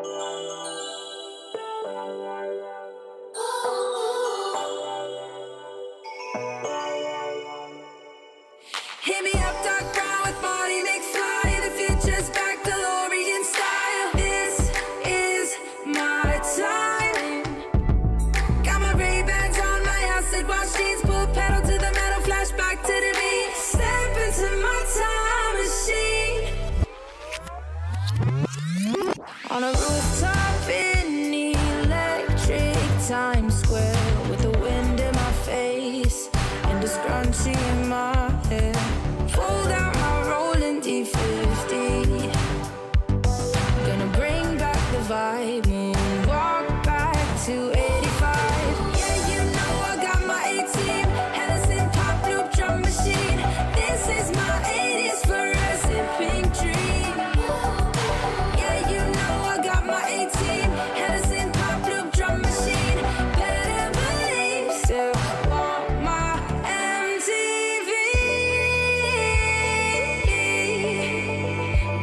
Hit me up, dark brown with body McFly. The future's back, DeLorean style. This is my time. Got my Ray-Bans on, my acid wash jeans. Pull pedal to the metal, flashback to the beat. Step into my time machine. On a rooftop in electric Times Square, with the wind in my face and a scrunchie in my hair. Pulled out my rolling D50. Gonna bring back the vibe, moonwalk back to 85. Yeah, you know I got my A-team, Hennessy pop loop drum machine. This is my 80s fluorescent pink dream. Yeah, you know I got my A-team, Hennessy pop loop drum machine. Better believe, still want my MTV.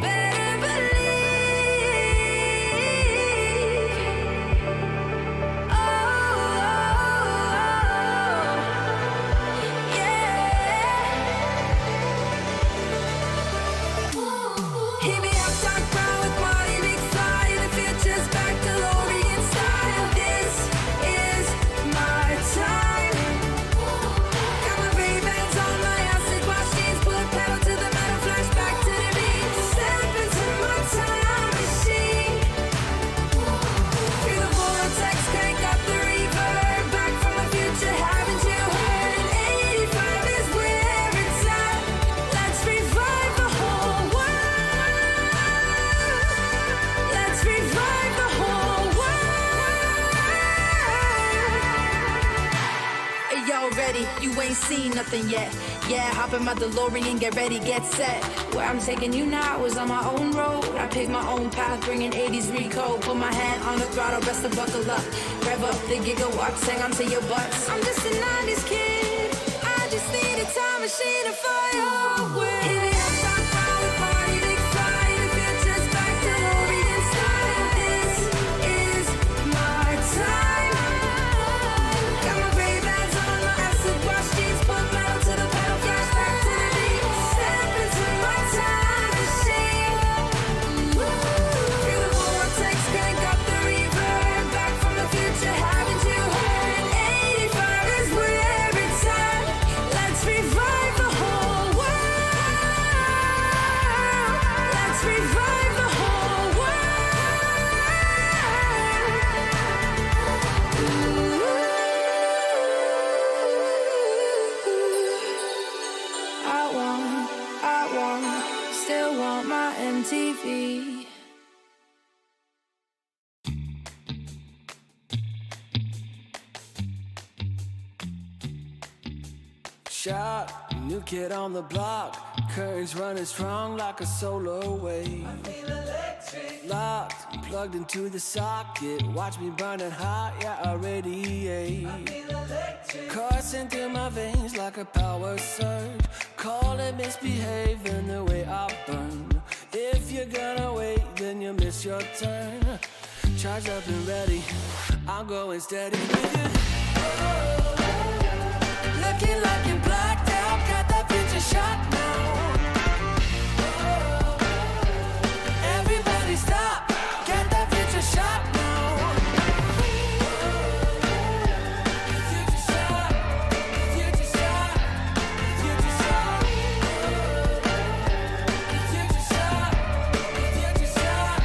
Better believe. Oh, yeah. Hit me up, dark brown with body McFly. The future's back, DeLorean style. This is my time. Got my Ray-Bans on, my acid wash jeans. Pull pedal to the metal, flashback to the beat. Step into my time machine. Through the vortex, crank up the reverb. Back from the future, haven't you heard? 85 is where it's at. Let's revive the whole world. Let's revive the whole world. Hey, yo, ready? You ain't seen nothing yet. Yeah, hop in my DeLorean, get ready, get set. Where I'm taking you now is on my own road. I pick my own path, bringing 80s recode. Put my hand on the throttle, best to buckle up. Rev up the gigawatts, hang on to your butts. I'm just a 90s kid. I just need a time machine to fly away. Hit me up, dark brown with body McFly. The future's back, DeLorean style. This is my time. Got my Ray-Bans on, my acid wash jeans. Pull metal to the pedal, flashback to the beat. Step into my time machine. Through the vortex, crank up the reverb. Back from the future, haven't you heard? 85 is where it's at. Let's revive the whole world. Let's revive the whole world. Still want my MTV. Shot, new kid on the block. Currents running strong like a solar wave. I feel electric. Locked, plugged into the socket. Watch me burning hot, yeah, I radiate. I feel electric. Coursing through my veins like a power surge. Call it misbehaving the way I burn. If you're gonna wait, then you miss your turn. Charged up and ready, I'm going steady with you. Looking like you're blacked out, got that future shot now. Everybody stop, get that future shot now. Future shot, future shot, future shot. Future shot, future shot,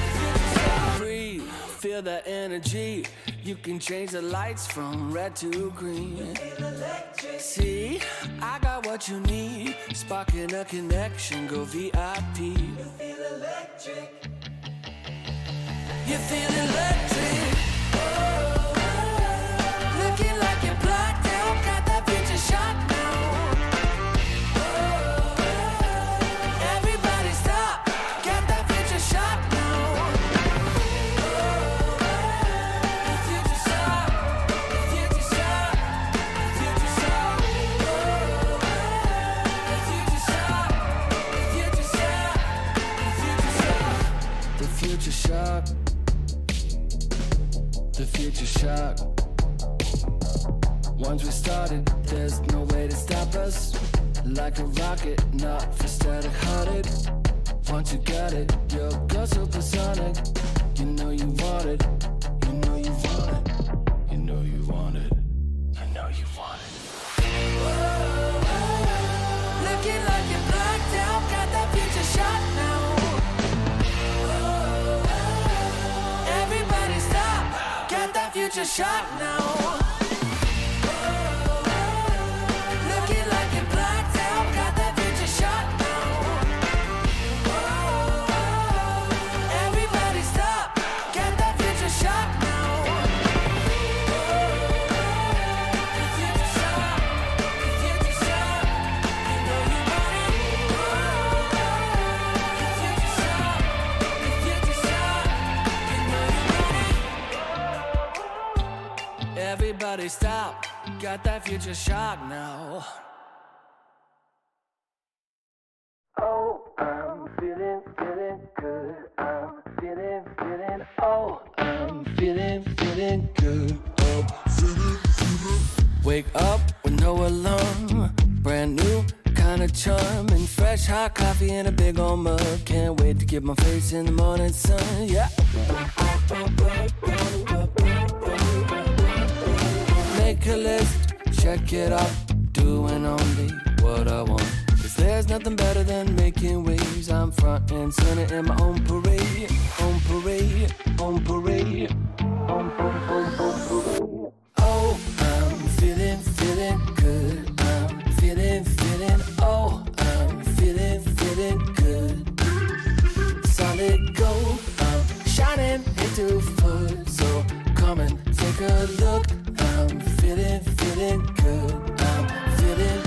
future shot. Breathe, feel that energy. You can change the lights from red to green. See, I got what you need. Sparking a connection, go VIP. You feel electric. You feel electric. Looking like you're blacked out, got that future shot now. Everybody stop, get that future shot now. Future shock. future shock. Once we started, there's no way to stop us. Like a rocket, not for static-hearted. Once you got it, you're girl supersonic. You know you want it, you know you want it, you know you want it, you know you want it. Looking like you're blacked out, got that future shot now. Everybody stop, got that future shot now. Looking like you're blacked out, got that future shot now. Everybody stop, got that future shot now. The future shot, the future shot, you know you want it. The future shot, the future shot, you know you want it. Everybody stop, got that future shock now. Oh, I'm feeling good. I'm feeling, oh, I'm feeling good. Oh, wake up with no alarm. Brand new kind of charm. And fresh hot coffee in a big old mug. Can't wait to get my face in the morning sun. Yeah. Make a list, check it off. Doing only what I want. Cause there's nothing better than making waves. I'm front and center in my own parade. On parade, on parade, on parade. Oh, I'm feeling good. I'm feeling, oh, I'm feeling good. Solid gold, I'm shining into full. So come and take a look. I'm feeling good. I'm feeling.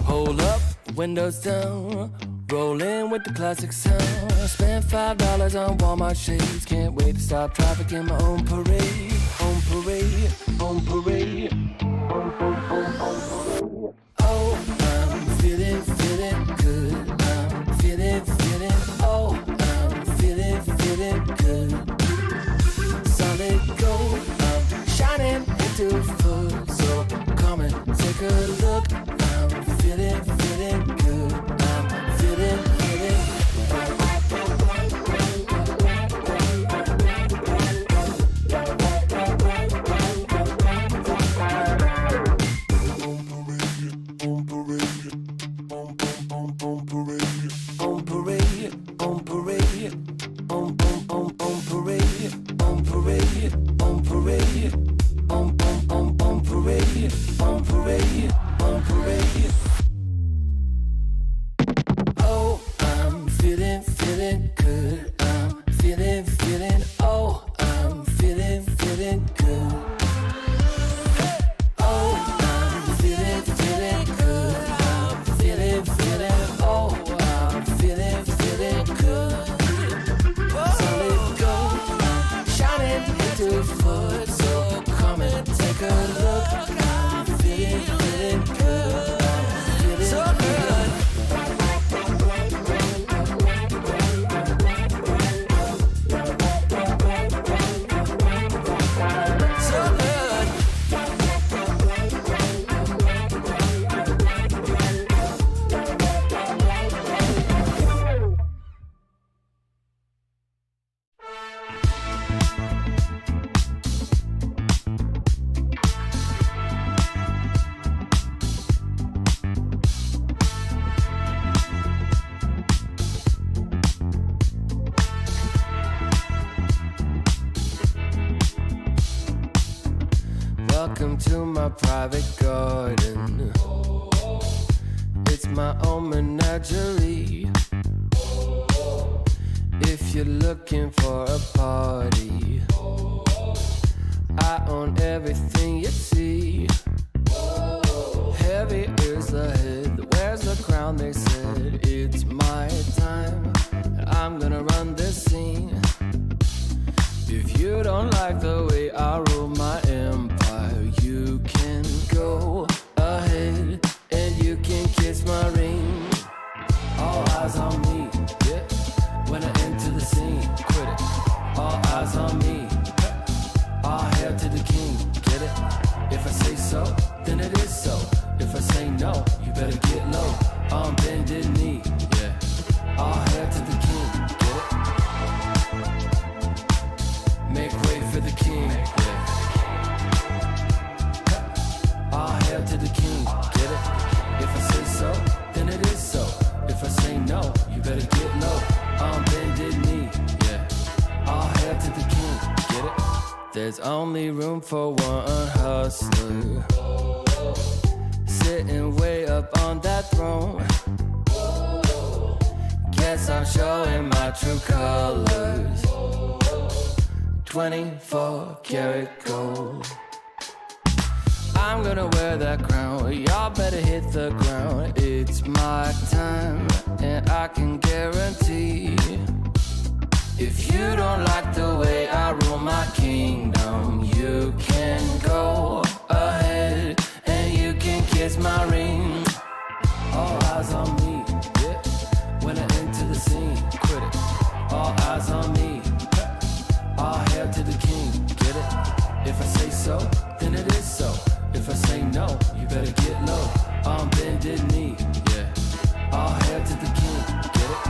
Hold up, windows down, rolling with the classic sound. Spent $5 on Walmart shades. Can't wait to stop traffic in my own parade. On parade, on parade, on parade. Oh, I'm feeling good. I'm feeling, oh, I'm feeling good. Solid gold, I'm shining into full. So come and take a look. I'm feeling good. I'm feeling. Welcome to my private garden. It's my own menagerie. If you're looking for a party, I own everything you see. Heavy is the head, where's the crown? They said it's my time, and I'm gonna run this scene. If you don't like the way I rule my empire, you can go ahead and you can better get low on bended knee. Yeah, all hail to the king. Get it? Make way for the king. Yeah, all hail to the king. Get it? If I say so, then it is so. If I say no, you better get low on bended knee. Yeah, all hail to the king. Get it? There's only room for one hustler, sitting way up on that throne. Guess I'm showing my true colors. 24 karat gold. I'm gonna wear that crown. Y'all better hit the ground. It's my time, and I can guarantee, if you don't like the way I rule my kingdom, you can go ahead and you can kiss my ring. All eyes on me, yeah. When I enter the scene, quit it. All eyes on me. All hail to the king, get it? If I say so, then it is so. If I say no, you better get low on bended knee, yeah. All hail to the king, get it?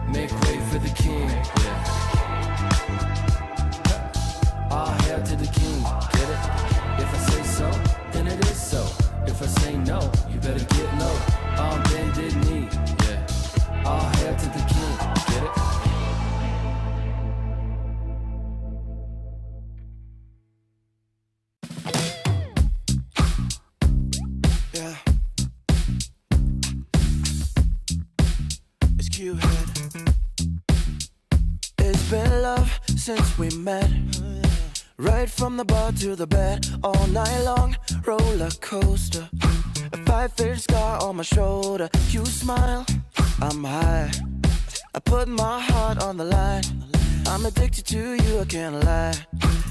Make way for the king, yeah. All hail to the king, get it? If I say so, then it is so. If I say no, you better get low on bended knee, yeah. All hail to the king, get it? Yeah. It's Q-Head. It's been love since we met. Right from the bar to the bed, all night long, roller coaster. A 5-inch scar on my shoulder. You smile, I'm high. I put my heart on the line. I'm addicted to you, I can't lie.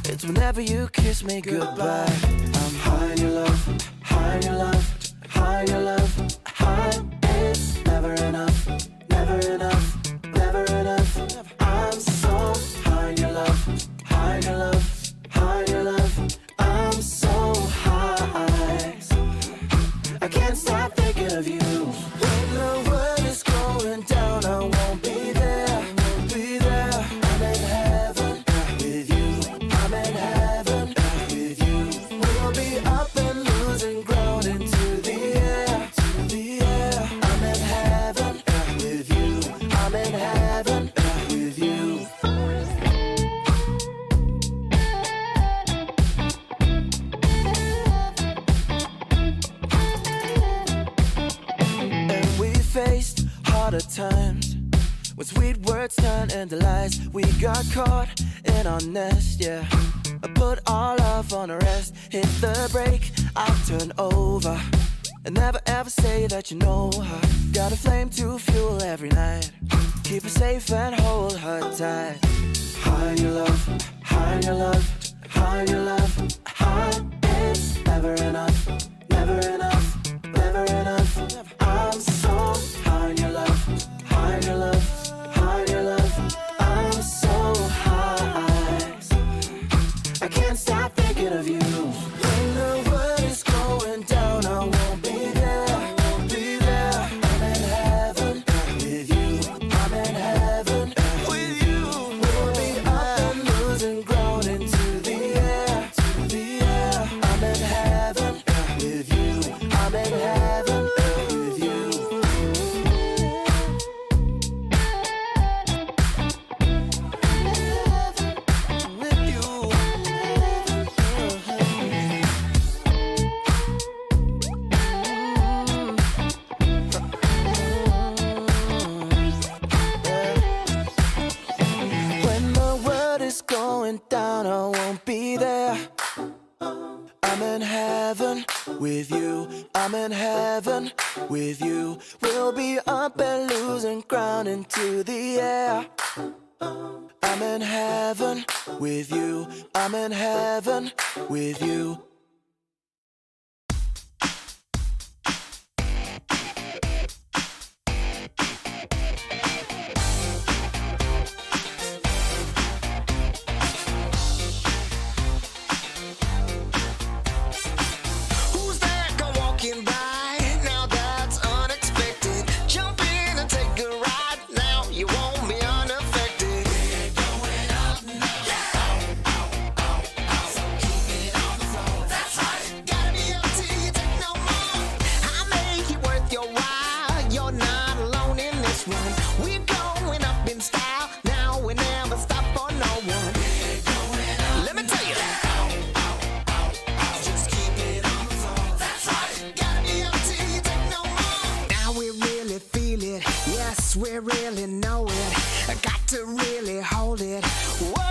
It's whenever you kiss me goodbye. I'm high in your love, high in your love, high in your love, high. It's never enough, never enough, never enough. I'm so high in your love, high in your love, high in your love. I'm so high, I can't stop thinking of you. When the world is going down, I won't be there, won't be there. I'm in heaven with you, I'm in heaven with you. We'll be up and losing ground into the air, to the air. I'm in heaven with you, I'm in heaven with you. And we faced harder times when sweet words turned into lies. We got caught in our nest, yeah. I put our love on a rest. Hit the brake, I turn over. And never ever say that you know her. Got a flame to fuel every night. Keep her safe and hold her tight. High in your love, high in your love, high in your love, high. It's never enough, never enough, never enough. I'm so high in your love, high in your love, high in your love. I'm so high, I can't stop thinking of you. When the world is going down, I won't be there, won't be there. I'm in heaven with you, I'm in heaven with you. We'll be up and losing ground into the air, to the air. I'm in heaven with you, I'm in heaven with you. With you. When the world is going down, I won't be there. I'm in heaven with you, I'm in heaven with you. We'll be up and losing ground into the air. I'm in heaven with you, I'm in heaven with you. Who's that one. We're going up in style. Now we never stop for no one. Let me tell you. Just keep it on the floor. That's right. Gotta be up till you take no more. Now we really feel it. Yes, we really know it. I got to really hold it. Whoa.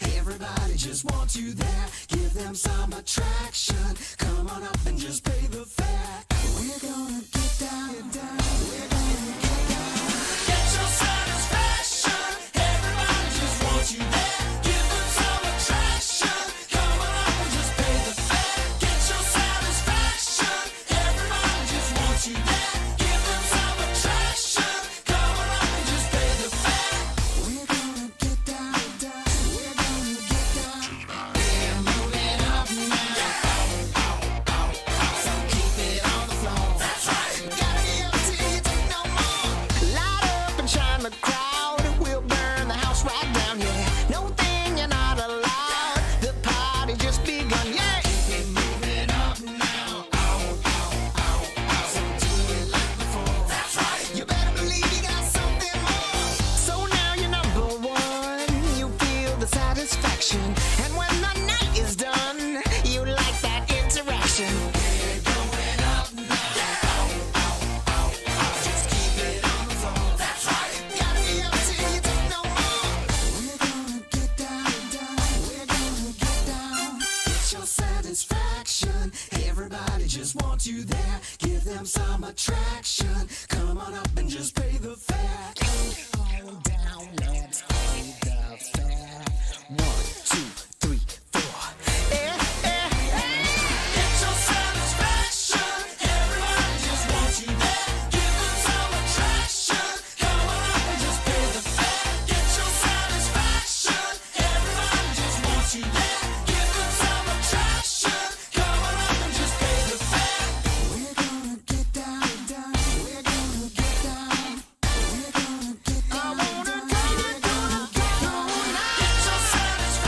Everybody just wants you there. Give them some attraction. Come on up and just pay the fare. We're gonna get down, get down. We're gonna get down. Get your satisfaction. Everybody just wants you there. Give them some attraction. Come on up and just pay the fare. Get your satisfaction. Everybody just wants you there. Give them some attraction. Come on up and just pay the fare. We're gonna get down, down. We're gonna get down. We're moving up now. So keep it on the floor. That's right. Gotta be up till you take no more. Light up and shine the crowd. We'll burn the house right down, yeah. No thing you're not allowed. The party just begun, yeah. Keep it moving up now. So do it like before. That's right. You better believe you got something more. So now you're number one. You feel the satisfaction. And when the night is done, you like that interaction. We're going up now. Just keep it on the floor. That's right. Gotta be up till you take no more. We're gonna get down, down. We're gonna get down. Get your satisfaction. Everybody just wants you there. Give them some attraction. Come on up and just pay the fare. Come on down, let's pay the fare. 1, 2, 3, 4. Get your satisfaction. Everybody just wants you there. Give them some attraction. Come on up and just pay the fare. Get your satisfaction. Everybody just wants you there. Give them some attraction. Come on up and just pay the fare. We're gonna get down, down. We're gonna get down. We're gonna get down, down. We're gonna get down. Get your satisfaction.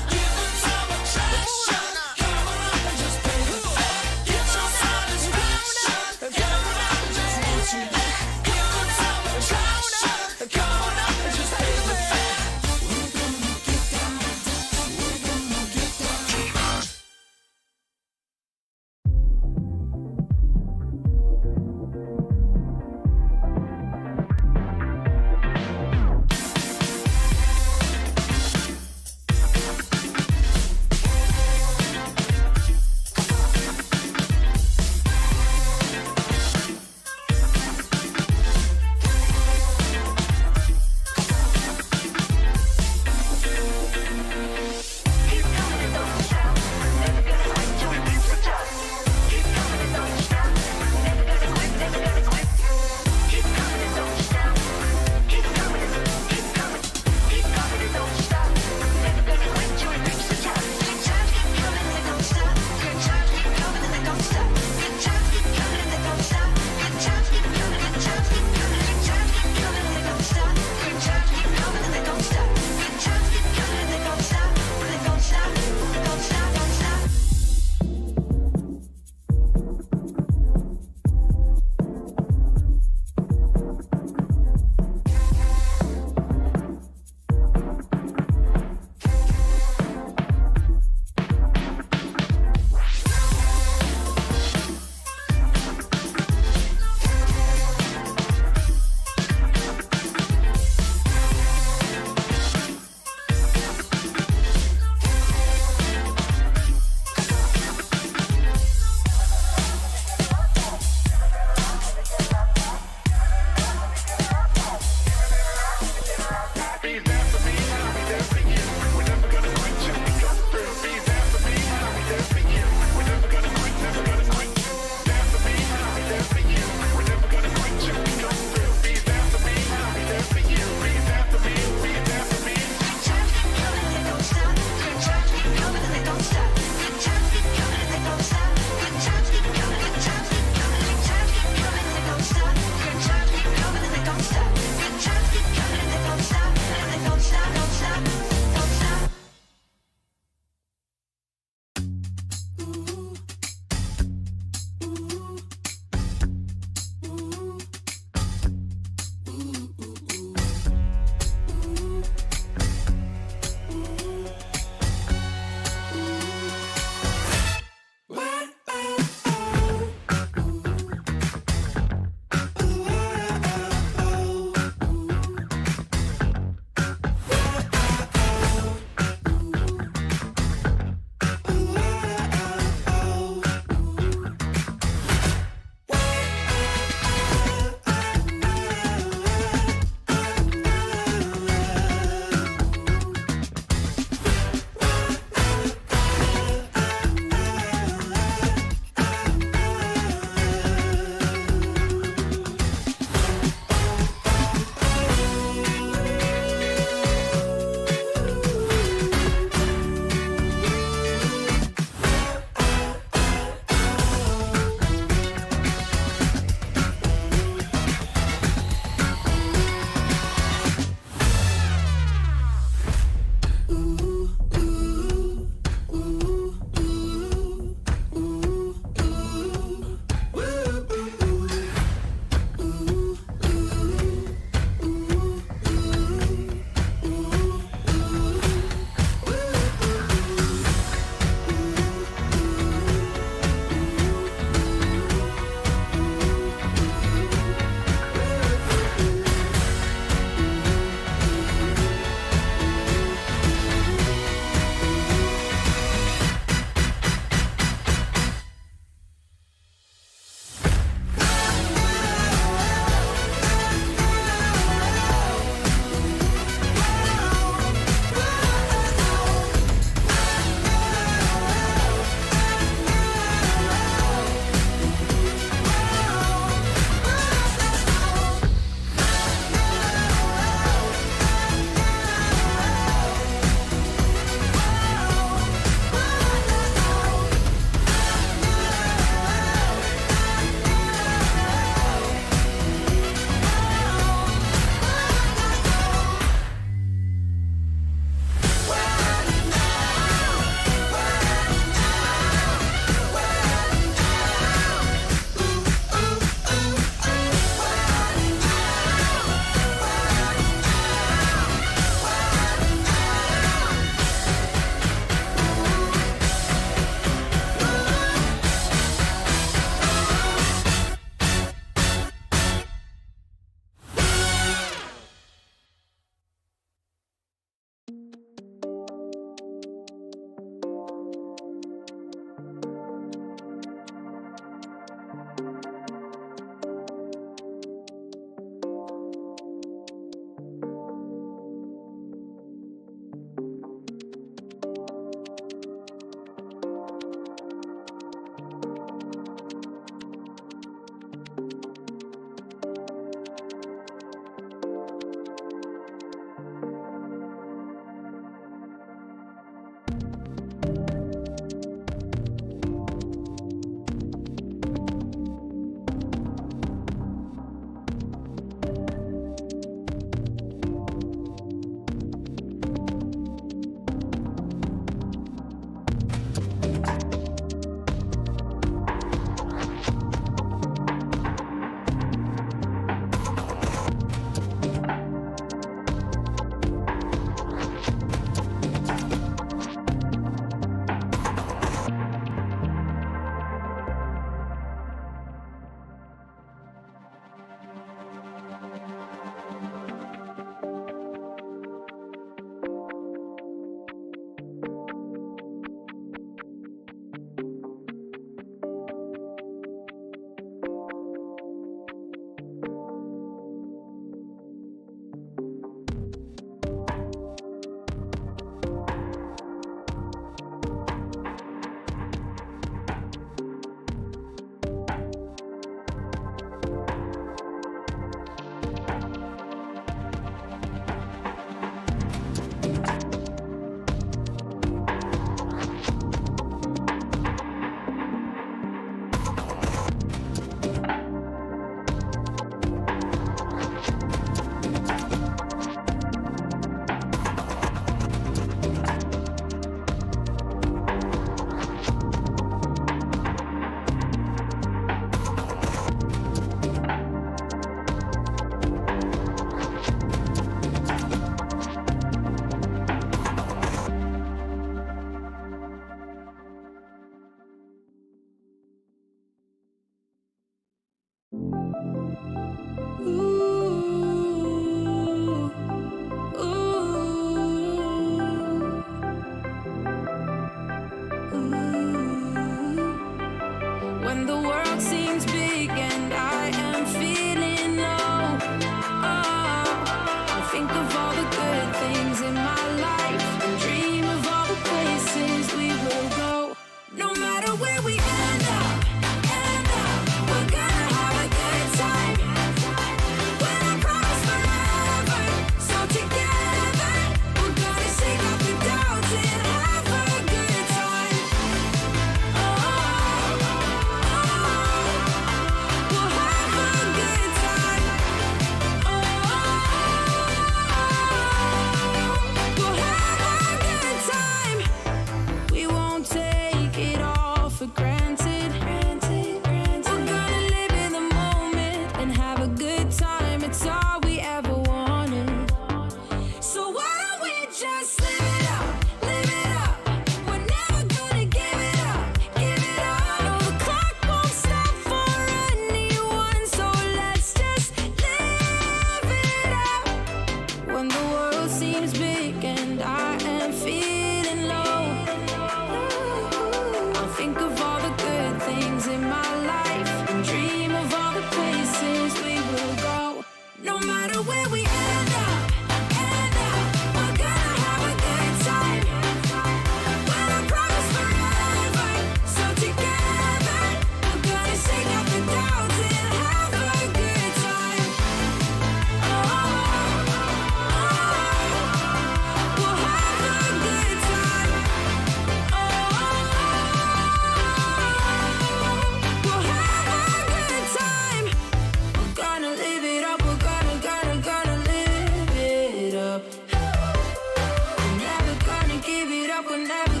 enough. We're never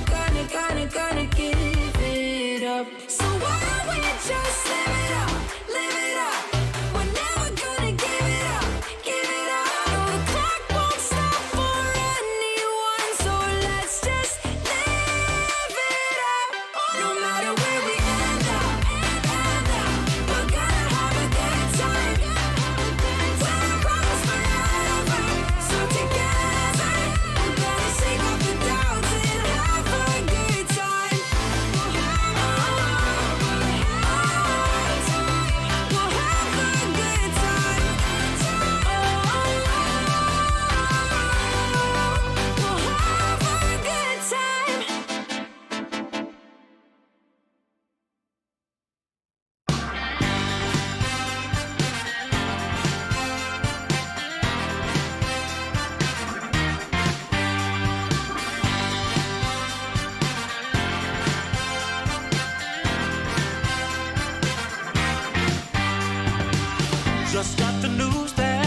gonna give it up. So why don't we just live it up, live it up? We're never gonna give it up, give it up. No, the clock won't stop for anyone, so let's just live it up. No matter where we end up, we're gonna have a good time. We'll promise forever, so together we're gonna shake off the doubts and have a good time. We'll have a good time. We'll have a good time. Just got the news that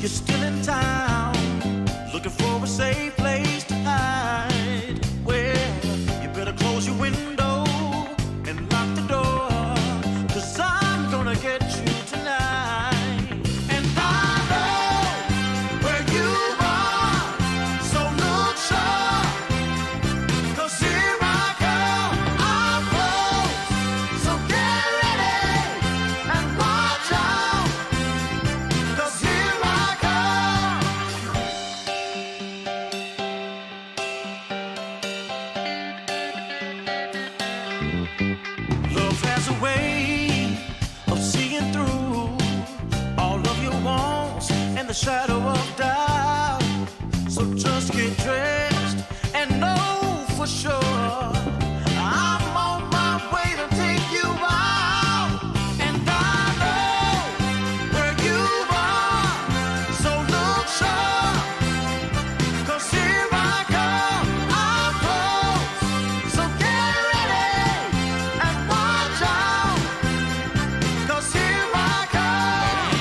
you're still in town, looking for a safe place to hide. Well, you better close your window and lock the door, 'cause I'm gonna get you tonight. And I know where you are, so look sharp, 'cause here I come, I'm close. So get ready and watch out, 'cause here I come. Love has a way of seeing through all of your wants and the shadow of doubt. So just get dressed and know for sure I'm on my way to take you out. And I know where you are, so look sharp, 'cause here I come, I'm close. So get ready and watch out, 'cause here I come.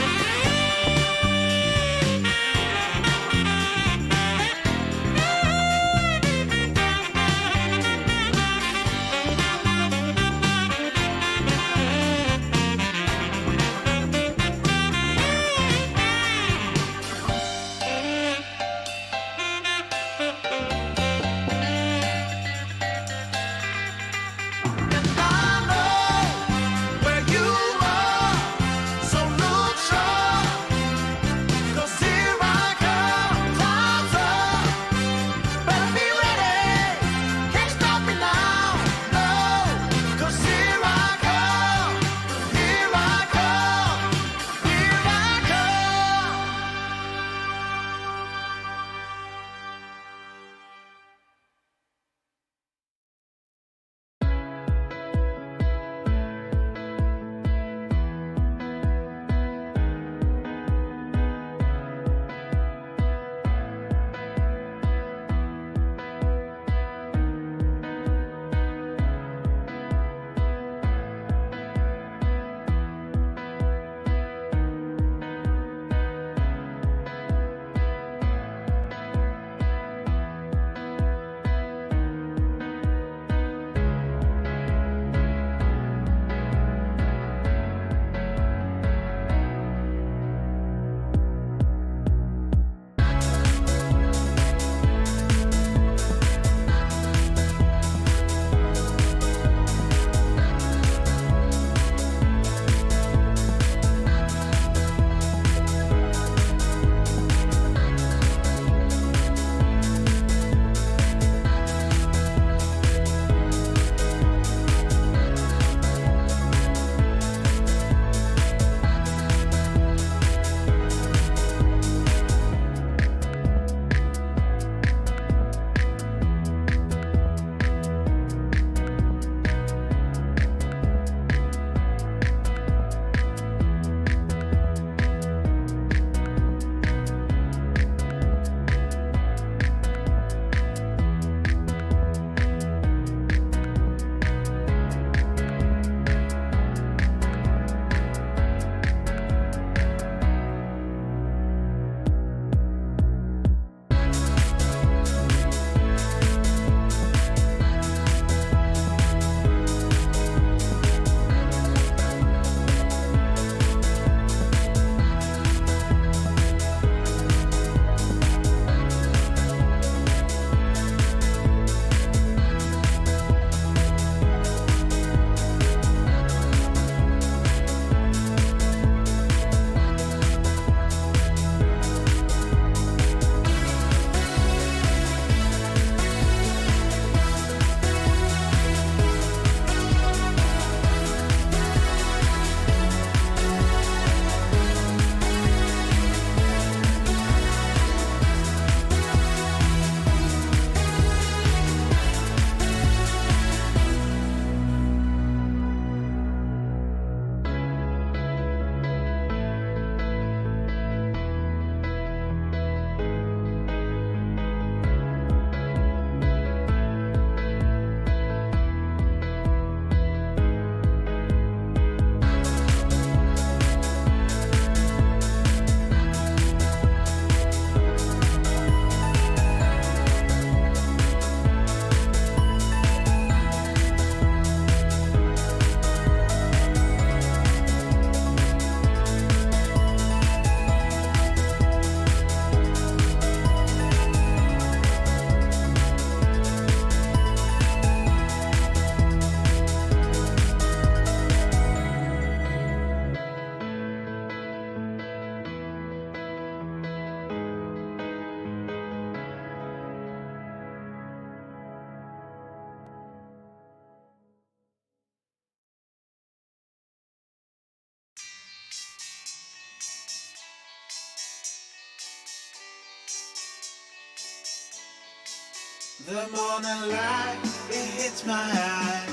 The morning light, it hits my eye.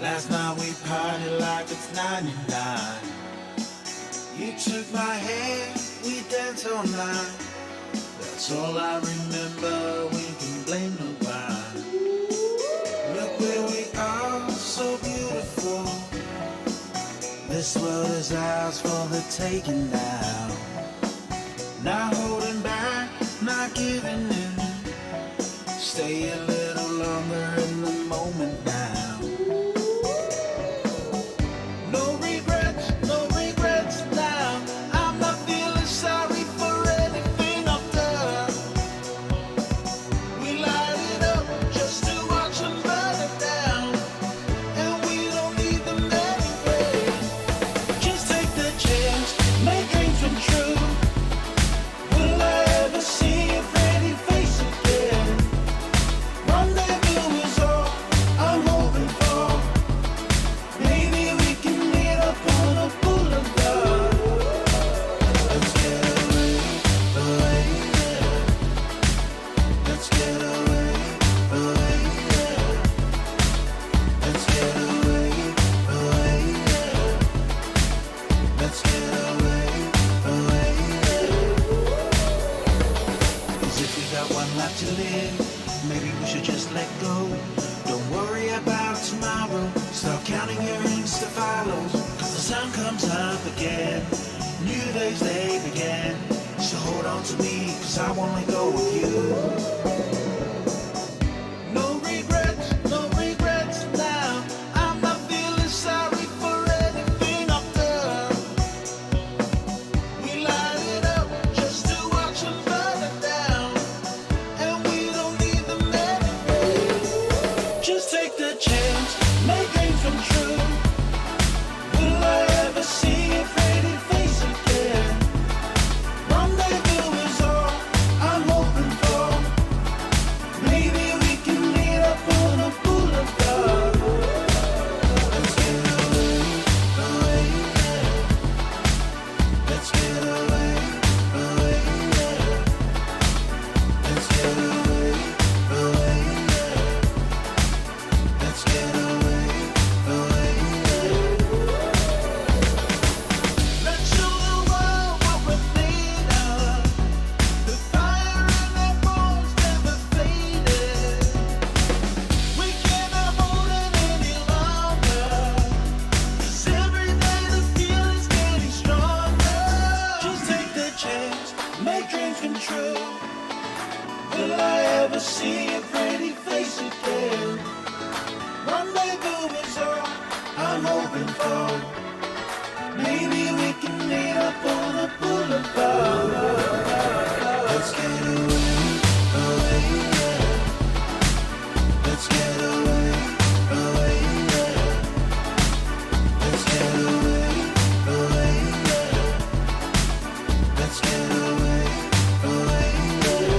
Last night we partied like it's 99. You took my hand, we danced all night. That's all I remember, we can blame nobody. Look where we are, so beautiful. This world is ours for the taking now. Not holding back, not giving in. Stay a little longer in the moment now. No regrets now. I'm not feeling sorry for anything I've done. We light it up just to watch them burn it down. And we don't need them anyway. Just take the chance, make dreams come true. Will I ever see your pretty face again? Rendezvous is all I'm hoping for. Maybe we can meet up on a boulevard. Let's get away, away, yeah. Let's get away, away, yeah. Let's get away, away, yeah. Let's get away, away, yeah. 'Cause if we got one life to live, maybe we should just let go. Don't worry about tomorrow. Start counting your Insta follows. 'Cause the sun comes up again. New days they begin. So hold on to me, 'cause I won't let go of you. No regrets now. I'm not feeling sorry for anything I've done. We light it up just to watch them burn it down. And we don't need them anyway. Just take the chance, make dreams come true. Will I ever see your pretty face again? Rendezvous is all I'm hoping for. Maybe we can meet up on a boulevard. Let's get away, away, yeah. Let's get away, away, yeah. Let's get away, away, yeah. Let's get away, away, yeah. Let's show the world what we're made of. The fire in our bones never faded. We cannot hold it any longer. 'Cause every day the feeling's getting stronger. Just take the chance, make dreams come true. Will I ever see your pretty face again? Rendezvous is all I'm hoping for. Maybe we can meet up on a boulevard. Let's get away, away, yeah. Let's get away, away, yeah. Let's get away, away, yeah. Let's get away, away, yeah.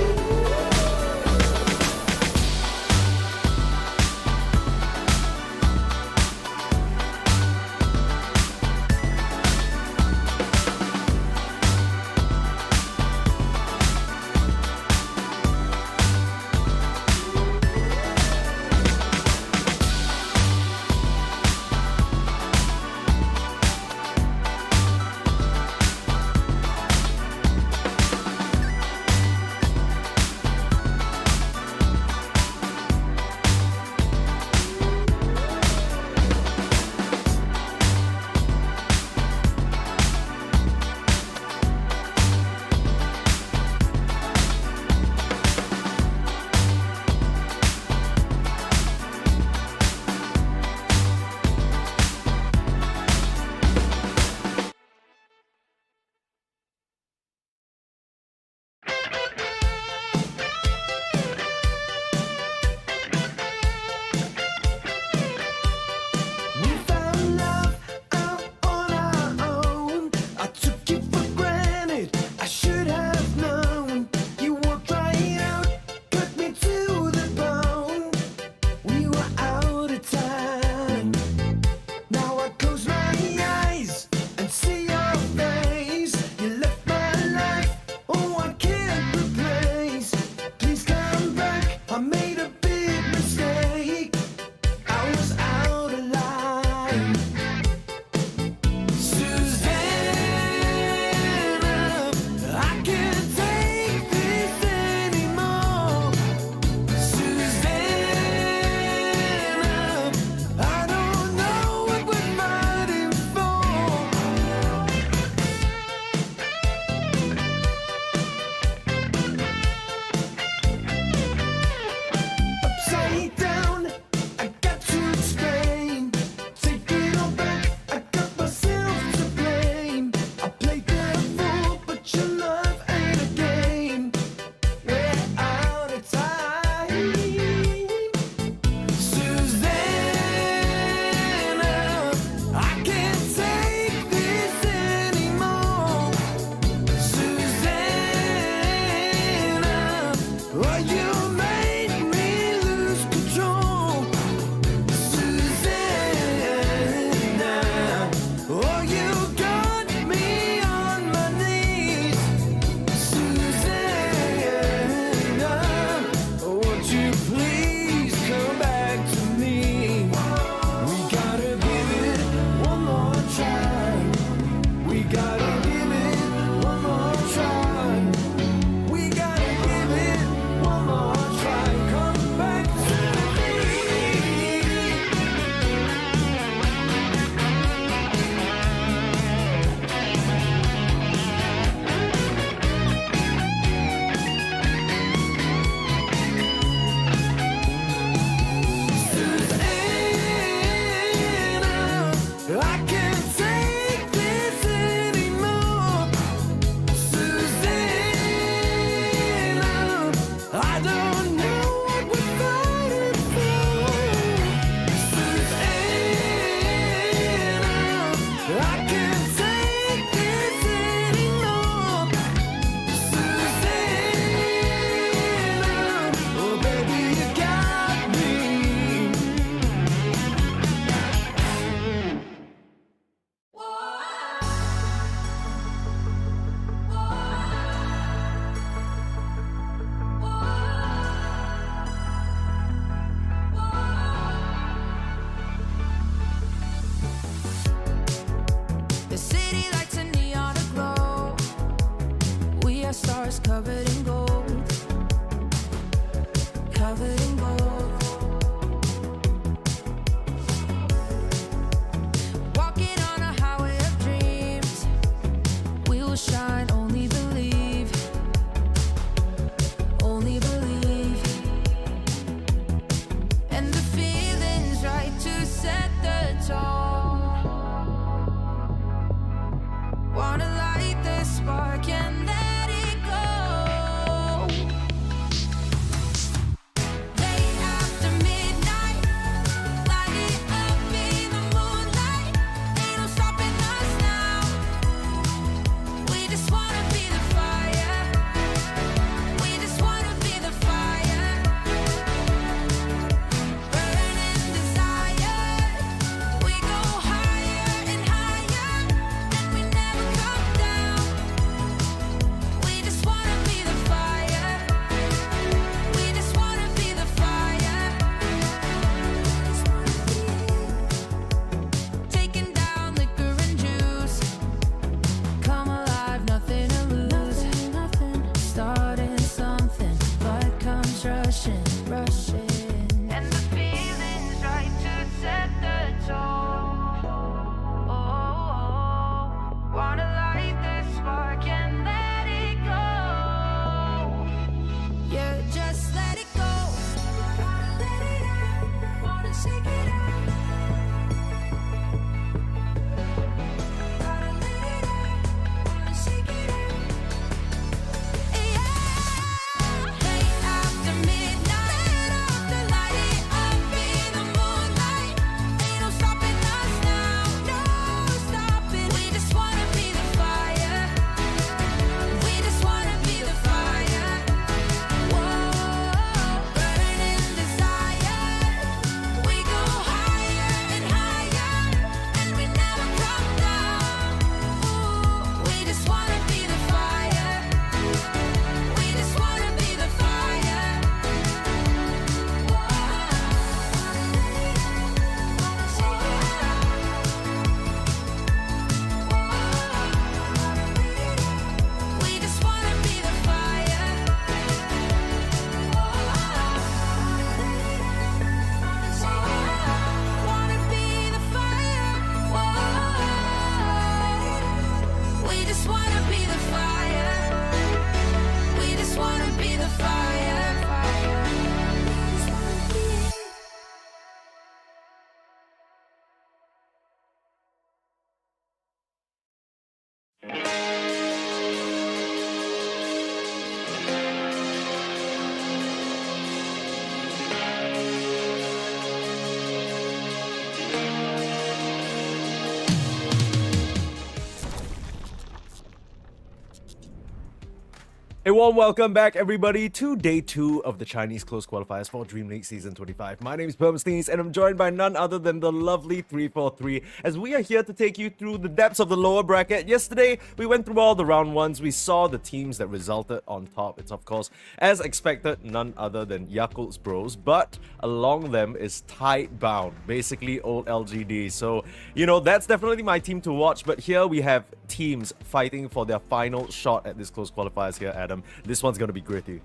A warm welcome back, everybody, to day 2 of the Chinese Close Qualifiers for DreamLeague Season 25. My name is Permsteins, and I'm joined by none other than the lovely 343, as we are here to take you through the depths of the lower bracket. Yesterday, we went through all the round ones. We saw the teams that resulted on top. It's, of course, as expected, none other than Yakult's Bros, but along them is Tidebound, basically old LGD. So, you know, that's definitely my team to watch, but here we have teams fighting for their final shot at this Close Qualifiers here, Adam. This one's going to be gritty.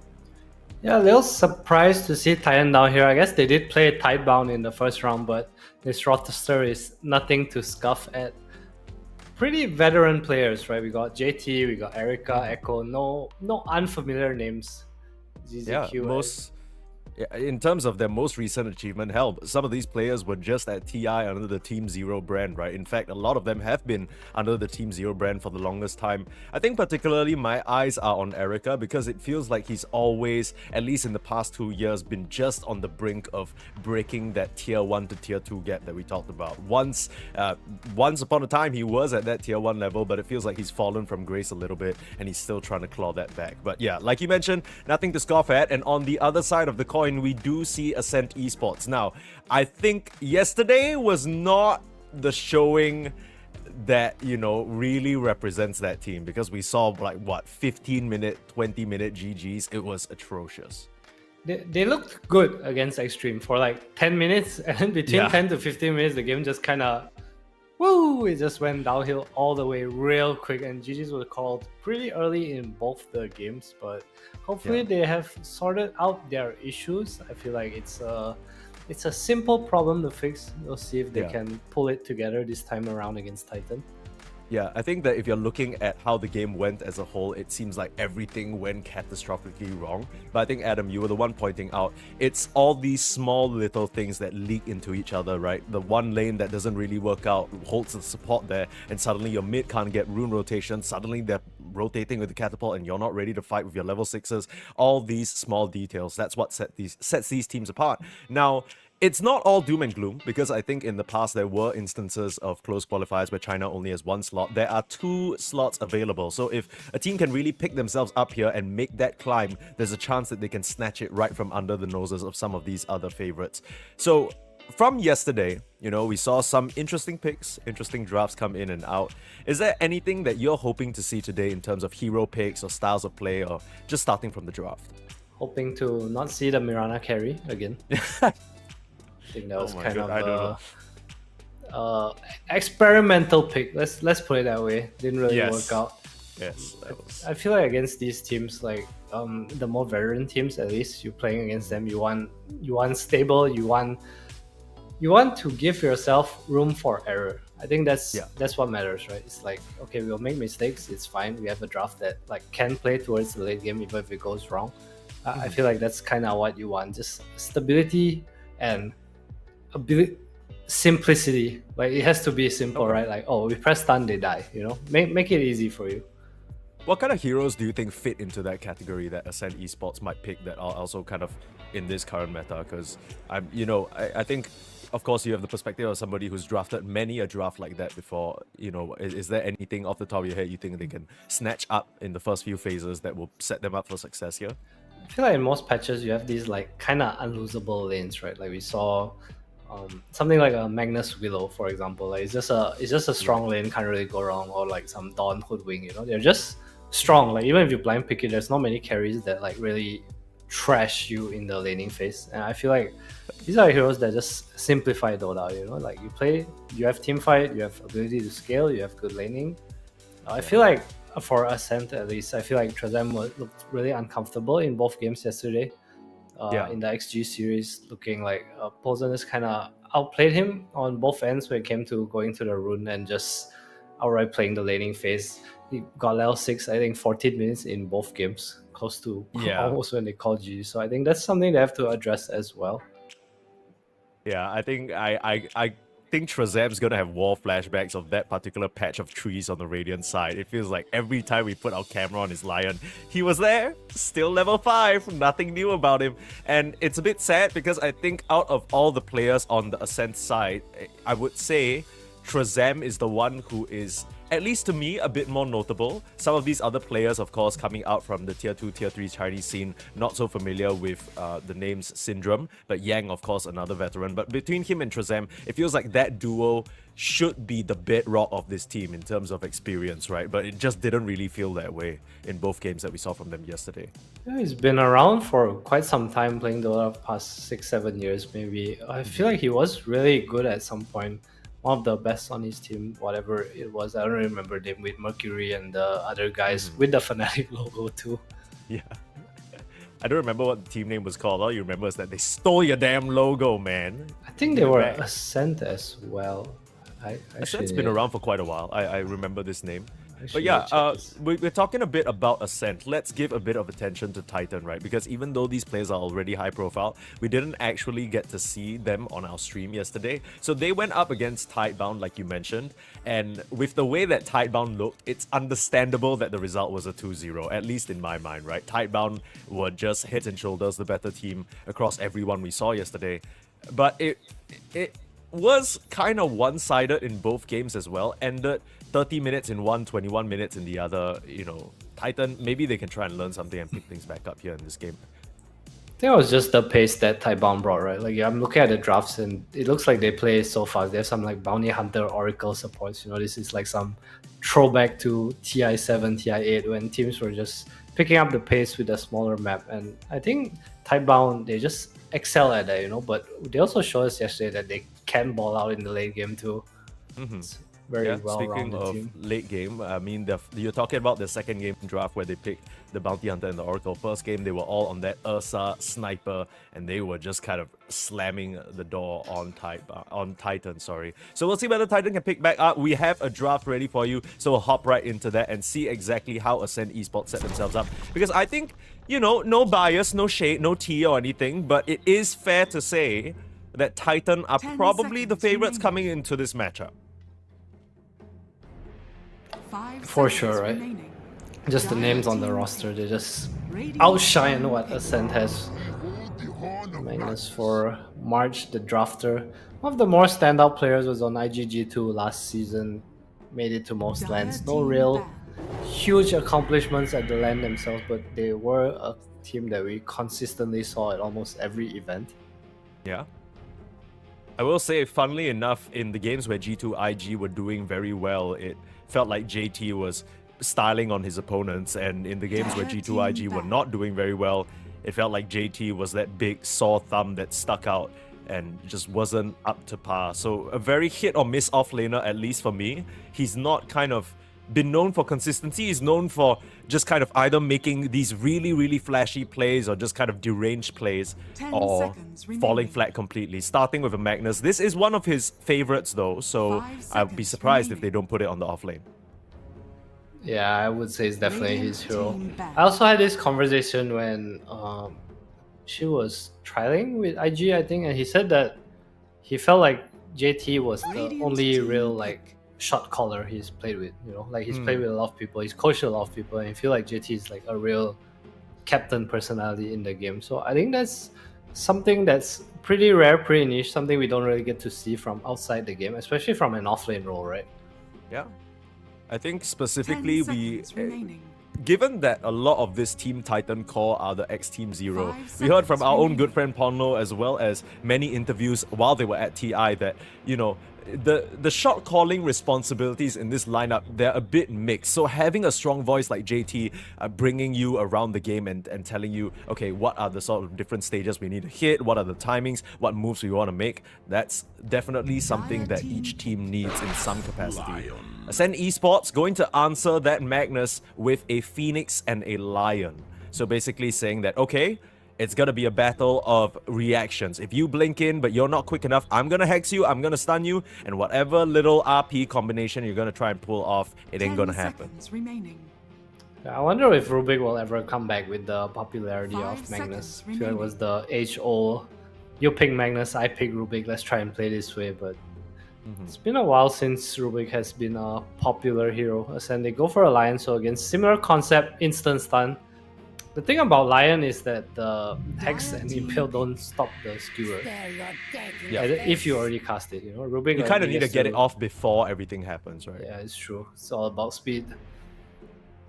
Yeah, a little surprised to see Titan down here. I guess they did play Tidebound in the first round, but this roster is nothing to scuff at. Pretty veteran players, right? We got JT, we got Erica, Echo. No unfamiliar names. ZZQ, in terms of their most recent achievement, hell, some of these players were just at TI under the Team Zero brand, right? In fact, a lot of them have been under the Team Zero brand for the longest time. I think particularly my eyes are on Erica because it feels like he's always, at least in the past 2 years, been just on the brink of breaking that Tier 1 to Tier 2 gap that we talked about. Once upon a time, he was at that Tier 1 level, but it feels like he's fallen from grace a little bit and he's still trying to claw that back. But yeah, like you mentioned, nothing to scoff at. And on the other side of the coin, we do see Ascent Esports. Now, I think yesterday was not the showing that, you know, really represents that team, because we saw like what, 15-minute, 20-minute GGs. It was atrocious. They looked good against Extreme for like 10 minutes, and between 10 to 15 minutes, the game just kind of, it just went downhill all the way real quick, and GGs were called pretty early in both the games, but hopefully they have sorted out their issues. I feel like it's a simple problem to fix. We'll see if they can pull it together this time around against Titan. Yeah, I think that if you're looking at how the game went as a whole, it seems like everything went catastrophically wrong. But I think, Adam, you were the one pointing out, it's all these small little things that leak into each other, right? The one lane that doesn't really work out holds the support there, and suddenly your mid can't get rune rotation, suddenly they're rotating with the catapult and you're not ready to fight with your level 6s. All these small details, that's what sets these teams apart. Now, it's not all doom and gloom, because I think in the past there were instances of close qualifiers where China only has 1 slot. There are 2 slots available. So if a team can really pick themselves up here and make that climb, there's a chance that they can snatch it right from under the noses of some of these other favorites. So from yesterday, you know, we saw some interesting picks, interesting drafts come in and out. Is there anything that you're hoping to see today in terms of hero picks or styles of play, or just starting from the draft? Hoping to not see the Mirana carry again. I think that was experimental pick. Let's put it that way. Didn't really work out. Yes, I feel like against these teams, like the more veteran teams, at least you're playing against them, you want stable. You want to give yourself room for error. I think that's what matters, right? It's like, okay, we'll make mistakes. It's fine. We have a draft that like can play towards the late game even if it goes wrong. I feel like that's kind of what you want. Just stability and simplicity. Like, it has to be simple, right? Like, we press stun, they die, you know? Make it easy for you. What kind of heroes do you think fit into that category that Ascent Esports might pick that are also kind of in this current meta? Because I think, of course, you have the perspective of somebody who's drafted many a draft like that before. You know, is there anything off the top of your head you think they can snatch up in the first few phases that will set them up for success here? I feel like in most patches you have these like kind of unlosable lanes, right? Like we saw something like a Magnus Willow, for example. Like it's just a strong lane, can't really go wrong, or like some Dawn Hoodwing. You know, they're just strong. Like even if you blind pick it, there's not many carries that like really trash you in the laning phase. And I feel like these are heroes that just simplify Dota. You know, like you play, you have team fight, you have ability to scale, you have good laning. I feel like for Ascent at least, I feel like Trezem looked really uncomfortable in both games yesterday. In the XG series, looking like Poison just kind of outplayed him on both ends when it came to going to the rune and just outright playing the laning phase. He got level 6, I think 14 minutes in both games, close to almost when they called G. So I think that's something they have to address as well. Yeah, I think I think Trezem's gonna have war flashbacks of that particular patch of trees on the Radiant side. It feels like every time we put our camera on his Lion, he was there, still level 5, nothing new about him. And it's a bit sad because I think out of all the players on the Ascent side, I would say Trezam is the one who is, at least to me, a bit more notable. Some of these other players, of course, coming out from the Tier 2, Tier 3 Chinese scene, not so familiar with the names Syndrome, but Yang, of course, another veteran. But between him and Trezam, it feels like that duo should be the bedrock of this team in terms of experience, right? But it just didn't really feel that way in both games that we saw from them yesterday. Yeah, he's been around for quite some time, playing Dota past 6-7 years maybe. I feel like he was really good at some point. One of the best on his team, whatever it was. I don't remember them with Mercury and the other guys with the Fnatic logo too. Yeah. I don't remember what the team name was called. All you remember is that they stole your damn logo, man. I think they were Ascent as well. Ascent's been around for quite a while. I remember this name. But yeah, we're talking a bit about Ascent. Let's give a bit of attention to Titan, right? Because even though these players are already high profile, we didn't actually get to see them on our stream yesterday. So they went up against Tidebound, like you mentioned. And with the way that Tidebound looked, it's understandable that the result was a 2-0, at least in my mind, right? Tidebound were just head and shoulders the better team across everyone we saw yesterday. But it was kind of one-sided in both games as well. Ended 30 minutes in one, 21 minutes in the other. You know, Titan, maybe they can try and learn something and pick things back up here in this game. I think it was just the pace that Tidebound brought, right? Like, I'm looking at the drafts and it looks like they play so fast. They have some like Bounty Hunter, Oracle supports. You know, this is like some throwback to TI7, TI8 when teams were just picking up the pace with a smaller map. And I think Tidebound, they just excel at that, you know, but they also showed us yesterday that they can ball out in the late game too. It's very Speaking well-rounded of team. late game, I mean, you're talking about the second game draft where they picked the Bounty Hunter and the Oracle. First game, they were all on that Ursa sniper, and they were just kind of slamming the door on Titan. Sorry. So we'll see whether Titan can pick back up. We have a draft ready for you, so we'll hop right into that and see exactly how Ascent Esports set themselves up. Because I think, you know, no bias, no shade, no tea or anything, but it is fair to say that Titan are probably the favorites coming into this matchup. For sure, right? Just the names on the roster, they just outshine what Ascent has. Magnus for March, the drafter. One of the more standout players was on IGG2 last season. Made it to most lands. No real huge accomplishments at the LAN themselves, but they were a team that we consistently saw at almost every event. Yeah. I will say, funnily enough, in the games where G2 IG were doing very well, it felt like JT was styling on his opponents, and in the games where G2 IG were not doing very well, it felt like JT was that big sore thumb that stuck out and just wasn't up to par. So a very hit or miss offlaner, at least for me. He's not kind of been known for consistency. He's known for just kind of either making these really, really flashy plays or just kind of deranged plays or falling flat completely. Starting with a Magnus. This is one of his favorites though, so I'd be surprised if they don't put it on the offlane. Yeah, I would say it's definitely his hero. I also had this conversation when she was trialing with IG, I think, and he said that he felt like JT was the only real like shot caller he's played with, you know, like he's played with a lot of people, he's coached a lot of people, and I feel like JT is like a real captain personality in the game. So I think that's something that's pretty rare, pretty niche, something we don't really get to see from outside the game, especially from an offlane role, right? Yeah. I think specifically given that a lot of this Team Titan core are the ex-Team Zero, we heard from our own good friend Ponlo as well as many interviews while they were at TI that, you know, the shot calling responsibilities in this lineup, they're a bit mixed. So having a strong voice like JT bringing you around the game and telling you, okay, what are the sort of different stages we need to hit, what are the timings, what moves we want to make, that's definitely something that each team needs in some capacity. Ascent Esports going to answer that Magnus with a Phoenix and a Lion. So basically saying that, okay, it's gonna be a battle of reactions. If you blink in, but you're not quick enough, I'm gonna hex you, I'm gonna stun you, and whatever little RP combination you're gonna try and pull off, it ain't gonna happen. I wonder if Rubik will ever come back with the popularity of Magnus. I feel like it was the age-old, you pick Magnus, I pick Rubik, let's try and play this way, but it's been a while since Rubik has been a popular hero. Ascend, they go for Alliance, so again, similar concept, instant stun. The thing about Lion is that the Hex and Impale don't stop the skewer. Yeah. If you already cast it, Rubik. You like, kind of need to needs get it off before everything happens, right? Yeah, it's true. It's all about speed.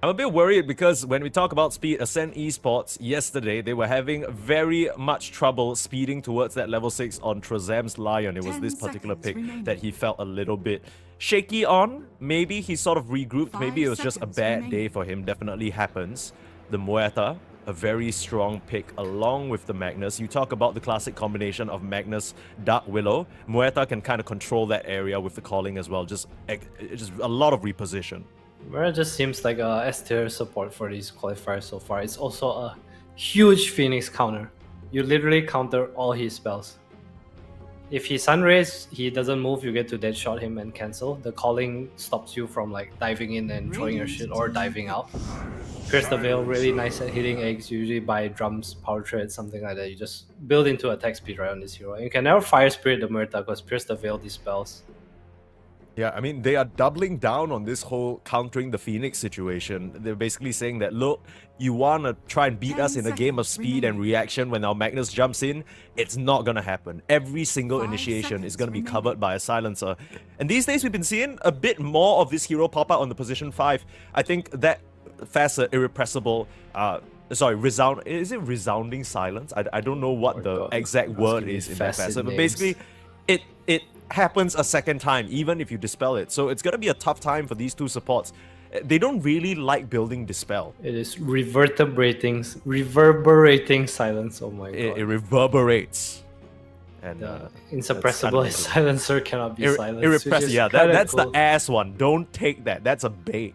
I'm a bit worried because when we talk about speed, Ascent Esports, yesterday, they were having very much trouble speeding towards that level 6 on Trozam's Lion. It was 10 this particular seconds pick remaining. that he felt a little bit shaky on. Maybe he sort of regrouped. Maybe it was just a 5 bad seconds day for him. Definitely happens. The Muerta, a very strong pick along with the Magnus. You talk about the classic combination of Magnus, Dark Willow. Muerta can kind of control that area with the calling as well. Just a lot of reposition. Mura just seems like a S tier support for these qualifiers so far. It's also a huge Phoenix counter. You literally counter all his spells. If he Sunrays, he doesn't move, you get to dead shot him and cancel. The calling stops you from like diving in and throwing your shit or diving out. Pierce the Veil, really nice at hitting eggs. You usually buy drums, power tread, something like that. You just build into attack speed right on this hero. And you can never fire spirit the Murta because Pierce the Veil dispels. Yeah, I mean, they are doubling down on this whole countering the Phoenix situation. They're basically saying that, look, you want to try and beat 10 us in a game of seconds speed and remaining. reaction when our Magnus jumps in. It's not going to happen. Every single 5 initiation is seconds going to be remaining. covered by a silencer. And these days, we've been seeing a bit more of this hero pop out on the position 5. I think that facet, irrepressible, resound. Is it resounding silence? I don't know what Oh the God, exact that's word giving is in that facet facet, but names. basically, it happens a second time, even if you dispel it. So it's gonna be a tough time for these two supports. They don't really like building dispel. It is reverberating silence. Oh my god. It reverberates. And The that's insuppressible kinda silencer cannot be silenced. which irrepressible. is Yeah, kinda that's cool. the ass one. Don't take that. That's a bait.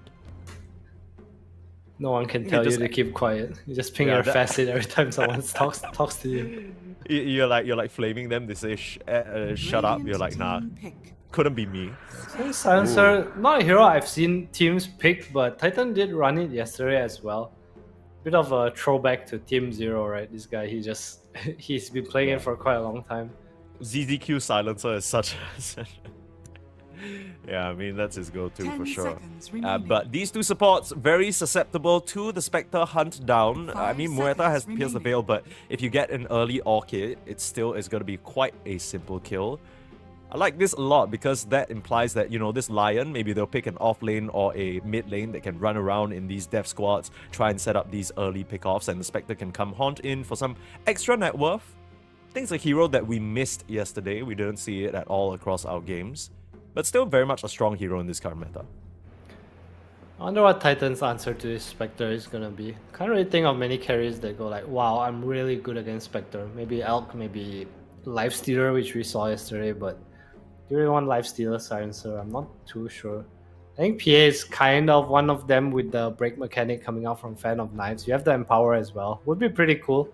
No one can tell you just- to keep quiet. You just ping Yeah, your that- facet every time someone talks to you. You're like flaming them. They say shut up. You're like, nah, couldn't be me. So silencer, not a hero I've seen teams pick, but Titan did run it yesterday as well. Bit of a throwback to Team Zero, right? This guy, he's been playing it for quite a long time. ZZQ silencer is such. Yeah, I mean that's his go-to 10 for sure. seconds remaining. But these two supports very susceptible to the Spectre hunt down. I 5 mean, Muerta has seconds pierced the remaining. veil, but if you get an early Orchid, it still is going to be quite a simple kill. I like this a lot because that implies that, this Lion, maybe they'll pick an off lane or a mid lane that can run around in these death squads, try and set up these early pickoffs, and the Spectre can come haunt in for some extra net worth. I think it's a hero that we missed yesterday. We didn't see it at all across our games. But still very much a strong hero in this current meta. I wonder what Titan's answer to this Spectre is gonna be. Can't really think of many carries that go like, wow, I'm really good against Spectre. Maybe Elk, maybe Lifestealer, which we saw yesterday, but do you really want Lifestealer Silencer? I'm not too sure. I think PA is kind of one of them with the break mechanic coming out from Fan of Knives. You have the Empower as well. Would be pretty cool.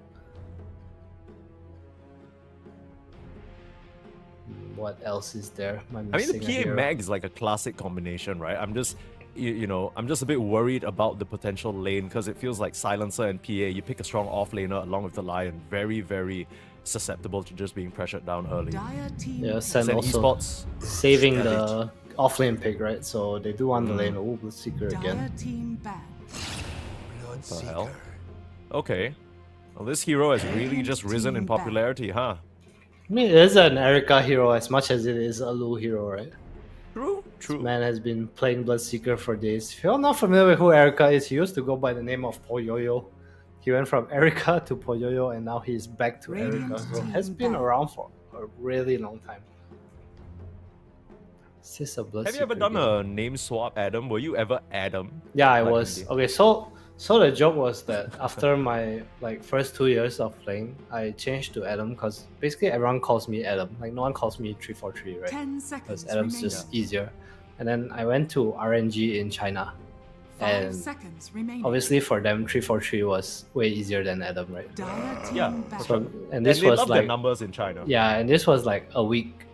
What else is there? Am I mean, missing the a PA hero? Mag is like a classic combination, right? I'm just, I'm just a bit worried about the potential lane because it feels like Silencer and PA, you pick a strong off laner along with the Lion. Very, very susceptible to just being pressured down early. Dire team Yeah, Sen Ascent also Esports, saving Yeah, the offlane pick, right? So they do want the Mm. lane. Oh, Bloodseeker again. Dire team bad. what the hell? Okay. Well, this hero has really just risen in popularity, huh? I mean, it is an Erika hero as much as it is a Lu hero, right? True, This true. man has been playing Bloodseeker for days. If you're not familiar with who Erika is, he used to go by the name of Poyoyo. He went from Erika to Poyoyo and now he's back to Radiant Erika. So team has been back. around for a really long time. Is this a Bloodseeker Have you ever done game? a name swap, Adam? Were you ever Adam? Yeah, I Like was. Andy? Okay, so the joke was that after my first 2 years of playing, I changed to Adam because basically everyone calls me Adam. Like no one calls me 343, right? 10 seconds Because Adam's remaining. just easier. And then I went to RNG in China. 5 and seconds remaining. Obviously for them 343 was way easier than Adam, right? Dire team Yeah, bad. So, and And this they was love their like numbers in China. yeah, and this was like a week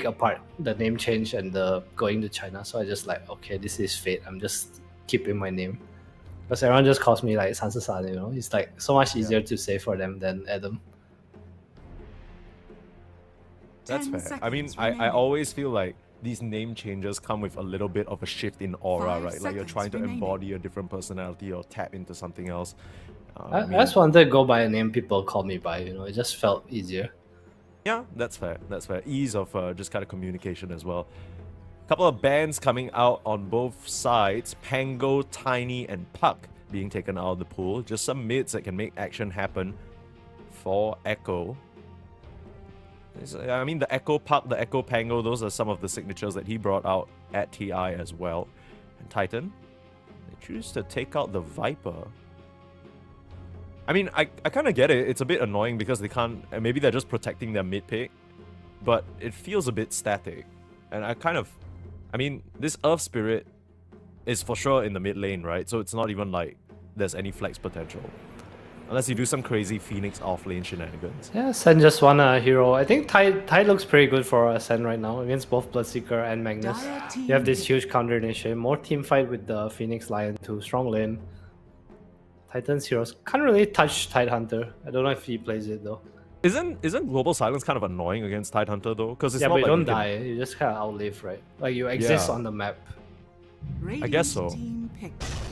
apart, the name change and the going to China. So I just like, okay, this is fate. I'm just keeping my name. Because everyone just calls me like Sansa, It's like so much easier to say for them than Adam. That's 10 fair. I mean, seconds I remaining. always feel like these name changes come with a little bit of a shift in aura, 5 right? Like you're seconds trying to remaining. embody a different personality or tap into something else. I just wanted to go by a name people call me by. You know, it just felt easier. Yeah, that's fair. That's fair. Ease of just kind of communication as well. Couple of bans coming out on both sides. Pango, Tiny, and Puck being taken out of the pool. Just some mids that can make action happen for Echo. I mean, the Echo Puck, the Echo Pango, those are some of the signatures that he brought out at TI as well. And Titan, they choose to take out the Viper. I mean, I kind of get it. It's a bit annoying because they can't... Maybe they're just protecting their mid pick. But it feels a bit static. And I mean, this Earth Spirit is for sure in the mid lane, right? So it's not even like there's any flex potential. Unless you do some crazy Phoenix off-lane shenanigans. Yeah, Sen just won a hero. I think Tide looks pretty good for Sen right now against both Bloodseeker and Magnus. You have this huge counter initiative, more team fight with the Phoenix Lion too, strong lane. Titan's heroes can't really touch Tidehunter. I don't know if he plays it though. Isn't Global Silence kind of annoying against Tidehunter though? Because it's Yeah, not but you like don't you can- die. You just kind of outlive, right? Like you exist Yeah. on the map. I guess so.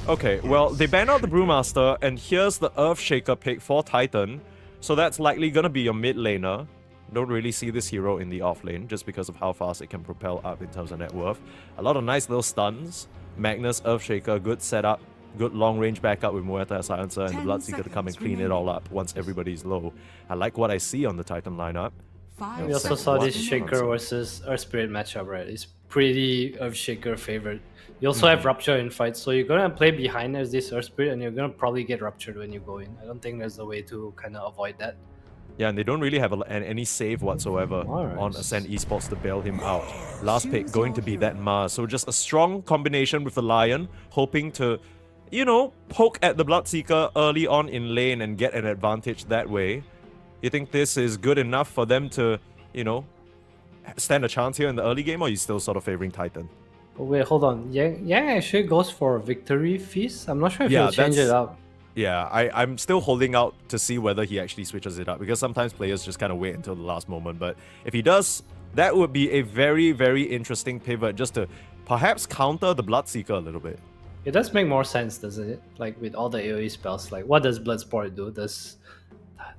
Okay, well, they ban out the Brewmaster, and here's the Earthshaker pick for Titan. So that's likely gonna be your mid laner. Don't really see this hero in the off lane, just because of how fast it can propel up in terms of net worth. A lot of nice little stuns. Magnus, Earthshaker, good setup. Good long range backup with Muerta as Silencer and the Bloodseeker to come and clean it all up once everybody's low. I like what I see on the Titan lineup. We also saw this Shaker versus Earth Spirit matchup, right? It's pretty Earthshaker favored. You also have Rupture in fights, so you're gonna play behind as this Earth Spirit and you're gonna probably get ruptured when you go in. I don't think there's a way to kind of avoid that. Yeah, and they don't really have any save whatsoever Alright. on Ascent Esports to bail him out. Last pick going to be that Mars. So just a strong combination with the Lion, hoping to, you know, poke at the Bloodseeker early on in lane and get an advantage that way. You think this is good enough for them to, you know, stand a chance here in the early game, or are you still sort of favoring Titan? Oh, wait, hold on. Yang actually goes for Victory Feast? I'm not sure if he'll change it up. Yeah, I'm still holding out to see whether he actually switches it up, because sometimes players just kind of wait until the last moment. But if he does, that would be a very, very interesting pivot just to perhaps counter the Bloodseeker a little bit. It does make more sense, doesn't it? Like with all the AoE spells, like what does Bloodsport do? Does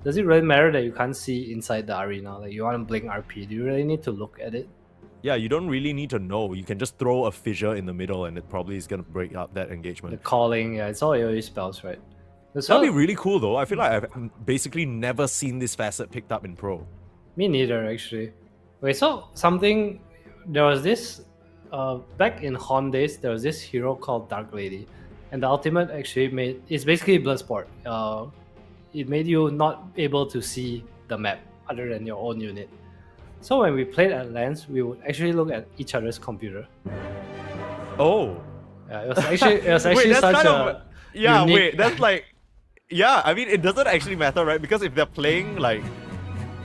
it really matter that you can't see inside the arena? Like you want to blink RP, do you really need to look at it? Yeah, you don't really need to know. You can just throw a fissure in the middle and it probably is going to break up that engagement. The calling, yeah, it's all AoE spells, right? That'd be really cool though. I feel like I've basically never seen this facet picked up in Pro. Me neither, actually. Wait, so something... There was this... back in Hon days, there was this hero called Dark Lady. And the ultimate actually made... It's basically Bloodsport. It made you not able to see the map other than your own unit. So when we played at LANs, we would actually look at each other's computer. Oh. Yeah, it was actually that's such kind a... of... Yeah, unique- wait, that's like... Yeah, I mean, it doesn't actually matter, right? Because if they're playing, like,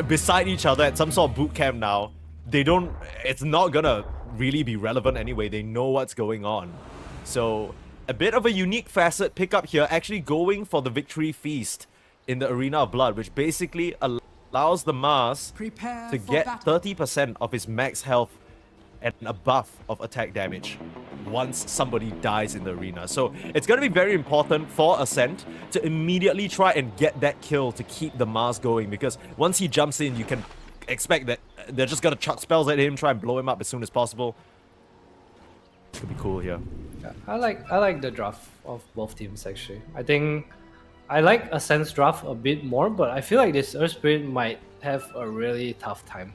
beside each other at some sort of boot camp now, they don't... It's not gonna really be relevant anyway. They know what's going on. So, a bit of a unique facet pickup here, actually going for the Victory Feast in the Arena of Blood, which basically allows the Mars to get 30% of his max health and a buff of attack damage once somebody dies in the arena. So it's going to be very important for Ascent to immediately try and get that kill to keep the Mars going, because once he jumps in, you can expect that they're just going to chuck spells at him, try and blow him up as soon as possible. Could be cool here. Yeah, I like the draft of both teams, actually. I think I like Ascent's draft a bit more, but I feel like this Earth Spirit might have a really tough time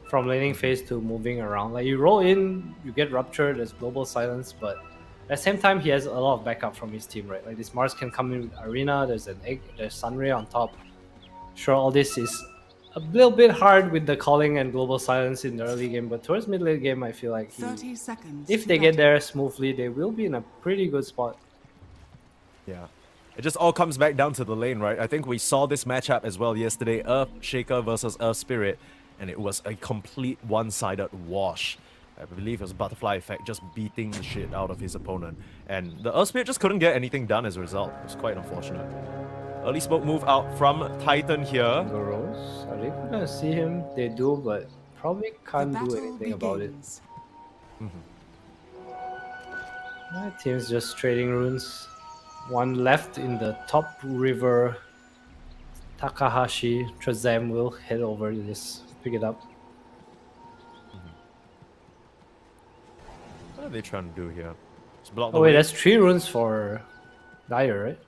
from laning phase to moving around. Like you roll in, you get ruptured, there's global silence, but at the same time he has a lot of backup from his team, right? Like this Mars can come in with Arena, there's an egg, there's Sunray on top. Sure, all this is a little bit hard with the calling and global silence in the early game, but towards mid-late game I feel like 30 seconds. if they get there smoothly, they will be in a pretty good spot. Yeah. It just all comes back down to the lane, right? I think we saw this matchup as well yesterday, Earthshaker versus Earth Spirit, and it was a complete one-sided wash. I believe it was Butterfly Effect just beating the shit out of his opponent. And the Earth Spirit just couldn't get anything done as a result. It was quite unfortunate. Early smoke move out from Titan here. Goros, are they gonna see him? They do, but probably can't do anything about it. My team's just trading runes. One left in the top river. Takahashi, Trezam will head over to just pick it up. What are they trying to do here? Just block the Oh wait, way? that's 3 runes for Dyer, right?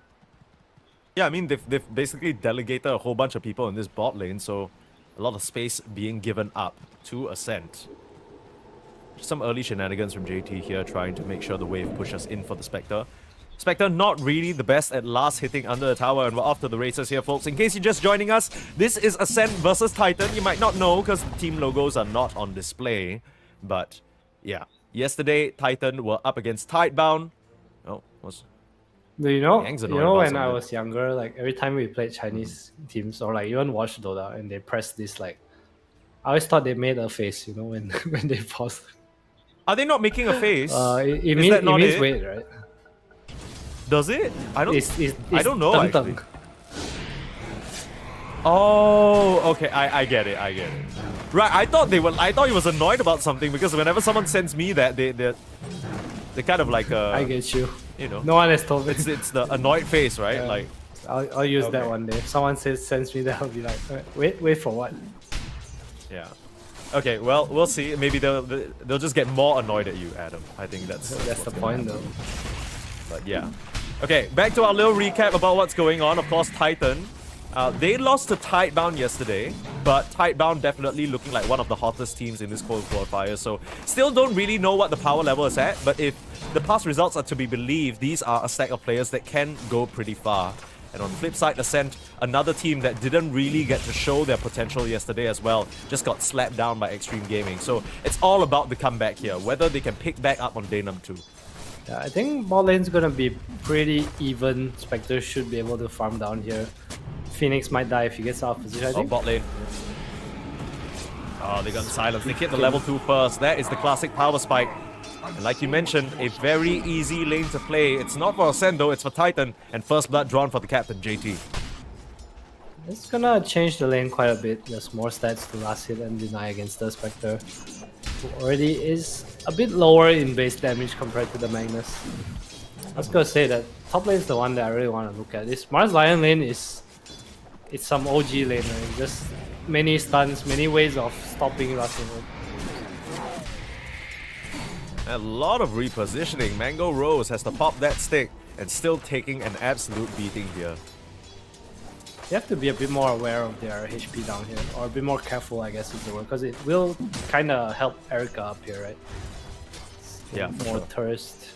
Yeah, I mean, they've basically delegated a whole bunch of people in this bot lane, so a lot of space being given up to Ascent. Just some early shenanigans from JT here, trying to make sure the wave pushes in for the Spectre. Spectre not really the best at last hitting under the tower, and we're off to the races here, folks. In case you're just joining us, this is Ascent versus Titan. You might not know because the team logos are not on display, but yeah. Yesterday, Titan were up against Tidebound. Oh, was Do you know? Yang's You annoyed know about when I something. was younger, like every time we played Chinese teams or like even watched Dota and they pressed this like, I always thought they made a face, you know, when when they paused. Are they not making a face? It Is means that not means it? wait, right? Does it? I don't. It's I don't know tung actually. tung. Oh, okay. I get it. I get it. Right. I thought he was annoyed about something because whenever someone sends me that, they kind of like I get you. you know. No one has told me. It's the annoyed face, right? Yeah. Like, I'll use that Okay. one day. If someone sends me that, I'll be like, wait for what? yeah. Okay. Well, we'll see. Maybe they'll just get more annoyed at you, Adam. I think that's That's what's the gonna point, happen. though. But yeah. Okay, back to our little recap about what's going on. Of course, Titan. They lost to Tidebound yesterday, but Tidebound definitely looking like one of the hottest teams in this qualifier. So still don't really know what the power level is at, but if the past results are to be believed, these are a stack of players that can go pretty far. And on the flip side, Ascent, another team that didn't really get to show their potential yesterday as well, just got slapped down by Extreme Gaming. So it's all about the comeback here, whether they can pick back up on day number 2. Yeah, I think bot lane's gonna be pretty even. Spectre should be able to farm down here. Phoenix might die if he gets out of position, I Oh, think. bot lane. Oh, they got silence. They hit the level 2 first. That is the classic power spike. And like you mentioned, a very easy lane to play. It's not for Ascend though, it's for Titan. And first blood drawn for the captain, JT. It's gonna change the lane quite a bit. There's more stats to last hit and deny against the Spectre, who already is a bit lower in base damage compared to the Magnus. I was gonna say that top lane is the one that I really want to look at. This Mars Lion lane it's some OG lane, right? Just many stuns, many ways of stopping Russell. A lot of repositioning. Mango Rose has to pop that stick and still taking an absolute beating here. You have to be a bit more aware of their HP down here, or a bit more careful, I guess, is the word, because it will kind of help Erica up here, right? Yeah, for More sure. thirst.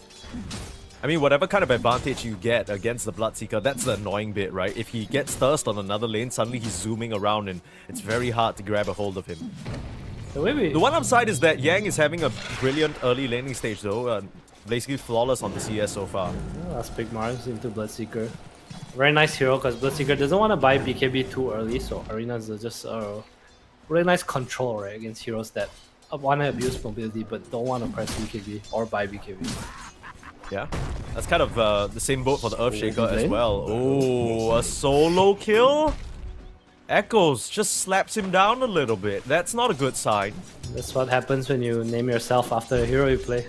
I mean, whatever kind of advantage you get against the Bloodseeker, that's the annoying bit, right? If he gets thirst on another lane, suddenly he's zooming around and it's very hard to grab a hold of him. The way we The one upside is that Yang is having a brilliant early laning stage though, basically flawless on the CS so far. Let's pick Mars into Bloodseeker. Very nice hero because Bloodseeker doesn't want to buy BKB too early, so Arenas are just really nice control, right, against heroes that want to abuse mobility but don't want to press BKB or buy BKB. Yeah, that's kind of the same boat for the Earthshaker as lane? well. Oh, a solo kill? Echoes just slaps him down a little bit. That's not a good sign. That's what happens when you name yourself after a hero you play.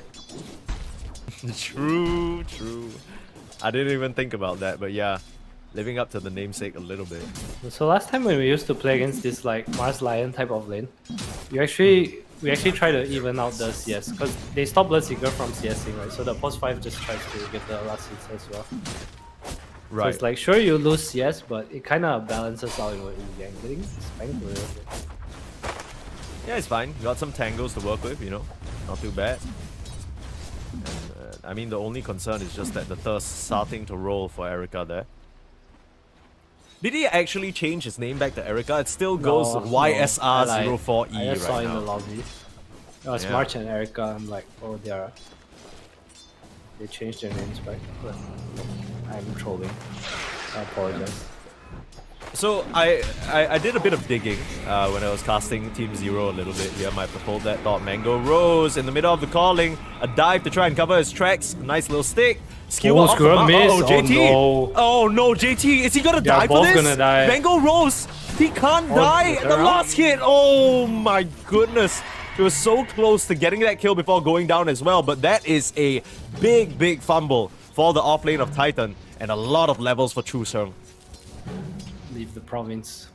True, true. I didn't even think about that, but yeah, living up to the namesake a little bit. So last time when we used to play against this like Mars Lion type of lane, we actually try to even out the CS because they stop Bloodseeker from CSing, right? So the post 5 just tries to get the last hits as well. So Right. it's like sure you lose CS, but it kind of balances out in what you get. Getting spanked a little bit. Yeah, it's fine. Got some tangles to work with, you know. Not too bad. And, I mean, the only concern is just that the thirst starting to roll for Erica there. Did he actually change his name back to Erica? It still goes No, YSR04E I just saw right in the now. lobby. It was Yeah. March and Erica. I'm like, oh, they changed their names back. But I'm trolling. I apologize. So I did a bit of digging when I was casting Team Zero a little bit here. Might have pulled that thought. Mango Rose in the middle of the calling. A dive to try and cover his tracks. Nice little stick. Skewer off the screw up mark. miss. Oh, JT. no. Oh no, JT. Is he gonna They are die for both this? gonna die. Mango Rose. He can't die at the they're last hit. Oh my goodness. He was so close to getting that kill before going down as well. But that is a big fumble for the off lane of Titan. and a lot of levels for Chusung. Leave the province.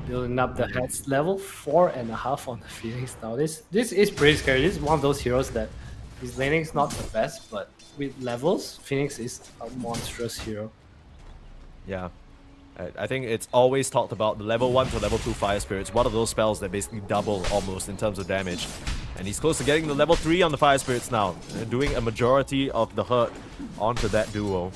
Building up the heads, level 4.5 on the Phoenix now. This is pretty scary. This is one of those heroes that his laning is not the best, but with levels, Phoenix is a monstrous hero. Yeah. I think it's always talked about the level 1 to level 2 Fire Spirits. One of those spells that basically double almost in terms of damage. And he's close to getting the level 3 on the Fire Spirits now, doing a majority of the hurt onto that duo.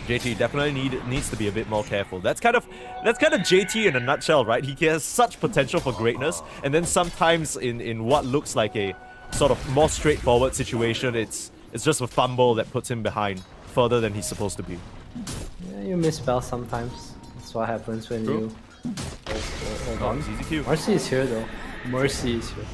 JT definitely needs to be a bit more careful. That's kind of JT in a nutshell, right? He has such potential for greatness, and then sometimes in what looks like a sort of more straightforward situation, it's just a fumble that puts him behind further than he's supposed to be. Yeah, you misspell sometimes. That's what happens when you hold on. It's easy Q. Mercy is here though. Mercy is here.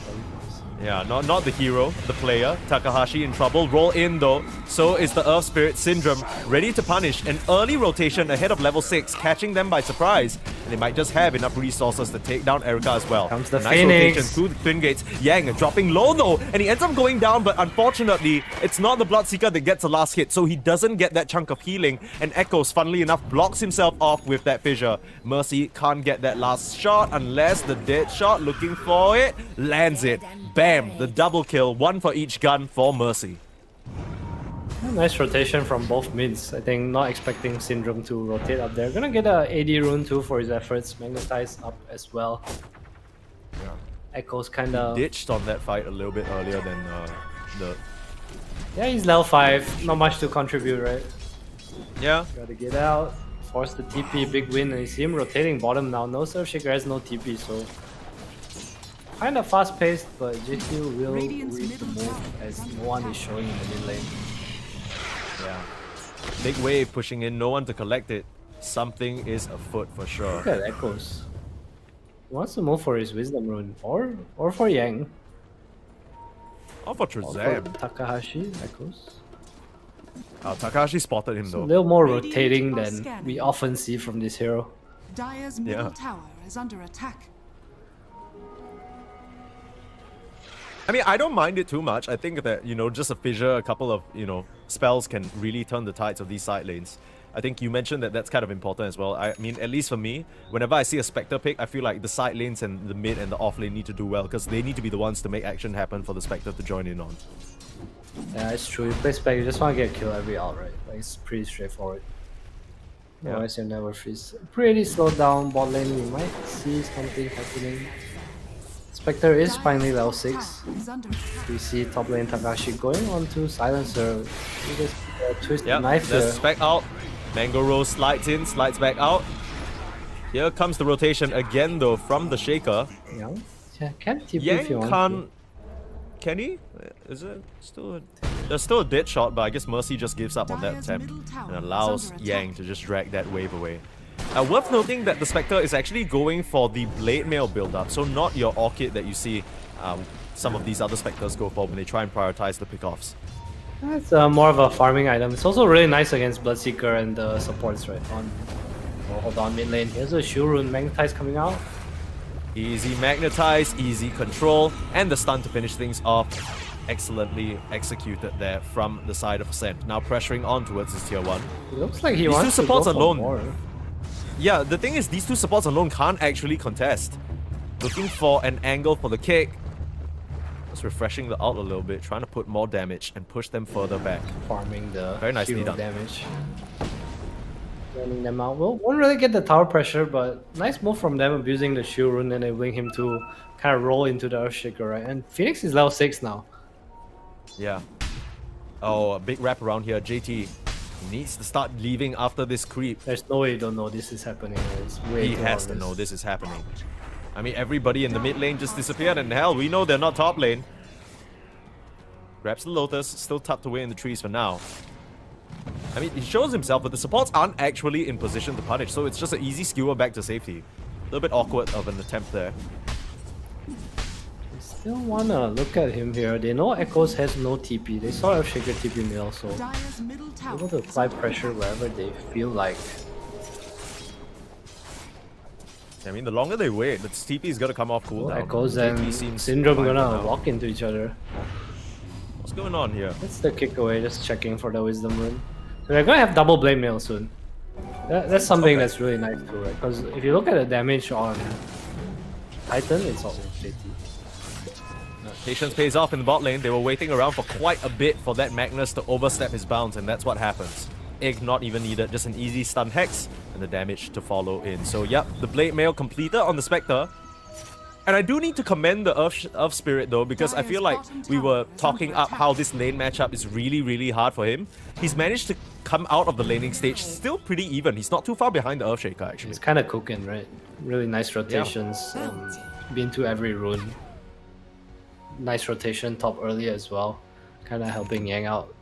Yeah, not the hero, the player. Takahashi in trouble. Roll in though. So is the Earth Spirit Syndrome, ready to punish. An early rotation ahead of level 6, catching them by surprise. And they might just have enough resources to take down Erika as well. Comes the nice Phoenix. rotation through the Twin Gates. Yang dropping low though, and he ends up going down, but unfortunately, it's not the Bloodseeker that gets the last hit, so he doesn't get that chunk of healing. And Echoes, funnily enough, blocks himself off with that fissure. Mercy can't get that last shot unless the dead shot, looking for it, lands it. Bam! The double kill, one for each gun for Mercy. Nice rotation from both mids. I think not expecting Syndrome to rotate up there. Gonna get a AD rune too for his efforts. Magnetize up as well. Yeah. Echoes kinda... Ditched on that fight a little bit earlier than the... Yeah, he's level 5. Not much to contribute, right? Yeah. Gotta get out. Force the TP, big win. And you see him rotating bottom now. No Surf Shaker has no TP, so... Kinda fast paced, but JQ will read the move as no one is showing in the mid lane. Yeah. Big wave pushing in, no one to collect it. Something is afoot for sure. Look at Echoes. He wants to move for his Wisdom Rune, or for Yang. Oh, for Or for Trezam. Takahashi, Echoes. Takahashi spotted him A though. little more rotating than we often see from this hero. Dire's middle tower is under attack. I mean, I don't mind it too much. I think that, you know, just a fissure, a couple of, you know, spells can really turn the tides of these side lanes. I think you mentioned that that's kind of important as well. I mean, at least for me, whenever I see a Spectre pick, I feel like the side lanes and the mid and the off lane need to do well, because they need to be the ones to make action happen for the Spectre to join in on. Yeah, it's true. You play Spec, you just want to get a kill every out, right? Like, it's pretty straightforward. Yeah. Otherwise, you'll never freeze. Pretty slowed down bot lane. We might see something happening. Spectre is finally level 6. Is under attack. We see top lane Takashi going on to Silencer. You just twist the Yeah, knife there's here. spec out. Mango Rose slides in, slides back out. Here comes the rotation again though from the Shaker. Yang? Yeah, can TP if Yang you want can't... Can he? Is it still a... There's still a dead shot, but I guess Mercy just gives up on that Dire's attempt middle tower and is allows under Yang attack. to just drag that wave away. Worth noting that the Spectre is actually going for the Blade Mail build-up, so not your Orchid that you see some of these other Spectres go for when they try and prioritize the pickoffs. to. It's more of a farming item. It's also really nice against Bloodseeker and the supports, right? Hold on, mid lane. Here's a Shurun. Magnetize coming out. Easy magnetize, easy control, and the stun to finish things off. Excellently executed there from the side of Ascent. Now pressuring on towards his tier 1. It looks like he These two wants to go supports for alone. more. Yeah, the thing is, these two supports alone can't actually contest. Looking for an angle for the kick. Just refreshing the ult a little bit, trying to put more damage and push them further back. Farming the Very nicely hero done. damage. Running them out. Won't really get the tower pressure, but nice move from them abusing the Shurun and enabling him to kind of roll into the Earthshaker, right? And Phoenix is level 6 now. Yeah. Oh, a big wrap around here. JT needs to start leaving after this creep. There's no way you don't know this is happening. It's way He too has to obvious. know this is happening. I mean, everybody in the mid lane just disappeared, and hell, we know they're not top lane. Grabs the Lotus, still tucked away in the trees for now. I mean, he shows himself, but the supports aren't actually in position to punish, so it's just an easy skewer back to safety. A little bit awkward of an attempt there. They still wanna look at him here. They know Echoes has no TP. They saw Earthshaker TP middle, so Dire's middle tower able to is apply under pressure attack. wherever they feel like. I mean, the longer they wait, the TP is gonna come off cooldown. Echoes JT and seems Syndrome fine gonna now. walk into each other. What's going on here? That's the kick away, just checking for the Wisdom Rune. We're gonna have double blade mail soon. That's something that's really nice too, right? Because if you look at the damage on Titan, it's all JT. Patience pays off in the bot lane. They were waiting around for quite a bit for that Magnus to overstep his bounds, and that's what happens. Egg not even needed, just an easy stun hex, and the damage to follow in. So yep, the blade mail completed on the Spectre. And I do need to commend the Earth Spirit though, because I feel like we were talking up how this lane matchup is really, really hard for him. He's managed to come out of the laning stage still pretty even. He's not too far behind the Earthshaker actually. It's kind of cooking, right? Really nice rotations. Been to every rune. Nice rotation top early as well. Kind of helping Yang out.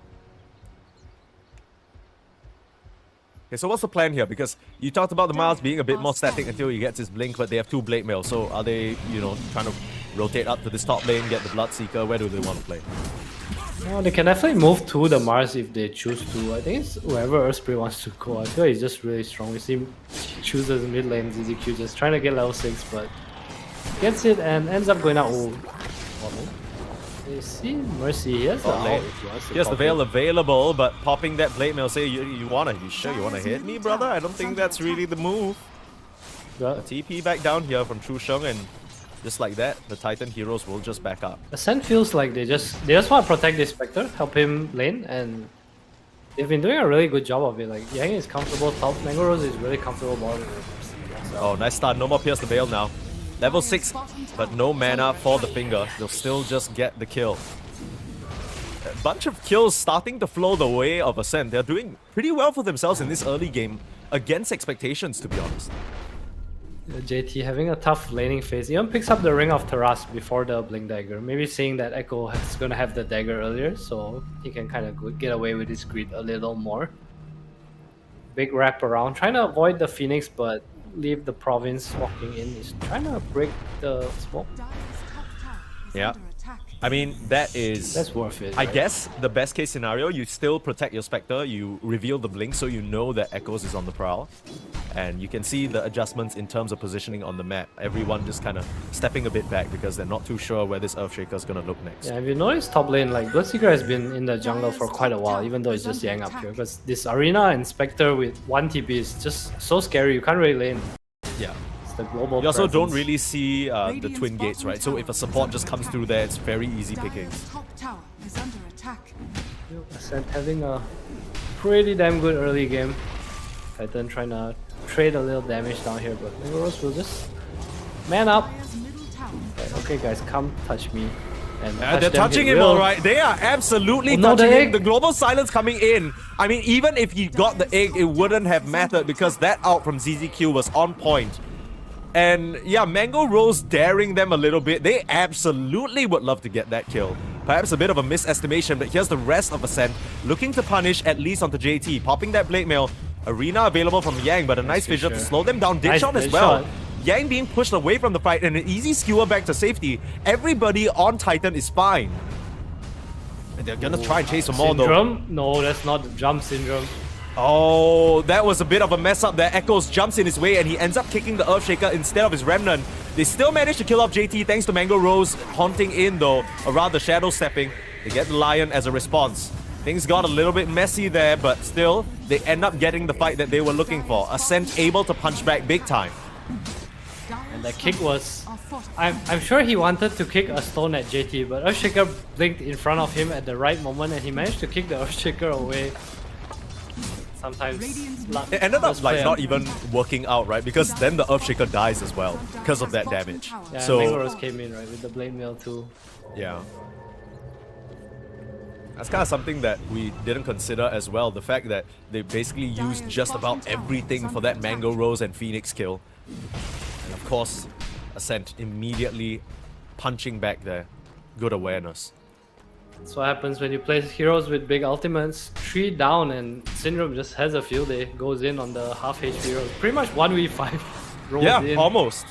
Okay, so what's the plan here? Because you talked about the Miles being a bit more static until he gets his blink, but they have 2 blade mail. So are they, you know, trying to rotate up to this top lane, get the Bloodseeker? Where do they want to play? No, they can definitely move to the Mars if they choose to. I think it's wherever Earthspirit wants to go. I feel like he's just really strong. We see him chooses mid lane, ZZQ, just trying to get level 6, but gets it and ends up going out. Oh, they see Mercy. He has the ult if he wants to Yes, the pop Veil it. available, but popping that blade mail, say you sure you wanna hit me, brother? I don't think that's really the move. But TP back down here from True Sheng, and just like that, the Titan heroes will just back up. Ascent feels like they just want to protect this Spectre, help him lane, and they've been doing a really good job of it. Like Yang is comfortable top, Mango Rose is really comfortable bottom. Oh, nice stun. No more Pierce the Veil now. Level 6, but no mana for the finger. They'll still just get the kill. A bunch of kills starting to flow the way of Ascent. They're doing pretty well for themselves in this early game, against expectations, to be honest. JT having a tough laning phase. Even picks up the Ring of Taras before the Blink Dagger. Maybe seeing that Echo is going to have the dagger earlier, so he can kind of get away with his greed a little more. Big wrap around, trying to avoid the Phoenix, but leave the province walking in. He's trying to break the smoke. Dire's top tower is Yeah. under attack. I mean, That's worth it. I right? guess the best case scenario, you still protect your Spectre, you reveal the blink so you know that Echoes is on the prowl. And you can see the adjustments in terms of positioning on the map. Everyone just kind of stepping a bit back because they're not too sure where this Earthshaker is going to look next. Yeah, if you notice top lane, like Bloodseeker has been in the jungle for quite a while, even though it's just Yang up here. Because this arena and Spectre with 1 TP is just so scary, you can't really lane. Yeah. It's the global You also don't presence. really see the twin gates, right? So if a support just comes through there, it's very easy picking. Dire's top tower is under attack. Ascent having a pretty damn good early game. Titan trying to trade a little damage down here, but Rose will just man up. Dire's middle tower is Okay guys, come touch me. And They're them, touching it him will. alright. They are absolutely Oh, no, touching the him. egg. The global silence coming in. I mean, even if he got the egg, it wouldn't have mattered because that ult from ZZQ was on point. And yeah, Mango Rose daring them a little bit. They absolutely would love to get that kill. Perhaps a bit of a misestimation, but here's the rest of Ascent looking to punish at least onto JT. Popping that Blade Mail. Arena available from Yang, but a nice vision to slow them down. Ditch Nice shot as ditch well. shot. Yang being pushed away from the fight and an easy skewer back to safety. Everybody on Titan is fine. And they're gonna try and chase some more though. Syndrome? No, that's not the jump syndrome. Oh, that was a bit of a mess up there. Echoes jumps in his way and he ends up kicking the Earthshaker instead of his Remnant. They still manage to kill off JT thanks to Mango Rose haunting in though, or rather shadow stepping. They get the Lion as a response. Things got a little bit messy there, but still, they end up getting the fight that they were looking for. Ascent able to punch back big time. And that kick was... I'm sure he wanted to kick a stone at JT, but Earthshaker blinked in front of him at the right moment and he managed to kick the Earthshaker away. Sometimes luck It ended does up like play not a- even working out, right? Because then the Earthshaker dies as well because of that damage. Yeah, So Mango Rose came in, right, with the Blade Mail too. yeah. That's kind of something that we didn't consider as well. The fact that they basically used just about everything for that Mango Rose and Phoenix kill. And of course, Ascent immediately punching back there. Good awareness. That's what happens when you play heroes with big ultimates. 3 down and Syndrome just has a field day. Goes in on the half HP heroes. Pretty much 1v5 rolls Yeah, in. almost.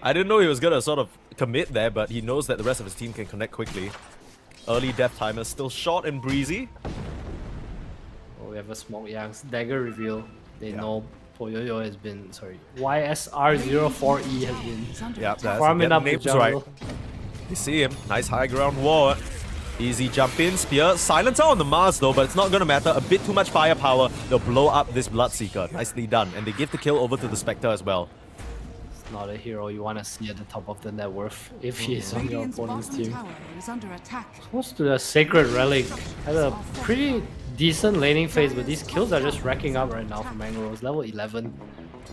I didn't know he was gonna sort of commit there, but he knows that the rest of his team can connect quickly. Early death timer still short and breezy. Oh, we have a smoke Yang's dagger reveal. They know Poyoyo has been, sorry, YSR04E has been Yeah, that's farming get up the the names right. jungle. You see him, nice high ground wall. Easy jump in, spear. Silencer on the Mars though, but it's not gonna matter. A bit too much firepower. They'll blow up this Bloodseeker. Nicely done. And they give the kill over to the Spectre as well. It's not a hero you want to see at the top of the net worth if he is on your Radiant's opponent's bottom team. tower is under attack. Supposed to the Sacred Relic had a pretty decent laning phase, but these kills are just racking up right now for Mangroves. Level 11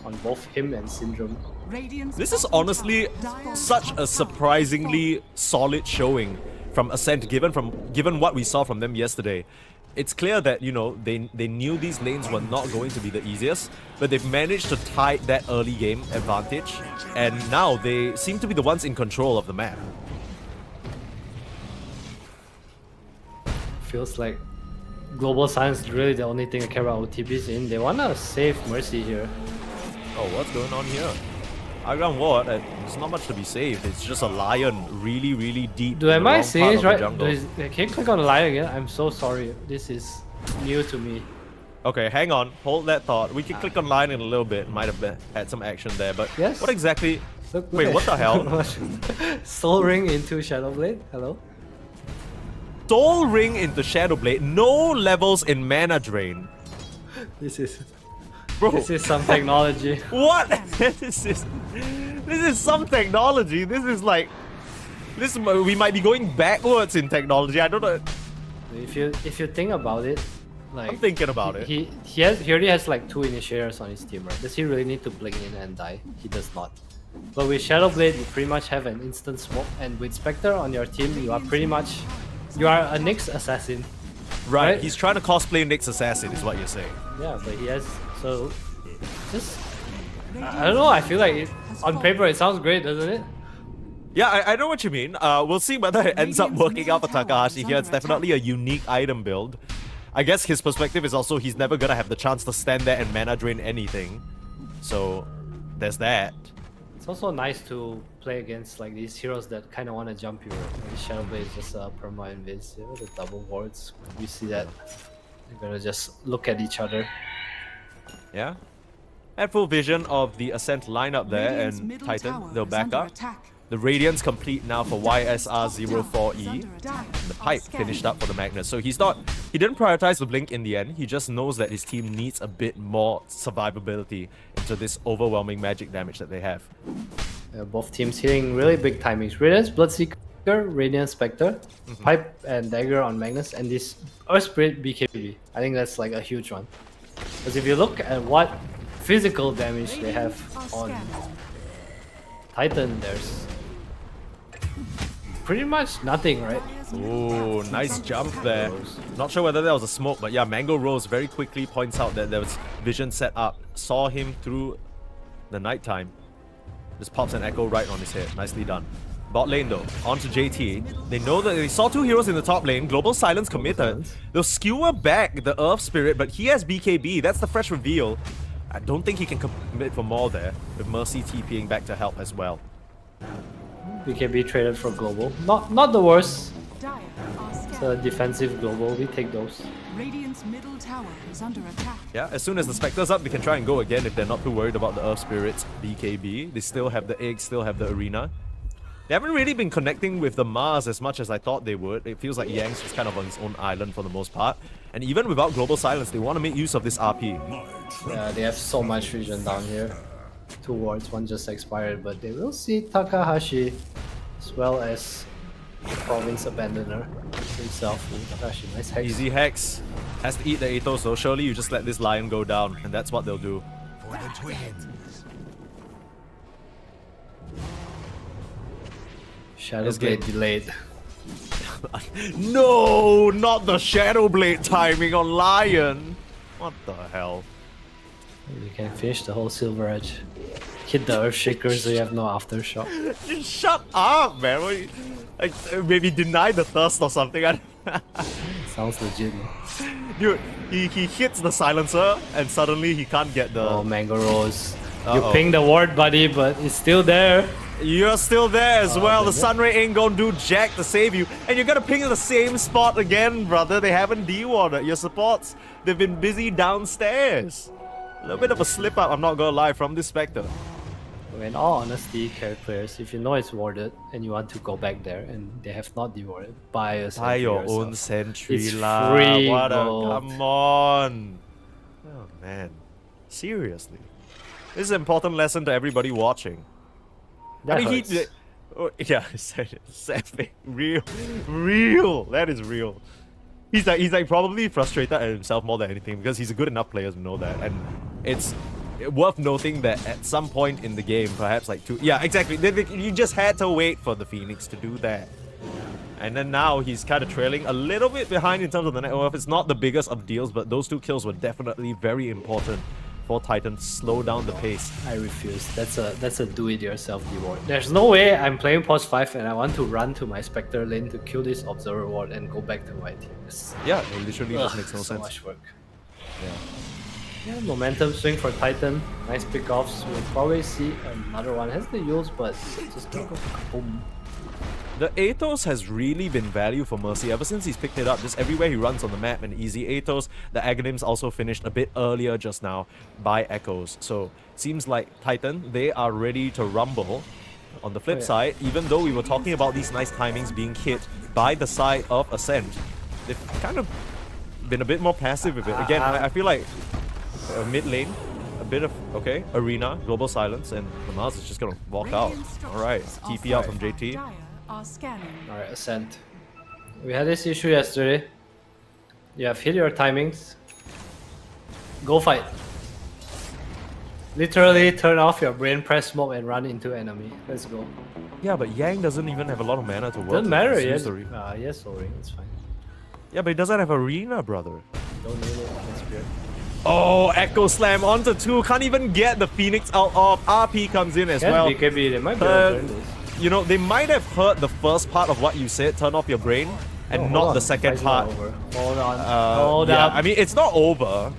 on both him and Syndrome. Radiant's This is bottom honestly tower is such a surprisingly solid showing from Ascent, given what we saw from them yesterday. It's clear that, you know, they knew these lanes were not going to be the easiest, but they've managed to tide that early game advantage, and now they seem to be the ones in control of the map. Feels like Global Science is really the only thing I care about OTBs in. They wanna save Mercy here. Oh, what's going on here? Underground ward, there's not much to be saved. It's just a Lion really, really deep. Am I saying this right? Jungle. Can you click on the line again? I'm so sorry. This is new to me. Okay, hang on. Hold that thought. We can click on line in a little bit. Might have had some action there, but Yes. what exactly? Look Wait, at- what the hell? Soul Ring into Shadowblade. Hello? Soul Ring into Shadowblade. No levels in mana drain. This is Bro, this is some technology. what? this is some technology. This is like... we might be going backwards in technology. I don't know. If you think about it, like I'm thinking about it. he already has like 2 initiators on his team, right? Does he really need to blink in and die? He does not. But with Shadowblade, you pretty much have an instant smoke, and with Spectre on your team, you are a Nyx assassin. Right, he's trying to cosplay Nyx Assassin is what you're saying. Yeah, but he has so just I don't know. I feel like on paper it sounds great, doesn't it? Yeah, I know what you mean. We'll see whether it ends up working out for Takahashi here. It's definitely a unique item build. I guess his perspective is also he's never gonna have the chance to stand there and mana drain anything. So there's that. It's also nice to play against like these heroes that kind of want to jump you. Like Shadowblade is just a perma invis. You know, the double wards. You see that they're gonna just look at each other. Yeah. Had full vision of the Ascent lineup there, Radiant's and middle Titan, tower they'll is back under up. attack. The Radiant's complete now for YSR04E. Under attack. The pipe finished up for the Magnus. So he didn't prioritize the blink in the end. He just knows that his team needs a bit more survivability into this overwhelming magic damage that they have. Both teams hitting really big timings. Radiant's Bloodseeker, Radiant Spectre, Pipe and Dagger on Magnus, and this Earth Spirit BKB. I think that's like a huge one. Because if you look at what physical damage they have on Titan, there's pretty much nothing, right? Ooh, nice jump there. Not sure whether that was a smoke, but yeah, Mango Rose very quickly points out that there was vision set up. Saw him through the nighttime. Just pops an echo right on his head. Nicely done. Bot lane though, onto JT. They know that they saw 2 heroes in the top lane. Global Silence committed. They'll skewer back the Earth Spirit, but he has BKB. That's the fresh reveal. I don't think he can commit for more there, with Mercy TPing back to help as well. BKB traded for Global. Not the worst. Dire are It's scared. a defensive Global. We take those. Radiant's middle tower is under attack. Yeah, as soon as the Spectre's up, they can try and go again if they're not too worried about the Earth Spirit's BKB. They still have the egg, still have the arena. They haven't really been connecting with the Mars as much as I thought they would. It feels like Yang's just kind of on his own island for the most part. And even without Global Silence, they want to make use of this RP. Yeah, they have so much vision down here. 2 wards, 1 just expired, but they will see Takahashi as well as Province Abandoner himself. Ooh, Takahashi, nice hex. Easy Hex. Has to eat the Aethos, so surely you just let this Lion go down, and that's what they'll do. Shadowblade delayed. No, not the Shadowblade timing on Lion. What the hell? You can finish the whole Silver Edge. Hit the Earthshaker so you have no aftershock. Just shut up, man. What you- like, maybe deny the thirst or something. Sounds legit. Dude, he hits the silencer and suddenly he can't get the... Oh, Mango Rose. Uh-oh. You ping the ward, buddy, but it's still there. You're still there as well. The baby. Sunray ain't gonna do jack to save you. And you're gonna ping in the same spot again, brother. They haven't de-warded your supports. They've been busy downstairs. A little bit of a slip up, I'm not gonna lie, from this Spectre. In all honesty, character players, if you know it's warded and you want to go back there and they have not dewarded, buy a Buy sentry your yourself. own sentry It's lah. free What a gold. come on. Oh man. Seriously. This is an important lesson to everybody watching. That I mean, hurts. oh, yeah, Sapphic. Real. That is real. He's like probably frustrated at himself more than anything because he's a good enough player to know that, and it's worth noting that at some point in the game, perhaps like yeah, exactly. You just had to wait for the Phoenix to do that, and then now he's kind of trailing a little bit behind in terms of the net worth. It's not the biggest of deals, but those 2 kills were definitely very important for Titan to slow down the pace. I refuse. That's a do-it-yourself reward. There's no way I'm playing pos 5 and I want to run to my Spectre lane to kill this Observer ward and go back to my team. Yeah, it literally just makes no so sense. much work. Yeah. Yeah, momentum swing for Titan. Nice pickoffs. We'll probably see another one. Has the Yules, but just don't go boom. The Athos has really been value for Mercy ever since he's picked it up. Just everywhere he runs on the map, an easy Athos. The Aghanims also finished a bit earlier just now by Echoes. So seems like Titan, they are ready to rumble. On the flip side, even though we were talking about these nice timings being hit by the side of Ascent, they've kind of been a bit more passive with it. Again, I feel like mid lane, a bit of, okay, Arena, Global Silence, and Lamaz is just gonna walk out. Alright, TP out from JT. Dire are scanning. Alright, Ascent. We had this issue yesterday. You have hit your timings. Go fight. Literally turn off your brain, press smoke, and run into enemy. Let's go. Yeah, but Yang doesn't even have a lot of mana to work. Doesn't with. matter, It's yes. usury. Yes, sorry, it's fine. Yeah, but he doesn't have Arena, brother. Don't need it, that's weird. Oh, Echo Slam onto 2. Can't even get the Phoenix out of. RP comes in as Can well. BKB, they might be able to turn this. You know, they might have heard the first part of what you said, turn off your brain, and Oh, not hold the on, second fight's not part. over. Hold on, hold Yeah, up. I mean, it's not over,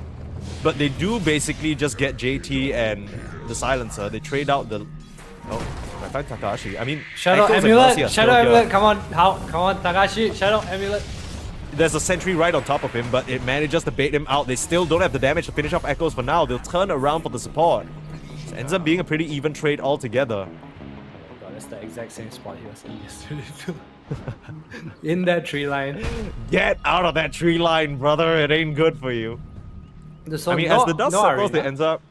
but they do basically just get JT and the Silencer. They trade out the... Oh, I find Takashi. I mean, Shadow Echoes and Mercy Amulet, are Shadow still here. Amulet, come on, come on, Takashi, Shadow Amulet. There's a sentry right on top of him, but it manages to bait him out. They still don't have the damage to finish off Echoes for now. They'll turn around for the support. So it ends up being a pretty even trade altogether. God, that's the exact same spot he was in yesterday too. In that tree line. Get out of that tree line, brother. It ain't good for you. So I mean, no, as the dust no settles, it arena. ends up...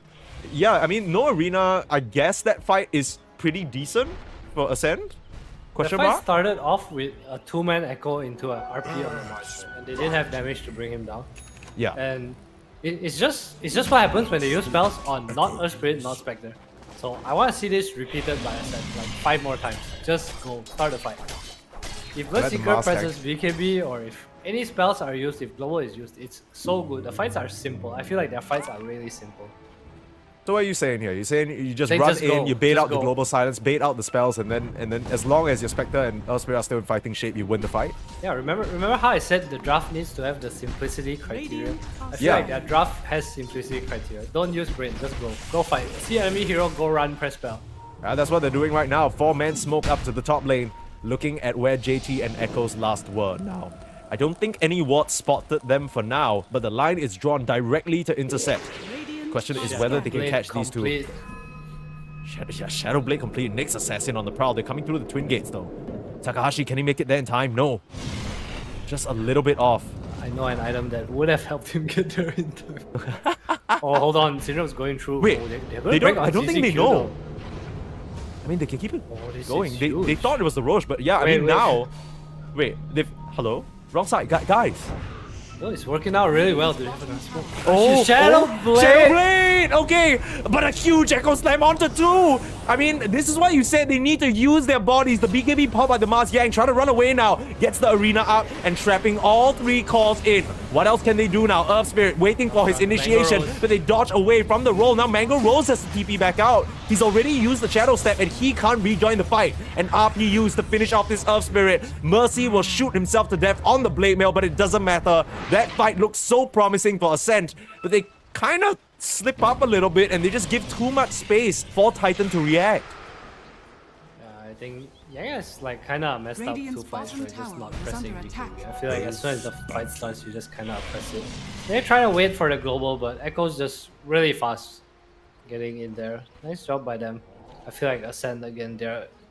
Yeah, I mean, no Arena. I guess that fight is pretty decent for Ascent. The Question fight mark? started off with a 2-man echo into an RP on the march, and they didn't have damage to bring him down. Yeah. And it's just what happens when they use spells on not Earth Spirit, not Spectre. So I want to see this repeated by Ascent like 5 more times. Just go start the fight. If Let the Bloodseeker mask presses BKB or if any spells are used, if Global is used, it's so good. The fights are simple. I feel like their fights are really simple. So what are you saying here? You're saying you just They run just in, go, you bait just out the go. Global Silence, bait out the spells, and then as long as your Spectre and Earthspirit are still in fighting shape, you win the fight? Yeah, remember how I said the draft needs to have the simplicity criteria? I feel Yeah. like their draft has simplicity criteria. Don't use brain, just go. Go fight. See enemy hero, go run, press spell. That's what they're doing right now. 4-man smoke up to the top lane, looking at where JT and Echoes last were now. I don't think any wards spotted them for now, but the line is drawn directly to intercept. Question is whether they can Blade catch these two. complete. Shadow Blade complete. Next Assassin on the prowl. They're coming through the twin gates though. Takahashi, can he make it there in time? No. Just a little bit off. I know an item that would have helped him get there in time. Oh, hold on. Syndrome's going through. Wait, Oh, they're they gonna don't. break I don't think they CCQ know. though. I mean, they can keep it Oh, this going. is They huge. thought it was the Roche, but yeah, I Wait, mean wait. now. Wait, they've. Hello? Wrong side, guys. No, it's working out really well. Dude. Shadow Blade. Shadow Blade! Okay, but a huge Echo Slam onto 2! I mean, this is why you said they need to use their bodies. The BKB pop by the Mars Yang, trying to run away now. Gets the arena up and trapping all 3 calls in. What else can they do now? Earth Spirit waiting for his initiation, Rose. but they dodge away from the roll. Now Mango Rose has to TP back out. He's already used the Shadow Step and he can't rejoin the fight. And RP used to finish off this Earth Spirit. Mercy will shoot himself to death on the Blade Mail, but it doesn't matter. That fight looks so promising for Ascent, but they kind of slip up a little bit and they just give too much space for Titan to react. I think Yang is like kind of messed up Radiant's 2 fights, bottom right? Just tower not is pressing under BKB. attack. I feel like as soon as the fight starts, you just kind of press it. They're trying to wait for the global, but Echo's just really fast getting in there. Nice job by them. I feel like Ascent again.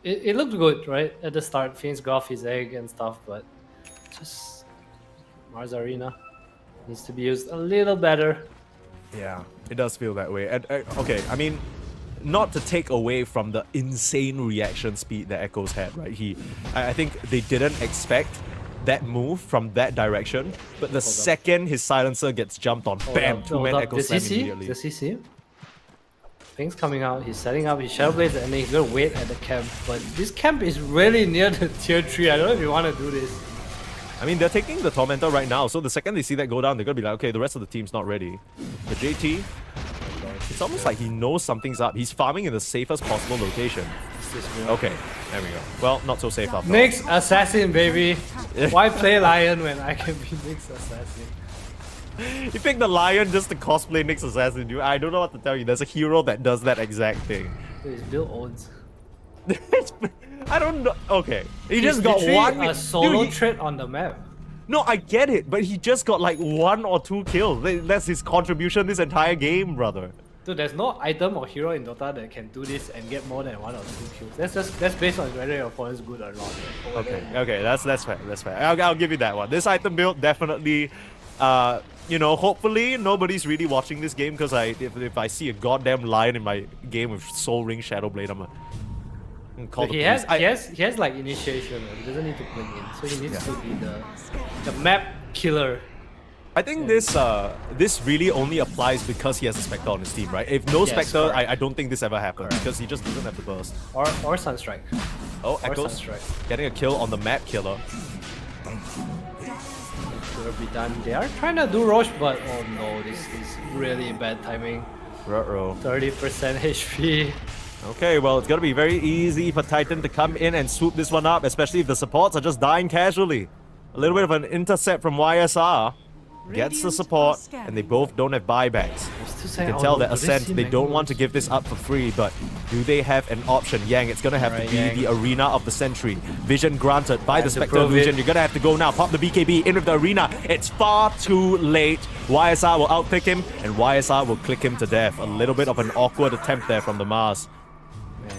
It looked good, right, at the start. Phoenix got off his egg and stuff, but just Mars Arena needs to be used a little better. Yeah, it does feel that way. And okay, I mean, not to take away from the insane reaction speed that Echoes had, right? I think they didn't expect that move from that direction, but the second his silencer gets jumped on, bam, two-man Echo Does he slam see? immediately. Does he see him? Things coming out. He's setting up his Shadow Blades, and then he's gonna wait at the camp. But this camp is really near the tier 3. I don't know if you want to do this. I mean, they're taking the Tormentor right now, so the second they see that go down, they're gonna be like, okay, the rest of the team's not ready. But JT, it's almost like he knows something's up. He's farming in the safest possible location. Okay, there we go. Well, not so safe after all. Nyx Assassin, baby. Why play Lion when I can be Nyx Assassin? You picked the Lion just to cosplay Nyx Assassin, dude. I don't know what to tell you. There's a hero that does that exact thing. His build owns. I don't know. Okay. He just He's got literally one. a solo Dude, threat on the map. no, I get it, but he just got like 1 or 2 kills. That's his contribution this entire game, brother. Dude, there's no item or hero in Dota that can do this and get more than 1 or 2 kills. That's based on whether your opponent's good or not. Okay, that's fair. That's fair. I'll give you that one. This item build definitely, you know, hopefully nobody's really watching this game because if I see a goddamn lion in my game with Soul Ring Shadow Blade, I'm gonna call the He police. has like initiation. He doesn't need to blink in, so he needs to be the map killer. I think this really only applies because he has a Spectre on his team, right? If no Yes, Spectre, correct. I don't think this ever happened because he just doesn't have the burst. Or Sunstrike. Oh, Or Echoes Sunstrike. getting a kill on the map killer. Should be done. They are trying to do Roche, but oh no, this is really bad timing. Ruh-roh. 30% HP. Okay, well, it's gonna be very easy for Titan to come in and swoop this one up, especially if the supports are just dying casually. A little bit of an intercept from YSR. Gets the support, and they both don't have buybacks. You can tell that Ascent, they don't want to give this up for free, but do they have an option? Yang, it's gonna have to Alright, be Yang. the arena of the Sentry. Vision granted by the Time to Spectre prove illusion. it. You're gonna have to go now. Pop the BKB in with the arena. It's far too late. YSR will outpick him, and YSR will click him to death. A little bit of an awkward attempt there from the Mars. Man,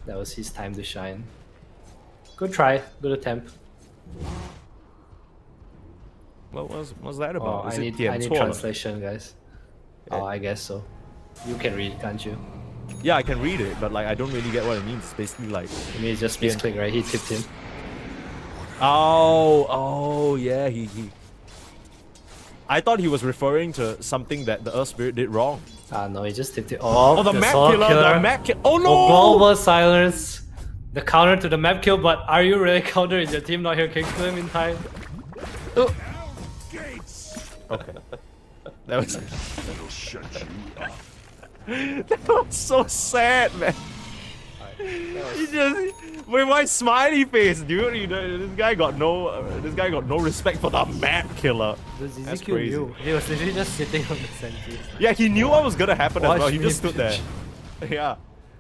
that was his time to shine. Good try, good attempt. What was that Oh, about? I Is it need Tian Chuo? translation, guys. Oh, I guess so. You can read, can't you? Yeah, I can read it, but like I don't really get what it means. It's basically like, I mean, it's just misclick, right? He tipped him. oh, yeah, he. I thought he was referring to something that the Earth Spirit did wrong. Ah, no, he just tipped it. Oh, Oh, the map solo killer, the map kill. Oh no! Oh, global silence. The counter to the map kill, but are you really counter? Is your team not here? Can you kill him in time? Oh. Okay. That was. That was so sad, man. He just with my smiley face, dude. You know, this guy got no respect for the map killer. The That's ZZQ crazy. knew. He was literally just sitting on the sentry. Yeah, he knew what was gonna happen as Watch well. He me, just stood there. bitch. Yeah,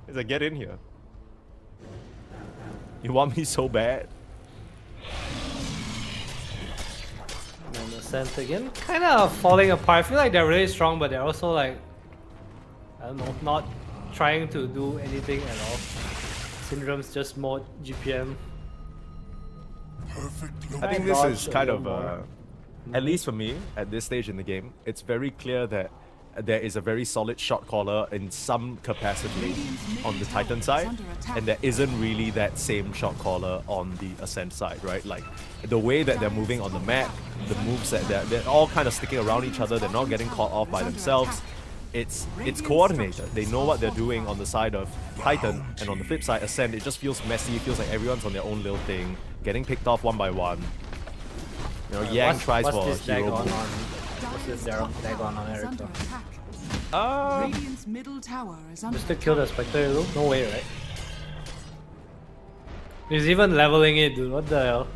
he's like, get in here. You want me so bad? And the Ascent again, kind of falling apart. I feel like they're really strong, but they're also like, I don't know, not trying to do anything at all. Syndrome's just more GPM. I think I this dodged is a kind little of, more. at least for me, at this stage in the game, it's very clear that there is a very solid shot caller in some capacity on the Titan side, and there isn't really that same shot caller on the Ascent side, right? Like, the way that they're moving on the map, the moves that they're all kind of sticking around each other, they're not getting caught off by themselves. It's coordinated. They know what they're doing on the side of Titan, and on the flip side, Ascent, it just feels messy. It feels like everyone's on their own little thing, getting picked off one by one. You know, Yang tries for a this hero Dagon move. on? What's this Dagon on Is under Erica? attack. Radiant's middle tower is under Just to kill the Spectre, though? No way, right? He's even leveling it, dude. What the hell?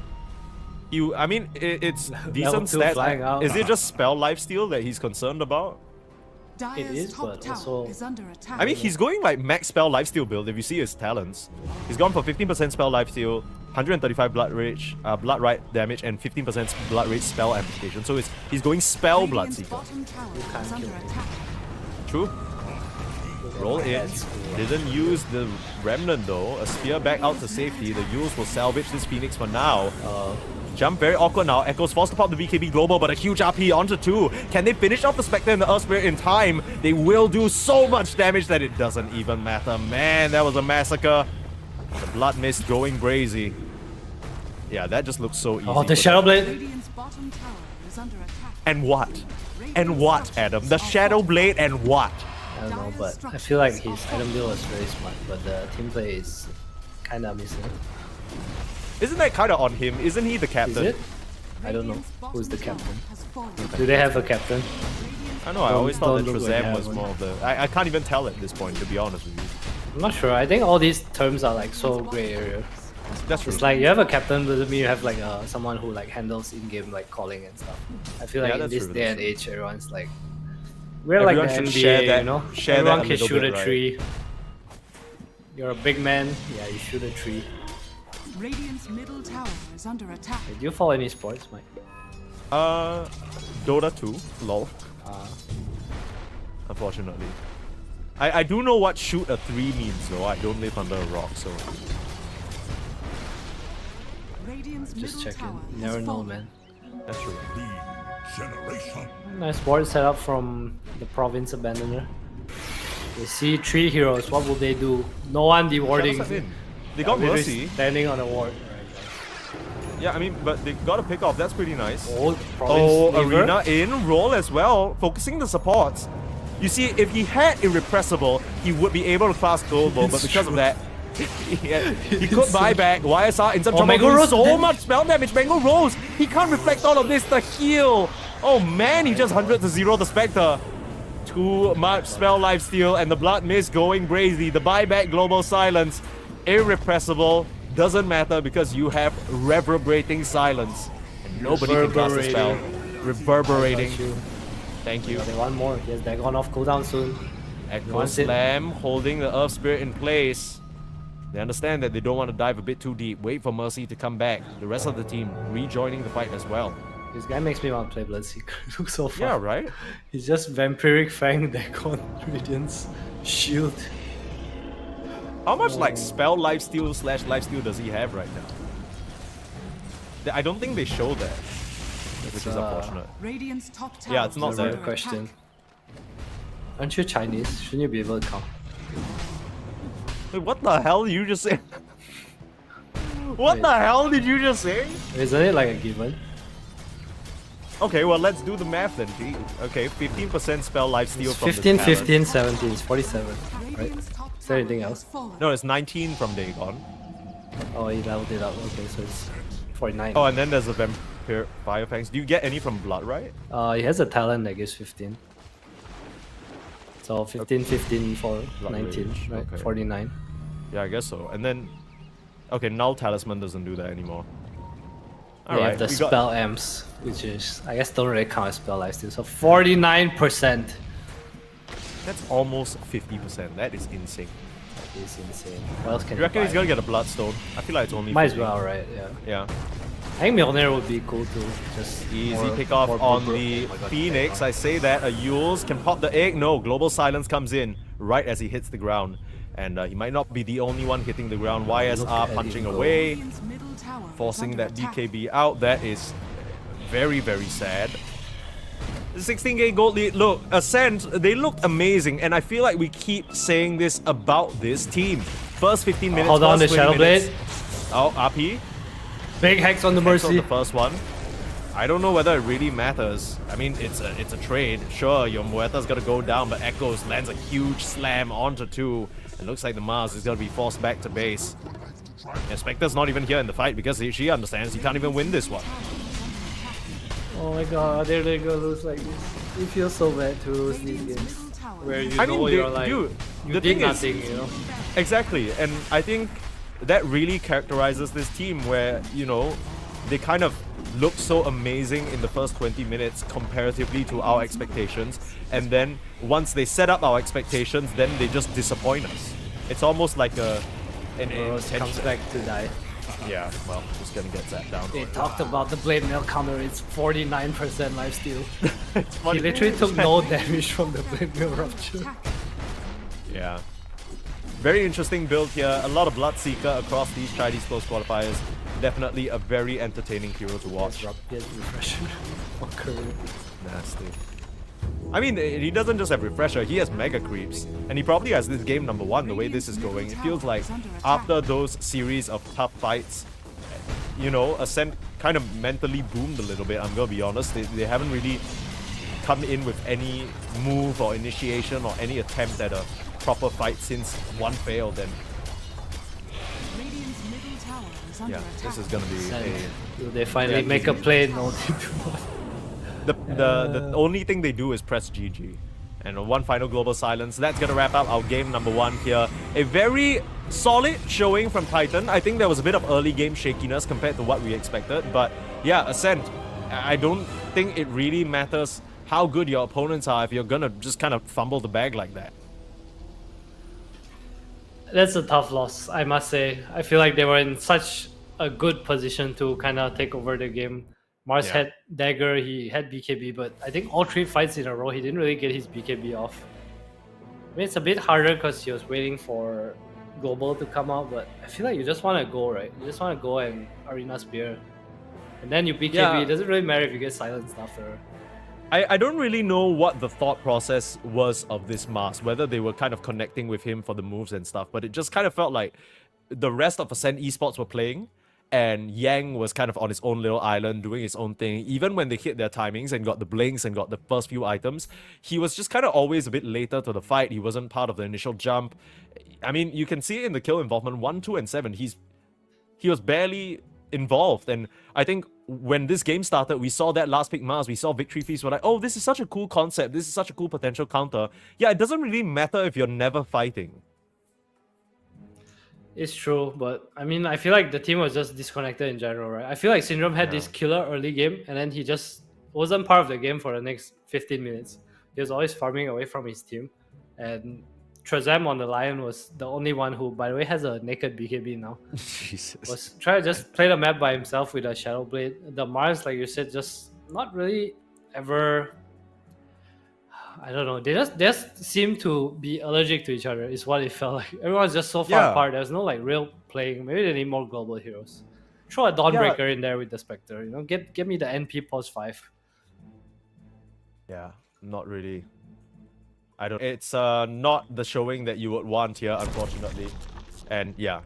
I mean, it's Level decent 2 stats. flying out. Is it just spell lifesteal that he's concerned about? Dire's is, top but tower also- is under attack. I mean, he's going like max spell lifesteal build if you see his talents. He's gone for 15% spell lifesteal, 135 blood rage, blood right damage, and 15% blood rage spell amplification. So he's going spell Radiant's Bloodseeker. bottom tower can't is under kill him. attack. True. Roll in. Didn't use the Remnant though. A spear back out to safety. The Yules will salvage this Phoenix for now. Jump very awkward now. Echo's forced to pop the BKB Global, but a huge RP onto 2. Can they finish off the Spectre and the Earth Spirit in time? They will do so much damage that it doesn't even matter. Man, that was a massacre. The Blood Mist going brazy. Yeah, that just looks so easy. Oh, the Shadow Blade. Radiant's bottom tower is under attack. And what? And what, Adam? The Shadow Blade and what? I don't know, but I feel like his item deal was very smart, but the team play is kind of missing. Isn't that kind of on him? Isn't he the Is captain? it? I don't know. Who's the captain? Has fallen. Do they have a captain? I know, I always thought that don't look like Shazam they was have more of the... I can't even tell at this point, to be honest with you. I'm not sure. I think all these terms are like so gray area. That's true. It's like you have a captain doesn't mean you have like someone who like handles in-game like calling and stuff. I feel like Yeah, in that's this true, day that's and true. age, everyone's like we're like the Everyone should NBA, share that- you know. share that Everyone a can little shoot bit, a right? tree. You're a big man, yeah, you shoot a tree. Radiant's middle tower is under attack. Do you follow any sports, Mike? Dota 2, lol. Unfortunately. I do know what shoot a 3 means though. I don't live under a rock, so... Radiant's Just middle checking. tower You has never know, fallen. man. That's true. Nice board setup from the province abandoner. They see 3 heroes, what will they do? No one dewarding. Shadows are in. They got Literally Mercy. standing on a ward. Yeah, I mean, but they got a pick off. That's pretty nice. Oh, province leaver. Arena in, roll as well, focusing the supports. You see, if he had Irrepressible, he would be able to class Global, but because of that, he could buy back. YSR in some trouble, Mango doing Rose, so then- much spell damage. Mango Rose, he can't reflect all of this. The heal. Oh man, he just 100 to 0 the Spectre. Too much spell lifesteal and the Blood Mist going brazy. The buyback Global Silence. Irrepressible doesn't matter because you have Reverberating Silence. And nobody can cast the spell. Reverberating. Got you. Thank you. They want more. Yes, they're gone off cooldown soon. Echo wants it. Slam holding the Earth Spirit in place. They understand that they don't want to dive a bit too deep. Wait for Mercy to come back. The rest of the team rejoining the fight as well. This guy makes me want to play Bloodseeker. Looks so fun. Yeah, right? He's just Vampiric Fang, Dagon, Radiance, Shield. How much like spell lifesteal / lifesteal does he have right now? I don't think they show that, which is unfortunate. Radiant's top tower Yeah, it's not is there. under Good question. attack. Aren't you Chinese? Shouldn't you be able to count? Wait, what the hell did you just say? What Wait. the hell did you just say? Isn't it like a given? Okay, well let's do the math then. Gee. Okay, 15% spell lifesteal from 15, the talent. 15, 17, it's 47. Right? Radiant's top Is there tower anything has else? fallen. No, it's 19 from Dagon. Oh, he leveled it up. Okay, so it's 49. Oh, and then there's a Vampire Fire Fangs. Do you get any from Blood, right? He has a talent that gives 15. So 15, 15 for Blood 19, Rage, right? okay. 49. Yeah, I guess so. And then, okay, Null Talisman doesn't do that anymore. They have the we got- spell amps, which is, I guess, don't really count as spell lifesteal. So 49%. That's almost 50%. That is insane. Is insane. What else can You reckon buy? he's gonna get a Bloodstone? I feel like it's only Might as 50. well, right? Yeah. Yeah. I think Mjolnir would be cool too. Just Easy more- pick off more on bro- the oh my God, Phoenix. Dagon. I say that a Yules can pop the egg. No, Global Silence comes in right as he hits the ground. And he might not be the only one hitting the ground. YSR at punching him go. away, Radiant's middle tower is forcing under that attack. BKB out. That is very, very sad. The 16k gold lead. Look, Ascent, they looked amazing. And I feel like we keep saying this about this team. First 15 minutes. Hold on, first the 20 Shadow minutes. Blade. Oh, RP. Big hex on the Hex on Mercy. the first one. I don't know whether it really matters. I mean, it's a trade. Sure, your Muerta's gonna go down, but Echoes lands a huge slam onto 2. It looks like the Mars is gonna be forced back to base. And Spectre's not even here in the fight because she understands he can't even win this one. Oh my god, they're gonna lose like this. You feel so bad to lose these games. Where you I know mean, you're like, dude, you the did thing is- nothing, you know? Exactly, and I think that really characterizes this team where, you know, they kind of look so amazing in the first 20 minutes comparatively to our expectations, and then once they set up our expectations, then they just disappoint us. It's almost like an Rose comes intention. back to die. Yeah, well, just gonna get that down. They talked about the blade mail counter, it's 49% lifesteal. It's He funny. literally took no damage from the blade mail rupture. Yeah. Very interesting build here. A lot of Bloodseeker across these Chinese close qualifiers. Definitely a very entertaining hero to watch. Rapid refresher. Fucker. Nasty. I mean, he doesn't just have Refresher, he has Mega Creeps. And he probably has this game number 1, the way this is going. It feels like after those series of tough fights, you know, Ascent kind of mentally boomed a little bit, I'm gonna be honest. They haven't really come in with any move or initiation or any attempt at a proper fight since one failed. And Radiant's middle tower is under yeah, attack. this is gonna be a... Will they finally make a play? No, they do not. The only thing they do is press GG. And one final global silence. That's gonna wrap up our game number 1 here. A very solid showing from Titan. I think there was a bit of early game shakiness compared to what we expected. But yeah, Ascent, I don't think it really matters how good your opponents are if you're gonna just kind of fumble the bag like that. That's a tough loss, I must say. I feel like they were in such a good position to kind of take over the game. Mars Yeah. had Dagger, he had BKB, but I think all 3 fights in a row, he didn't really get his BKB off. I mean, it's a bit harder because he was waiting for Global to come out, but I feel like you just want to go, right? You just want to go and Arena Spear. And then you BKB, Yeah. it doesn't really matter if you get silenced after. I don't really know what the thought process was of this mask, whether they were kind of connecting with him for the moves and stuff, but it just kind of felt like the rest of Ascent Esports were playing, and Yang was kind of on his own little island doing his own thing. Even when they hit their timings and got the blinks and got the first few items, he was just kind of always a bit later to the fight. He wasn't part of the initial jump. I mean, you can see it in the kill involvement 1, 2, and 7. He was barely involved, and I think when this game started, we saw that last pick Mars, we saw Victory Feast, we're like, oh, this is such a cool concept, this is such a cool potential counter. Yeah, it doesn't really matter if you're never fighting. It's true, but I mean, I feel like the team was just disconnected in general, right? I feel like Syndrome had this killer early game, and then he just wasn't part of the game for the next 15 minutes. He was always farming away from his team, and Trezam on the Lion was the only one who, by the way, has a naked BKB now. Jesus. Was trying to just play the map by himself with a Shadow Blade. The Mars, like you said, just not really ever. I don't know. They just seem to be allergic to each other. Is what it felt like. Everyone's just so far Yeah. apart. There's no like real playing. Maybe they need more global heroes. Throw a Dawnbreaker in there with the Spectre. You know, get me the NP pause 5. Yeah, not really. It's not the showing that you would want here, unfortunately. And yeah,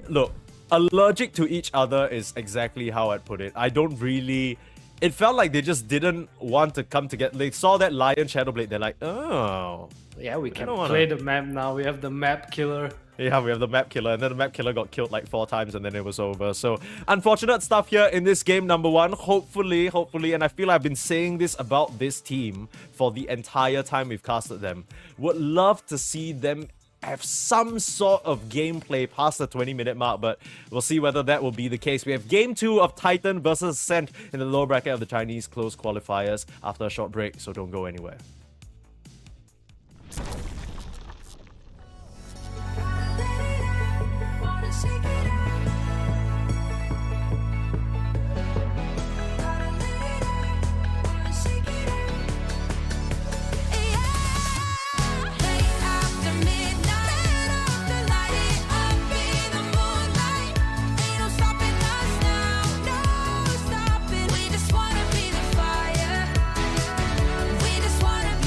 look, allergic to each other is exactly how I'd put it. I don't really... It felt like they just didn't want to come together. They saw that Lion Shadowblade, they're like, oh. Yeah, we can don't wanna- play the map now. We have the map killer. Yeah, we have the map killer, and then the map killer got killed like 4 times, and then it was over. So, unfortunate stuff here in this game number 1. Hopefully, and I feel I've been saying this about this team for the entire time we've casted them. Would love to see them have some sort of gameplay past the 20-minute mark, but we'll see whether that will be the case. We have Game 2 of Titan versus Ascent in the lower bracket of the Chinese close qualifiers after a short break, so don't go anywhere. Wanna shake it out. Gotta let it out. Wanna shake it out. Yeah. Late after midnight, turn off the light, up in the moonlight. Ain't no stopping us now, no stopping. We just wanna be the fire. We just wanna be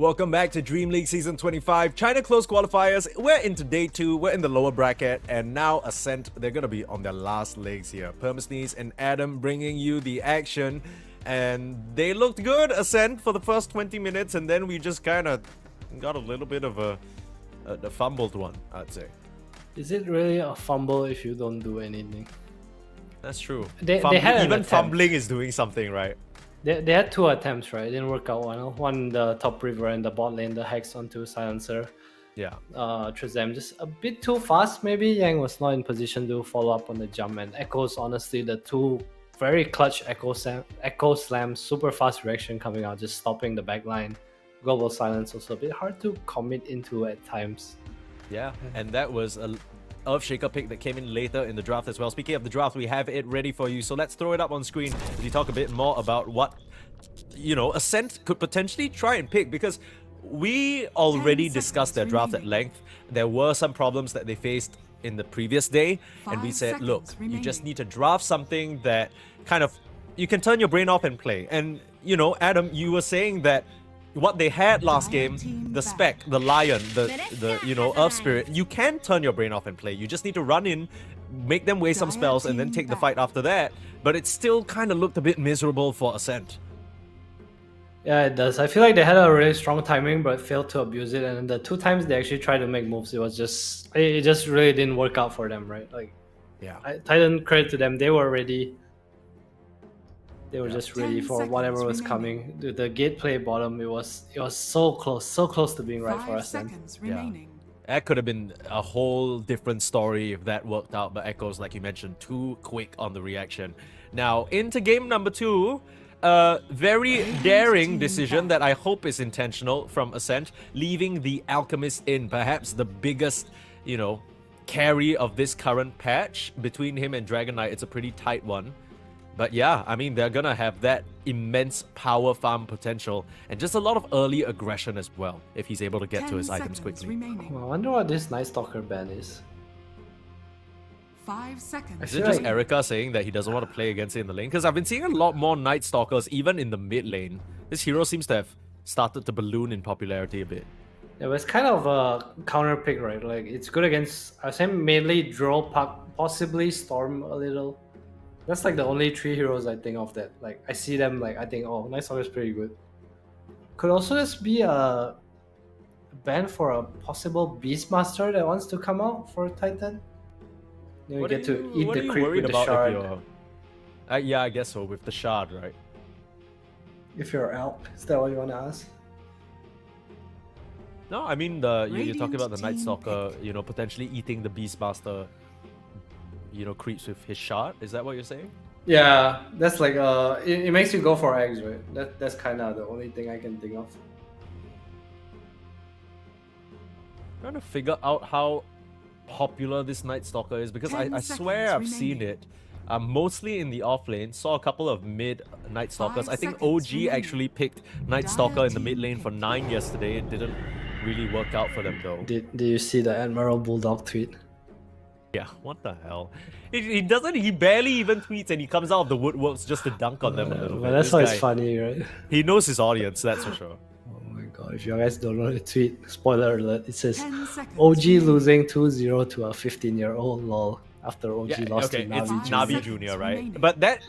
Welcome back to Dream League Season 25. China closed qualifiers. We're into day 2. We're in the lower bracket. And now Ascent, they're going to be on their last legs here. Permasneeze and Adam bringing you the action. And they looked good, Ascent, for the first 20 minutes. And then we just kind of got a little bit of a fumbled one, I'd say. Is it really a fumble if you don't do anything? That's true. They had an even attempt. fumbling is doing something, right? They had 2 attempts, right? It didn't work out well. One the top river and the bot lane, the hex onto silencer. Yeah. Trezem just a bit too fast. Maybe Yang was not in position to follow up on the jump. And Echoes, honestly, the 2 very clutch Echo Slam, super fast reaction coming out, just stopping the backline. Global silence also a bit hard to commit into at times. Yeah, and that was a Earthshaker pick that came in later in the draft as well. Speaking of the draft, we have it ready for you. So let's throw it up on screen as we talk a bit more about what, Ascent could potentially try and pick, because we already discussed their draft at length. There were some problems that they faced in the previous day, and we said, look, you just need to draft something that kind of, you can turn your brain off and play. And, Adam, you were saying that what they had last game, the spec, the lion, the Earth Spirit, you can turn your brain off and play. You just need to run in, make them waste some spells, and then take the fight after that. But it still kind of looked a bit miserable for Ascent. Yeah, it does. I feel like they had a really strong timing, but failed to abuse it. And the 2 times they actually tried to make moves, it just really didn't work out for them, right? Like, yeah, Titan, credit to them, they were ready. They were just ready for whatever was coming. The gate play bottom, it was so close to being right for us. Yeah. That could have been a whole different story if that worked out, but Echoes, like you mentioned, too quick on the reaction. Now, into game number 2, very daring decision that I hope is intentional from Ascent, leaving the Alchemist in, perhaps the biggest, carry of this current patch. Between him and Dragon Knight, it's a pretty tight one. But yeah, I mean, they're gonna have that immense power farm potential and just a lot of early aggression as well, if he's able to get to his items quickly. I wonder what this Night Stalker ban is. 5 seconds. Is it just Erica saying that he doesn't want to play against it in the lane? Because I've been seeing a lot more Night Stalkers, even in the mid lane. This hero seems to have started to balloon in popularity a bit. Yeah, but it's kind of a counter pick, right? Like, it's good against, I say mainly Draw, Puck, possibly Storm a little. That's like the only 3 heroes I think of that, like, I see them, like, I think, oh, Night Stalker is pretty good. Could also just be a ban for a possible Beastmaster that wants to come out for Titan. You get to eat the creep with the shard. Yeah, I guess so, with the shard, right? If you're Alp, is that what you want to ask? No, I mean, you're talking about the Night Stalker, potentially eating the Beastmaster, creeps with his shard. Is that what you're saying? Yeah, that's like it makes you go for eggs, right? That's kind of the only thing I can think of. Trying to figure out how popular this Night Stalker is, because I swear I've seen it mostly in the off lane. Saw a couple of mid Night Stalkers. I think OG actually picked Night Stalker in the mid lane for 9 yesterday. It didn't really work out for them though. Did you see the Admiral Bulldog tweet? Yeah, what the hell? He doesn't. He barely even tweets, and he comes out of the woodworks just to dunk on them a little bit. Well, that's why it's funny, right? He knows his audience, that's for sure. Oh my god! If you guys don't know the tweet, spoiler alert! It says OG losing 2-0 to a 15-year-old lol after OG lost to Navi. It's Navi Junior, right? But that,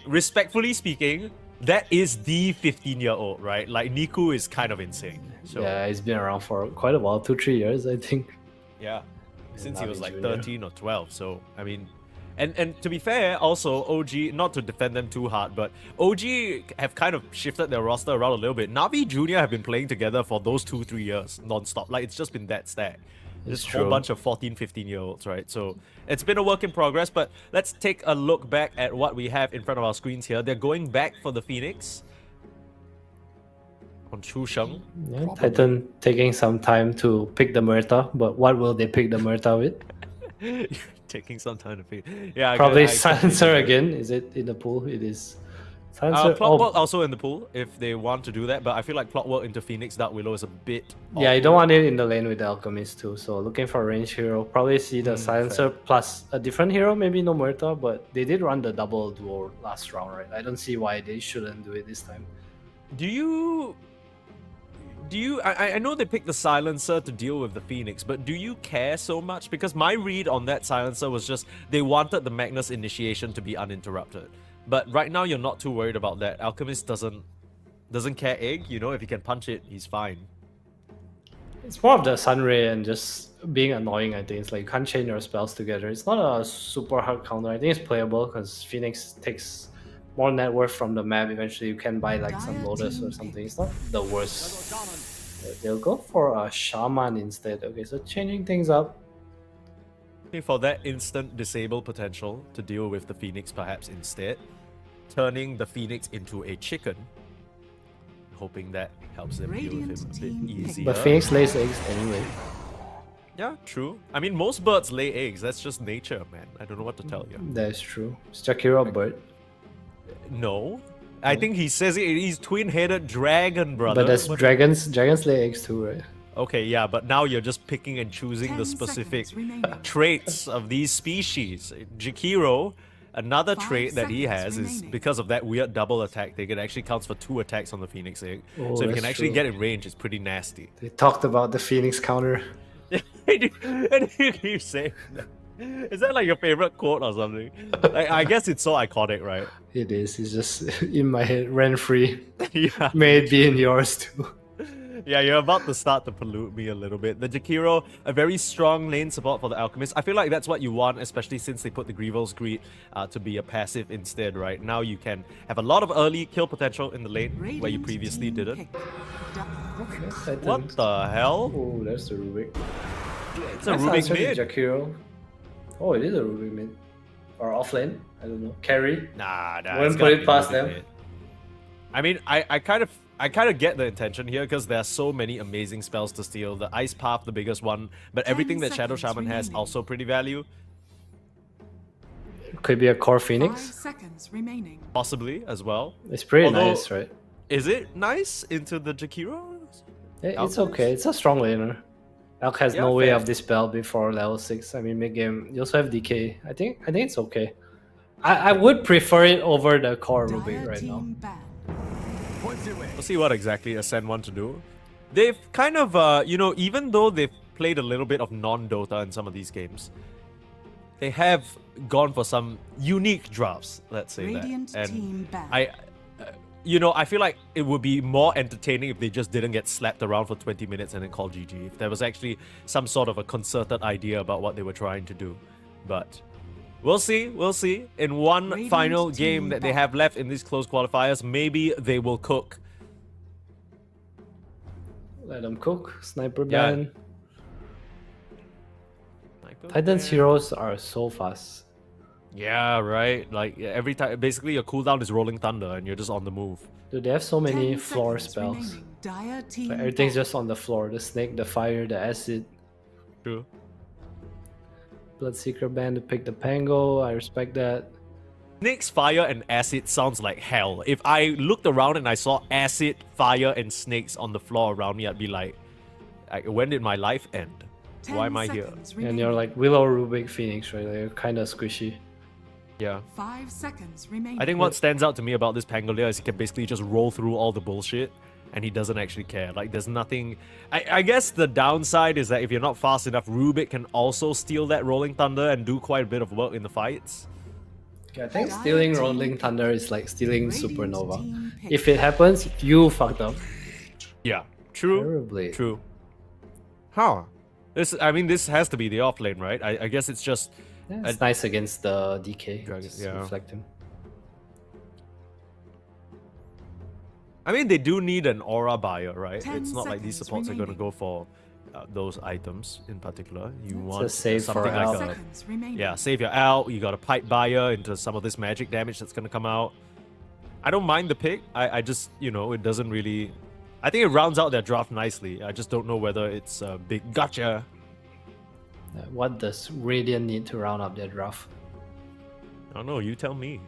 respectfully speaking, that is the 15-year-old, right? Like, Niku is kind of insane. So, yeah, he's been around for quite a while, 2-3 years, I think. Yeah. Since he was like Junior. 13 or 12, so I mean, and to be fair, also OG, not to defend them too hard, but OG have kind of shifted their roster around a little bit. Navi Junior have been playing together for those 2-3 years non-stop. Like, it's just been that stack. There's a whole bunch of 14-15-year-olds, right? So it's been a work in progress, but let's take a look back at what we have in front of our screens here. They're going back for the Phoenix on Chu Sheng. Yeah, Titan taking some time to pick the Murta, but what will they pick the Murta with? Taking some time to pick. Yeah, probably Silencer again. Is it in the pool? It is. Silencer. Plotwork also in the pool if they want to do that, but I feel like Plotwork into Phoenix Dark Willow is a bit. Yeah, you don't want it in the lane with the Alchemist too. So looking for a range hero, probably see the Silencer plus a different hero, maybe no Murta, but they did run the double duo last round, right? I don't see why they shouldn't do it this time. Do do you? I know they picked the silencer to deal with the Phoenix, but do you care so much? Because my read on that silencer was just they wanted the Magnus initiation to be uninterrupted. But right now you're not too worried about that. Alchemist doesn't care egg. You know, if he can punch it, he's fine. It's more of the Sunray and just being annoying, I think. It's like you can't chain your spells together. It's not a super hard counter. I think it's playable because Phoenix takes more net worth from the map. Eventually you can buy like some Lotus or something. It's not the worst. They'll go for a Shaman instead. Okay, so changing things up. Okay, for that instant disable potential to deal with the Phoenix perhaps instead. Turning the Phoenix into a chicken. Hoping that helps them deal with him a bit easier. But Phoenix lays eggs anyway. Yeah, true. I mean, most birds lay eggs. That's just nature, man. I don't know what to tell you. That's true. Is Jakiro a bird? No. I think he says he's twin-headed dragon, brother. But that's dragons. Dragons lay eggs too, right? Okay, yeah, but now you're just picking and choosing 10 the specific seconds remaining. traits of these species. Jakiro, another 5 trait that he seconds has is remaining. because of that weird double attack thing, it actually counts for 2 attacks on the Phoenix egg. Oh, so if you that's can actually true. get in range, it's pretty nasty. They talked about the Phoenix counter. And you keep saying that. Is that like your favorite quote or something? Like, I guess it's so iconic, right? It is. It's just in my head, rent free. Yeah. May it be in yours too. Yeah, you're about to start to pollute me a little bit. The Jakiro, a very strong lane support for the Alchemist. I feel like that's what you want, especially since they put the Grieval's Greed to be a passive instead, right? Now you can have a lot of early kill potential in the lane where you Radiant previously team didn't. picked. What the hell? Oh, that's the Rubik. It's a Rubik mid. Jakiro. Oh, it is a Rubik mid. Or offlane. I don't know. Carry. Nah, Wouldn't it's put gotta it be past Rubik them. mid. I mean, I kind of get the intention here because there are so many amazing spells to steal. The Ice Path, the biggest one, but 10 everything that Shadow seconds Shaman has remaining. also pretty value. Could be a core 5 Phoenix. seconds remaining. Possibly as well. It's pretty Although- nice, right? Is it nice into the Jakiro? It's Alchemist? okay. It's a strong laner. Alk has Yeah, no way fair. of dispel before level 6. I mean, mid game, you also have DK. I think it's okay. I would prefer it over the core Rubik Dire right now. team banned. We'll see what exactly Ascend want to do. They've kind of, you know, even though they've played a little bit of non-Dota in some of these games, they have gone for some unique drafts, let's say Radiant that. And team banned. you know, I feel like it would be more entertaining if they just didn't get slapped around for 20 minutes and then call GG. If there was actually some sort of a concerted idea about what they were trying to do. But we'll see, we'll see. In one Radiant final team game that they back. have left in these close qualifiers, maybe they will cook. Let them cook. Sniper Yeah. ban. Titan's heroes are so fast. Yeah, right. Like every time, basically your cooldown is Rolling Thunder and you're just on the move. Dude, they have so many 10 floor seconds spells. remaining. Dire team Like, everything's banned. just on the floor. The snake, the fire, the acid. True. Bloodseeker ban to pick the Pango. I respect that. Snakes, fire, and acid sounds like hell. If I looked around and I saw acid, fire, and snakes on the floor around me, I'd be like, when did my life end? 10 Why am I here? seconds And you're remaining. like Willow, Rubik, Phoenix, right? Like, you're kind of squishy. Yeah. 5 seconds remaining. I think what stands out to me about this Pangolier is he can basically just roll through all the bullshit and he doesn't actually care. Like, there's nothing... I guess the downside is that if you're not fast enough, Rubik can also steal that Rolling Thunder and do quite a bit of work in the fights. Okay, I think Dire stealing team Rolling Thunder is like stealing Radiant Supernova. team picked. If it happens, you fucked up. Yeah. True. Terribly. True. Huh. I mean, this has to be the off lane, right? I guess it's just... Yeah, it's nice against the DK. Dragon, Just yeah. reflect him. I mean, they do need an aura buyer, right? 10 It's not like these seconds supports are going to remaining. go for those items in particular. You a want save for something Al. like a... Seconds remaining. Yeah, save your out. You got a pipe buyer into some of this magic damage that's going to come out. I don't mind the pick. I just, you know, it doesn't really... I think it rounds out their draft nicely. I just don't know whether it's a big gotcha. What does Radiant need to round up their draft? I don't know. You tell me.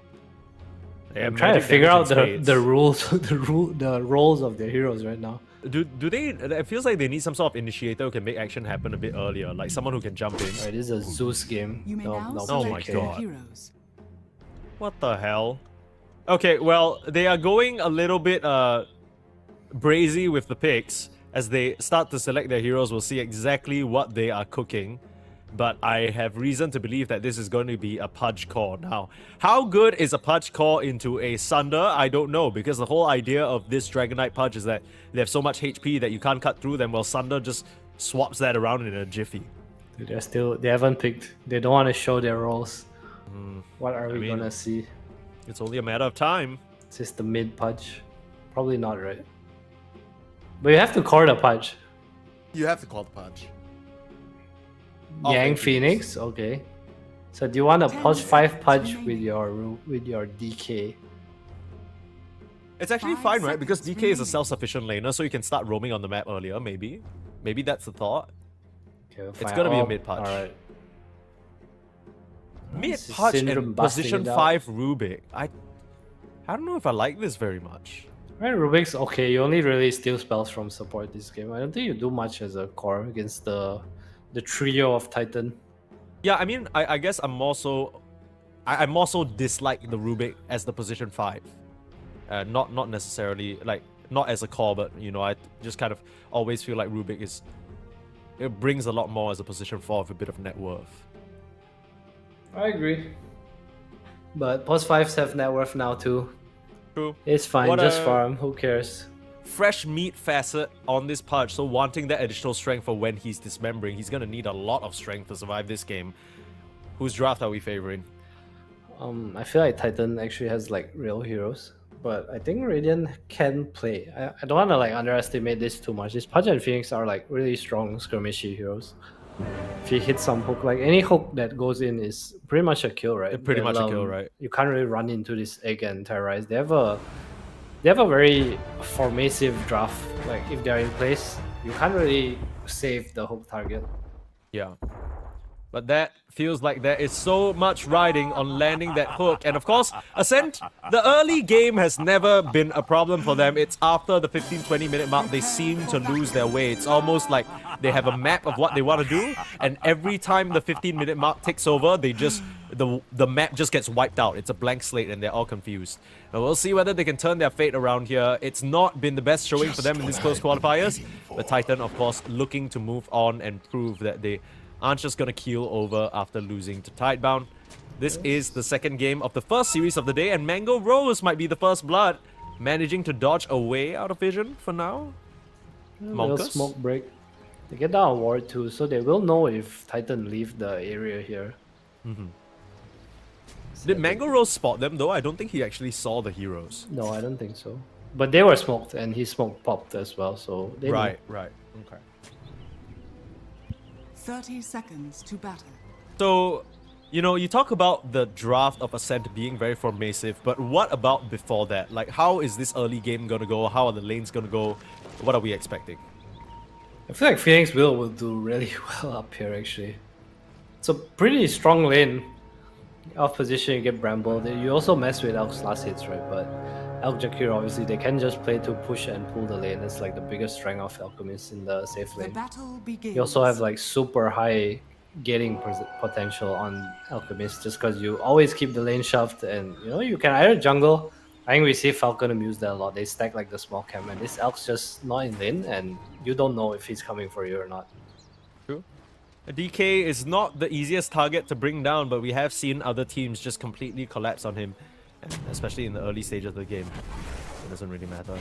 They I'm have trying to magic figure out damage in the spades. rules, the roles of their heroes right now. Do they... It feels like they need some sort of initiator who can make action happen a bit earlier. Like someone who can jump in. Alright, this is a Zeus game. You may No, now no, Oh my select okay. your God. heroes. What the hell? Okay, well, they are going a little bit brazy with the picks. as they start to select their heroes, we'll see exactly what they are cooking. But I have reason to believe that this is going to be a Pudge core. Now, how good is a Pudge core into a Sunder? I don't know, because the whole idea of this Dragonite Pudge is that they have so much HP that you can't cut through them, while Sunder just swaps that around in a jiffy. They haven't picked. They don't want to show their roles. What are we gonna see? It's only a matter of time. Is this the mid Pudge? Probably not, right? But you have to core the Pudge. You have to call the Pudge. Yang Phoenix, okay. So do you want a 10 plus 5 seconds Pudge remaining. with your DK? It's actually 5 fine, right? Because seconds DK is a remaining. self-sufficient laner, so you can start roaming on the map earlier, maybe. Maybe that's the thought. Okay, we'll It's find gonna be a out. mid Pudge. Alright. Mid This is Pudge Syndrome and busting position it out. 5 Rubik. I don't know if I like this very much. Right, Rubik's okay. You only really steal spells from support this game. I don't think you do much as a core against the trio of Titan. Yeah, I mean, I guess I'm more so dislike the Rubik as the position 5. Not necessarily, like, not as a core, but, you know, I just kind of always feel like Rubik it brings a lot more as a position 4 with a bit of net worth. I agree. But plus 5s have net worth now too. True. It's fine, What just a- farm. Who cares? Fresh meat facet on this Pudge, so wanting that additional strength for when he's dismembering. He's gonna need a lot of strength to survive this game. Whose draft are we favoring? I feel like Titan actually has like real heroes, but I think Radiant can play. I don't want to like underestimate this too much. This Pudge and Phoenix are like really strong skirmishy heroes. If you hit some hook, like any hook that goes in is pretty much a kill, right? Pretty much a And, kill, right? You can't really run into this egg and terrorize. They have a very formative draft. Like if they're in place, you can't really save the hook target. Yeah. But that feels like there is so much riding on landing that hook. And of course, Ascent, the early game has never been a problem for them. It's after the 15-20 minute mark, they seem to lose their way. It's almost like they have a map of what they want to do. And every time the 15-minute mark ticks over, they just the map just gets wiped out. It's a blank slate and they're all confused. Now we'll see whether they can turn their fate around here. It's not been the best showing for them in these close qualifiers. But Titan, of course, looking to move on and prove that they aren't just gonna keel over after losing to Tidebound. This is the second game of the first series of the day, and Mango Rose might be the first blood, managing to dodge away out of vision for now. Little Monkus? smoke break. They get down a ward too, so they will know if Titan leave the area here. Did Mango Rose spot them though? I don't think he actually saw the heroes. No, I don't think so. But they were smoked, and his smoke popped as well, so they know. Right. Okay. 30 seconds to battle. So, you know, you talk about the draft of Ascent being very formative, but what about before that? Like, how is this early game gonna go? How are the lanes gonna go? What are we expecting? I feel like Phoenix will do really well up here, actually. It's a pretty strong lane. Off position, you get Bramble. You also mess with Elk's last hits, right? But Elk Jakir, obviously, they can just play to push and pull the lane. It's like the biggest strength of Alchemist in the safe The lane. battle begins. You also have like super high getting potential on Alchemist just because you always keep the lane shoved, and you know you can either jungle. I think we see Falcon use that a lot. They stack like the small camp, and this Elk's just not in lane, and you don't know if he's coming for you or not. True. A DK is not the easiest target to bring down, but we have seen other teams just completely collapse on him, and especially in the early stages of the game. It doesn't really matter.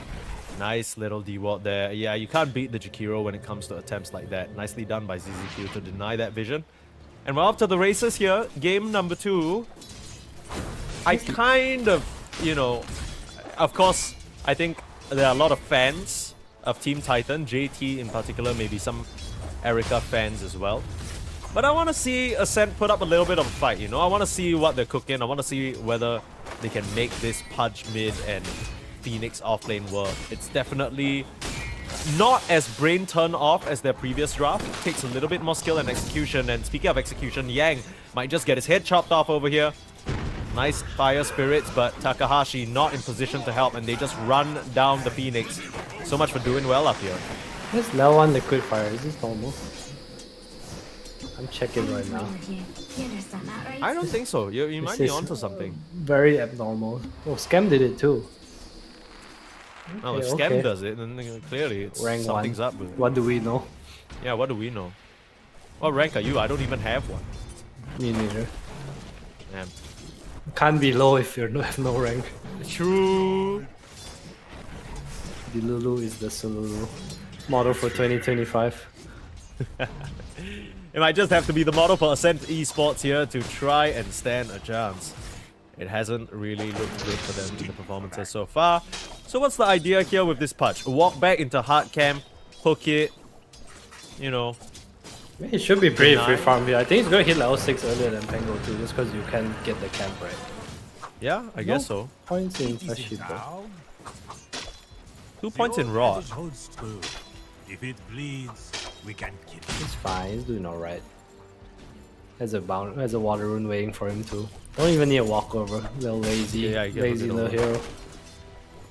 Nice little D-ward there. Yeah, you can't beat the Jakiro when it comes to attempts like that. Nicely done by ZZQ to deny that vision. And we're off to the races here. Game number 2. I kind of, you know, of course, I think there are a lot of fans of Team Titan, JT in particular, maybe some Erica fans as well. But I want to see Ascent put up a little bit of a fight, you know? I want to see what they're cooking. I want to see whether they can make this Pudge mid and Phoenix offlane work. It's definitely not as brain turn off as their previous draft. It takes a little bit more skill and execution. And speaking of execution, Yang might just get his head chopped off over here. Nice fire spirits, but Takahashi not in position to help, and they just run down the Phoenix. So much for doing well up here. This level 1 liquid fire, is this normal? I'm checking right now. I don't think so. You might This be is onto something. Very abnormal. Oh, Scam did it too. Now if Okay, Scam okay. does it, then clearly it's Rank 1. something's up with it. What do we know? Yeah, what do we know? What rank are you? I don't even have one. Me neither. Damn. Can't be low if you have no rank. True. The Lulu is the Sululu. Model for 2025. It might just have to be the model for Ascent Esports here to try and stand a chance. It hasn't really looked good for them in the performances so far. So what's the idea here with this patch? Walk back into hard camp, hook it, you know. It should be pretty Deny. free farm here. I think it's gonna hit level 6 earlier than Pango too, just because you can get the camp right. Yeah, I guess so. Points in flashheap though. 2 points in Raw. Holds true. If it bleeds, we can kill it. It's fine, he's doing alright. There's a water rune waiting for him too. Don't even need a walkover. Little lazy, Yeah, you get lazy a little bit hero.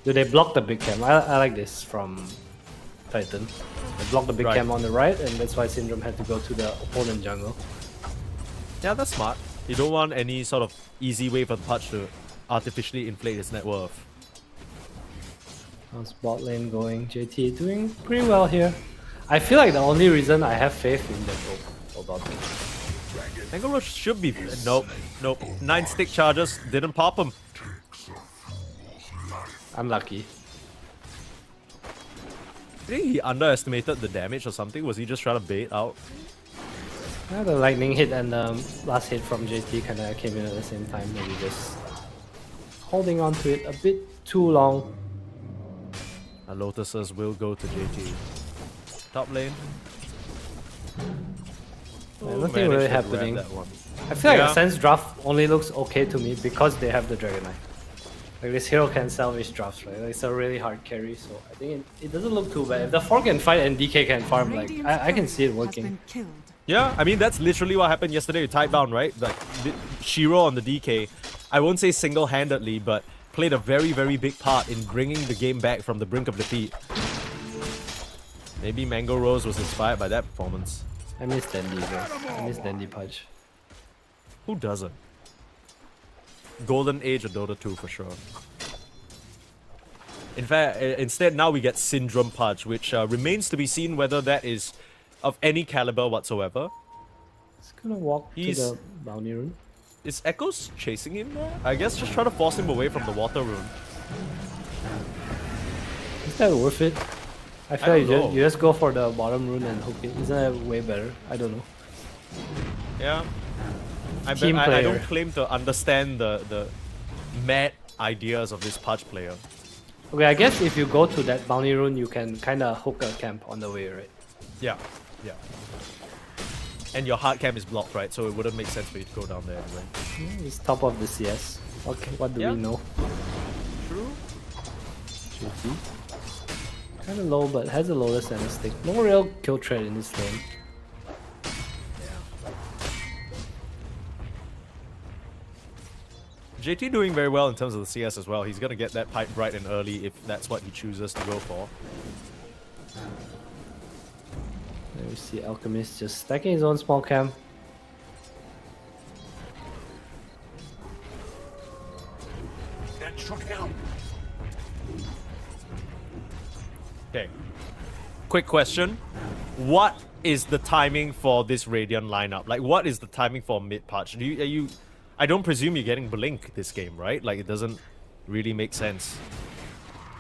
Do they block the big cam? I like this from Titan. They block the big Right. cam on the right, and that's why Syndrome had to go to the opponent jungle. Yeah, that's smart. You don't want any sort of easy way for the patch to artificially inflate its net worth. How's bot lane going? JT doing pretty well here. I feel like the only reason I have faith in them. Hold on. Mango Rush should be... Nope. 9 stick charges, didn't pop him. Unlucky. I think he underestimated the damage or something. Was he just trying to bait out? Yeah, the lightning hit and the last hit from JT kind of came in at the same time. Maybe just holding on to it a bit too long. Lotuses will go to JT. Top lane. Yeah, Oh, nothing managed to really grab happening. that one. I feel like Yeah. Ascent's draft only looks okay to me because they have the Dragon Knight. Like this hero can salvage drafts, right? Like, it's a really hard carry, so I think it doesn't look too bad. If the 4 can fight and DK can farm, like I can see it Has working. been killed. Yeah, I mean, that's literally what happened yesterday with Tidebound, right? Like, Shiro on the DK, I won't say single-handedly, but played a very, very big part in bringing the game back from the brink of defeat. Maybe Mango Rose was inspired by that performance. I miss Dandy though. I miss Dandy Pudge. Who doesn't? Golden Age of Dota 2 for sure. In fact, instead now we get Syndrome Pudge, which remains to be seen whether that is of any caliber whatsoever. He's gonna walk He's- to the bounty rune. Is Echoes chasing him there? I guess just try to force him away from the water rune. Is that worth it? I feel I like don't know. you just go for the bottom rune and hook it. Isn't that way better? I don't know. Yeah. I Team don't player. claim to understand the mad ideas of this Pudge player. Okay, I guess if you go to that bounty rune, you can kind of hook a camp on the way, right? Yeah, yeah. And your hard camp is blocked, right? So it wouldn't make sense for you to go down there anyway. Yeah, it's top of the CS. Okay, what do Yeah. we know? True. JT. Kind of low, but has a Lotus and a stick. No real kill threat in this lane. JT doing very well in terms of the CS as well. He's gonna get that pipe right and early if that's what he chooses to go for. There we see Alchemist just stacking his own small camp. That should help. Okay. Quick question. What is the timing for this Radiant lineup? Like, what is the timing for mid patch? I don't presume you're getting Blink this game, right? Like, it doesn't really make sense.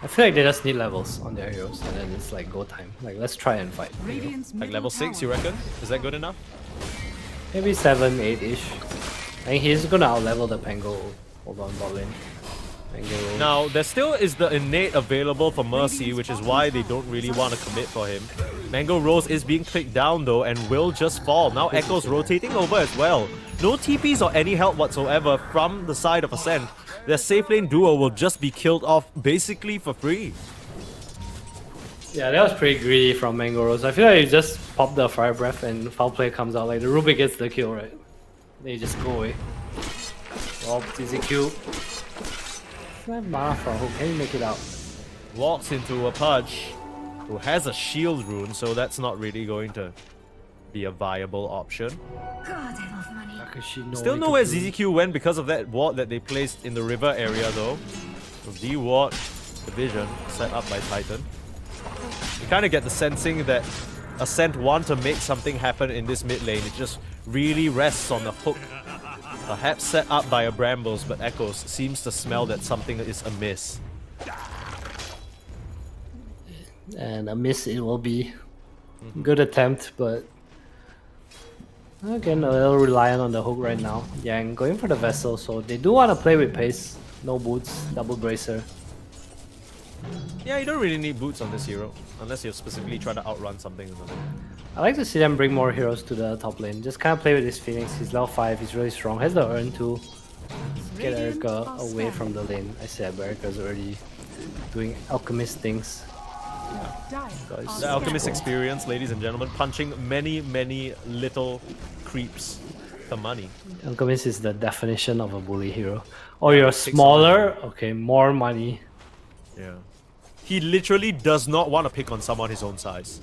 I feel like they just need levels on their heroes, and then it's like go time. Like let's try and fight. you know? Radiant's Like middle level 6, you tower reckon? Is that good enough? Maybe 7, 8-ish. I think he's gonna outlevel the Pango. Hold on, bot lane. Pango. Now, there still is the innate available for Mercy, which is why they don't really want to commit for him. Mango Rose is being clicked down though and will just fall. Now Echo's rotating over as well. No TPs or any help whatsoever from the side of Ascent. Their safe lane duo will just be killed off basically for free. Yeah, that was pretty greedy from Mango Rose. I feel like you just pop the Fire Breath and Foul Play comes out. Like the Rubik gets the kill, right? Then you just go away. Oh, TZQ. That mana for a hook. Can you make it out? Walks into a Pudge who has a shield rune, so that's not really going to be a viable option. Akashi, Still know where ZZQ went because of that ward that they placed in the river area though. So D ward The vision set up by Titan. You kind of get the sensing that Ascent want to make something happen in this mid lane. It just really rests on the hook. Perhaps set up by a Brambles, but Echoes seems to smell that something is amiss. And a miss it will be. Good attempt, but again a little reliant on the hook right now. Yang going for the vessel, so they do want to play with pace. No boots, double bracer. Yeah, you don't really need boots on this hero, unless you're specifically trying to outrun something. I like to see them bring more heroes to the top lane. Just kind of play with his Phoenix. He's level 5, he's really strong. Has the earn to get Erica away from the lane. I said Erica's already doing alchemist things. Guys, The Alchemist experience, ladies and gentlemen, punching many, many little creeps for money. Alchemist is the definition of a bully hero. Or you're smaller, okay, more money. Yeah. He literally does not want to pick on someone his own size.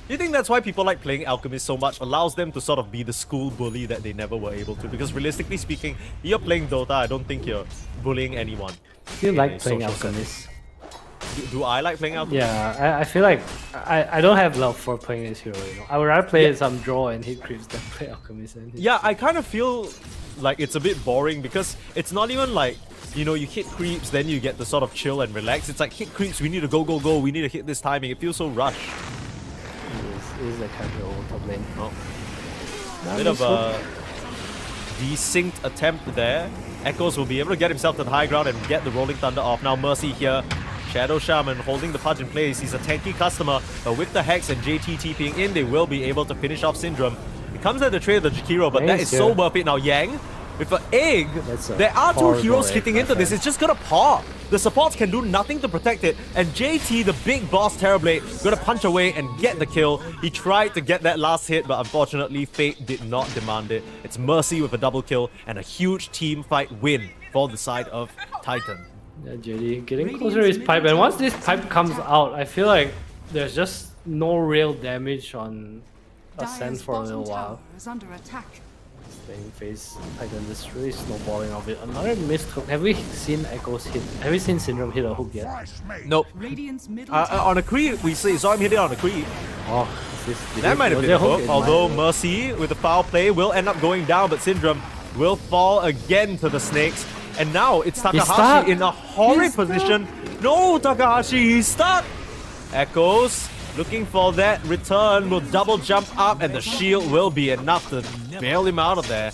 Do you think that's why people like playing Alchemist so much? Allows them to sort of be the school bully that they never were able to. Because realistically speaking, you're playing Dota, I don't think you're bullying anyone. Do you in like a playing social Alchemist? sense. Do I like playing Alchemist? Yeah, I feel like I don't have love for playing this hero, you know. I would rather play some draw and hit creeps than play Alchemist and hit Yeah, I kind of feel like it's a bit boring because it's not even like, you know, you hit creeps, then you get to sort of chill and relax. It's like, hit creeps, we need to go, go, go, we need to hit this timing. It feels so rushed. It is a casual top lane. Oh. Bit of a desynced attempt there. Echoes will be able to get himself to the high ground and get the Rolling Thunder off. Now Mercy here. Shadow Shaman holding the Pudge in place. He's a tanky customer, but with the Hex and JT TPing in, they will be able to finish off Syndrome. It comes at the trade of the Jakiro, but that is so worth it. Now Yang, with an egg, there are two heroes hitting into this. It's just gonna pop. The supports can do nothing to protect it, and JT, the big boss Terrorblade, gonna punch away and get the kill. He tried to get that last hit, but unfortunately, Fate did not demand it. It's Mercy with a double kill and a huge team fight win for the side of Titan. Yeah, JD getting closer to his pipe, and once this pipe comes out, I feel like there's just no real damage on Ascent for a little while. Is under attack. Staying phase, Titan just really snowballing off it. Another missed hook. Have we seen Echoes hit? Have we seen Syndrome hit a hook yet? Nope. Radiant's middle On a creep, we saw him hit it on a creep. Oh, That might have been a hook, although Mercy with the foul play will end up going down, but Syndrome will fall again to the snakes. And now it's Takahashi in a horrid position. No, Takahashi, he's stuck! Echoes looking for that return, will double jump up, and the shield will be enough to bail him out of there.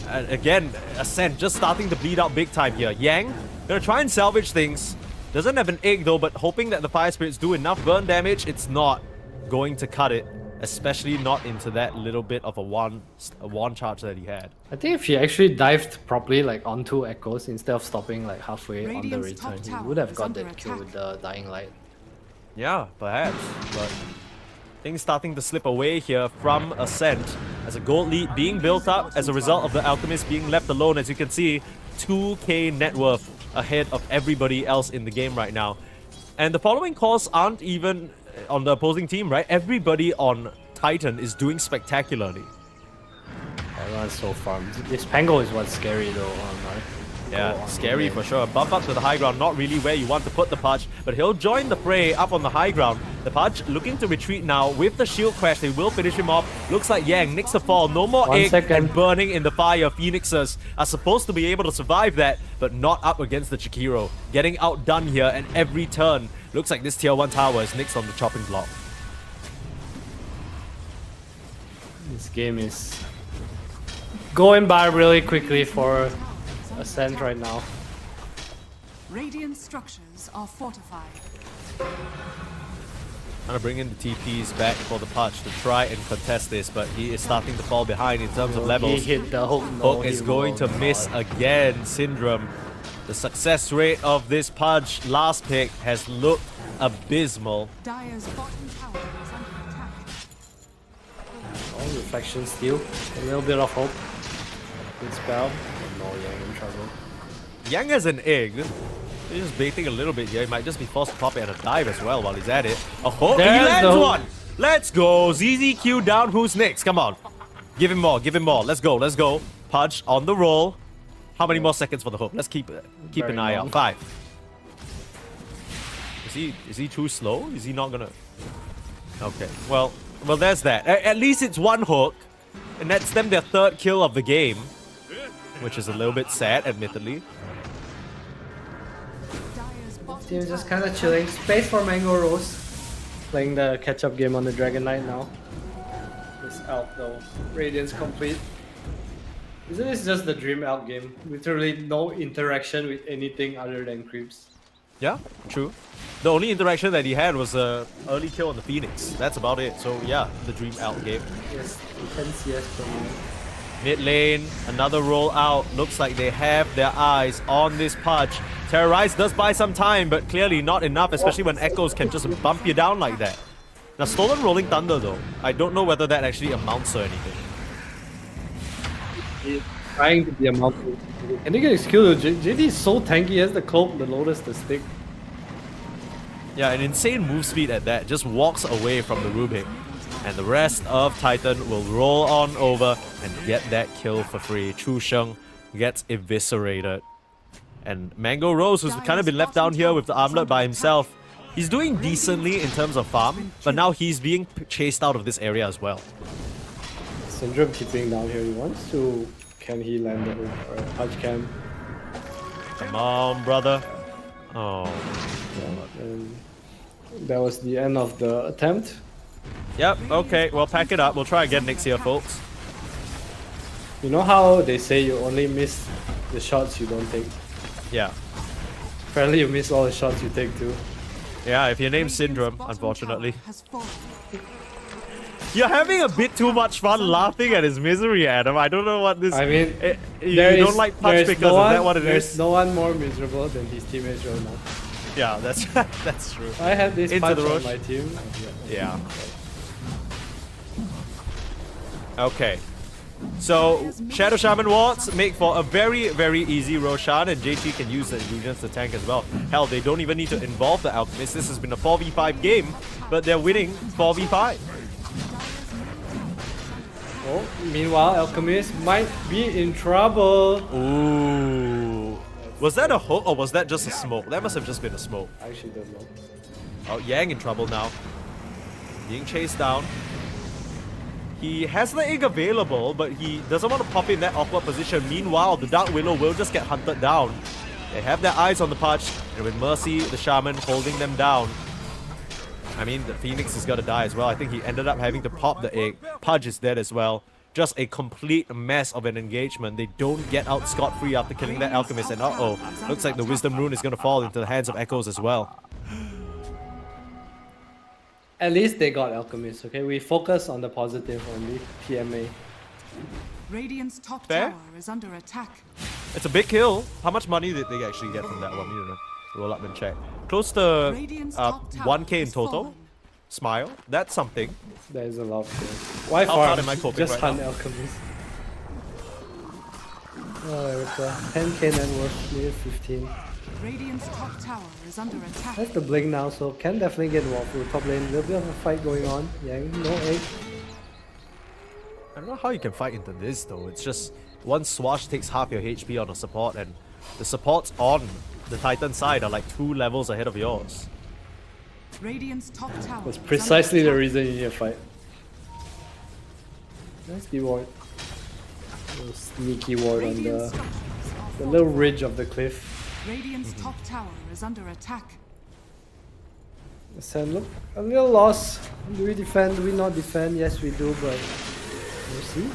And again, Ascent just starting to bleed out big time here. Yang gonna try and salvage things. Doesn't have an egg though, but hoping that the Fire Spirits do enough burn damage. It's not going to cut it, especially not into that little bit of a one charge that he had. I think if he actually dived properly, like onto Echoes instead of stopping like halfway on the Radiant's top return, he tower would have is got under that kill attack. with the Dying Light. Yeah, perhaps, but things starting to slip away here from Ascent as a gold lead being built up as a result of the Alchemist being left alone. As you can see, 2k net worth ahead of everybody else in the game right now. And the following calls aren't even on the opposing team, right? Everybody on Titan is doing spectacularly. Everyone's so farmed. This Pango is what's scary though, right? Yeah, scary for sure. Bump up to the high ground, not really where you want to put the Pudge, but he'll join the fray up on the high ground. The Pudge looking to retreat now with the shield crash. They will finish him off. Looks like Yang nicks the fall. No more 1 egg second. and burning in the fire. Phoenixes are supposed to be able to survive that, but not up against the Jakiro. Getting outdone here, and every turn looks like this tier 1 tower is next on the chopping block. This game is going by really quickly for Ascent right now. Radiant structures are fortified. Trying to bring in the TPs back for the Pudge to try and contest this, but he is starting to fall behind in terms of levels. He hit the hook. No, Hook is he going to will miss not. again. Syndrome. The success rate of this Pudge last pick has looked abysmal. Dire's bottom tower is under attack. Oh, reflection steal. A little bit of hope. Good spell. Oh, no, Yang in trouble. Yang has an egg. He's just baiting a little bit here. He might just be forced to pop it and a dive as well while he's at it. A hook. He There's lands the- one. Let's go. ZZQ down. Who's next? Come on. Give him more. Give him more. Let's go. Let's go. Pudge on the roll. How many more seconds for the hook? Let's keep an Very eye long. out. 5. Is he too slow? Is he not gonna? Okay. Well, there's that. At least it's one hook, and that's them their 3rd kill of the game, which is a little bit sad, admittedly. Dire's bottom Team's just tower kind of chilling. Space for Mango Rose. Playing the catch-up game on the Dragon Knight now. This Elk though. Radiance complete. Isn't this just the Dream Elk game? Literally no interaction with anything other than creeps. Yeah, true. The only interaction that he had was a early kill on the Phoenix. That's about it. So yeah, the Dream Out game. Yes, 10 CS per minute. Mid lane, another roll out. Looks like they have their eyes on this Pudge. Terrorize does buy some time, but clearly not enough, especially when Echoes can just bump you down like that. Now, Stolen Rolling Thunder though, I don't know whether that actually amounts to anything. He's trying to be a mountain. Can he get his kill? JD is so tanky. He has the cloak, the lotus, the stick. Yeah, an insane move speed at that. Just walks away from the Rubik. And the rest of Titan will roll on over and get that kill for free. Chu Sheng gets eviscerated. And Mango Rose, who's kind of been left down here with the armlet by himself, he's doing decently in terms of farm, but now he's being chased out of this area as well. Syndrome keeping down here. He wants to. Can he land the hook? Alright, Pudge can. Come on, brother. Oh. And that was the end of the attempt. Yep, okay, well, pack it up. We'll try again next year, folks. You know how they say you only miss the shots you don't take? Yeah. Apparently you miss all the shots you take too. Yeah, if your name's Syndrome, unfortunately. You're having a bit too much fun laughing at his misery, Adam. I don't know what this... I mean, you don't like Pudge because no is that what it there's is? no one more miserable than his teammates right now. Yeah, that's that's true. I had this Into Pudge the on rush. my team. Yeah. Okay. So, Shadow Shaman wards make for a very, very easy Roshan, and JT can use the illusions to tank as well. Hell, they don't even need to involve the Alchemist. This has been a 4v5 game, but they're winning 4v5. Oh, meanwhile, Alchemist might be in trouble. Ooh. Was that a hook or was that just a smoke? That must have just been a smoke. I actually don't know. Oh, Yang in trouble now. Being chased down. He has the egg available, but he doesn't want to pop in that awkward position. Meanwhile, the Dark Willow will just get hunted down. They have their eyes on the Pudge, and with Mercy, the Shaman, holding them down. I mean, the Phoenix is gonna die as well. I think he ended up having to pop the egg. Pudge is dead as well. Just a complete mess of an engagement. They don't get out scot-free after killing that Alchemist, and uh-oh, looks like the Wisdom Rune is gonna fall into the hands of Echoes as well. At least they got Alchemist, okay? We focus on the positive only. PMA. Radiant's top Fair. tower is under attack. It's a big kill. How much money did they actually get from that one? You don't know. Roll up and check. Close to Radiant's top tower 1k in has total. fallen. Smile. That's something. There is a lot of kills. Why How farm? hard am I coping Just right hunt now? Alchemist. Oh, with a 10k net worth, near 15. Radiant's top tower is under attack. That's the blink now, so can definitely get involved with top lane. Little bit of a fight going on. Yang, no egg. I don't know how you can fight into this though. It's just one swash takes half your HP on a support, and the supports on the Titan side are like 2 levels ahead of yours. Radiant's top tower. That's is precisely under the attack. reason you need a fight. Nice D ward. Little sneaky ward on Radiant the structures are little falling. ridge of the cliff. Radiant's top tower is under attack. Ascend, look, a little loss. Do we defend? Do we not defend? Yes, we do, but mercy.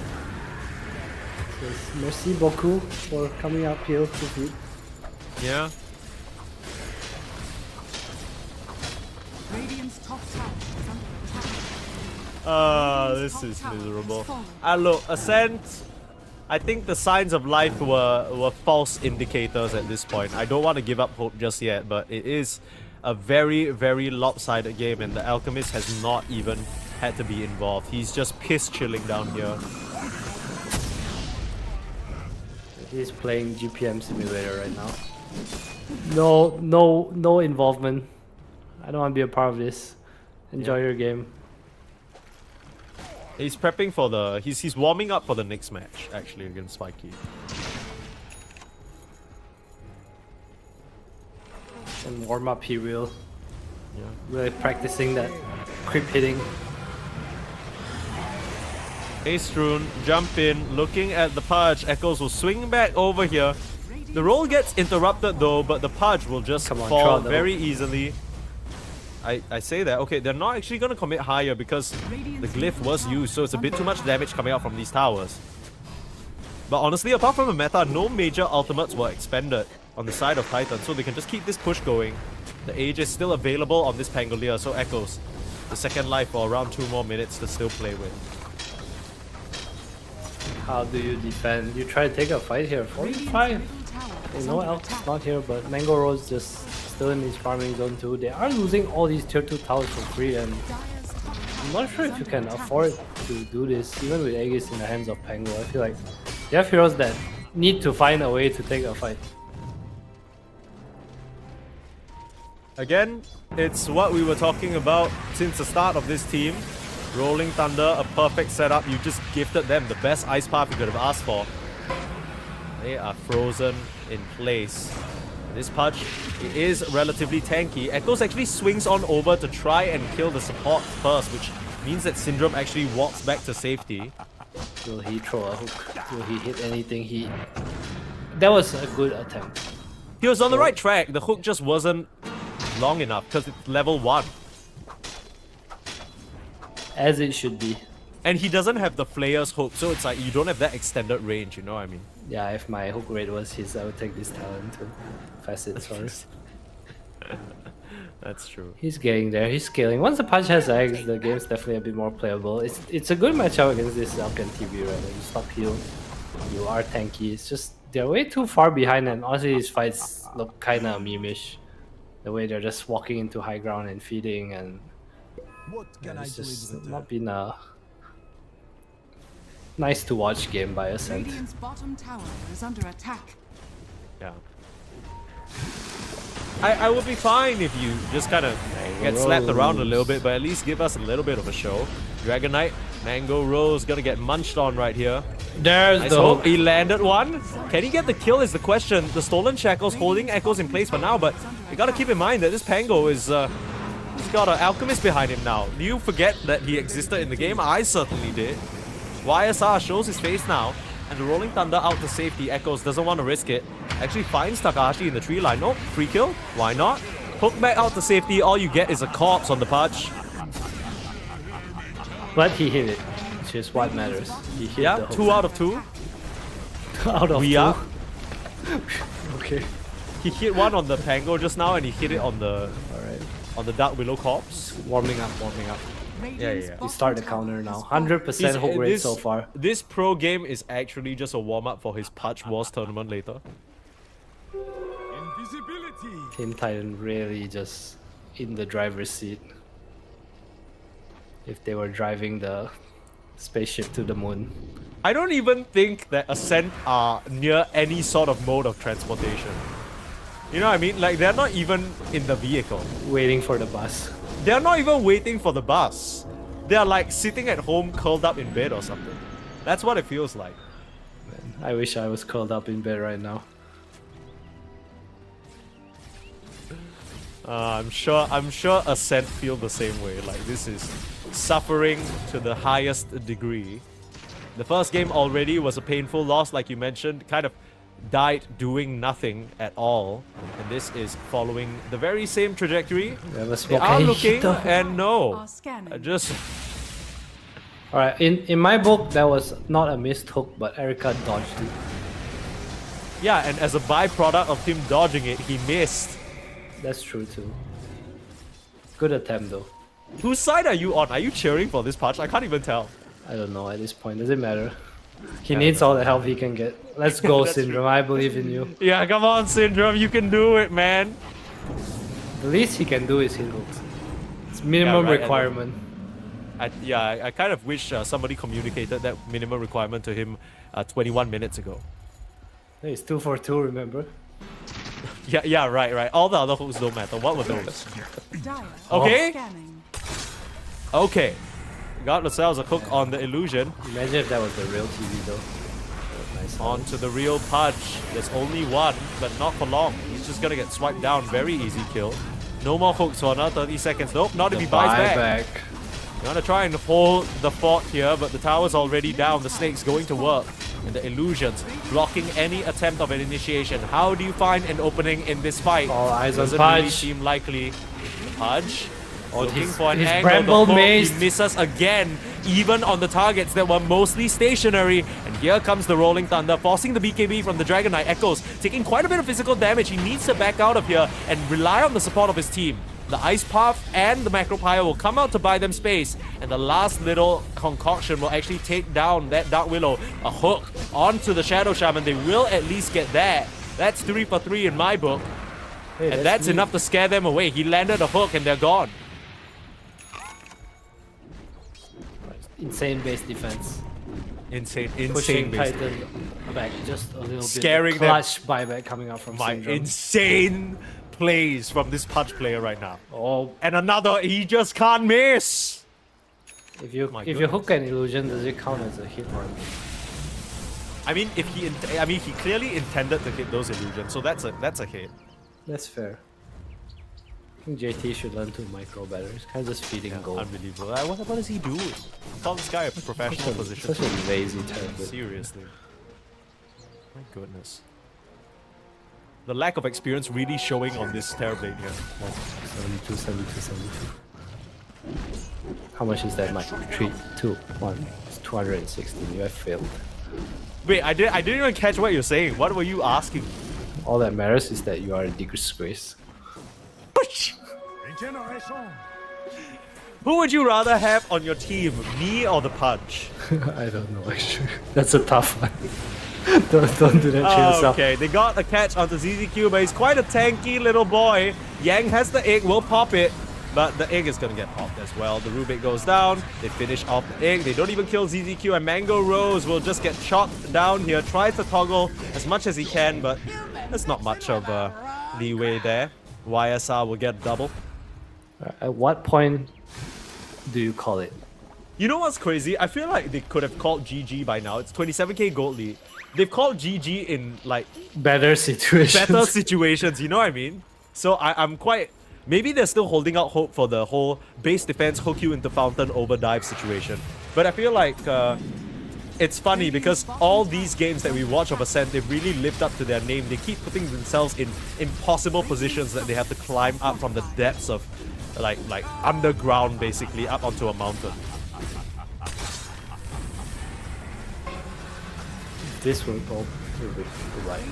Yes, merci beaucoup for coming up here to feed. Yeah. Radiant's top tower is under attack. This is miserable. Look, Ascent. I think the signs of life were false indicators at this point. I don't want to give up hope just yet, but it is a very, very lopsided game, and the Alchemist has not even had to be involved. He's just piss chilling down here. He's playing GPM simulator right now. No involvement. I don't want to be a part of this. Enjoy your game. He's prepping for the... He's warming up for the next match, actually, against Spiky. And warm up he will. Yeah. Really practicing that creep hitting. Astrun, jump in, looking at the Pudge. Echoes will swing back over here. The roll gets interrupted though, but the Pudge will just Come on, fall throw very easily. I say that. Okay, they're not actually going to commit higher because the glyph was used, so it's a bit too much damage coming out from these towers. But honestly, apart from the meta, no major ultimates were expended on the side of Titan, so they can just keep this push going. The Age is still available on this Pangolier, so Echoes the second life for around 2 more minutes to still play with. How do you defend? You try to take a fight here. 45. Okay, no Elk's not here, but Mango Rose just still in his farming zone too. They are losing all these tier 2 towers for free, and I'm not sure if you can afford to do this, even with Aegis in the hands of Pango. I feel like they have heroes that need to find a way to take a fight. Again, it's what we were talking about since the start of this team. Rolling Thunder, a perfect setup. You just gifted them the best ice path you could have asked for. They are frozen in place. This Pudge, it is relatively tanky. Echoes actually swings on over to try and kill the support first, which means that Syndrome actually walks back to safety. Will he throw a hook? Will he hit anything? That was a good attempt. He was on the right track. The hook just wasn't long enough because it's level 1. As it should be. And he doesn't have the Flayer's hook, so it's like you don't have that extended range, you know what I mean? Yeah, if my hook rate was his, I would take this talent too. Facet, sorry. That's true. He's getting there, he's scaling. Once the Pudge has eggs, the game's definitely a bit more playable. It's a good matchup against this Alkan TV, right? Like you stop heal, you are tanky. It's just, they're way too far behind, and honestly these fights look kinda meme-ish. The way they're just walking into high ground and feeding, and it's just not been a nice to watch game by Ascent. Radiant's bottom tower is under attack. Yeah. I would be fine if you just kind of get slapped around a little bit, but at least give us a little bit of a show. Dragon Knight, Mango Rose gonna get munched on right here. There's I the hope hook. he landed one. Can he get the kill is the question. The Stolen Shackles holding Echoes in place for now, but you gotta keep in mind that this Pango is he's got an Alchemist behind him now. Do you forget that he existed in the game? I certainly did. YSR shows his face now, and the Rolling Thunder out to safety. Echoes doesn't want to risk it. Actually finds Takahashi in the tree line. Nope, free kill. Why not? Hook back out to safety. All you get is a corpse on the Pudge. But he hit it, which is what matters. He hit Yeah, the hook. 2 out of 2. out of We 2. are. Okay. He hit one on the Pango just now, and he hit it on the Dark Willow corpse. Warming up. Radiant's yeah. We bottom start the tower counter is now. falling. 100% hook rate so far. This pro game is actually just a warm-up for his Pudge Wars tournament later. Invisibility. Team Titan really just in the driver's seat. If they were driving the spaceship to the moon. I don't even think that Ascent are near any sort of mode of transportation. You know what I mean? Like, they're not even in the vehicle. Waiting for the bus. They're not even waiting for the bus. They're like sitting at home curled up in bed or something. That's what it feels like. Man, I wish I was curled up in bed right now. I'm sure Ascent feel the same way. Like, this is suffering to the highest degree. The first game already was a painful loss, like you mentioned, kind of died doing nothing at all. And this is following the very same trajectory. We have a They smoke. are Hey, looking, the- and no. Are scanning. Just Alright, in my book, that was not a missed hook, but Erika dodged it. yeah, and as a byproduct of him dodging it, he missed. That's true too. Good attempt though. Whose side are you on? Are you cheering for this Pudge? I can't even tell. I don't know at this point. Does it matter? He Yeah, needs all the help he can get. Let's go, That's Syndrome. I believe in you. Yeah, come on, Syndrome, you can do it, man. The least he can do is hit hooks. It's minimum Yeah, right, requirement. I kind of wish somebody communicated that minimum requirement to him 21 minutes ago. Hey, it's 2 for 2, remember? Yeah, right. All the other hooks don't matter. What were those? Dire Okay. scanning. Okay. Got themselves a hook on the illusion. Imagine if that was the real TV though. Nice. On to the real Pudge. There's only one, but not for long. He's just gonna get swiped down. Very easy kill. No more hooks for another 30 seconds. Nope, not if he buys back. You want to try and hold the fort here, but the tower's already down. The snake's going to work. And the illusions blocking any attempt of an initiation. How do you find an opening in this fight? All eyes on Doesn't really Pudge. seem likely. Pudge looking his- for an his angle. Bramble The hook, maze. he misses again, even on the targets that were mostly stationary. And here comes the Rolling Thunder, forcing the BKB from the Dragon Knight Echoes, taking quite a bit of physical damage. He needs to back out of here and rely on the support of his team. The Ice Path and the Macro Pyre will come out to buy them space, and the last little concoction will actually take down that Dark Willow. A hook onto the Shadow Shaman. They will at least get that. That's 3 for 3 in my book. Hey, And that's neat. enough to scare them away. He landed a hook and they're gone. Insane base defense. Insane Pushing base. Titan back just a little bit. Scaring them. Clutch buyback coming out from My Syndrome. insane plays from this Pudge player right now. Oh, And another, he just can't miss. if you My if you hook an illusion, does it count as a hit or a miss? I mean, he clearly intended to hit those illusions, so that's a hit. That's fair. I think JT should learn to micro better. He's kind of just feeding gold. Unbelievable. What is he doing? Call this guy a professional position. Such a lazy turn. Seriously. My goodness. The lack of experience really showing on this Terrorblade here. 72, 72, 72. How much is that, Mike? 3, 2, 1. It's 260. You have failed. Wait, I didn't even catch what you're saying. What were you asking? All that matters is that you are a disgrace. Regeneration. Who would you rather have on your team, me or the Pudge? I don't know, actually. That's a tough one. don't do that to yourself. Okay, they got a catch onto ZZQ, but he's quite a tanky little boy. Yang has the egg, will pop it, but the egg is gonna get popped as well. The Rubik goes down, they finish off the egg, they don't even kill ZZQ, and Mango Rose will just get chopped down here, tries to toggle as much as he can, but there's not much of leeway there. YSR will get double. At what point do you call it? You know what's crazy? I feel like they could have called GG by now. It's 27k gold lead. They've called GG in like Better situations. better situations, you know what I mean? So I'm quite... Maybe they're still holding out hope for the whole base defense hook you into fountain overdive situation. But I feel like it's funny because all these games that we watch of Ascent, they've really lived up to their name. They keep putting themselves in impossible positions that they have to climb up from the depths of like underground, basically, up onto a mountain. This will go Rubik right.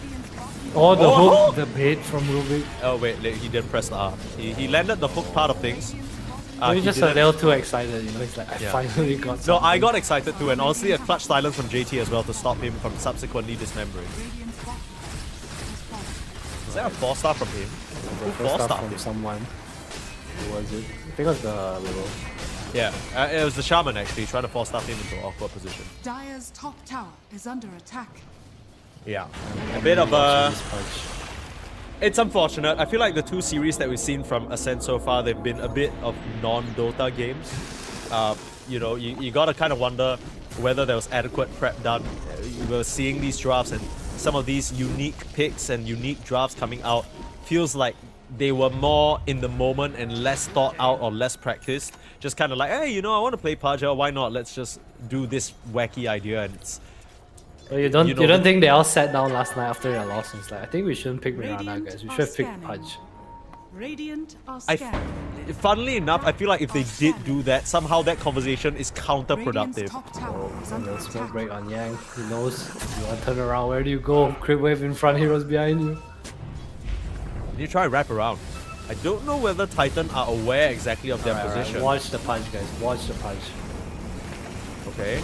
Oh, the Oh! hook, the bait from Rubik. Oh wait, he didn't press the R. He landed the hook part of things. Maybe He just a didn't- little too excited, you know? It's like, I Yeah. finally got No, something. I got excited too, and honestly, a clutch silence from JT as well to stop him from subsequently dismembering. Is that a 4-star from him? Who First stuff 4-starred from him? someone. Who was it? I think it was the little... Yeah, it was the shaman actually trying to 4-star him into an awkward position. Dire's top tower is under attack. Yeah, a bit of a... This punch. It's unfortunate. I feel like the two series that we've seen from Ascent so far, they've been a bit of non-Dota games. You know, you gotta kind of wonder whether there was adequate prep done. We were seeing these drafts and some of these unique picks and unique drafts coming out. Feels like they were more in the moment and less thought out or less practiced. Just kind of like, hey, you know, I want to play Paja, why not? Let's just do this wacky idea. And it's... Well, you don't You know- you don't think they all sat down last night after their loss and it's like, I think we shouldn't pick Mirana, guys. We should have picked Pudge. Radiant are I scanning. funnily enough, I feel like if they did do that, somehow that conversation is Radiant's counterproductive. top tower is And under then smoke attack. break on Yang. He knows you want to turn around. Where do you go? Crit wave in front, heroes behind you. You try and wrap around. I don't know whether Titan are aware exactly of their Alright, position. watch the punch, guys. Watch the punch. Okay.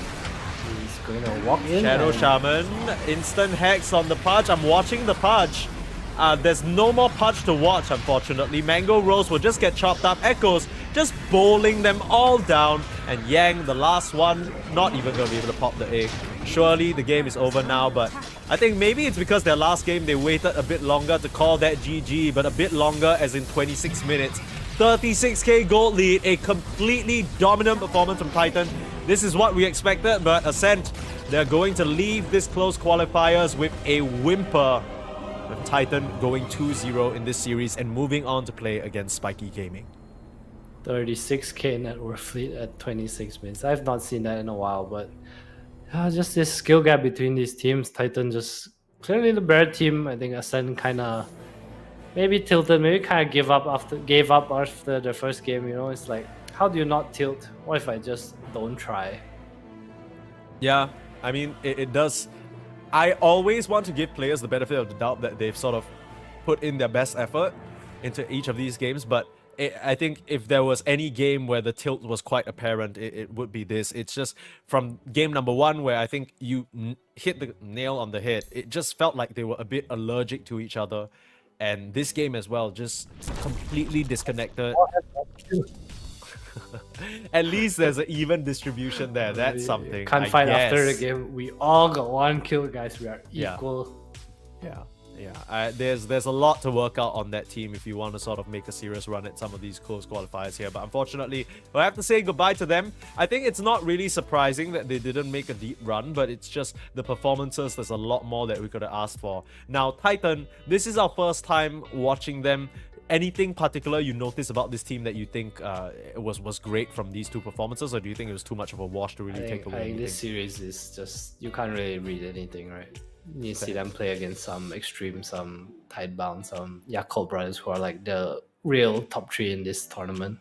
He's going to walk in. Shadow and- Shaman, instant hex on the Pudge. I'm watching the Pudge. There's no more Pudge to watch, unfortunately. Mango Rose will just get chopped up. Echoes just bowling them all down. And Yang, the last one, not even going to be able to pop the egg. Surely the game is over now, but I think maybe it's because their last game they waited a bit longer to call that GG, but a bit longer as in 26 minutes. 36k gold lead, a completely dominant performance from Titan. This is what we expected, but Ascent, they're going to leave this close qualifiers with a whimper, with Titan going 2-0 in this series and moving on to play against Spiky Gaming. 36k net worth lead at 26 minutes. I've not seen that in a while, but just this skill gap between these teams. Titan just clearly the better team. I think Ascent kind of maybe tilted, maybe kind of gave up after the first game. You know, it's like, how do you not tilt? What if I just don't try? Yeah, I mean, it does. I always want to give players the benefit of the doubt that they've sort of put in their best effort into each of these games, but I think if there was any game where the tilt was quite apparent, it would be this. It's just from game number 1 where I think you hit the nail on the head. It just felt like they were a bit allergic to each other. And this game as well, just completely disconnected. At least there's an even distribution there. That's something. Can't fight after the game. We all got 1 kill, guys. We are equal. Yeah. There's a lot to work out on that team if you want to sort of make a serious run at some of these close qualifiers here. But unfortunately, I have to say goodbye to them. I think it's not really surprising that they didn't make a deep run, but it's just the performances. There's a lot more that we could have asked for. Now, Titan, this is our first time watching them. Anything particular you notice about this team that you think was great from these 2 performances, or do you think it was too much of a wash to really take away I think anything? this series is just, you can't really read anything, right? You see them play against some extreme, some tidebound, some Yakult brothers who are like the real top 3 in this tournament.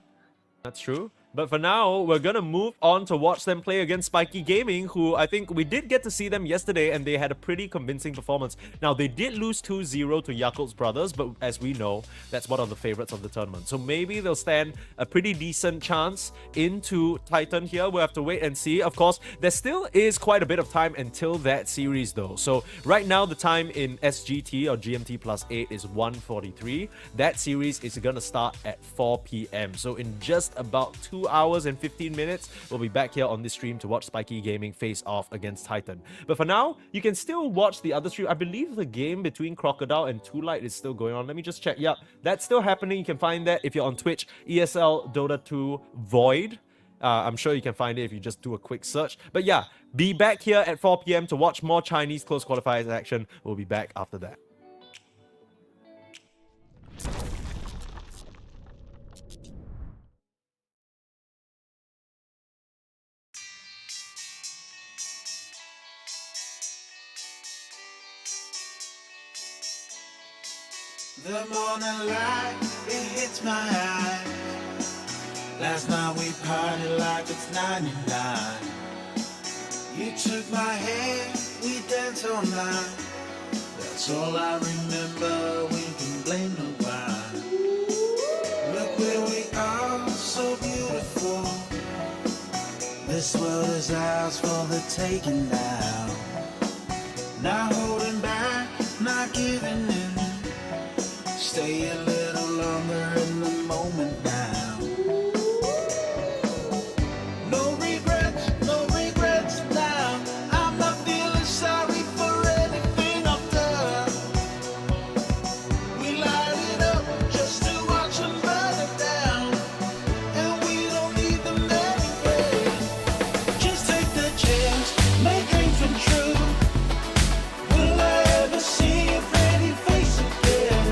That's true. But for now, we're gonna move on to watch them play against Spiky Gaming, who I think we did get to see them yesterday, and they had a pretty convincing performance. Now, they did lose 2-0 to Yakult's brothers, but as we know, that's one of the favorites of the tournament. So maybe they'll stand a pretty decent chance into Titan here. We'll have to wait and see. Of course, there still is quite a bit of time until that series, though. So right now, the time in SGT or GMT plus 8 is 1:43. That series is gonna start at 4 p.m. So in just about 2 hours and 15 minutes, we'll be back here on this stream to watch Spiky Gaming face off against Titan. But for now, you can still watch the other stream. I believe the game between Crocodile and Two Light is still going on. Let me just check. Yeah, that's still happening. You can find that if you're on Twitch, ESL Dota 2 Void. I'm sure you can find it if you just do a quick search. But yeah, be back here at 4 p.m. to watch more Chinese close qualifiers action. We'll be back after that. The morning light, it hits my eye. Last night we partied like it's 99. You took my hand, we danced all night. That's all I remember, we can blame nobody. Look where we are, so beautiful. This world is ours for the taking now. Not holding back, not giving in. Stay a little longer in the moment now. No regrets now. I'm not feeling sorry for anything I've done. We light it up just to watch them burn it down. And we don't need them anyway. Just take the chance, make dreams come true. Will I ever see your pretty face again?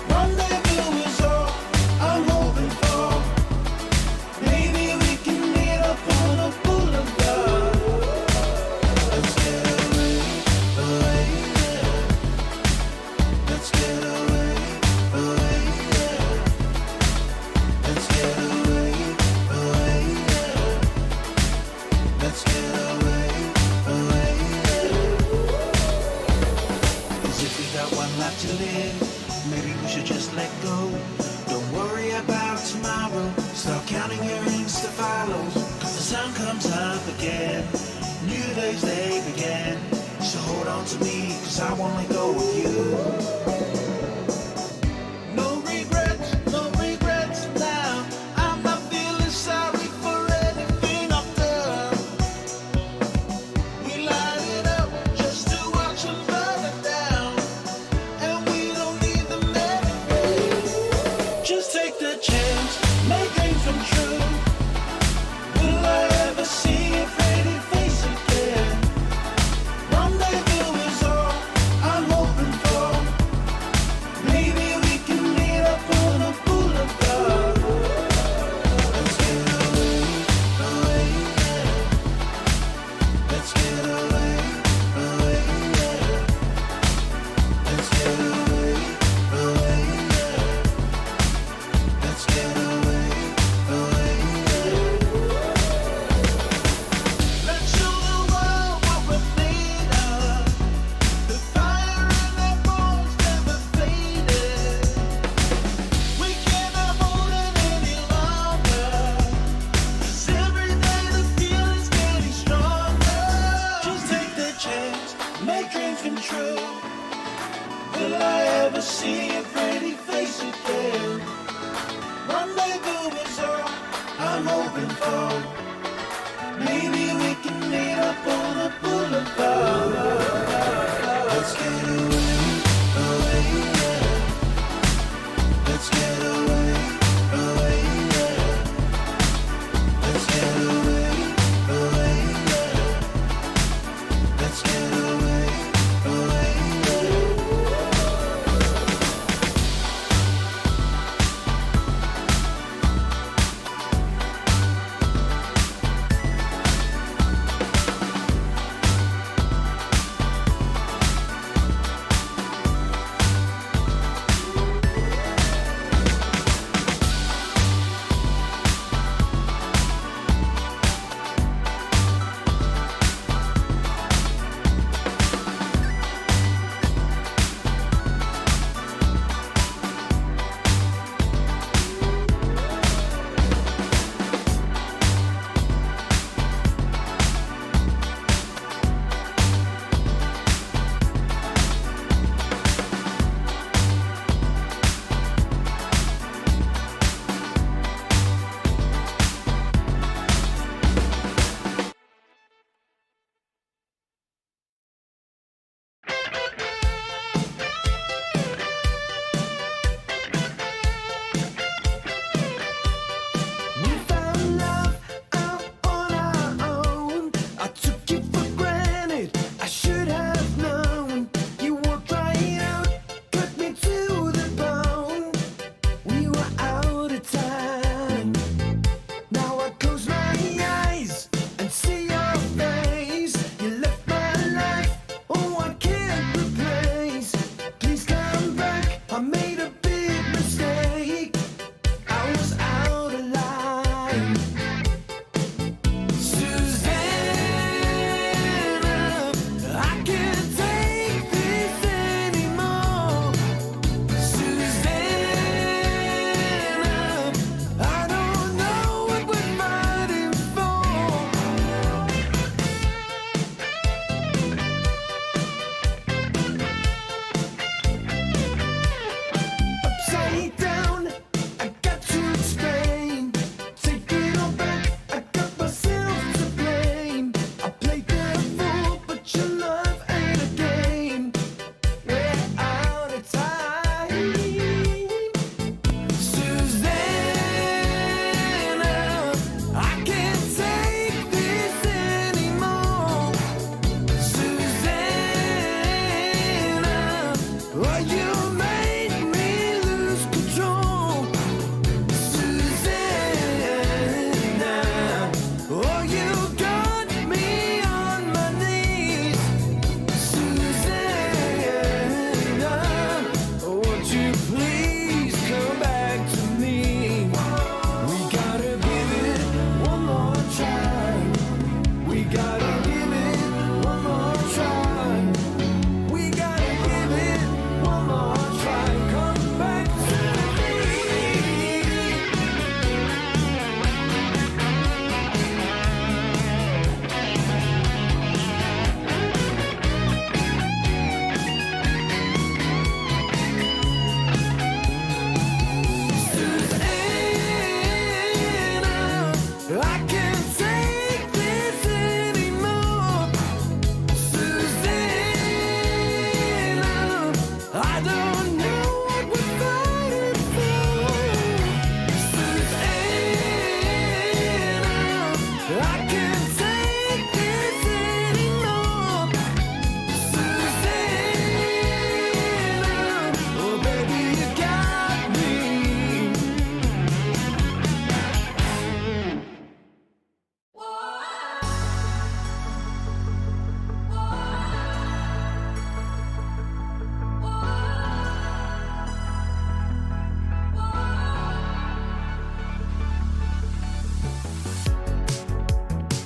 Rendezvous is all I'm hoping for. Maybe we can meet up on a boulevard. Let's get away, yeah. Let's get away, yeah. Let's get away, yeah. Let's get away, yeah. 'Cause if we got one life to live, maybe we should just let go. Don't worry about tomorrow. Start counting your Insta follows. 'Cause the sun comes up again. New days they begin. So hold on to me, 'cause I wanna go with you. No regrets now. I'm not feeling sorry for anything I've done. We light it up just to watch them burn it down. And we don't need them anyway. Just take the chance. see your pretty face again. Rendezvous is all I'm hoping for. Maybe we can meet up on the boulevard. Let's get away, away, yeah. Let's get away, away, yeah. Let's get away, away, yeah. Let's get away, away, yeah. We found love out on our own. I took you for granted. I should have known. You walked right out, cut me to the bone. We were out of time. Now I close my eyes and see your face. You left my life, oh I can't replace. Please come back. I made a big mistake. I was out of line. Susanna, I can't take this anymore. Susanna, I don't know what we're fighting for. Upside down, I got to explain. Take it all back, I got myself to blame. I played the fool, but your love ain't a game. We're out of time. Susanna, I can't take this anymore. Susanna, oh, you made me lose control. Susanna, oh, you got me on my knees. Susanna, won't you please come back to me? We gotta give it one more try. We gotta give it one more try. We gotta give it one more try. Come back to me. Susanna, I can't take this anymore. Susanna, I don't know what we're fighting for. Susanna, I can't take this anymore. Susanna, oh baby, you got me.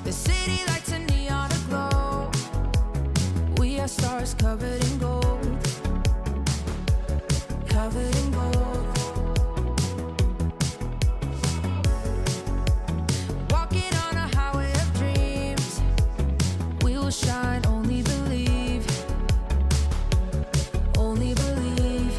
The city lights a neon aglow. We are stars covered in gold. Covered in gold. Walking on a highway of dreams. We will shine, only believe. Only believe.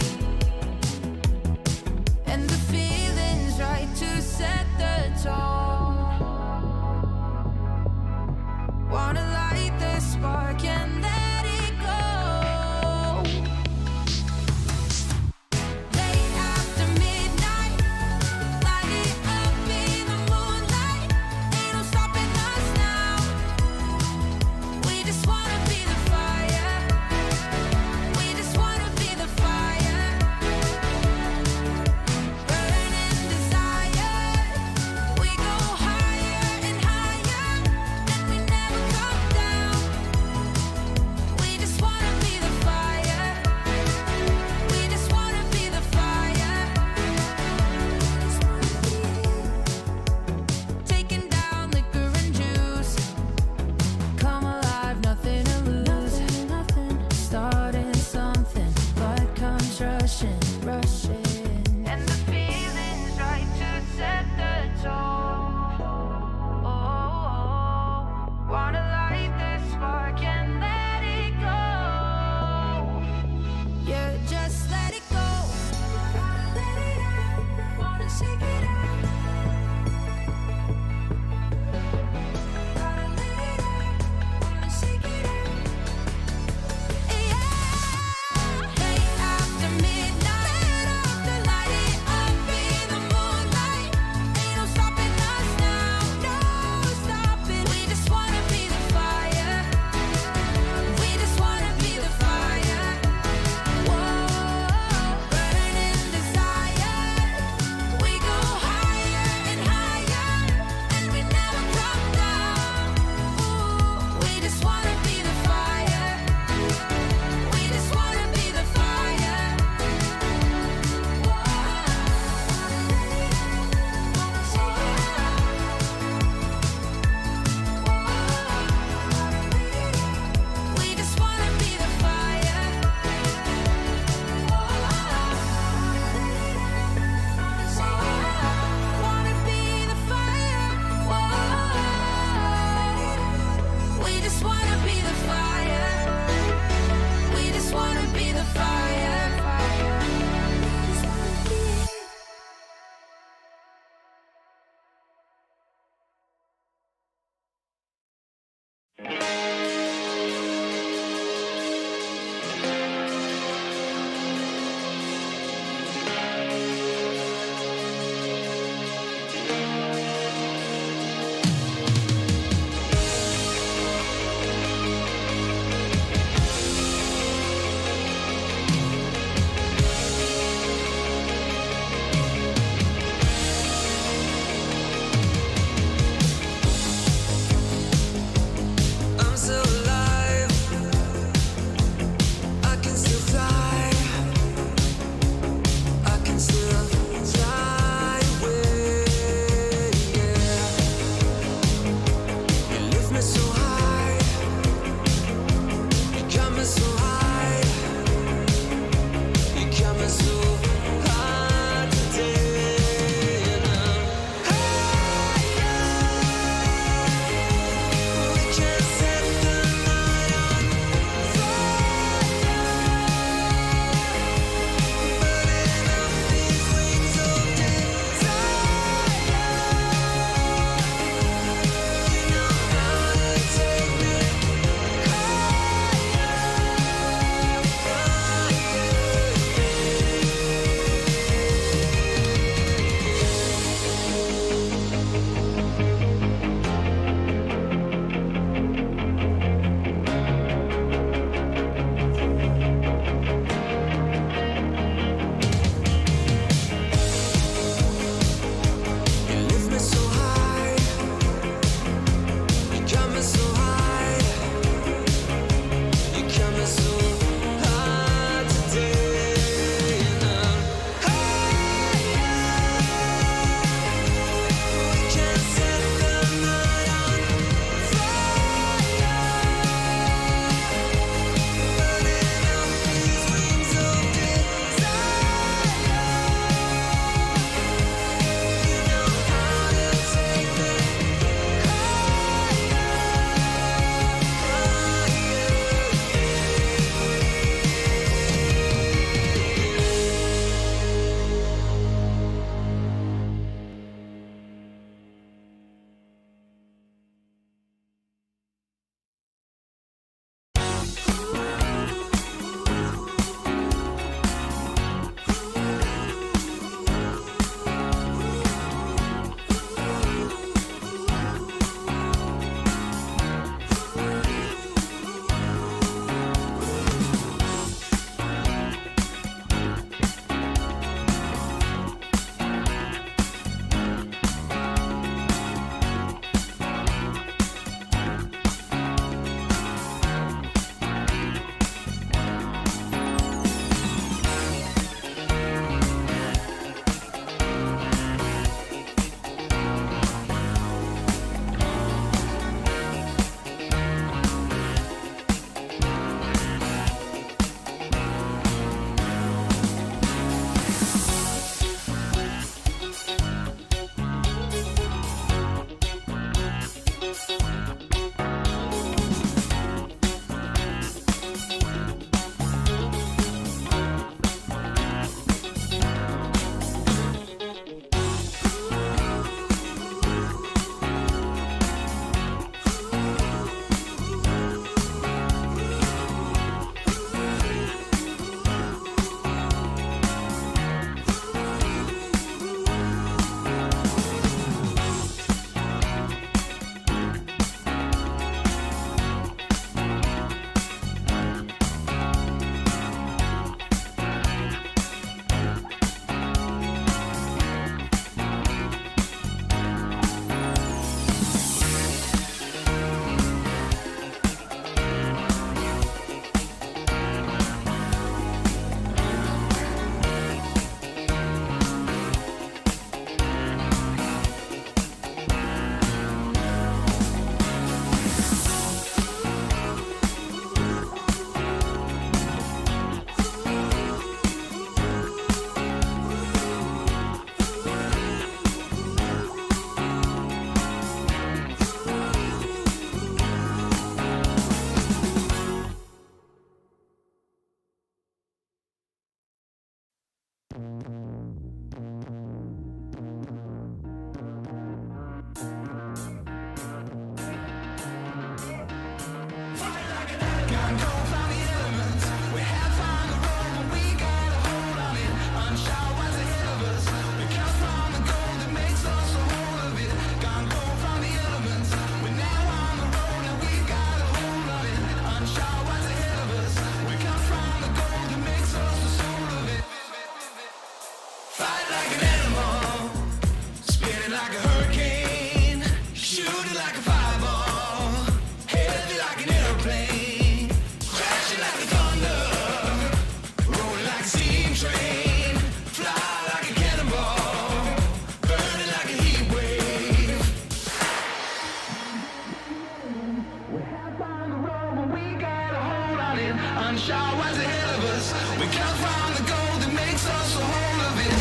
unsure what's ahead of us. We come from the gold that makes us a whole of it.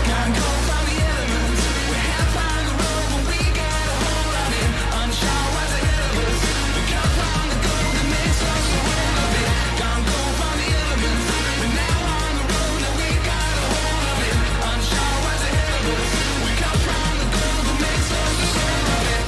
Can't go from the elements. We have found the road, but we got a hold of it. Unsure what's ahead of us. We come from the gold that makes us a whole of it. Can't go from the elements. We're now on the road, and we got a hold of it. Unsure what's ahead of us. We come from the gold that makes us a soul of it.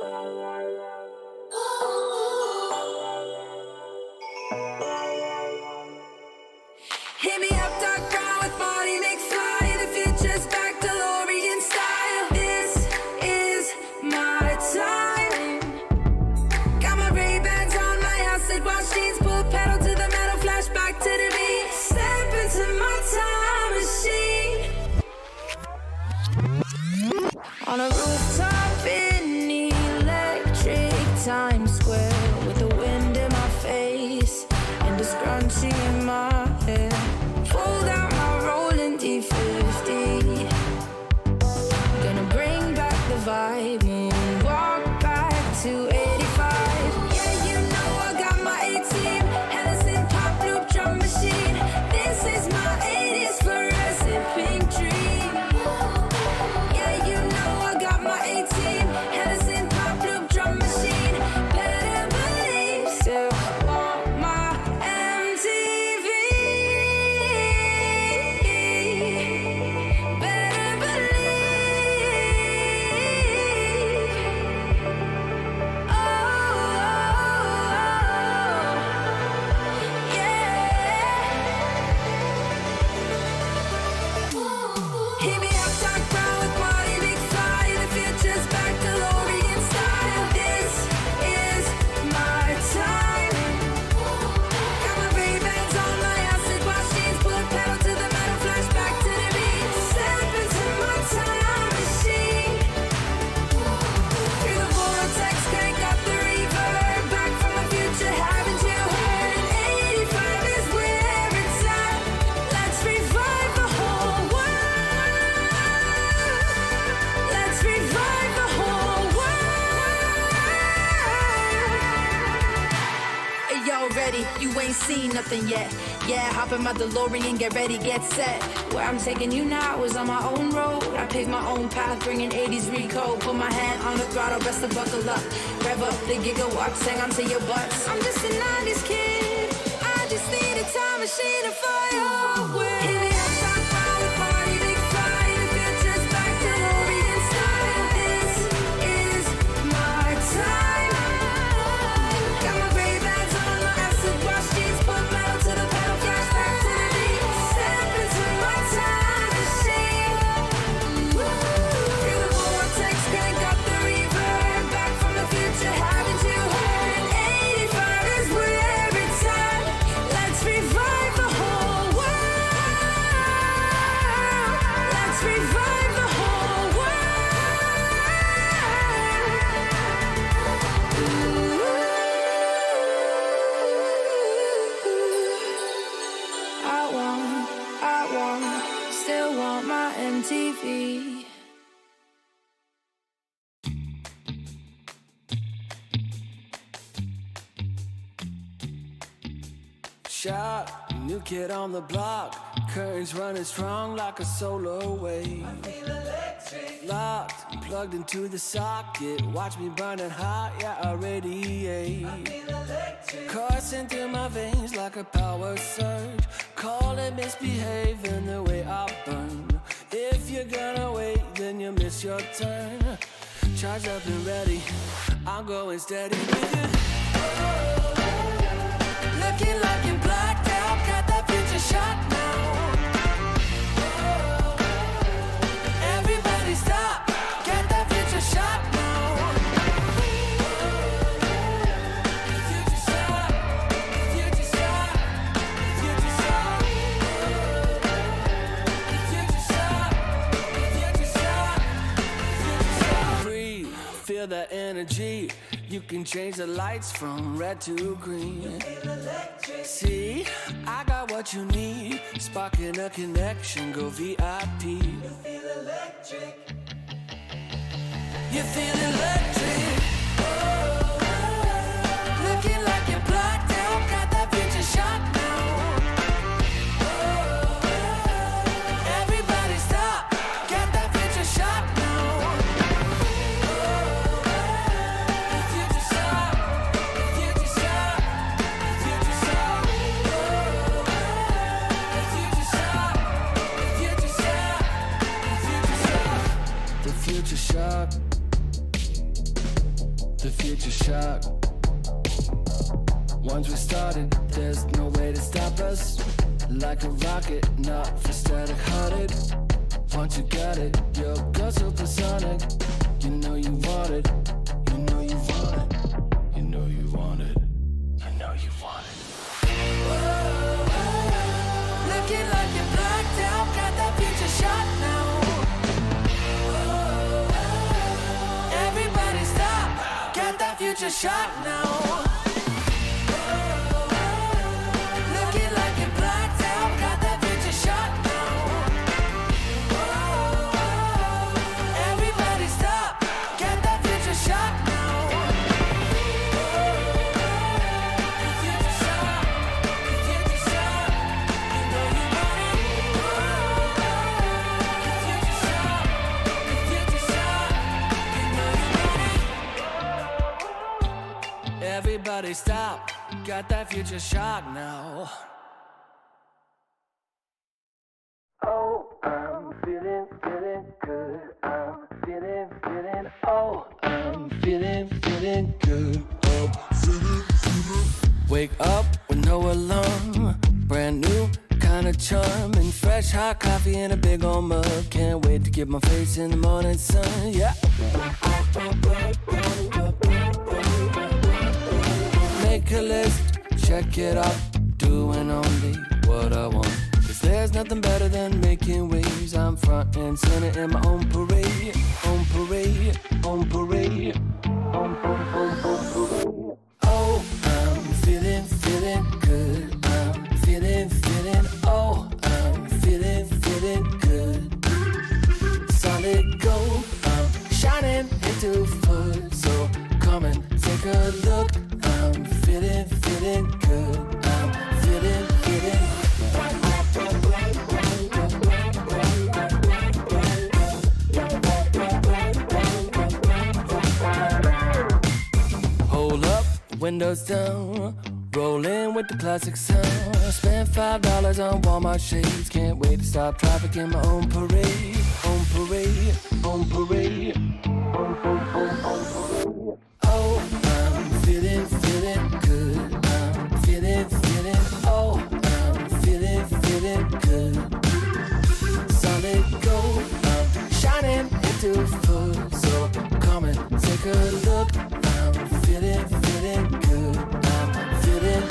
Hit me up, dark brown with Marty McFly. The future's back, DeLorean style. This is my time. Got my Ray-Bans on, my acid wash jeans, pull pedal to the metal, flashback to the beat. Step into my time machine. On a rooftop in electric Times Square, with the wind in my face and a scrunchie in my hair. Fold out my rolling D50. Gonna bring back the vibe, moonwalk back to 85. Yeah, you know I got my A-team, Hennessy pop loop drum machine. This is my 80s fluorescent pink dream. Yeah, you know I got my A-team, Hennessy pop loop drum machine. Better believe, still want my MTV. Better believe. Oh, yeah. Hit me up, dark brown with Marty McFly. The future's back, DeLorean style. This is my time. Got my Ray-Bans on, my acid wash jeans, pull pedal to the metal, flashback to the beat. Step into my time machine. Through the vortex, crank up the reverb. Back from the future, haven't you heard? 85 is where it's at. Let's revive the whole world. Let's revive the whole world. Yo, ready? You ain't seen nothing yet. Yeah, hop in my DeLorean, get ready, get set. Where I'm taking you now is on my own road. I pick my own path, bringing 80s recode. Put my hand on the throttle, best to buckle up. Rev up the gigawatts, hang on to your butts. I'm just a 90s kid. I just need a time machine to fly away. Hit me up, top brown with Marty McFly. The future's back, DeLorean style. This is my time. Got my Ray-Bans on, my acid wash jeans, pull metal to the pedal, flashback to the beat. Step into my time machine. Through the vortex, crank up the reverb. Back from the future, haven't you heard? 85 is where it's at. Let's revive the whole world. Let's revive the whole world. Still want my MTV. Shot, new kid on the block. Currents running strong like a solar wave. I feel electric. Locked, plugged into the socket. Watch me burning hot, yeah, I radiate. I feel electric. Coursing through my veins like a power surge. Call it misbehaving the way I burn. If you're gonna wait, then you miss your turn. Charged up and ready, I'm going steady with you. Looking like you're blacked out, got that future shot now. Everybody stop, get that future shot now. Future shot, future shot, future shot. Future shot, future shot, future shot. Breathe, feel that energy. You can change the lights from red to green. See, I got what you need. Sparking a connection, go VIP. You feel electric. You feel electric. Looking like you're blacked out, got that future shot now. Everybody stop, get that future shot now. Future shock. the future shock. Once we started, there's no way to stop us. Like a rocket, not for static-hearted. Once you got it, you'll go supersonic. You know you want it, you know you want it, you know you want it, you know you want it. Looking like you're blacked out, got that future shot now. Everybody stop, got that future shot now. Looking like you're blacked out, got that future shot now. Everybody stop, got that future shot now. Future shot, future shot, you know you want it. Future shot, future shot, you know you want it. Everybody stop, got that future shot now. Oh, I'm feeling good. I'm feeling, oh, I'm feeling good. Wake up with no alarm. Brand new kind of charm. And fresh hot coffee in a big old mug. Can't wait to get my face in the morning sun. Yeah. Make a list, check it off. Doing only what I want. Cause there's nothing better than making waves. I'm front and center in my own parade. On parade, on parade, on parade. Oh, I'm feeling good. I'm feeling, oh, I'm feeling good. Solid gold, I'm shining into full. So come and take a look. I'm feeling good. I'm feeling. Hold up, windows down, rolling with the classic sound. Spent $5 on Walmart shades. Can't wait to stop traffic in my own parade. On parade, on parade, on parade. Oh, I'm feeling good. I'm feeling, oh, I'm feeling good. Solid gold, I'm shining into full. So come and take a look. I'm feeling good. I'm feeling.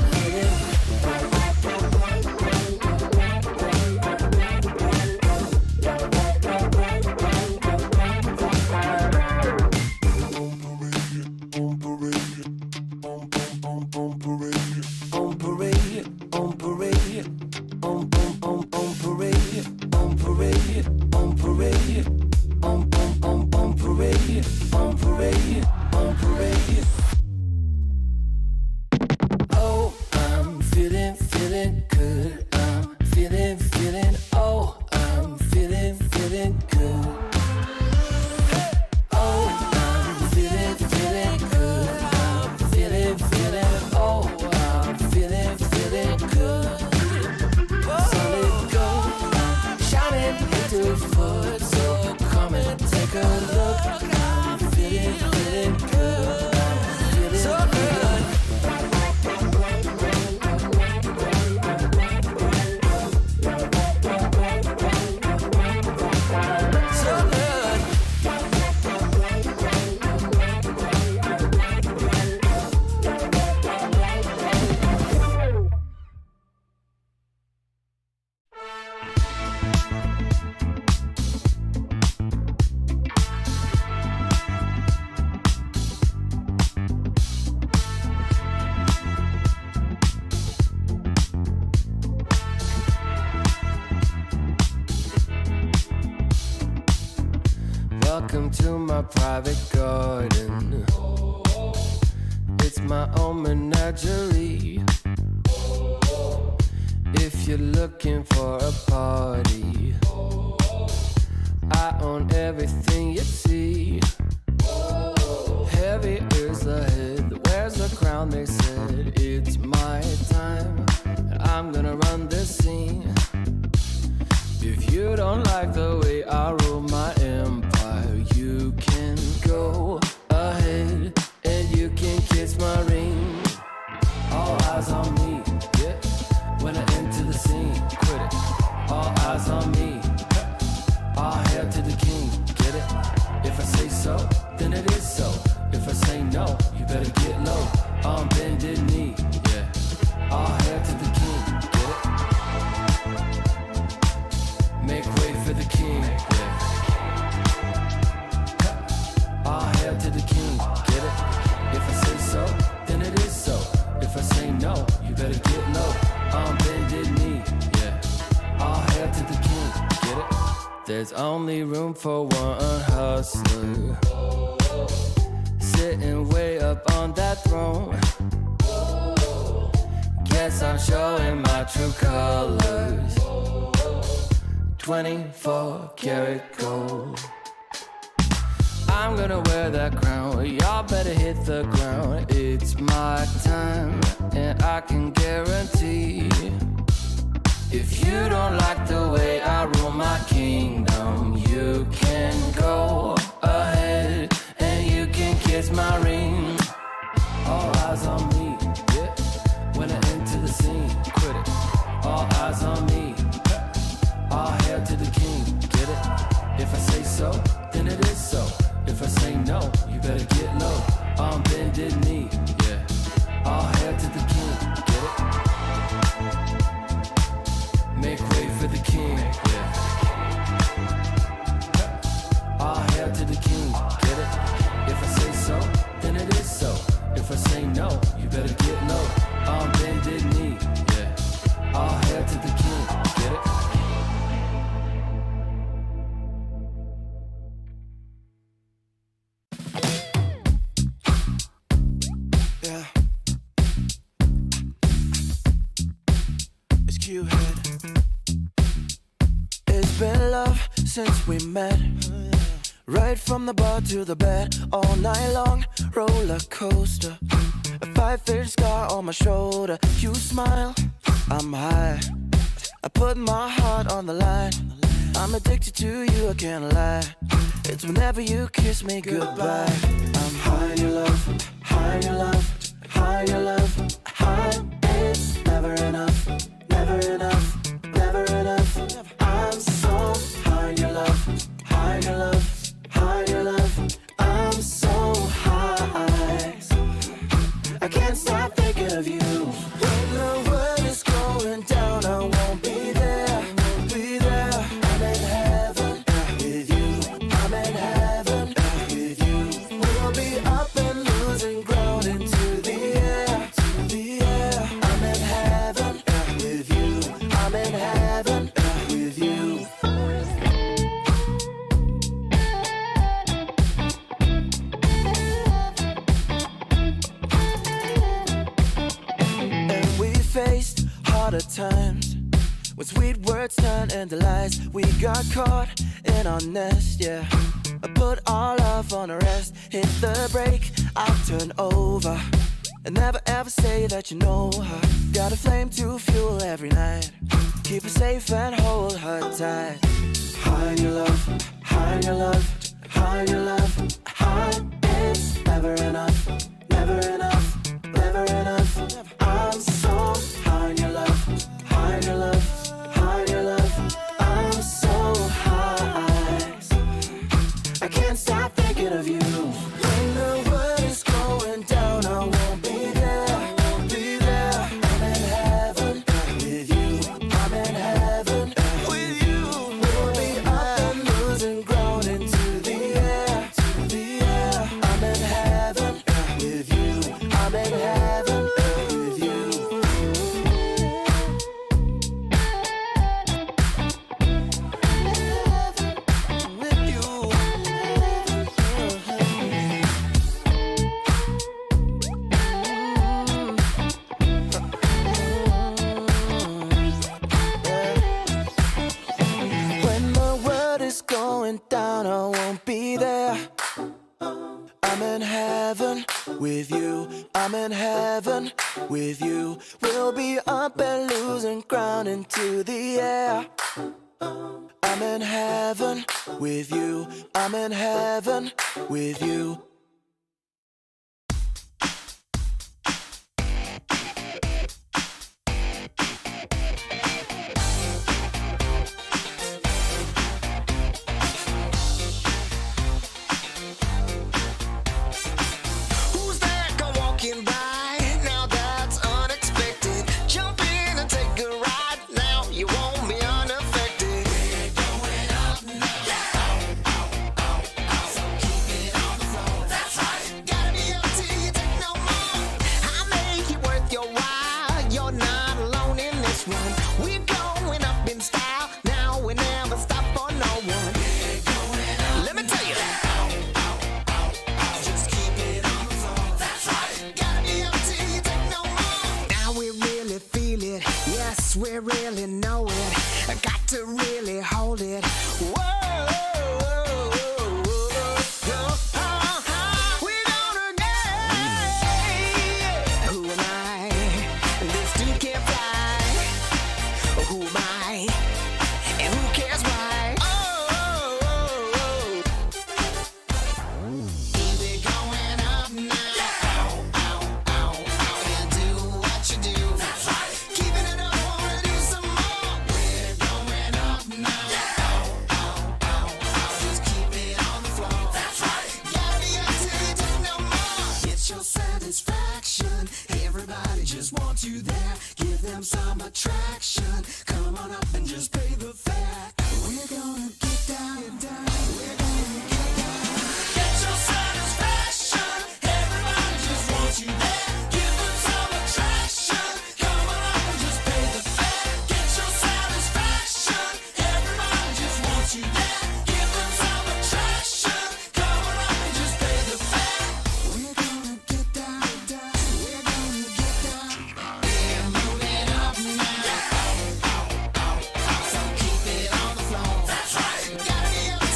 Welcome to my private garden. It's my own menagerie. If you're looking for a party, I own everything you see. Heavy is the head, where's the crown? They said it's my time, and I'm gonna run this scene. If you don't like the way I rule my empire, you can go ahead and better get low on bended knee. Yeah, all hail to the king. Get it? Make way for the king. Yeah, all hail to the king. Get it? If I say so, then it is so. If I say no, you better get low on bended knee. Yeah, all hail to the king. Get it? There's only room for one hustler, sitting way up on that throne. Guess I'm showing my true colors. 24 karat gold. I'm gonna wear that crown. Y'all better hit the ground. It's my time, and I can guarantee, if you don't like the way I rule my kingdom, you can go ahead and you can kiss my ring. All eyes on me, yeah. When I enter the scene, quit it. All eyes on me. All hail to the king, get it? If I say so, then it is so. If I say no, you better get low on bended knee, yeah. All hail to the king, get it? Make way for the king, yeah. All hail to the king, get it? If I say so, then it is so. If I say no, you better get low on bended knee, yeah. All hail to the king, get it? Yeah. It's Q-Head. It's been love since we met. Right from the bar to the bed, all night long, roller coaster. A 5-inch scar on my shoulder. You smile, I'm high. I put my heart on the line. I'm addicted to you, I can't lie. It's whenever you kiss me goodbye. I'm high in your love, high in your love, high in your love, high. It's never enough, never enough, never enough. I'm so high in your love, high in your love, high in your love. I'm so high, I can't stop thinking of you. When the world is going down, I won't be there, be there. I'm in heaven with you, I'm in heaven with you. We'll be up and losing ground into the air, the air. I'm in heaven with you, I'm in heaven with you. And we faced harder times when sweet words turned into lies. We got caught in our nest, yeah. I put our love on a rest. Hit the brake, I'll turn over. And never ever say that you know her. Got a flame to fuel every night. Keep her safe and hold her tight. High in your love, high in your love, high in your love, high. It's never enough, never enough, never enough. I'm so high in your love, high in your love, high in your love. I'm so high, I can't stop thinking of you. When the world is going down, I won't be there, be there. I'm in heaven with you, I'm in heaven with you. We'll be up and losing ground into the air, the air. I'm in heaven with you, I'm in heaven with you. With you. When the world is going down, I won't be there. I'm in heaven with you, I'm in heaven with you. We'll be up and losing ground into the air. I'm in heaven with you, I'm in heaven with you. Who's that really, really know it. I got to really hold it. Whoa. We're gonna get. Who am I? This dude can't fly. Who am I? And who cares why? Easy going up now. And do what you do. Keeping it up, wanna do some more. We're going up now. Just keep it on the floor. Gotta be up till you take no more. It's your satisfaction. Everybody just wants you there. Give them some attraction. Come on up and just pay the fare. We're gonna get down. We're gonna get down. Get your satisfaction. Everybody just wants you there. Give them some attraction. Come on up and just pay the fare. Get your satisfaction. Everybody just wants you there. Give them some attraction. Come on up and just pay the fare. We're gonna get down. We're gonna get down. We're moving up now. So keep it on the floor. Gotta be up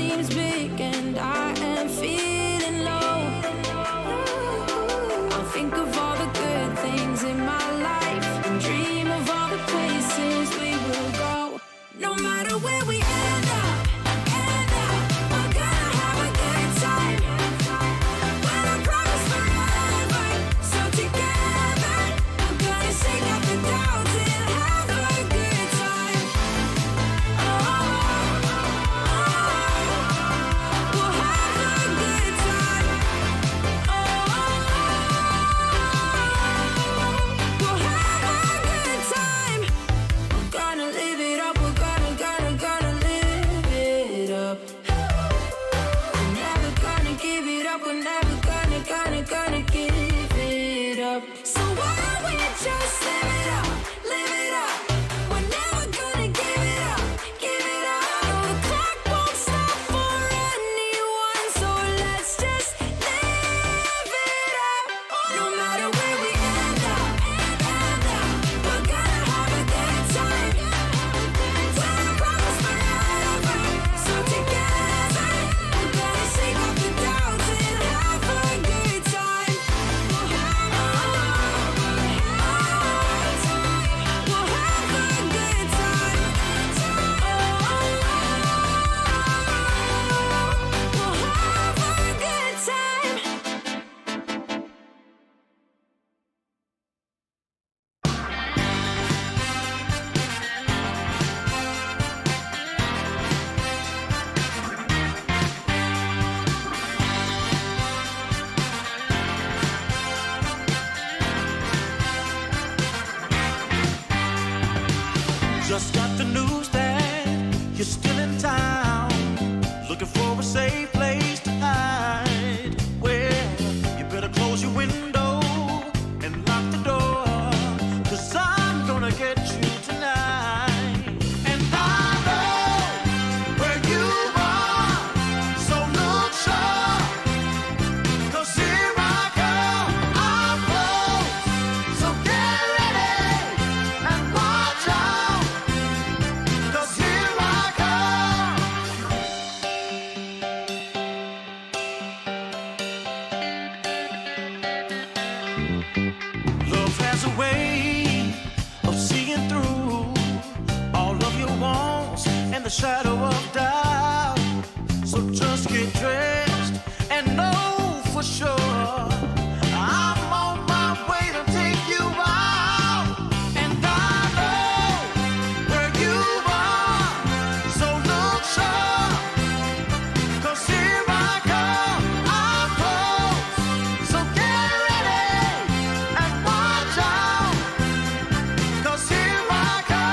seems big and I am feeling low. I'll think of all the good things in my life and dream of all the places we will go. No matter where we end up, we're gonna have a good time. When I promise forever, so together we're gonna shake off the doubts and have a good time. Oh, we'll have a good time. Oh, we'll have a good time. We're gonna live it up. We're gonna live it up. We're never gonna give it up. We're never gonna give it up. So why don't we just live it up, live it up? We're never gonna give it up, give it up. No, the clock won't stop for anyone, so let's just live it up. No matter where we end up, we're gonna have a good time. When I promise forever, so together we're gonna shake off the doubts and have a good time. We'll have a good time. We'll have a good time. Just got the news that you're still in town, looking for a safe place to hide. Well, you better close your window and lock the door, 'cause I'm gonna get you tonight. And I know where you are, so look sharp, 'cause here I come, I'm close. So get ready and watch out, 'cause here I come. Love has a way of seeing through all of your wants and the shadow of doubt. So just get dressed and know for sure I'm on my way to take you out. And I know where you are, so look sharp, 'cause here I come, I'm close. So get ready and watch out, 'cause here I come.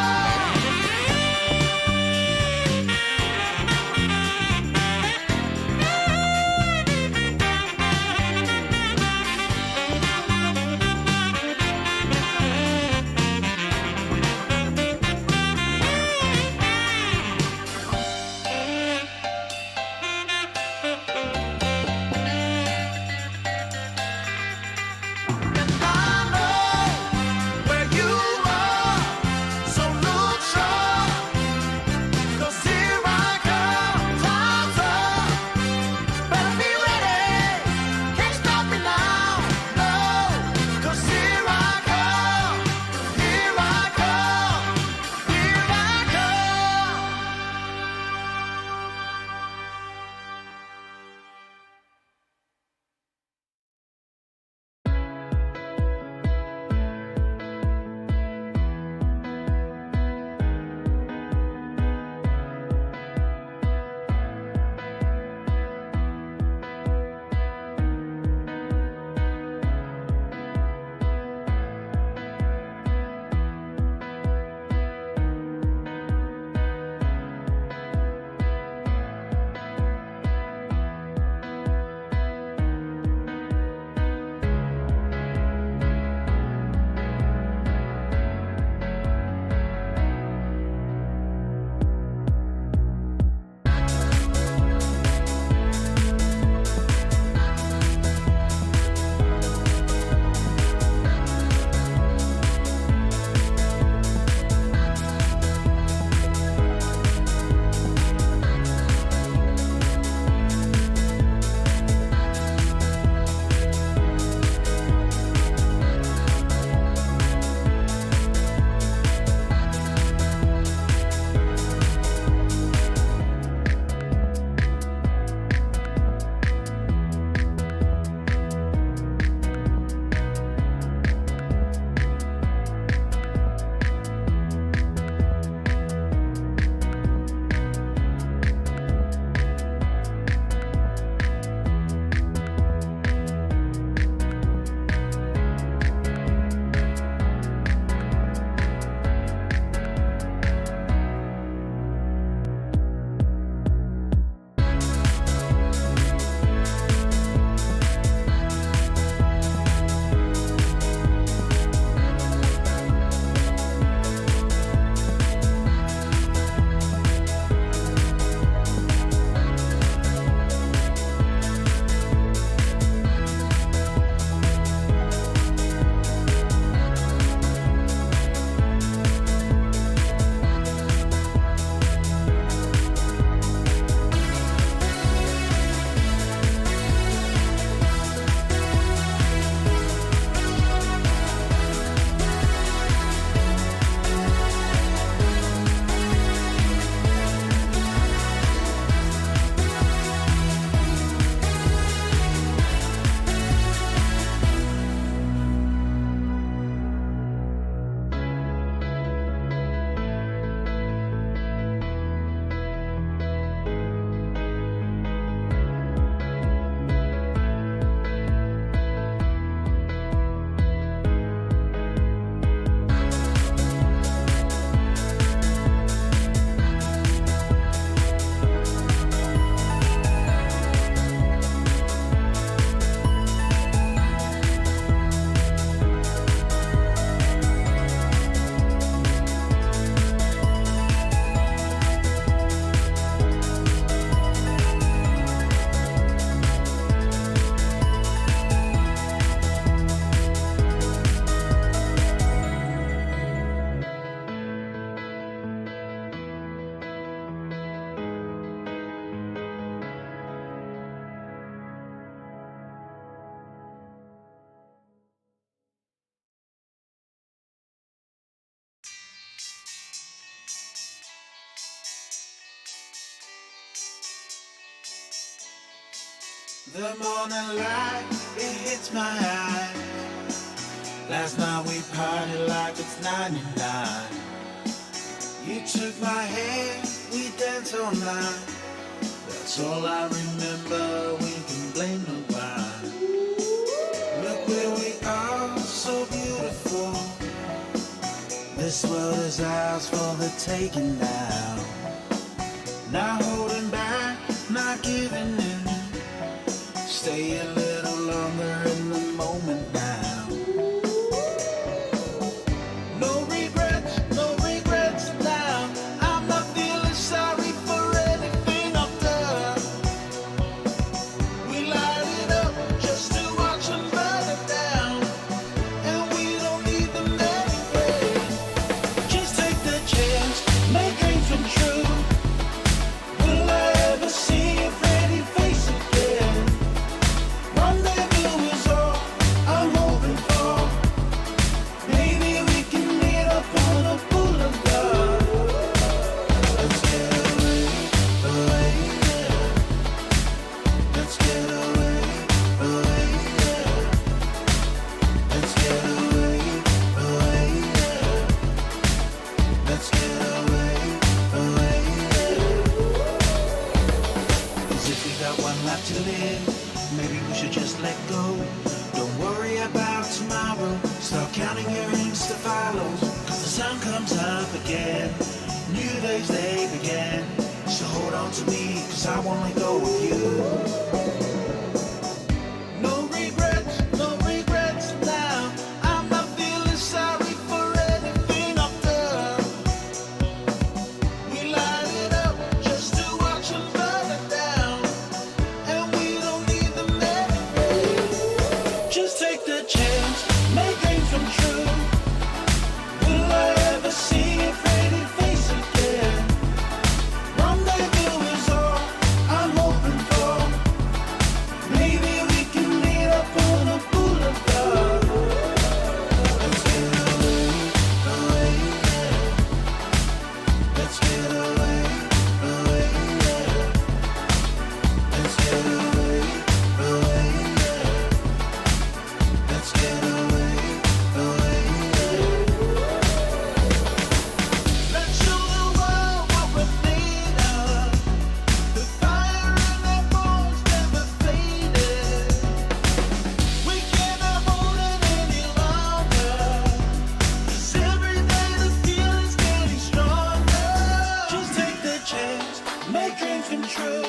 The morning light, it hits my eye. Last night we partied like it's 99. You took my hand, we danced all night. That's all I remember, we can blame nobody. Look where we are, so beautiful. This world is ours for the taking now. Not holding back, not giving in. Stay a little longer in the moment now. No regrets now. I'm not feeling sorry for anything I've done. We light it up just to watch them burn it down. And we don't need them anyway. Just take the chance, make dreams come true. Will I ever see your pretty face again? Rendezvous is all I'm hoping for. Maybe we can meet up on a boulevard. Let's get away, yeah. Let's get away, yeah. Let's get away, yeah. Let's get away, yeah. 'Cause if we got one life to live, maybe we should just let go. Don't worry about tomorrow. Start counting your Insta follows. 'Cause the sun comes up again. New days they begin. So hold on to me, 'cause I wanna go with you. No regrets now. I'm not feeling sorry for anything I've done. We light it up just to watch them burn it down. And we don't need them anyway. Just take the chance, make dreams come true. Will I ever see your pretty face again? Rendezvous is all I'm hoping for. Maybe we can meet up on a boulevard. Let's get away, yeah. Let's get away, yeah. Let's get away, yeah. Let's get away, yeah. Let's show the world what we're made of. The fire in our bones never faded. We cannot hold it any longer. 'Cause every day the feeling's getting stronger. Just take the chance, make dreams come true.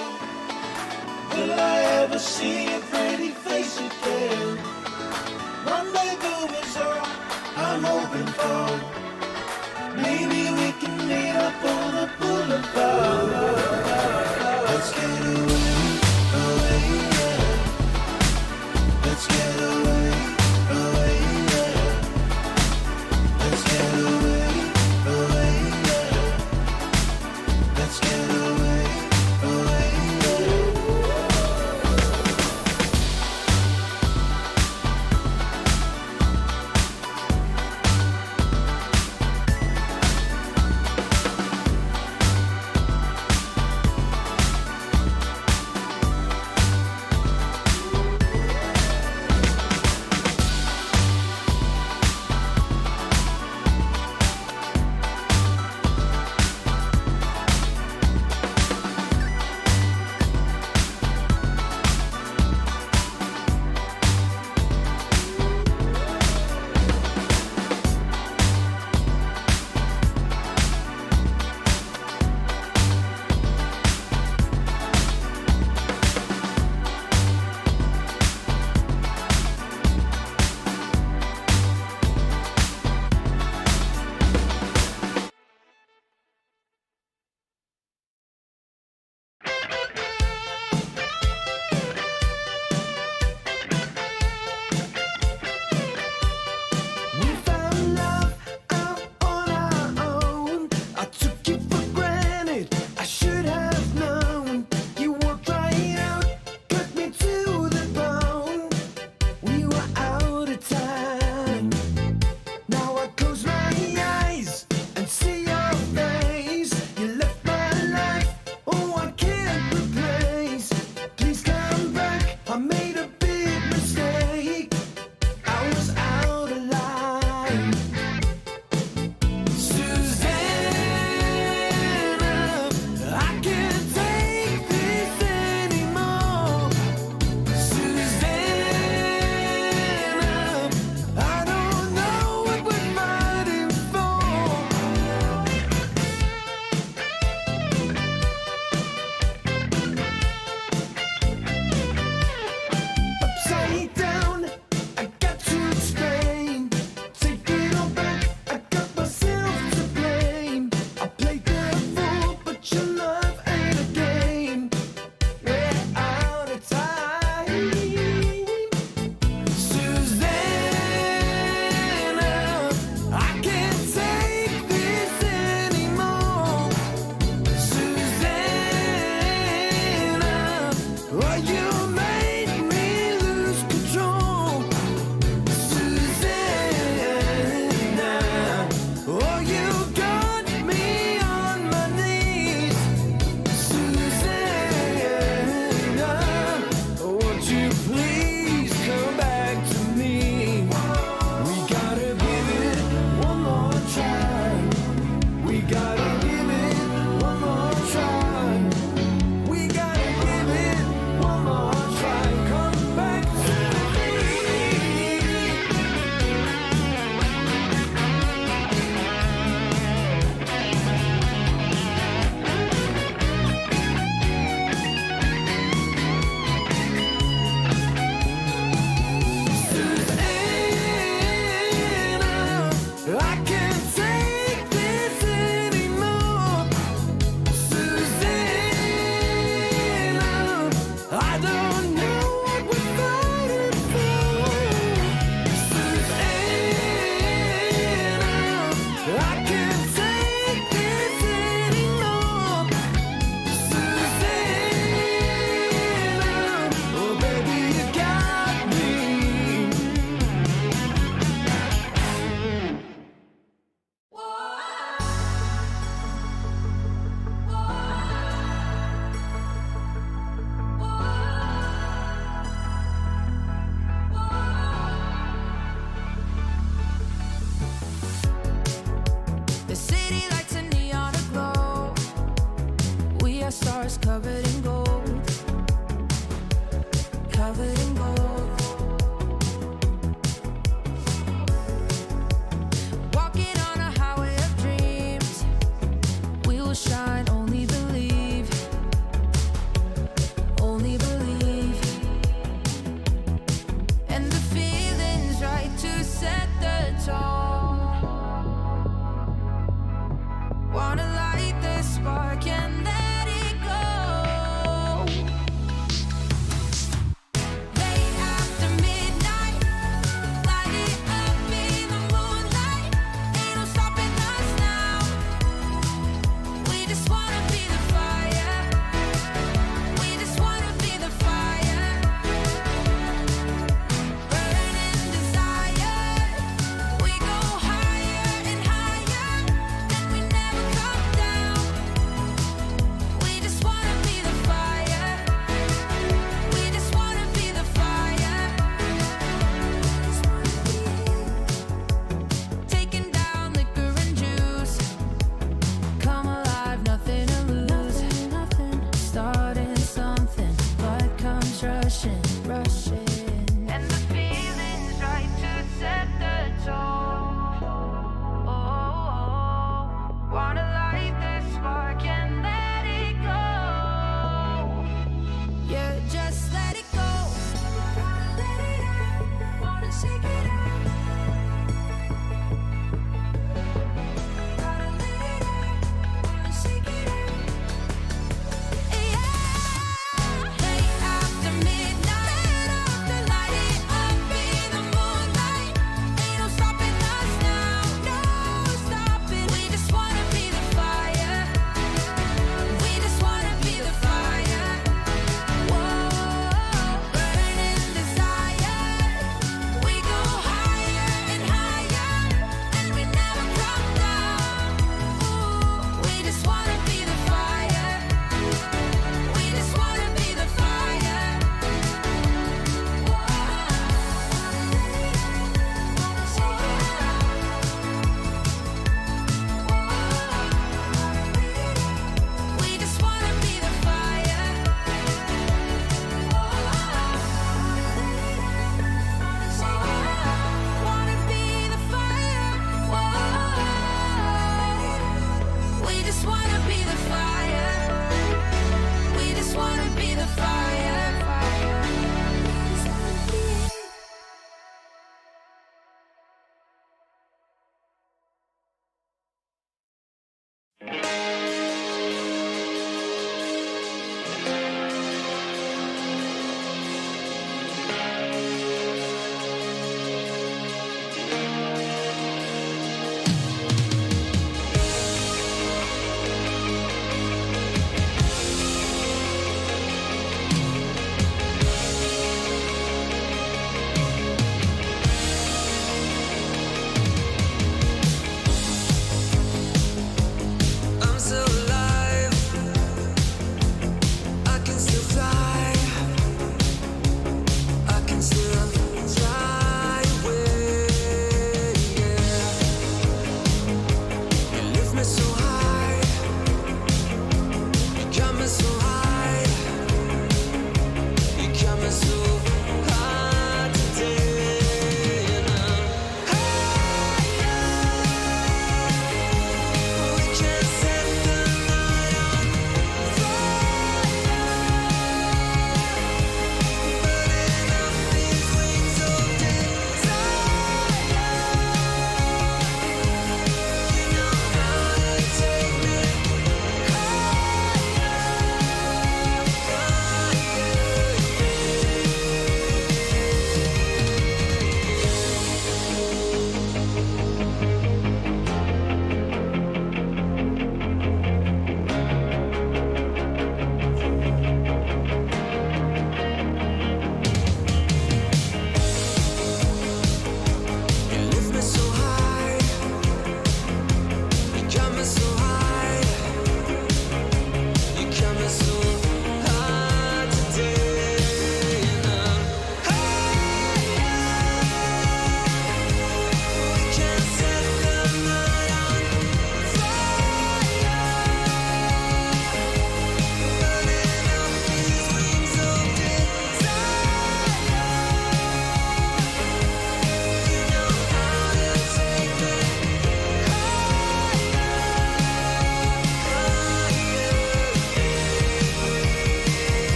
Will I ever see your pretty face again? Rendezvous is all I'm hoping for. Maybe we can meet up on a boulevard. Let's get away, yeah. Let's get away, yeah. Let's get away, yeah. Let's get away, yeah.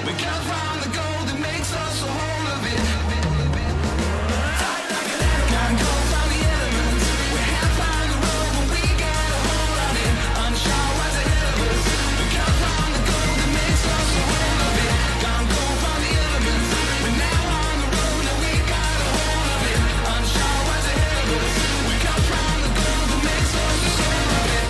We come from the gold that makes us a whole of it. Fight like an animal. Can't go from the elements. We have found the road, but we got a hold on it. Unsure what's ahead of us. We come from the gold that makes us a whole of it. Can't go from the elements. We're now on the road, and we got a hold of it. Unsure what's ahead of us. We come from the gold that makes us a whole of it.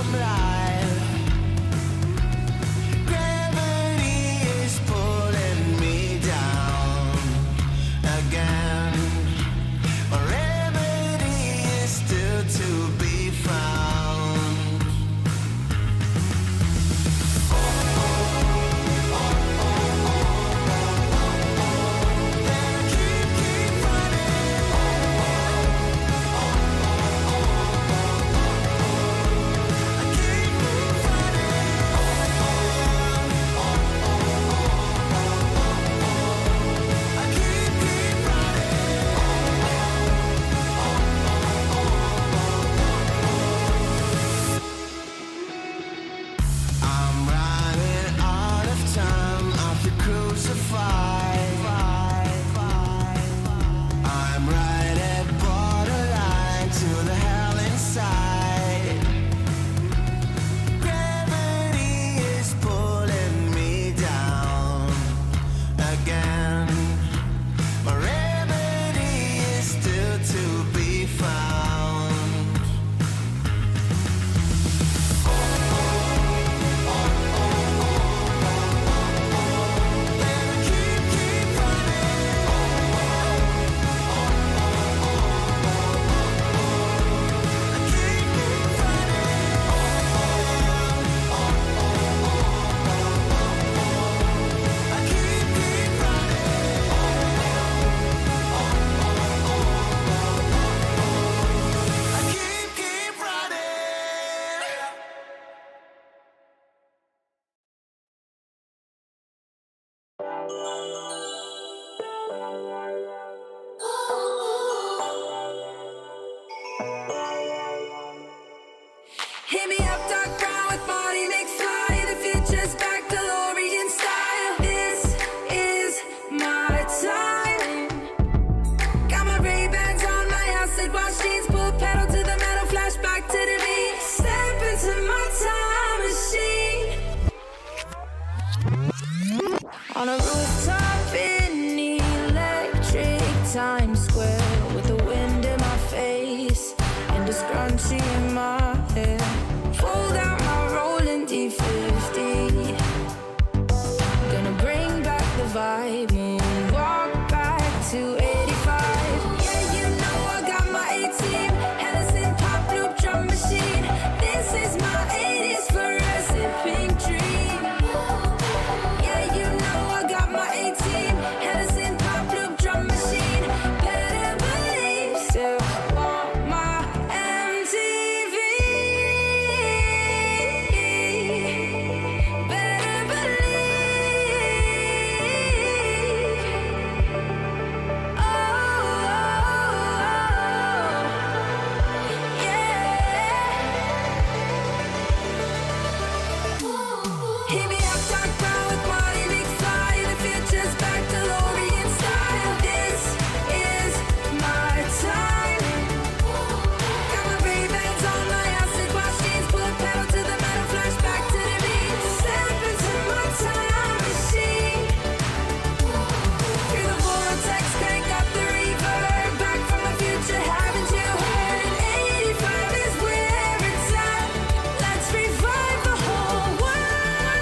I'm live. Gravity is pulling me down again. My remedy is still to be found. Keep I'm running out of time. I feel crucified. I'm right at borderline to the hell inside. Gravity is pulling me down again. My remedy is still to be found. Keep running. Hit me up, dark brown with Marty McFly. The future's back, DeLorean style. This is my time. Got my Ray-Bans on, my acid wash jeans. Pull pedal to the metal, flashback to the beat. Step into my time machine. On a rooftop in electric Times Square, with the wind in my face and a scrunchie in my hair. Fold out my rolling D50. Gonna bring back the vibe, moonwalk back to 85. Yeah, you know I got my A-team, Edison pop loop drum machine. This is my 80s fluorescent pink dream. Yeah, you know I got my A-team, Edison pop loop drum machine. Better believe, still want my MTV. Better believe. Oh, yeah. Hit me up, dark brown with Marty McFly. The future's back, DeLorean style. This is my time. Got my Ray-Bans on, my acid wash jeans. Pull pedal to the metal, flashback to the beat. Step into my time machine. Through the vortex, crank up the reverb. Back from the future, haven't you heard? 85 is where it's at. Let's revive the whole world.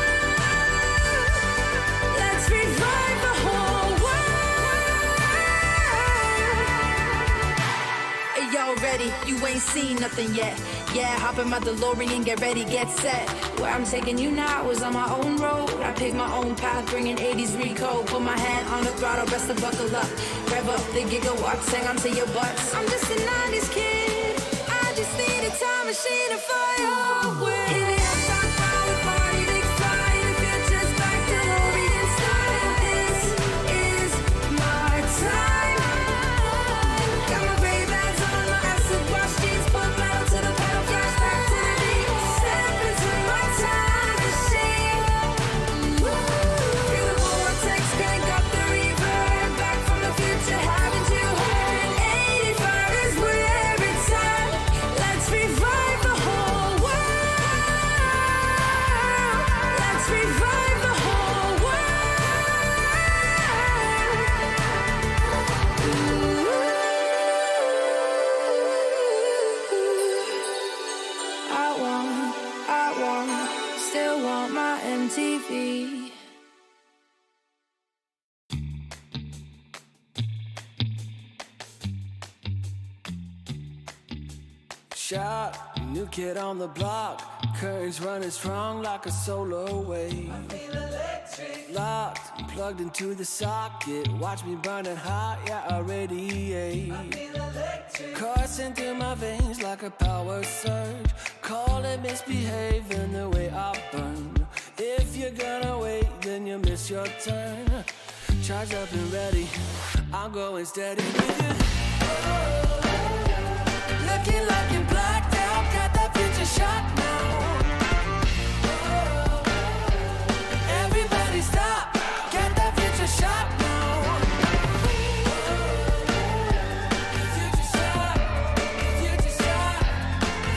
Let's revive the whole world. Hey, yo, ready? You ain't seen nothing yet. Yeah, hop in my DeLorean, get ready, get set. Where I'm taking you now is on my own road. I pick my own path, bringing 80s recode. Put my hand on the throttle, best to buckle up. Rev up the gigawatts, hang on to your butts. I'm just a 90s kid. I just need a time machine to fly away. Hit me up, dark brown with Marty McFly. The future's back, DeLorean style. This is my time. Got my Ray-Bans on, my acid wash jeans. Pull pedal to the pedal, flashback to the beat. Step into my time machine. Through the vortex, crank up the reverb. Back from the future, haven't you heard? 85 is where TV. Shot, new kid on the block. Currents running strong like a solar wave. I feel electric. Locked, plugged into the socket. Watch me burning hot, yeah, I radiate. I feel electric. Coursing through my veins like a power surge. Call it misbehaving the way I burn. If you're gonna wait, then you miss your turn. Charged up and ready, I'm going steady with you. Looking like you're blacked out, got that future shot now. Everybody stop, get that future shot now. Future shot, future shot,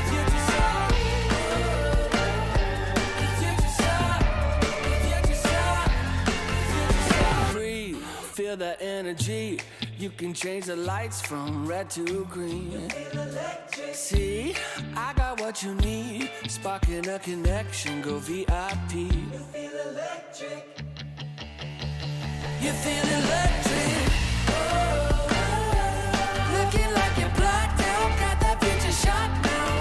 future shot. Future shot, future shot, future shot. Breathe, feel that energy. You can change the lights from red to green. See, I got what you need. Sparking a connection, go VIP. You feel electric. You feel electric. Looking like you're blacked out, got that future shot now.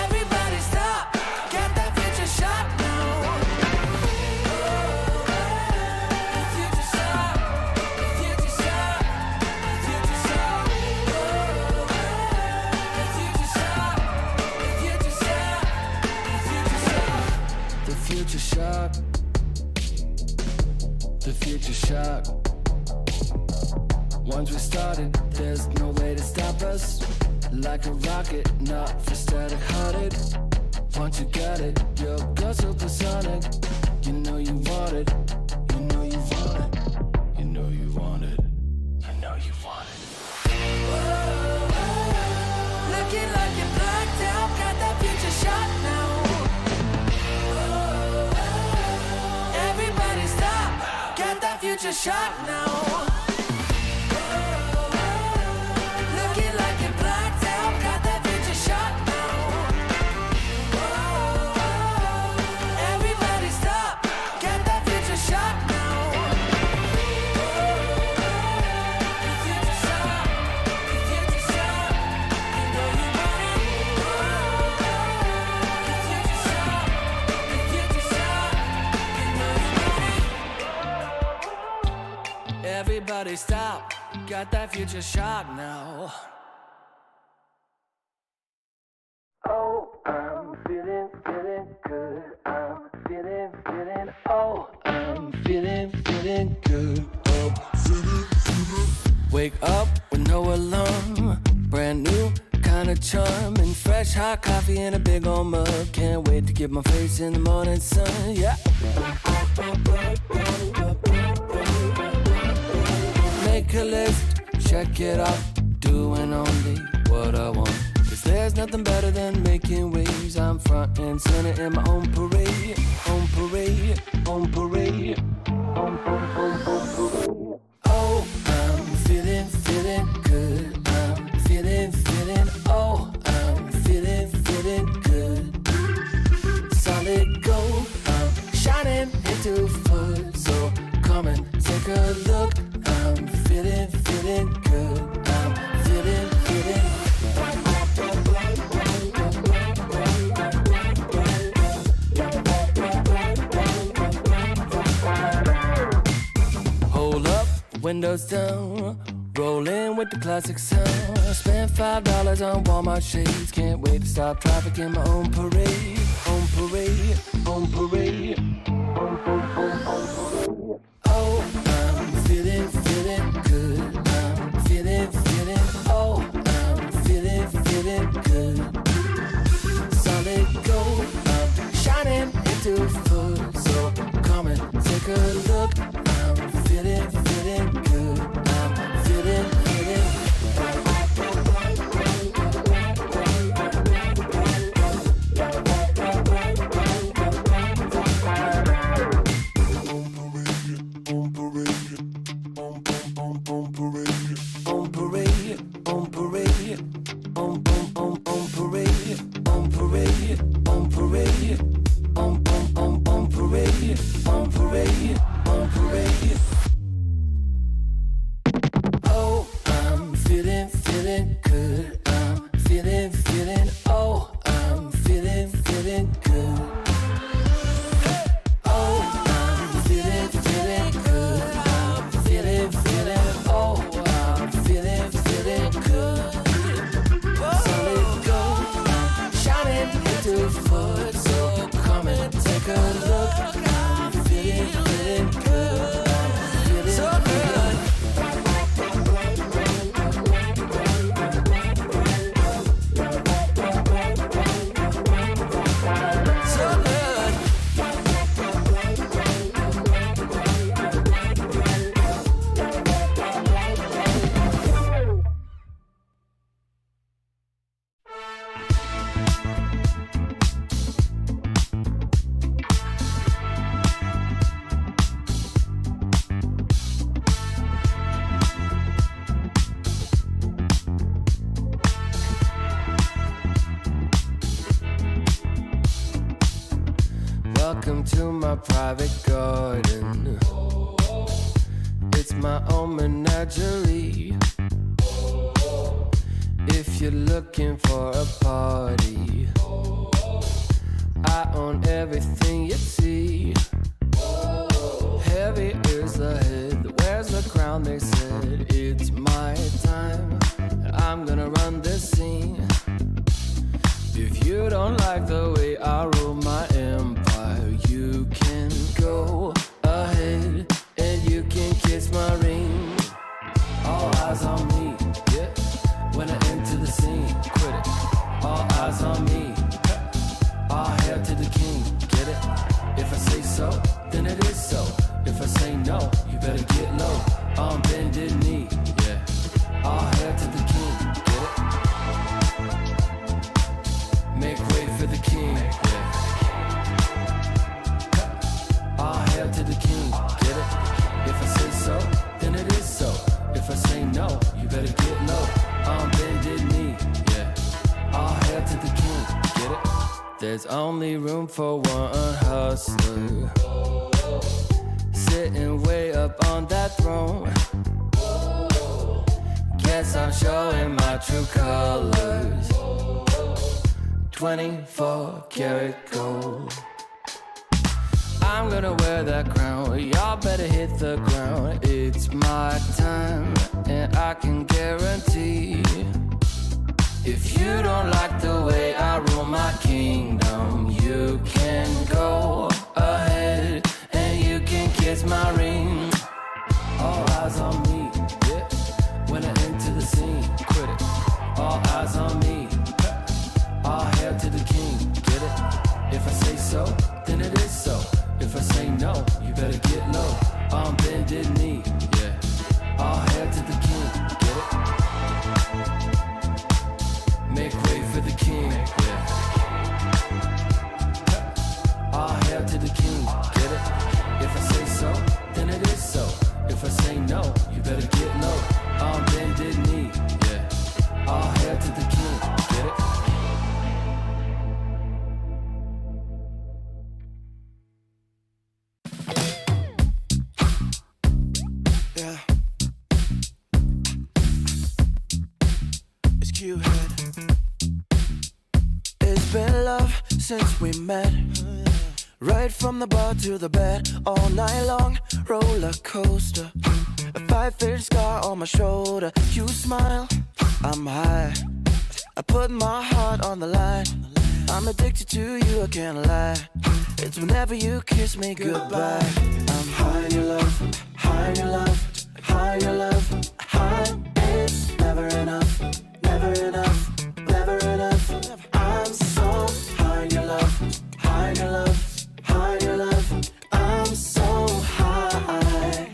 Everybody stop, get that future shot now. Future shot, future shot, future shot. Future shot, future shot, future shot. The future shock. The future shock. Once we started, there's no way to stop us. Like a rocket, not for static hearted. Once you got it, you're girl supersonic. You know you want it. You know you want it. You know you want it. You know you want it. Looking like you're blacked out, got that future shot now. Everybody stop, get that future shot now. Looking like you're blacked out, got that future shot now. Everybody stop, get that future shot now. Future shot, future shot, you know you want it. Future shot, future shot, you know you want it. Everybody stop, got that future shot now. Oh, I'm feeling good. I'm feeling, oh, I'm feeling good. Oh, wake up with no alarm. Brand new kind of charm. And fresh hot coffee in a big old mug. Can't wait to get my face in the morning sun. Yeah. Make a list, check it off. Doing only what I want. Cause there's nothing better than making waves. I'm front and center in my own parade. On parade, on parade. Oh, I'm feeling good. I'm feeling, oh, I'm feeling good. Solid gold, I'm shining into full. So come and take a look. I'm feeling good. I'm feeling. Hold up, windows down. Rolling with the classic sound. Spent $5 on Walmart shades. Can't wait to stop traffic in my own parade. On parade, on parade. Oh, I'm feeling good. I'm feeling, oh, I'm feeling good. Solid gold, I'm shining into full. So come and take a look. I'm feeling good. I'm feeling. my private garden. It's my own menagerie. If you're looking for a party, I own everything you see. Heavy is the head, where's the crown? They said it's my time, and I'm gonna run this scene. If you don't like the way I rule my empire, you can go ahead and you can kiss my ring. All eyes on me, yeah. When I enter the scene, quit it. All eyes on me. All hail to the king, get it? If I say so, then it is so. If I say no, you better get low. On bended knee, yeah. All hail to the king, get it? Make way for the king, yeah. All hail to the king, get it? If I say so, then it is so. If I say no, you better get low. On bended knee, yeah. All hail to the king, get it? There's only room for one hustler, sitting way up on that throne. Guess I'm showing my true colors. 24 karat gold. I'm gonna wear that crown. Y'all better hit the ground. It's my time, and I can guarantee, if you don't like the way I rule my kingdom, you can go ahead and you can kiss my ring. All eyes on me, yeah. When I enter the scene, quit it. All eyes on me. All hail to the king, get it? If I say so, then it is so. If I say no, you better get low. On bended knee, yeah. All hail to the king, get it? Make way for the king, yeah. All hail to the king, get it? If I say so, then it is so. If I say no, you better get low. On bended knee, yeah. All hail to the king, get it? Yeah. It's Q-Head. It's been love since we met. Right from the bar to the bed, all night long, roller coaster. A 5-inch scar on my shoulder. You smile, I'm high. I put my heart on the line. I'm addicted to you, I can't lie. It's whenever you kiss me goodbye. I'm high in your love, high in your love, high in your love, high. It's never enough, never enough, never enough. I'm so high in your love, high in your love, high in your love. I'm so high,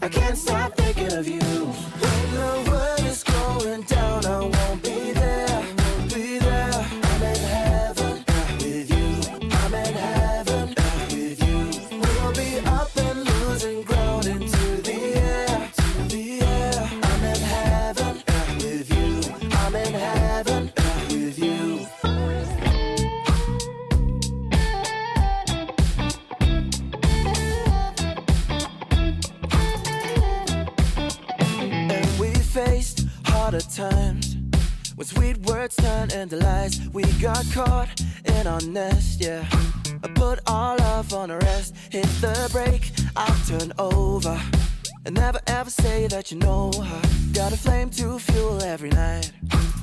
I can't stop thinking of you. When the world is going down, I won't be there, won't be there. I'm in heaven with you, I'm in heaven with you. We'll be up and losing ground into the air, to the air. I'm in heaven with you, I'm in heaven with you. And we faced harder times when sweet words turned into lies. We got caught in our nest, yeah. I put our love on a rest. Hit the brake, I'll turn over. And never ever say that you know her. Got a flame to fuel every night.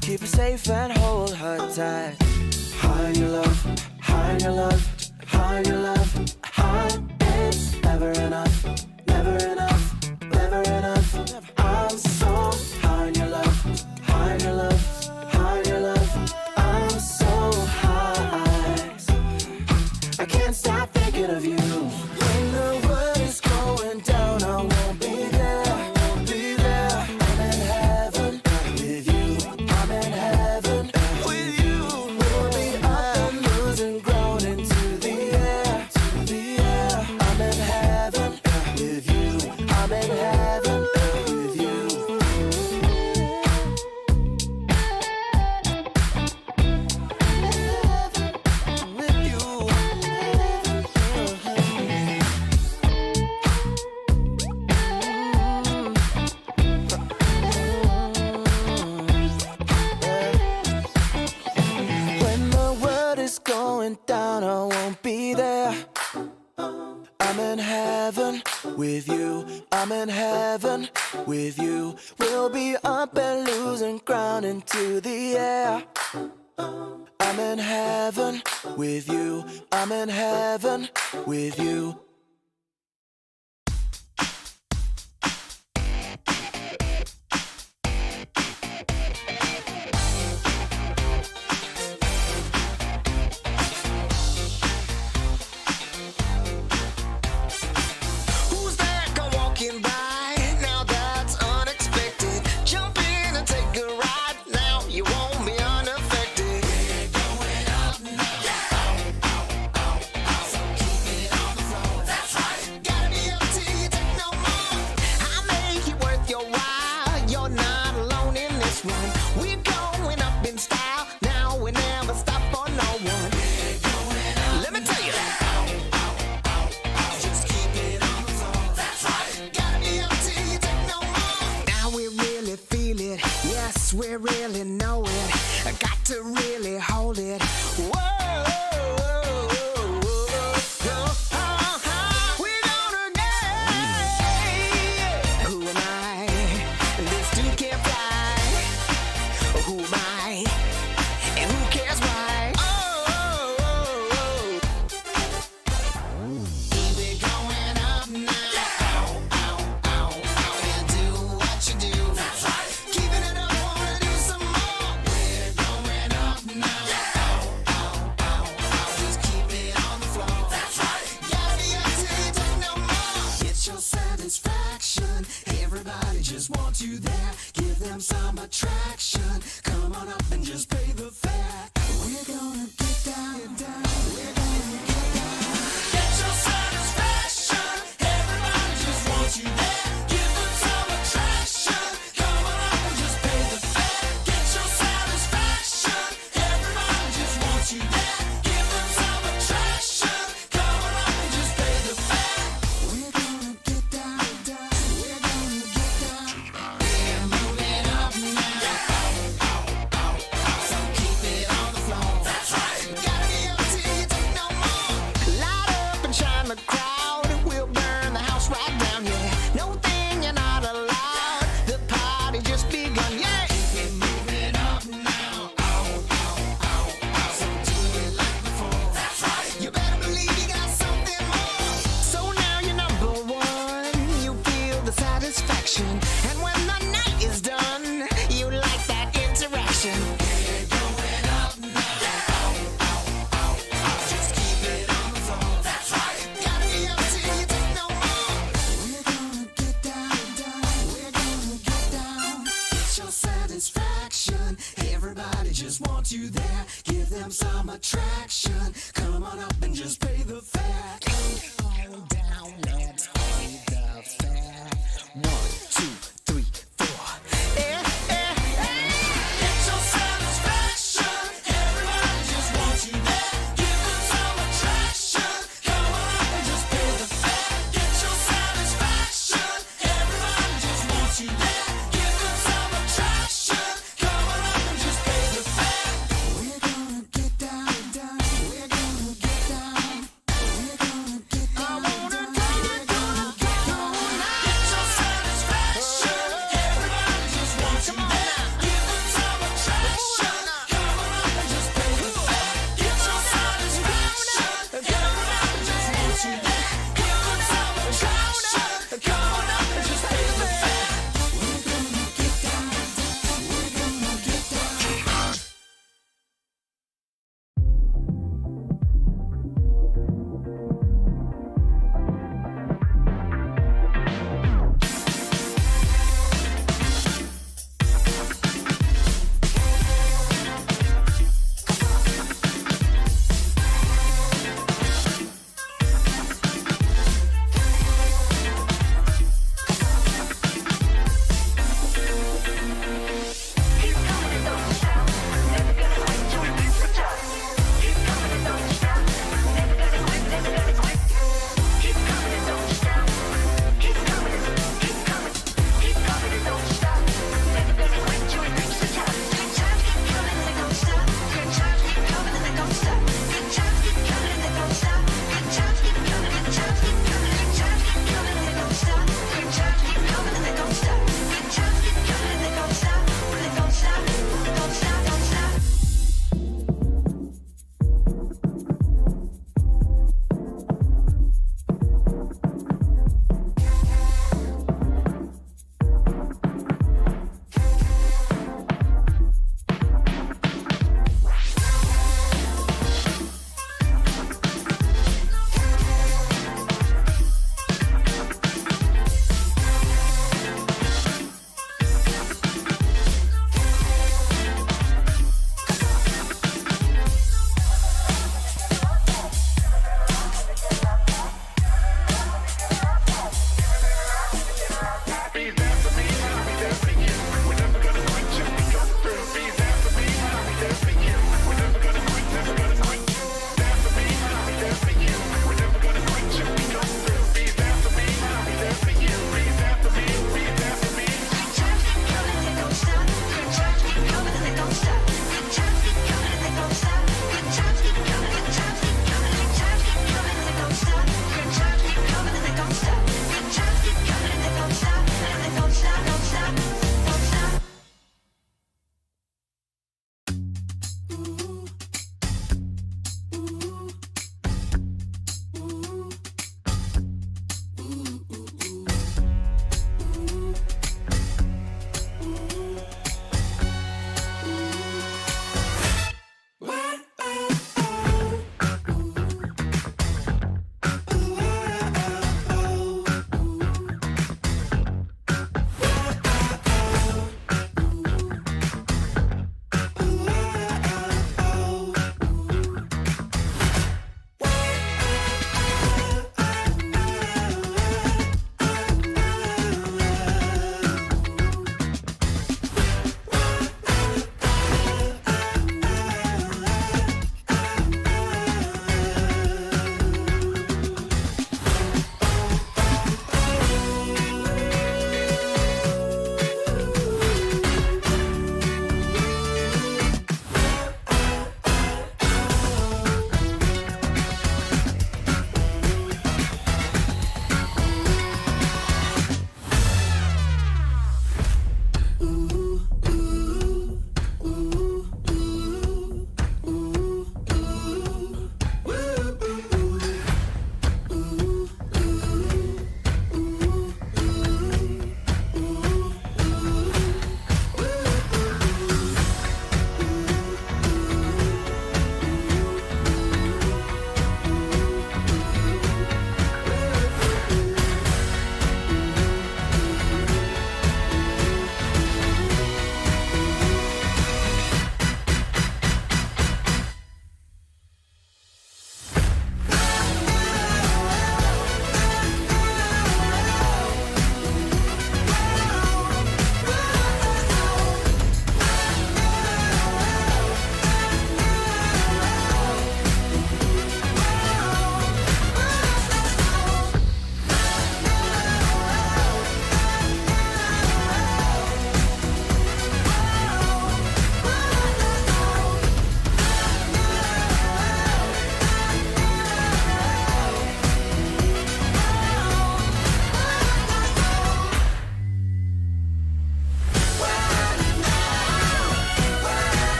Keep her safe and hold her tight. High in your love, high in your love, high in your love, high. It's never enough, never enough, never enough. I'm so high in your love, high in your love, high in your love. I'm so high, I can't stop thinking of you. When the world is going down, I won't be there, won't be there. I'm in heaven with you, I'm in heaven with you. We'll be up and losing ground into the air, to the air. I'm in heaven with you, with you. We'll be up and losing ground into the air. I'm in heaven with you. I'm in heaven with you. Who's that come walking by? Now that's unexpected. Jump in and take a ride. Now you won't be unaffected. We're going up now. So keep it on the floor. That's right. Gotta be up till you take no more. I make it worth your while. You're not alone in this one. We're going up in style. Now we never stop for no one. We're going up. Let me tell you. Just keep it on the floor. That's right. Gotta be up till you take no more. Now we really feel it. Yes, we really know it. I got to really hold it. Whoa. We're gonna get. Who am I? This dude can't fly. Who am I? And who cares why? Keep it going up now. And do what you do. That's right. Keeping it up, wanna do some more. We're going up now. Just keep it on the floor. That's right. Gotta be up till you take no more. It's your satisfaction. Everybody just wants you there. Give them some attraction. Come on up and just pay the fare. We're gonna get down. We're gonna get down. Get your satisfaction. Everybody just wants you there. Give them some attraction. Come on up and just pay the fare. Get your satisfaction. Everybody just wants you there. Give them some attraction. Come on up and just pay the fare. We're gonna get down. We're gonna get down. We're moving up now. So keep it on the floor. That's right. Gotta be up till you take no more. Light up and shine the crowd. We'll burn the house right down, yeah. No thing you're not allowed. The party just begun, yeah. Keep it moving up now. So do it like before. That's right. You better believe you got something more. So now you're number one. You feel the satisfaction. And when the night is done, you like that interaction. We're going up now. Just keep it on the floor. That's right. Gotta be up till you take no more. We're gonna get down. We're gonna get down. It's your satisfaction. Everybody just wants you there. Give them some attraction. Come on up and just pay the fare. Come on down, let's pay the fare. 1, 2, 3, 4. Get your satisfaction. Everybody just wants you there. Give them some attraction. Come on up and just pay the fare. Get your satisfaction. Everybody just wants you there. Give them some attraction. Come on up and just pay the fare. We're gonna get down. We're gonna get down. We're gonna get down. I wanna get down. Get your satisfaction.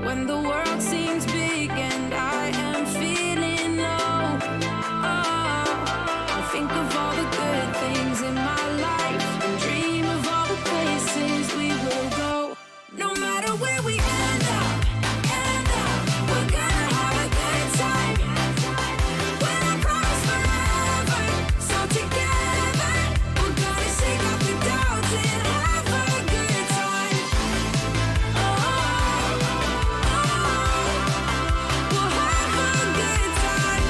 When the world seems big and I am feeling low, I think of all the good things in my life and dream of all the places we will go. No matter where we end up, we're gonna have a good time. When I promise forever, so together we're gonna shake off the doubts and have a good time. We'll have a good time.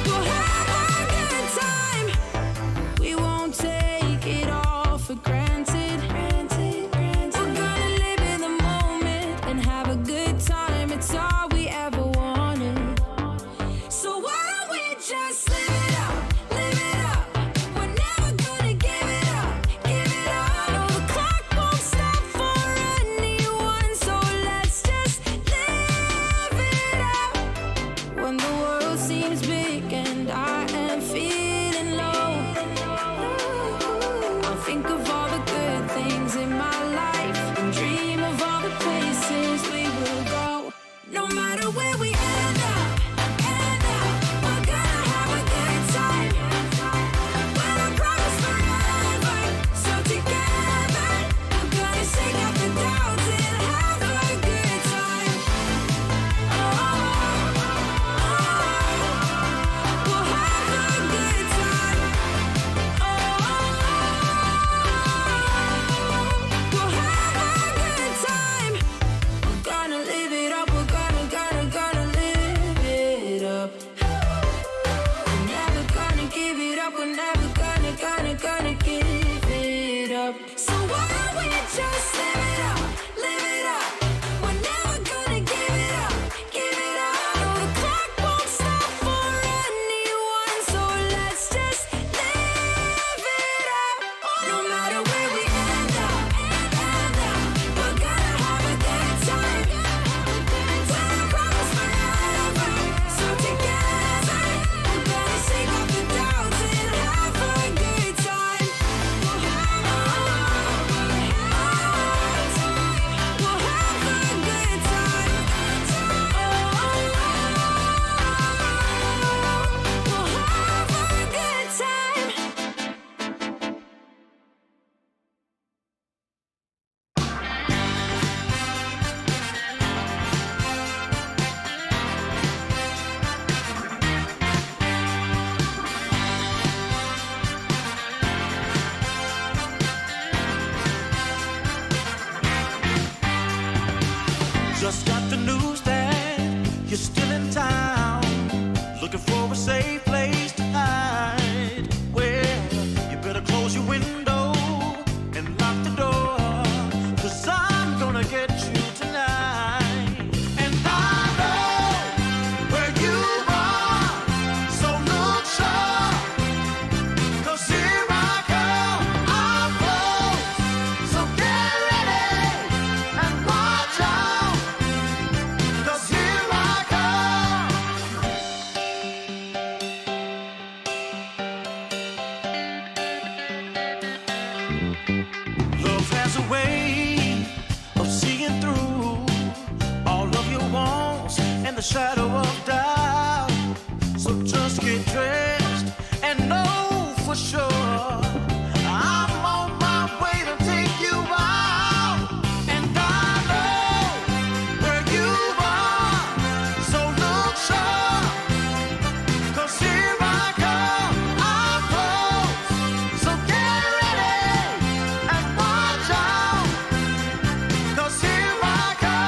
We'll have a good time. We won't take it all for granted. We're gonna live in the moment and have a good time. It's all we ever wanted. So why don't we just live it up, live it up. We're never gonna give it up, give it up. No, the clock won't stop for anyone, so let's just live it up. When the world seems big and I am feeling low, I'll think of all the good things in my life and dream of all the places we will go. No matter where we end up, we're gonna have a good time. When I promise forever, so together we're gonna shake off the doubts and have a good time. We'll have a good time. We'll have a good time. We're gonna live it up. We're gonna live it up. We're never gonna give it up. We're never gonna give it up. So why don't we just live it up, live it up. We're never gonna give it up, give it up. No, the clock won't stop for anyone, so let's just live it up. No matter where we end up, we're gonna have a good time. When I promise forever, so together we're gonna shake off the doubts and have a good time. We'll have a good time. We'll have a good time. Just got the news that you're still in town, looking for a safe place to hide. Well, you better close your window and lock the door, 'cause I'm gonna get you tonight. And I know where you are, so look sharp, 'cause here I come, I'm close. So get ready and watch out, 'cause here I come. Love has a way of seeing through all of your wants and the shadow of doubt. So just get dressed and know for sure I'm on my way to take you out. And I know where you are, so look sharp, 'cause here I come, I'm close. So get ready and watch out, 'cause here I come.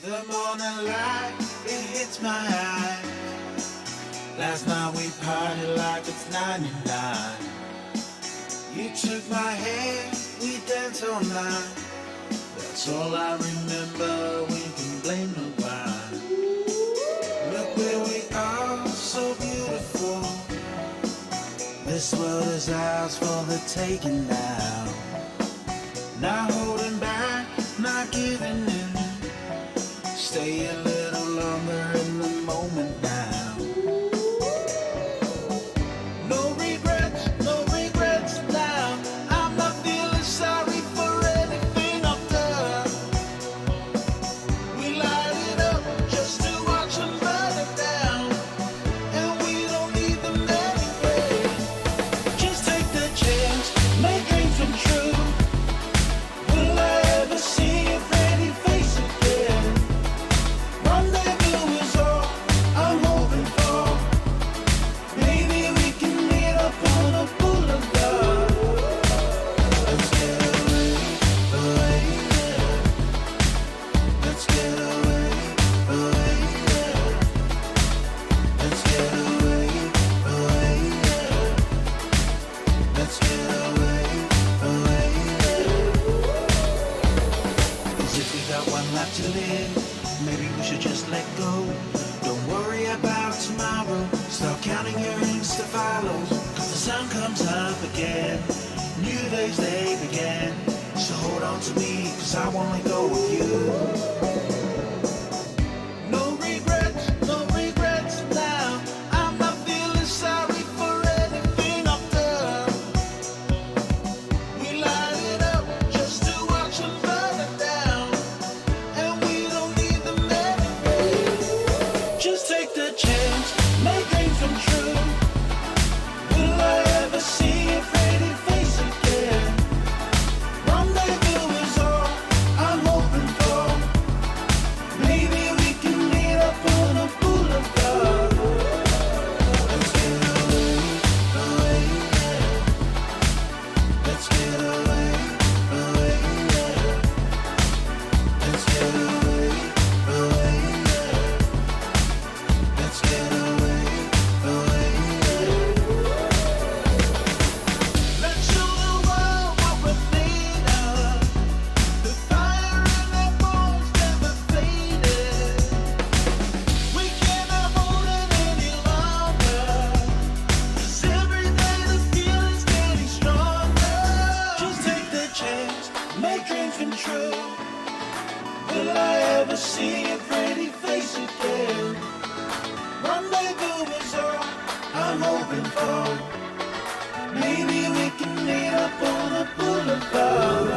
The morning light, it hits my eye. Last night we partied like it's 99. You took my hand, we danced all night. That's all I remember, we can blame nobody. Look where we are, so beautiful. This world is ours for the taking now. Not holding back, not giving in. Stay a little longer in the moment now. No regrets now. I'm not feeling sorry for anything I've done. We light it up just to watch them burn it down. And we don't need them anyway. Just take the chance, make dreams come true. Will I ever see your pretty face again? Rendezvous is all I'm hoping for. Maybe we can meet up on a boulevard. Let's get away, yeah. Let's get away, yeah. Let's get away, yeah. Let's get away, yeah. 'Cause if we got one life to live, maybe we should just let go. Don't worry about tomorrow. Start counting your Insta follows. 'Cause the sun comes up again. New days they begin. So hold on to me, 'cause I wanna go with you. No regrets now. I'm not feeling sorry for anything I've done. We light it up just to watch them burn it down. And we don't need them anyway. Just take the chance, make dreams come true. Will I ever see your pretty face again? Rendezvous is all I'm hoping for. Maybe we can meet up on a boulevard. Let's get away, yeah. Let's get away, yeah. Let's get away, yeah. Let's get away, yeah. Let's show the world what we're made of. The fire in our bones never faded. We cannot hold it any longer. 'Cause every day the feeling's getting stronger. Just take the chance, make dreams come true. Will I ever see your pretty face again? Rendezvous is all I'm hoping for. Maybe we can meet up on a boulevard.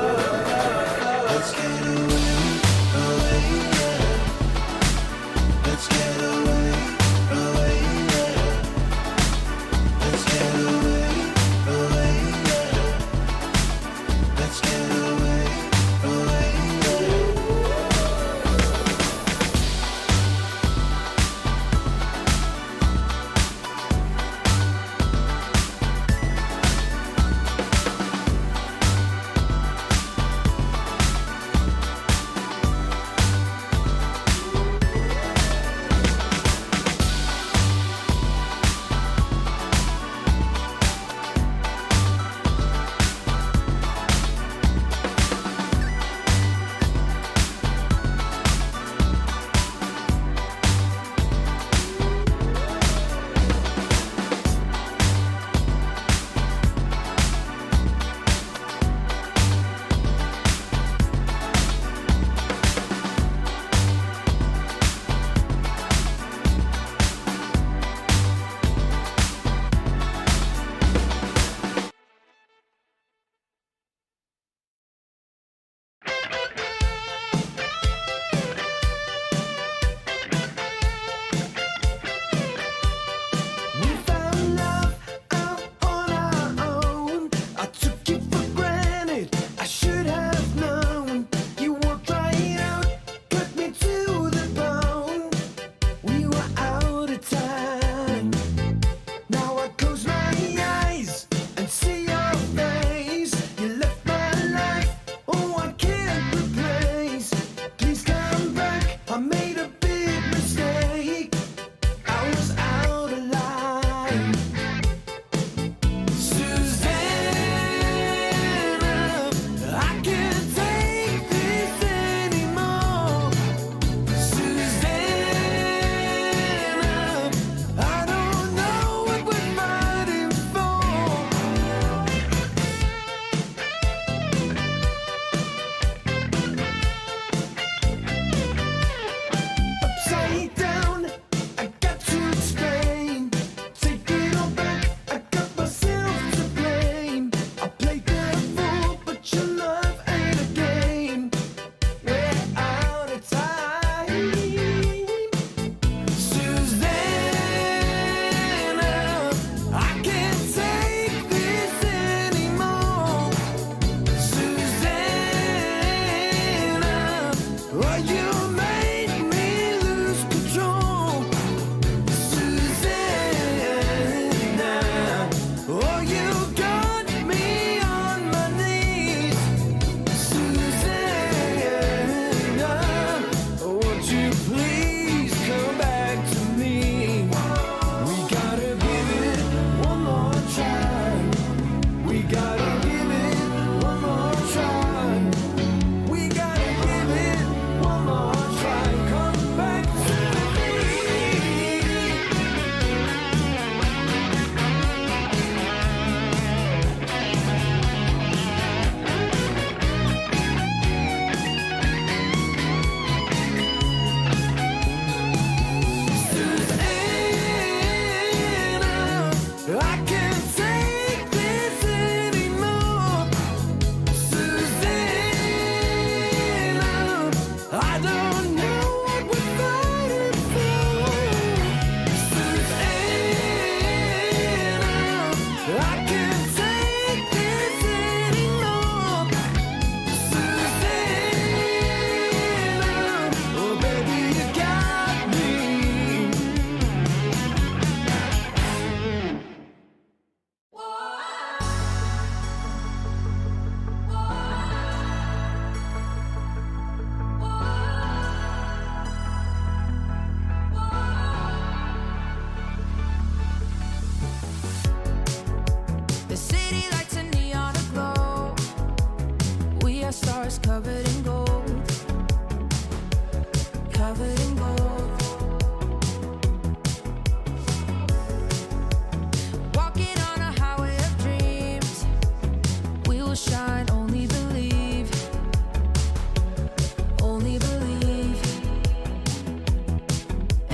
Let's get away, yeah. Let's get away, yeah. Let's get away, yeah. Let's get away, yeah.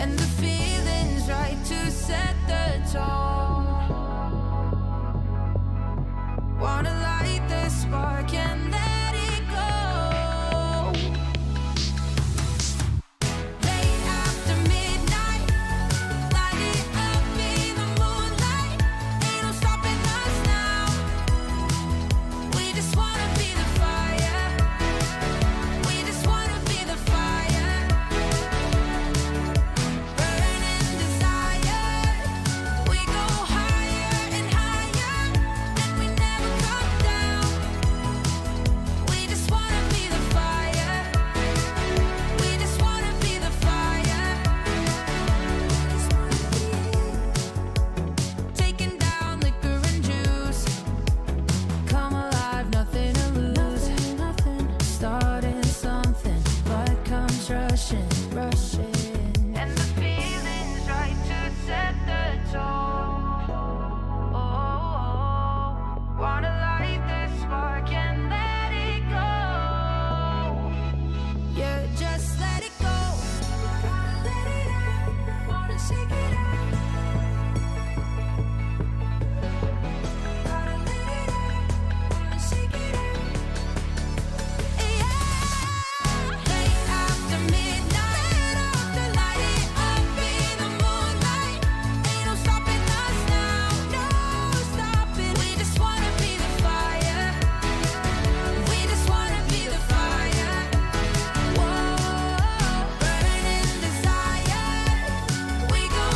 And the feeling's right to set the tone. Wanna light the spark and let it go. Late after midnight, light it up in the moonlight. Ain't no stopping us now. We just wanna be the fire. We just wanna be the fire. Burning desire. We go higher and higher, and we never come down. We just wanna be the fire. We just wanna be the fire. Taking down liquor and juice. Come alive, nothing to lose. Starting something, blood comes rushing, rushing. And the feeling's right to set the tone. Oh, wanna light the spark and let it go. Yeah, just let it go. Gotta let it out, wanna shake it out. Gotta let it out, wanna shake it out. Yeah. Late after midnight, light it up in the moonlight. Ain't no stopping us now, no stopping. We just wanna be the fire. We just wanna be the fire. Whoa, burning desire. We go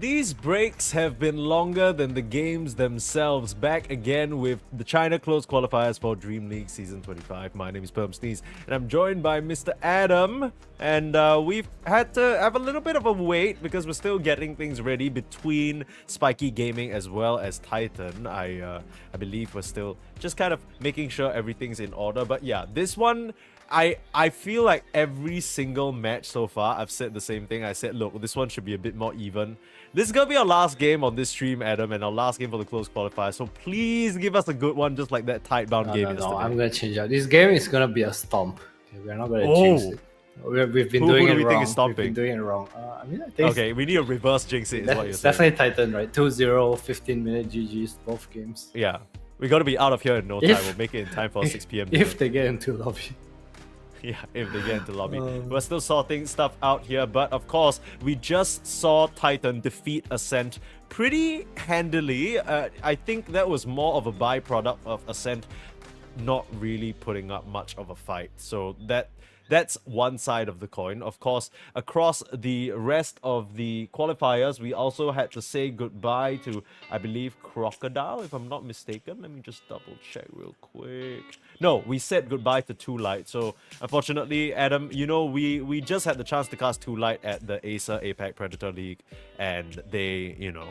These breaks have been longer than the games themselves. Back again with the China Close Qualifiers for DreamLeague Season 25. My name is Perm Sneeze, and I'm joined by Mr. Adam. And we've had to have a little bit of a wait because we're still getting things ready between Spiky Gaming as well as Titan. I believe we're still just kind of making sure everything's in order. But yeah, this one, I feel like every single match so far, I've said the same thing. I said, look, this one should be a bit more even. This is going to be our last game on this stream, Adam, and our last game for the close qualifier. So please give us a good one, just like that tight-bound game yesterday. No, I'm going to change out. This game is going to be a stomp. Okay, we're not going to jinx it. We've been doing it wrong. We've been doing it wrong. I think okay, we need a reverse jinx it, is what you're it's saying. definitely Titan, right? 2-0, 15-minute GGs, both games. Yeah. We got to be out of here in no time. We'll make it in time for 6 p.m. If they get into lobby. Yeah, if they get into lobby. We're still sorting stuff out here, but of course, we just saw Titan defeat Ascent pretty handily. I think that was more of a byproduct of Ascent not really putting up much of a fight. So that's one side of the coin. Of course, across the rest of the qualifiers, we also had to say goodbye to, I believe, Crocodile, if I'm not mistaken. Let me just double check real quick. No, we said goodbye to Too Light. So unfortunately, Adam, you know, we just had the chance to cast Too Light at the Acer APAC Predator League, and they, you know,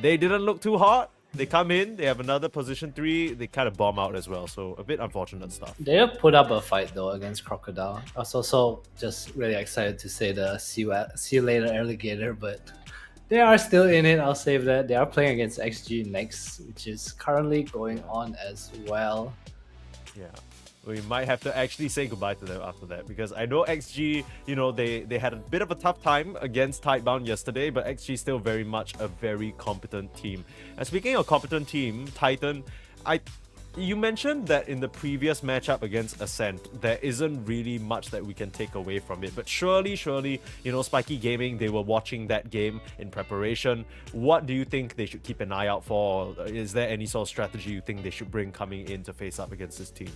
they didn't look too hot. They come in, they have another position 3, they kind of bomb out as well, so a bit unfortunate stuff. They have put up a fight though against Crocodile. I was also just really excited to say the see you later alligator, but they are still in it. I'll save that. They are playing against XG next, which is currently going on as well. Yeah. We might have to actually say goodbye to them after that, because I know XG, you know, they had a bit of a tough time against Tightbound yesterday, but XG is still very much a very competent team. And speaking of competent team, Titan, you mentioned that in the previous matchup against Ascent, there isn't really much that we can take away from it. But surely, you know, Spiky Gaming, they were watching that game in preparation. What do you think they should keep an eye out for? Is there any sort of strategy you think they should bring coming in to face up against this team?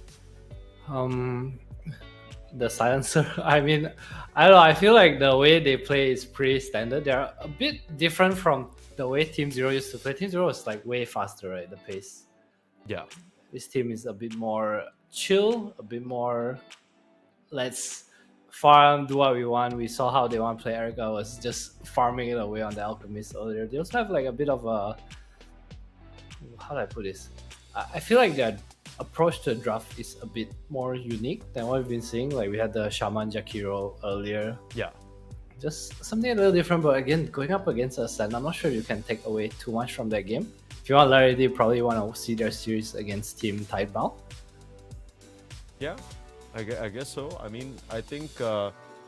The silencer. I mean, I don't know. I feel like the way they play is pretty standard. They're a bit different from the way Team Zero used to play. Team Zero is like way faster, right? The pace. Yeah. This team is a bit more chill, a bit more let's farm, do what we want. We saw how they want to play. Erica was just farming it away on the Alchemist earlier. They also have like a bit of a, how do I put this? I feel like their approach to the draft is a bit more unique than what we've been seeing. Like we had the Shaman Jakiro earlier. Yeah. Just something a little different, but again, going up against Ascent, I'm not sure you can take away too much from that game. If you want clarity, you probably want to see their series against Team Tidebound. Yeah, I guess so. I mean, I think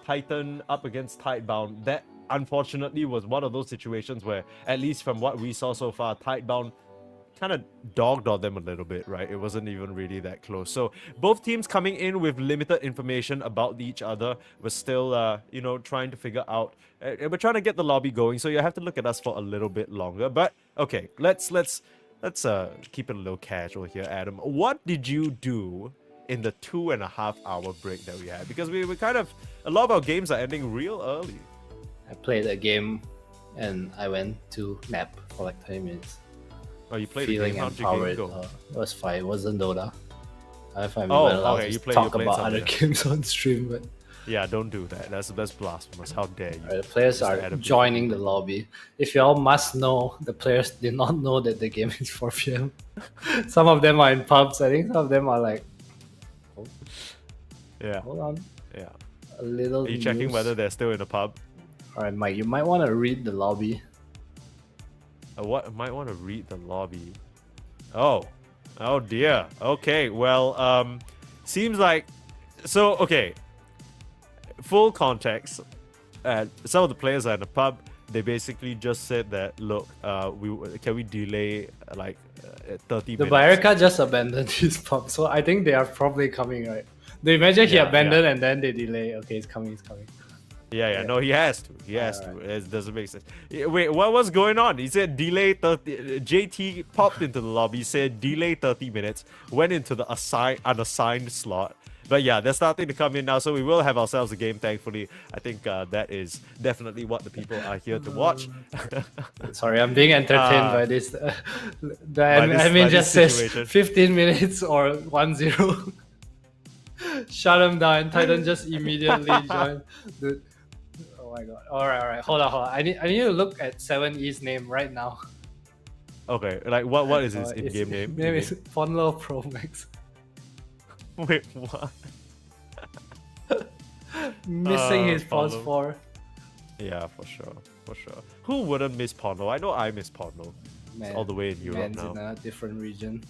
Titan up against Tidebound, that unfortunately was one of those situations where, at least from what we saw so far, Tidebound kind of dogged on them a little bit, right? It wasn't even really that close. So both teams coming in with limited information about each other. We're still, you know, trying to figure out. We're trying to get the lobby going, so you have to look at us for a little bit longer. But okay, let's keep it a little casual here, Adam. What did you do in the 2.5-hour break that we had? Because we kind of, a lot of our games are ending real early. I played a game and I went to nap for like 20 minutes. Oh, you played Feeling the game? How'd your empowered. game go? It was fine. It wasn't Dota. If I'm Oh, even allowed okay, to you talk played about other something. games on stream, but Yeah, don't do that. That's blasphemous. How dare you? the players Mr. are Adam. joining the lobby. If you all must know, the players did not know that the game is 4 p.m. Some of them are in pubs. I think some of them are like, Yeah, hold on, yeah. a little. Are you checking news. whether they're still in the pub? All right, Mike, you might want to read the lobby. What? Might want to read the lobby. Oh dear. Okay, well, seems like, so okay. Full context. Some of the players are in the pub. They basically just said that, look, can we delay like 30 The minutes? Bayerka just abandoned his pub, so I think they are probably coming, right? They imagine he Yeah, abandoned and then they delay. Okay, it's coming. Yeah. No, he has to. He has to. It doesn't make sense. Wait, what was going on? He said delay 30. JT popped into the lobby, said delay 30 minutes, went into the unassigned slot, But yeah, they're starting to come in now, so we will have ourselves a game, thankfully. I think that is definitely what the people are here to watch. Sorry, I'm being entertained by this. The admin just says situation. 15 minutes or 1-0. Shut him down. Titan just immediately joined. Dude. Oh my god. Alright. Hold on. I need to look at 7E's name right now. Okay, like what is his It's- in-game name? Name is Ponlo Pro Max. Wait, what? Missing his pause Ponlo. 4. Yeah, for sure. Who wouldn't miss Ponlo? I know I miss Ponlo. It's all the way in Europe man's now. in a different region.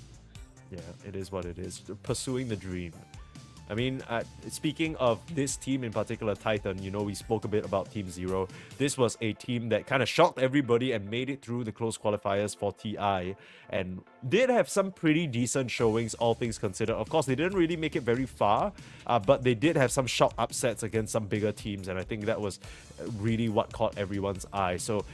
Yeah, it is what it is. Pursuing the dream. I mean, speaking of this team in particular, Titan, you know, we spoke a bit about Team Zero. This was a team that kind of shocked everybody and made it through the close qualifiers for TI and did have some pretty decent showings, all things considered. Of course, they didn't really make it very far, but they did have some shock upsets against some bigger teams, and I think that was really what caught everyone's eye. So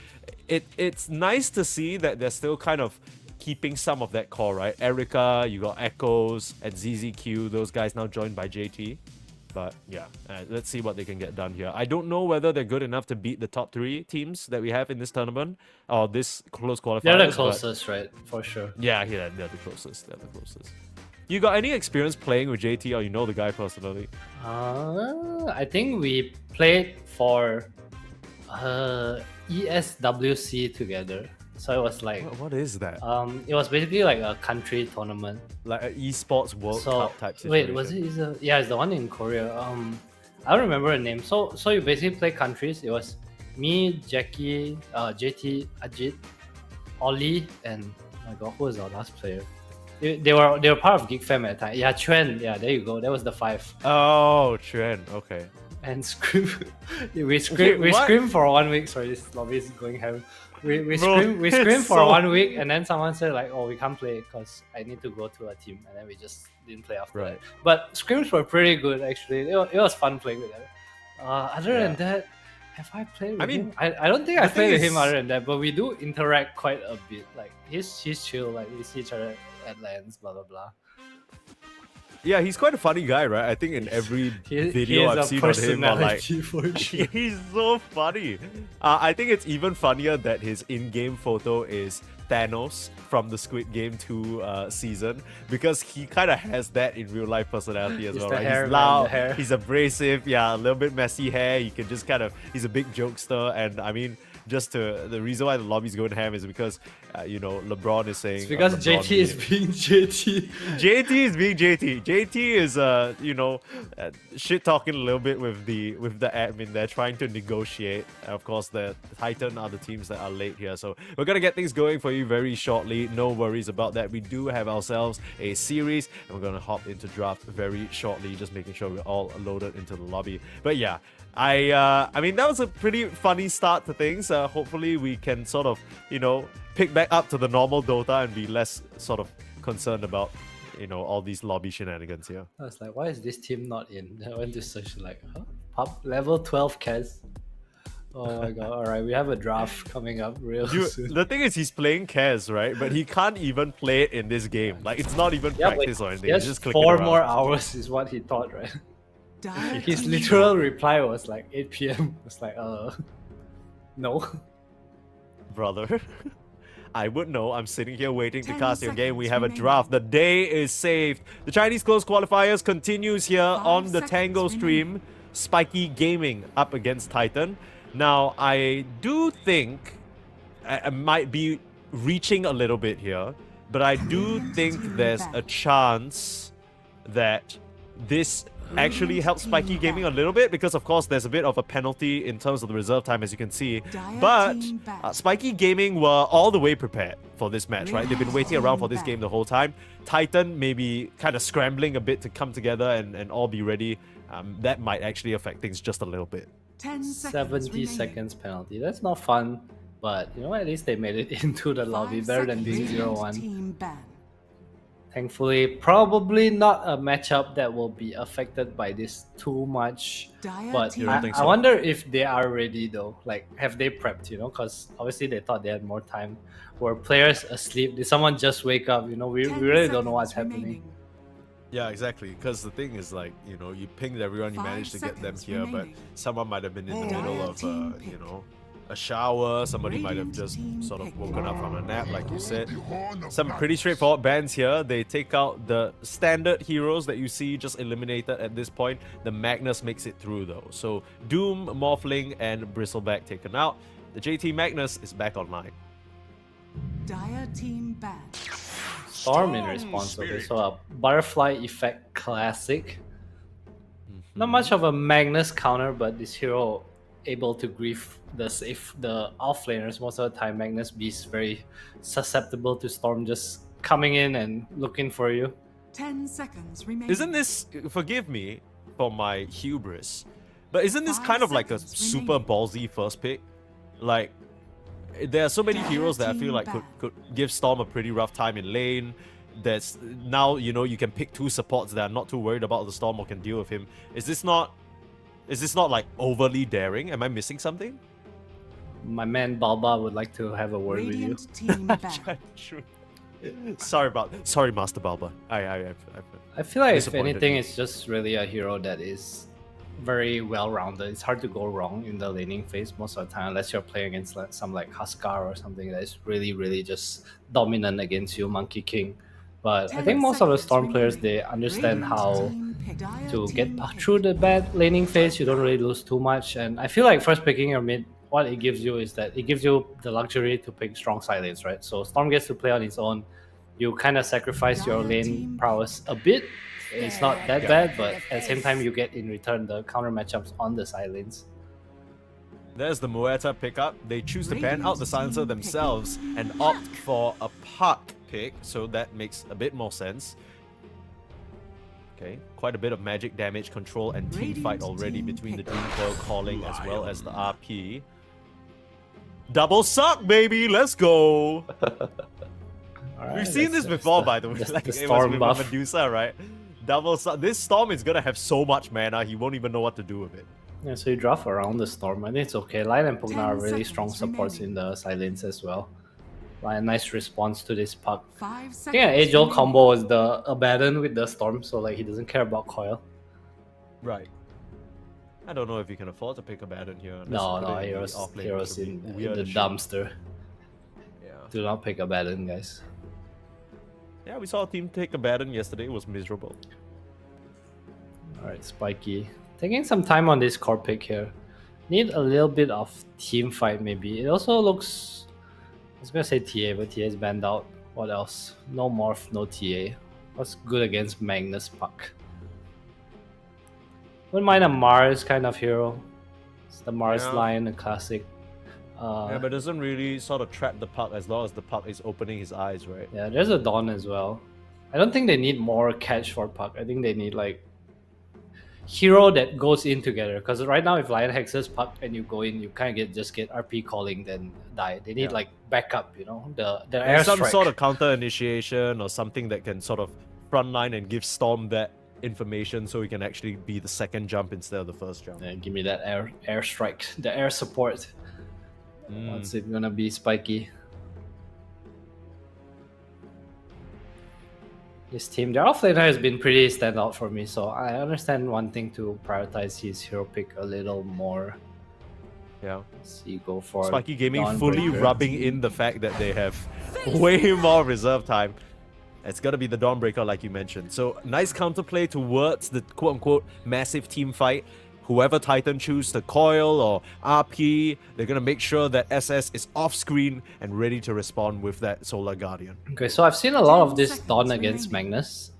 it's nice to see that they're still kind of keeping some of that core, right? Erica, you got Echoes and ZZQ, those guys now joined by JT. But yeah, let's see what they can get done here. I don't know whether they're good enough to beat the top 3 teams that we have in this tournament or this close qualifiers. They're the closest, right? For sure. Yeah, they're the closest. You got any experience playing with JT, or you know the guy personally? I think we played for ESWC together. So it was like What is that? it was basically like a country tournament. Like an esports World So Cup type situation? wait, was it? Yeah, it's the one in Korea. I don't remember the name. So you basically play countries. It was me, Jackie, JT, Ajit, Ollie, and oh my god, who was our last player? They were part of Geek Fam at the time. Yeah, Chuan. Yeah, there you go. That was the 5. Oh, Trent. Okay. And Scream. we what? screamed for 1 week. Sorry, this lobby is going heavy. We Bro, screamed for so- 1 week, and then someone said like, "Oh, we can't play because I need to go to a team," and then we just didn't play after Right. that. But scrims were pretty good actually. It was fun playing with them. Other than that, have I played with him? I don't think I the played with thing him is- other than that. But we do interact quite a bit. Like he's chill. Like we see each other at lands, blah blah blah. Yeah, he's quite a funny guy, right? I think in every He video has I've a seen on him, or like, personality for sure. he's so funny. I think it's even funnier that his in-game photo is Thanos from the Squid Game 2 season, because he kind of has that in real life personality as It's well, the right? hair, He's man, loud, the hair. he's abrasive, yeah, a little bit messy hair. He can just he's a big jokester, and I mean, the reason why the lobby's going ham is because LeBron is saying It's because LeBron JT is being JT. JT is being JT. JT is shit talking a little bit with the admin. They're trying to negotiate. And of course, the Titan are the teams that are late here. So we're gonna get things going for you very shortly. No worries about that. We do have ourselves a series, and we're gonna hop into draft very shortly. Just making sure we're all loaded into the lobby. But yeah. I mean, that was a pretty funny start to things. Hopefully we can sort of, pick back up to the normal Dota and be less sort of concerned about, all these lobby shenanigans here. I was like, why is this team not in? I went to search like, Pub level 12 Kaz. Oh my god, alright, we have a draft coming up real soon. The thing is, he's playing Kaz, right? But he can't even play it in this game. Like, it's not even practice or anything. Yes, He's just clicking 4 around. more hours is what he thought, right? Dire His control. literal reply was like 8 PM. It's like, no. Brother. I would know. I'm sitting here waiting to 10 cast your game. We seconds have a remaining. draft. The day is saved. The Chinese Close Qualifiers continues here 5 on the seconds Tango remaining. stream. Spiky Gaming up against Titan. Now, I do think I might be reaching a little bit here, but I do think there's a chance that this actually helps Spiky Gaming a little bit, because of course there's a bit of a penalty in terms of the reserve time, as you can see. Dire But team back. Spiky Gaming were all the way prepared for this match, right? They've been waiting around for this game the whole time. Titan may be kind of scrambling a bit to come together and all be ready. That might actually affect things just a little bit. 10 seconds 70 remaining. seconds penalty. That's not fun. But you know what? At least they made it into the lobby. 5 Better than being seconds. 0-1. Team ban. Thankfully, probably not a matchup that will be affected by this too much. Dire But team You don't I, think I so? wonder if they are ready though. Like, have they prepped? Because obviously they thought they had more time. Were players asleep? Did someone just wake up? We 10 really don't know what's seconds happening. remaining. Yeah, exactly. Because the thing is, like, you know, you pinged everyone, you 5 managed to get them seconds here, but remaining. someone might have been in the middle of, Team you pick. know, a shower. Somebody might have Radiant just team sort of pick. woken up from a nap, like you said. Some pretty straightforward bans here. They take out the standard heroes that you see just eliminated at this point. The Magnus makes it through, though. So Doom, Morphling, and Bristleback taken out. The JT Magnus is back online. Dire team ban. Storm in response. Okay, so a butterfly effect classic. Not much of a Magnus counter, but this hero able to grief the offlaners most of the time. Magnus Beast very susceptible to Storm just coming in and looking for you. 10 seconds remaining. Isn't this, forgive me for my hubris, but isn't this 5 kind of like a seconds super remaining. ballsy first pick? Like, there are so many heroes that I feel like could give Storm a pretty rough time in lane. There's now, you know, you can pick 2 supports that are not too worried about the Storm or can deal with him. Is this not like overly daring? Am I missing something? My man Balba would like to have a word with you. Radiant team ban. True. Sorry, Master Balba. I I feel like if disappointed anything, you. it's just really a hero that is very well-rounded. It's hard to go wrong in the laning phase most of the time, unless you're playing against like some like Huskar or something that is really, really just dominant against you, Monkey King. But I 10 think most of the seconds Storm players, remaining. they understand Radiant how team pick. Dire to team get pick. through the bad laning phase. You don't really lose too much, and I feel like first picking your mid, what it gives you is that it gives you the luxury to pick strong silence, right? So Storm gets to play on its own. You kind of sacrifice your lane prowess a bit. It's not that bad, but at the same time you get in return the counter matchups on the silence. There's the Muerta pickup. They choose to ban out the silencer Radiant team themselves and opt for a Puck pick, so that makes a bit more sense. Okay, quite a bit of magic damage control and team fight Radiant already team between the pick. Dream Coil calling as well as the RP. Double suck, baby! Let's go! Alright, We've seen this that's before, by the way. that's Like, the it was Storm with buff. Medusa, right? Double suck. This Storm is gonna have so much mana, he won't even know what to do with it. Yeah, so you draft around the Storm. I think it's okay. Lion and Pugna 10 are really seconds strong supports remaining. in the silence as well. Like a nice response to this Puck. 5 I seconds. think an age-old remaining. combo was the Abaddon with the Storm, so like he doesn't care about coil. Right. I don't know if you can afford to pick a Baron here. unless No, you put no, it in the heroes, off lane, heroes which would be in weird the as shit. dumpster. Yeah. Do not pick Abaddon, guys. Yeah, we saw a team take a Baron yesterday. It was miserable. Alright, Spiky. Taking some time on this core pick here. Need a little bit of team fight maybe. It also looks... I was gonna say TA, but TA is banned out. What else? No Morph, no TA. What's good against Magnus Puck? Wouldn't mind a Mars kind of hero. It's the Mars Yeah. line, a classic. Yeah, but it doesn't really sort of trap the Puck as long as the Puck is opening his eyes, right? Yeah, there's a Dawn as well. I don't think they need more catch for Puck. I think they need like hero that goes in together. Because right now, if Lion hexes Puck and you go in, you kind of just get RP calling then die. They need Yeah. like backup, you know, the And some airstrike. sort of counter initiation or something that can sort of frontline and give Storm that information so he can actually be the second jump instead of the first jump. Yeah, give me that airstrike, the air support. What's it gonna be, Spiky? This team, their offlaner has been pretty standout for me, so I understand wanting to prioritize his hero pick a little more. Yeah. See, go for Spiky Gaming Dawnbreaker. fully rubbing in the fact that they have way more reserve time. It's gonna be the Dawnbreaker, like you mentioned. So nice counterplay towards the quote-unquote massive team fight. Whoever Titan choose to coil or RP, they're gonna make sure that SS is off screen and ready to respond with that Solar Guardian. Okay, so I've seen a lot of 10 this seconds Dawn against remaining. Magnus.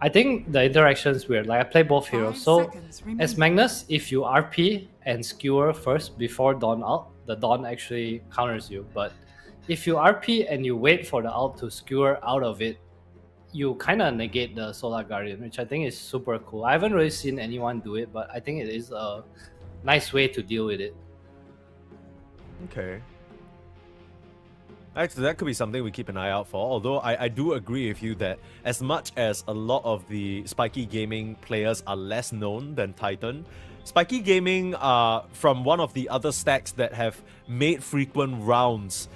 I think the interaction is weird. Like I play both 5 heroes. So seconds as remaining. Magnus, if you RP and skewer first before Dawn ult, the Dawn actually counters you. But if you RP and you wait for the ult to skewer out of it, you kind of negate the Solar Guardian, which I think is super cool. I haven't really seen anyone do it, but I think it is a nice way to deal with it. Okay. Actually, that could be something we keep an eye out for. Although I do agree with you that as much as a lot of the Spiky Gaming players are less known than Titan, Spiky Gaming are from one of the other stacks that have made frequent rounds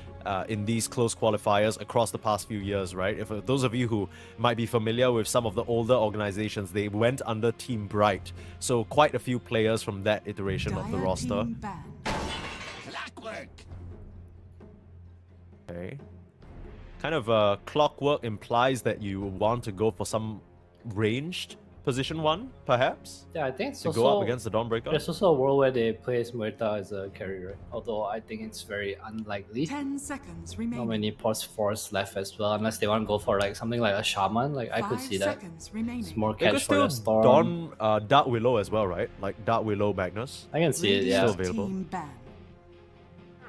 in these close qualifiers across the past few years, right? If those of you who might be familiar with some of the older organizations, they went under Team Bright. So quite a few players from that iteration of the Dire roster. team banned. Clockwork. Okay. Kind of clockwork implies that you want to go for some ranged position 1, perhaps? Yeah, I think it's To also, go up against the Dawnbreaker? there's also a world where they play Muerta as a carry, right? Although I think it's very unlikely. 10 seconds Not remaining. many force left as well, unless they want to go for like something like a shaman. Like I could 5 see that. seconds remaining. It's more They could catch for the still storm. don Dark Willow as well, right? Like Dark Willow Magnus. I can see it, yeah. Still available. Team banned.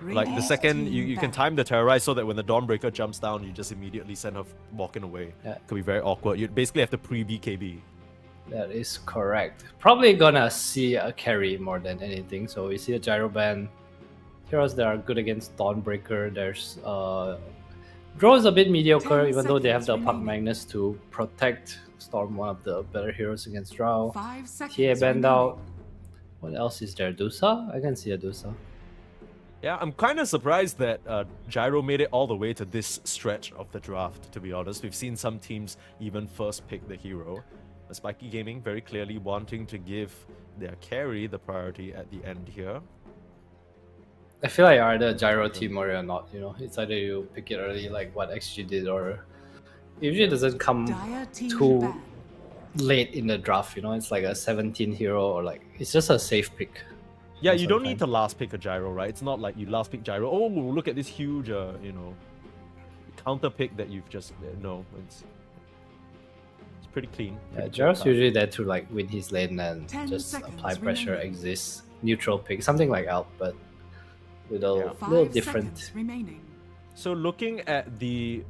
Like the Radiant second team you can banned. time the terrorize so that when the Dawnbreaker jumps down, you just immediately send her walking away. Yeah. Could be very awkward. You basically have to pre-BKB. That is correct. Probably gonna see a carry more than anything. So we see a gyro ban. Heroes that are good against Dawnbreaker. There's Draw is a bit mediocre, 10 even though they have the seconds Puck remaining. Magnus to protect Storm, one of the better heroes against Drow. 5 seconds TA banned remaining. out. What else is there? Dusa? I can see a Dusa. Yeah, I'm kind of surprised that Gyro made it all the way to this stretch of the draft, to be honest. We've seen some teams even first pick the hero. Spiky Gaming very clearly wanting to give their carry the priority at the end here. I feel like you're either a gyro team or you're not, you know. It's either you pick it early like what XG did, or usually it doesn't come Dire team too banned. late in the draft, you know. It's like a 17 hero, or like it's just a safe pick. Yeah, Most you of the don't need to time. last pick a Gyro, right? It's not like you last pick Gyro. Oh, look at this huge, counter pick that you've just... no, it's pretty clean. Yeah, pretty Gyro's clean. usually there to like win his lane and 10 just seconds apply pressure, remaining. exist, neutral pick, something like Alp, but little Yeah. 5 little different. seconds remaining. So looking at the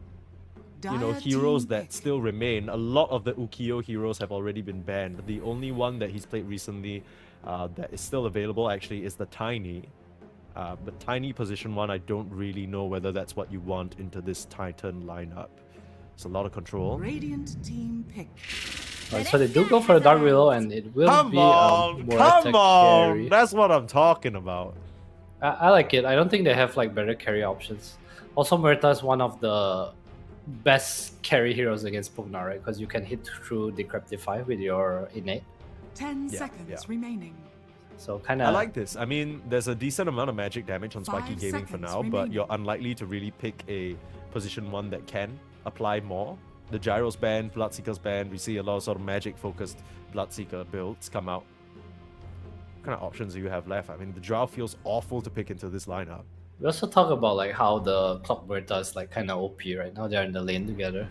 Dire heroes team that pick. still remain, a lot of the Ukiyo heroes have already been banned. The only one that he's played recently that is still available actually is the Tiny. But Tiny position 1, I don't really know whether that's what you want into this Titan lineup. It's a lot of control. Radiant team pick. So they do go for a Dark Willow, and it will Come be on, a Muerta come on! carry. That's what I'm talking about. I like it. I don't think they have like better carry options. Also, Muerta is one of the best carry heroes against Pugna, right? Because you can hit through Decryptify with your innate. 10 Yeah, seconds yeah. remaining. So kind I of like this. I mean, there's a decent amount of magic damage on 5 Spiky Gaming for seconds now, but remaining. you're unlikely to really pick a position 1 that can apply more. The Gyro's banned, Bloodseeker's banned. We see a lot of sort of magic-focused Bloodseeker builds come out. What kind of options do you have left? I mean, the Drow feels awful to pick into this lineup. We also talk about like how the Clock Muerta is like kind of OP right now. They're in the lane together.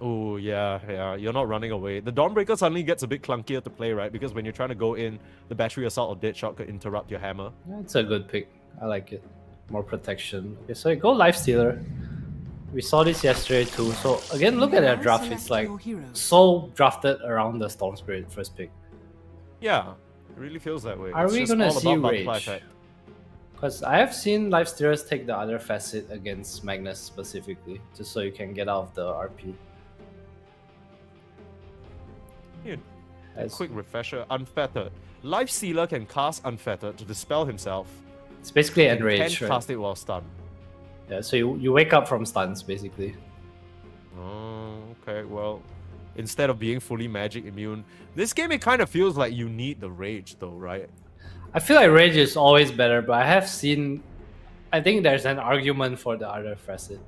Oh, yeah. You're not running away. The Dawnbreaker suddenly gets a bit clunkier to play, right? Because when you're trying to go in, the Battery Assault or Deadshot could interrupt your hammer. Yeah, it's a good pick. I like it. More protection. Okay, so go Lifestealer. We saw this yesterday too. So again, look at their Now draft. select It's like your heroes. so drafted around the Storm Spirit first pick. Yeah, it really feels that way. Are It's we just gonna all see about multiply Rage? effect. Because I have seen Lifestealers take the other facet against Magnus specifically, just so you can get out of the RP. Here, As- quick refresher. Unfettered. Life Sealer can cast Unfettered to dispel himself. It's basically and Enrage, can right? cast it while stunned. Yeah, so you wake up from stuns basically. Oh, okay. Well, instead of being fully magic immune, this game it kind of feels like you need the rage, though, right? I feel like Rage is always better, but I have seen. I think there's an argument for the other facet.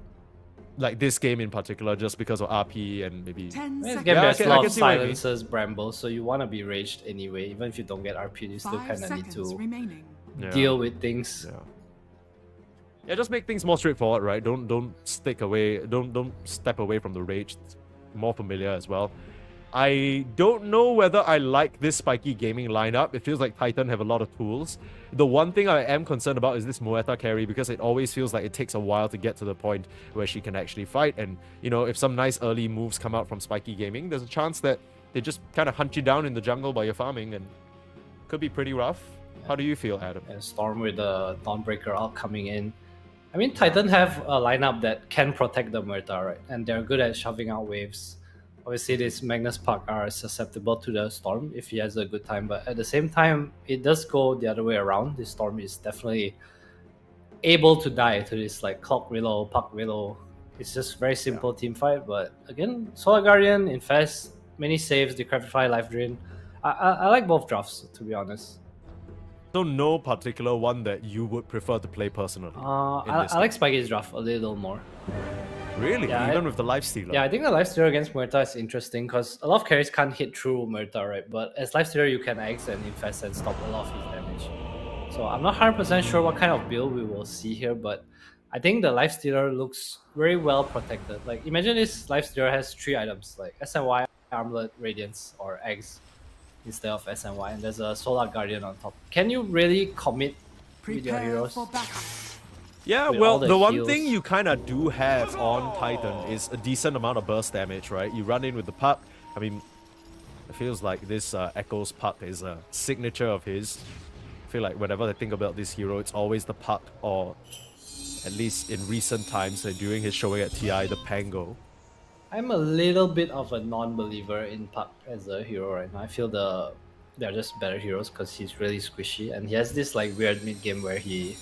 Like this game in particular, just because of RP and maybe. 10 In this seconds. game, Yeah, I there's can- a I lot can of see what you mean. silences, brambles, so you want to be raged anyway. Even if you don't get RP, you still 5 kind of need seconds to remaining. Yeah. deal with things. Yeah. Yeah, just make things more straightforward, right? Don't stick away. Don't step away from the rage. It's more familiar as well. I don't know whether I like this Spiky Gaming lineup. It feels like Titan have a lot of tools. The one thing I am concerned about is this Muerta carry, because it always feels like it takes a while to get to the point where she can actually fight. And, you know, if some nice early moves come out from Spiky Gaming, there's a chance that they just kind of hunt you down in the jungle while you're farming, and could be pretty rough. How do you feel, Adam? And Storm with the Dawnbreaker out coming in. I mean, Titan have a lineup that can protect the Muerta, right? And they're good at shoving out waves. Obviously, this Magnus Puck are susceptible to the Storm if he has a good time, but at the same time, it does go the other way around. This Storm is definitely able to die to this like clock willow, puck willow. It's just very simple team fight. But again, Solar Guardian, Infest, many saves, Decrepify, Life Drain. I like both drafts, to be honest. So no particular one that you would prefer to play personally. I like Spikey's draft a little more. Really? Yeah, Even with the Lifestealer? Yeah, I think the Lifestealer against Muerta is interesting because a lot of carries can't hit through Muerta, right? But as Lifestealer, you can X and Infest and stop a lot of his damage. So I'm not 100% sure what kind of build we will see here, but I think the Lifestealer looks very well protected. Like, imagine this Lifestealer has 3 items, like SNY, Armlet, Radiance, or Eggs instead of SNY, and there's a Solar Guardian on top. Can you really commit with your Prepare heroes? for battle. Yeah, with well, all the the one heals. thing you kind of do have on Titan is a decent amount of burst damage, right? You run in with the puck. I mean, it feels like this Echo's puck is a signature of his. I feel like whenever I think about this hero, it's always the puck, or at least in recent times, during his showing at TI, the Pango. I'm a little bit of a non-believer in Puck as a hero right now. I feel they're just better heroes because he's really squishy, and he has this like weird mid game where he.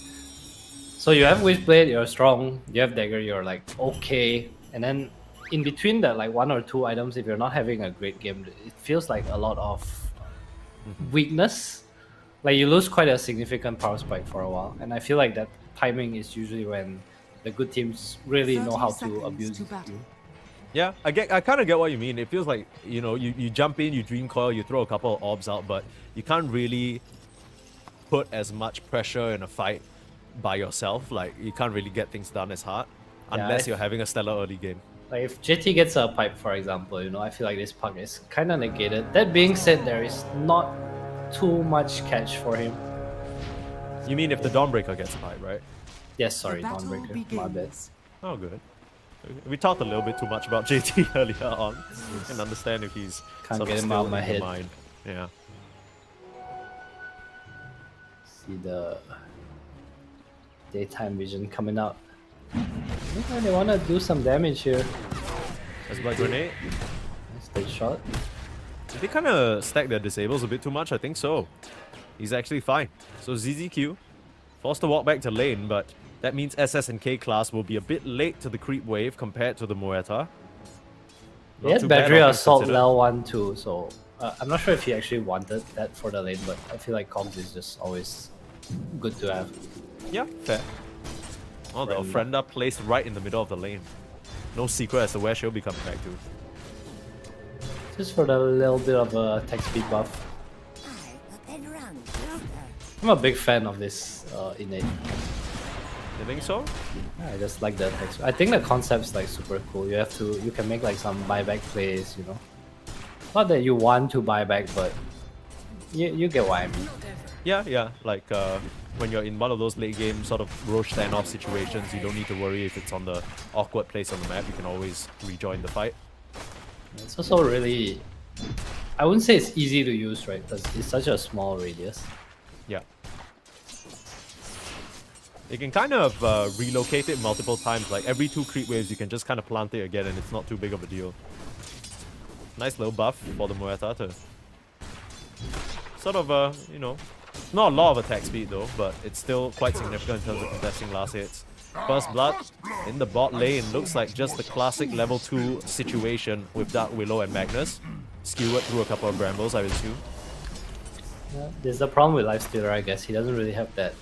So you have Witchblade, you're strong. You have Dagger, you're like okay, and then in between that like 1 or 2 items, if you're not having a great game, it feels like a lot of weakness. Like you lose quite a significant power spike for a while, and I feel like that timing is usually when the good teams really know 30 how to seconds abuse to you. battle. Yeah, I kind of get what you mean. It feels like, you know, you jump in, you Dream Coil, you throw a couple of orbs out, but you can't really put as much pressure in a fight by yourself. Like, you can't really get things done as hard unless you're having a stellar early game. Like if JT gets a pipe, for example, you know, I feel like this Puck is kind of negated. That being said, there is not too much catch for him. You mean if the Dawnbreaker gets a pipe, right? Yes, sorry, The battle Dawnbreaker. My bad. begins. Oh, good. We talked a little bit too much about JT earlier on. I can understand if he's Can't sort of get him still out of my in your head. mind. Yeah. See the daytime vision coming out. Looks like they want to do some damage here. That's Black Grenade. Nice dead shot. Did they kind of stack their disables a bit too much? I think so. He's actually fine. So ZZQ forced to walk back to lane, but that means SS and K class will be a bit late to the creep wave compared to the Muerta. He has too bad, battery all things assault considered. level 1 too, so I'm not sure if he actually wanted that for the lane, but I feel like Cogs is just always good to have. Yeah, fair. Oh, the Ofrenda placed right in the middle of the lane. No secret as to where she'll be coming back to. Just for the little bit of a attack speed buff. I'm a big fan of this innate. You think so? Yeah, I just like the attack speed. I think the concept's like super cool. You can make like some buyback plays, you know. Not that you want to buy back, but you get what I mean. Yeah. Like when you're in one of those late game sort of Roche standoff situations, you don't need to worry if it's on the awkward place on the map. You can always rejoin the fight. It's also really, I wouldn't say it's easy to use, right? Because it's such a small radius. Yeah. You can kind of relocate it multiple times. Like every 2 creep waves, you can just kind of plant it again, and it's not too big of a deal. Nice little buff for the Muerta to sort of, you know, not a lot of attack speed though, but it's still quite significant in terms of contesting last hits. First blood in the bot lane looks like just the classic level 2 situation with Dark Willow and Magnus. Skewered through a couple of brambles, I would assume. Yeah, there's the problem with Lifestealer, I guess. He doesn't really have that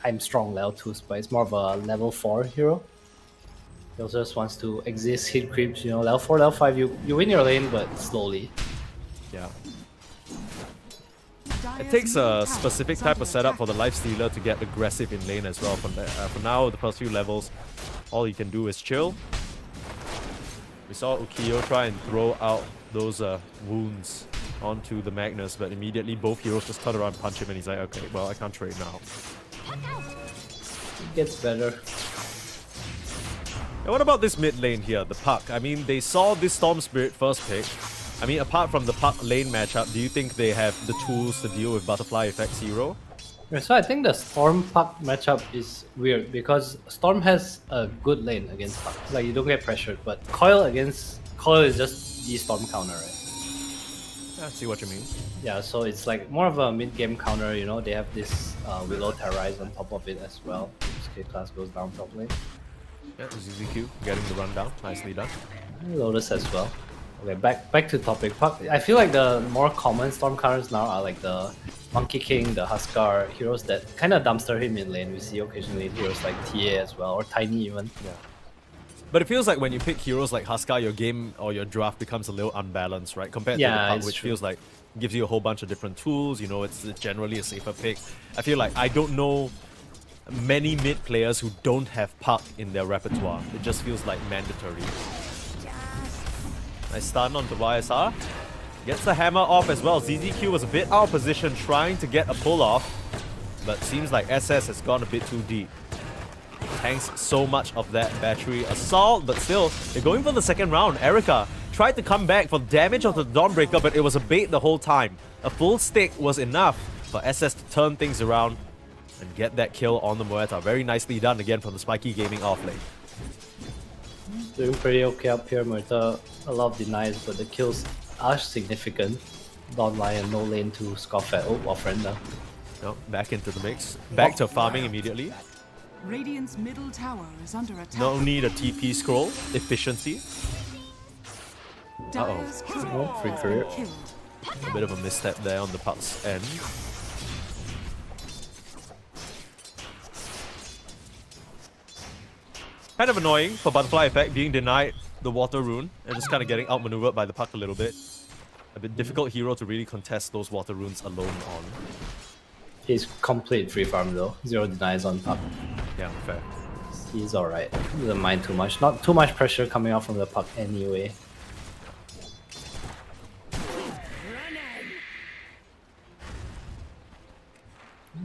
I'm strong level 2 but it's more of a level 4 hero. He also just wants to exist, hit creeps, you know, level 4, level 5, you win your lane, but slowly. Yeah. It takes a specific type of setup for the Lifestealer to get aggressive in lane as well. For now, the first few levels, all you can do is chill. We saw Ukiyo try and throw out those wounds onto the Magnus, but immediately both heroes just turn around and punch him, and he's like, okay, well, I can't trade now. It gets better. And what about this mid lane here, the Puck? I mean, they saw this Storm Spirit first pick. I mean, apart from the Puck lane matchup, do you think they have the tools to deal with Butterfly Effect Zero? Yeah, so I think the Storm Puck matchup is weird because Storm has a good lane against Puck. Like you don't get pressured, but Coil is just the Storm counter, right? Yeah, I see what you mean. Yeah, so it's like more of a mid-game counter, you know, they have this Willow Terrorize on top of it as well. K-Class goes down top lane. Yeah, ZZQ getting the rundown. Nicely done. And Lotus as well. Okay, back to topic. I feel like the more common storm counters now are like the Monkey King, the Huskar, heroes that kind of dumpster him in lane. We see occasionally heroes like TA as well, or Tiny even. Yeah. But it feels like when you pick heroes like Huskar, your game or your draft becomes a little unbalanced, right? Compared to the Yeah, Puck, it's which true. feels like gives you a whole bunch of different tools. You know, it's generally a safer pick. I feel like I don't know many mid players who don't have Puck in their repertoire. It just feels like mandatory. Nice stun onto YSR. Gets the hammer off as well. ZZQ was a bit out of position trying to get a pull off, but seems like SS has gone a bit too deep. Tanks so much of that battery assault, but still, they're going for the second round. Erica tried to come back for damage of the Dawnbreaker, but it was a bait the whole time. A full stick was enough for SS to turn things around and get that kill on the Muerta. Very nicely done again from the Spiky Gaming off lane. Doing pretty okay up here, Murta. A lot of denies, but the kills are significant. Dawn Lion, no lane to scoff at. Oh, Offrenda. No, back into the mix. Back to farming immediately. Radiant's middle tower is under attack. No need a TP scroll. Efficiency. Dyer's turret Oh, free has career. been killed. A bit of a misstep there on the Puck's end. Kind of annoying for Butterfly Effect being denied the Water Rune and just kind of getting outmaneuvered by the Puck a little bit. A bit difficult hero to really contest those Water Runes alone on. He's complete free farm though. 0 denies on Puck. Yeah, fair. He's alright. Doesn't mind too much. Not too much pressure coming out from the Puck anyway.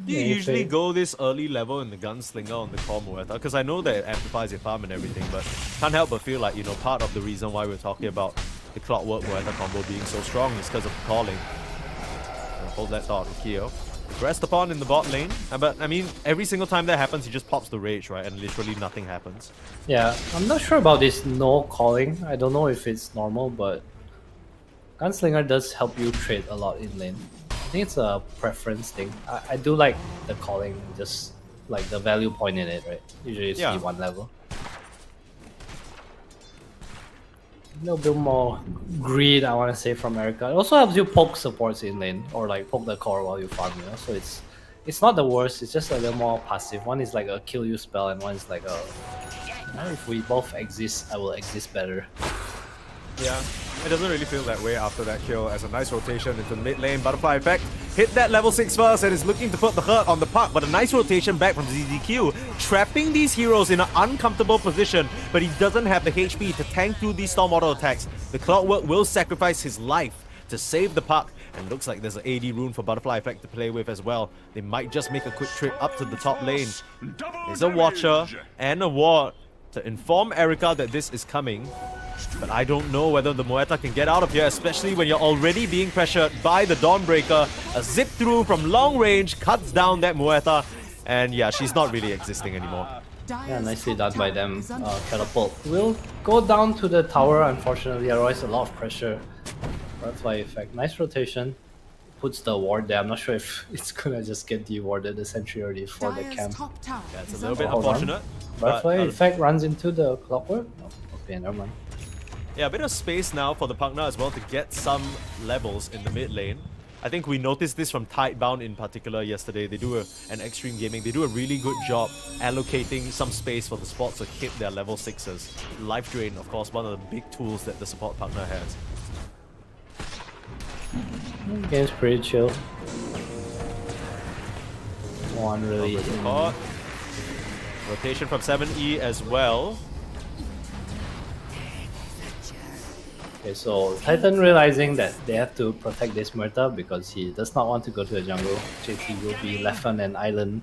Do you Yeah, usually fair. go this early level in the Gunslinger on the core Muerta? Because I know that it amplifies your farm and everything, but can't help but feel like, you know, part of the reason why we're talking about the Clockwork Muerta combo being so strong is because of the calling. Hold that thought, Kyo. Rest upon in the bot lane. But, I mean, every single time that happens, he just pops the rage, right? And literally nothing happens. Yeah, I'm not sure about this no calling. I don't know if it's normal, but Gunslinger does help you trade a lot in lane. I think it's a preference thing. I do like the calling, just like the value point in it, right? Usually it's Yeah. D1 level. A little bit more greed, I want to say, from Erica. It also helps you poke supports in lane, or like poke the core while you farm, you know? So it's not the worst, it's just a little more passive. One is like a kill you spell, and one is like a, if we both exist, I will exist better. Yeah, it doesn't really feel that way after that kill as a nice rotation into the mid lane. Butterfly Effect hit that level 6 first and is looking to put the hurt on the Puck, but a nice rotation back from ZZQ, trapping these heroes in an uncomfortable position, but he doesn't have the HP to tank through these Storm auto attacks. The Clockwork will sacrifice his life to save the Puck, and looks like there's an AD rune for Butterfly Effect to play with as well. They might just make a quick trip up to the top lane. There's a Watcher and a Ward to inform Erica that this is coming. But I don't know whether the Muerta can get out of here, especially when you're already being pressured by the Dawnbreaker. A zip through from long range cuts down that Muerta. And yeah, she's not really existing anymore. Yeah, nicely done by them. Catapult will go down to the tower, unfortunately, otherwise a lot of pressure. Butterfly Effect, nice rotation. Puts the ward there. I'm not sure if it's gonna just get dewarded the sentry already for the Dyer's camp. top tower Yeah, it's a is little under bit Hold on. unfortunate. Butterfly But, Effect runs into the Clockwork. Oh, okay, never mind. yeah, a bit of space now for the Pugna as well to get some levels in the mid lane. I think we noticed this from Tidebound in particular yesterday. They do and Extreme Gaming, they do a really good job allocating some space for the spots to hit their level 6s. Life Drain, of course, one of the big tools that the support partner has. Game's pretty chill. One really. Support. Rotation from 7E as well. Okay, so Titan realizing that they have to protect this Murta because he does not want to go to the jungle. JT will be left on an island,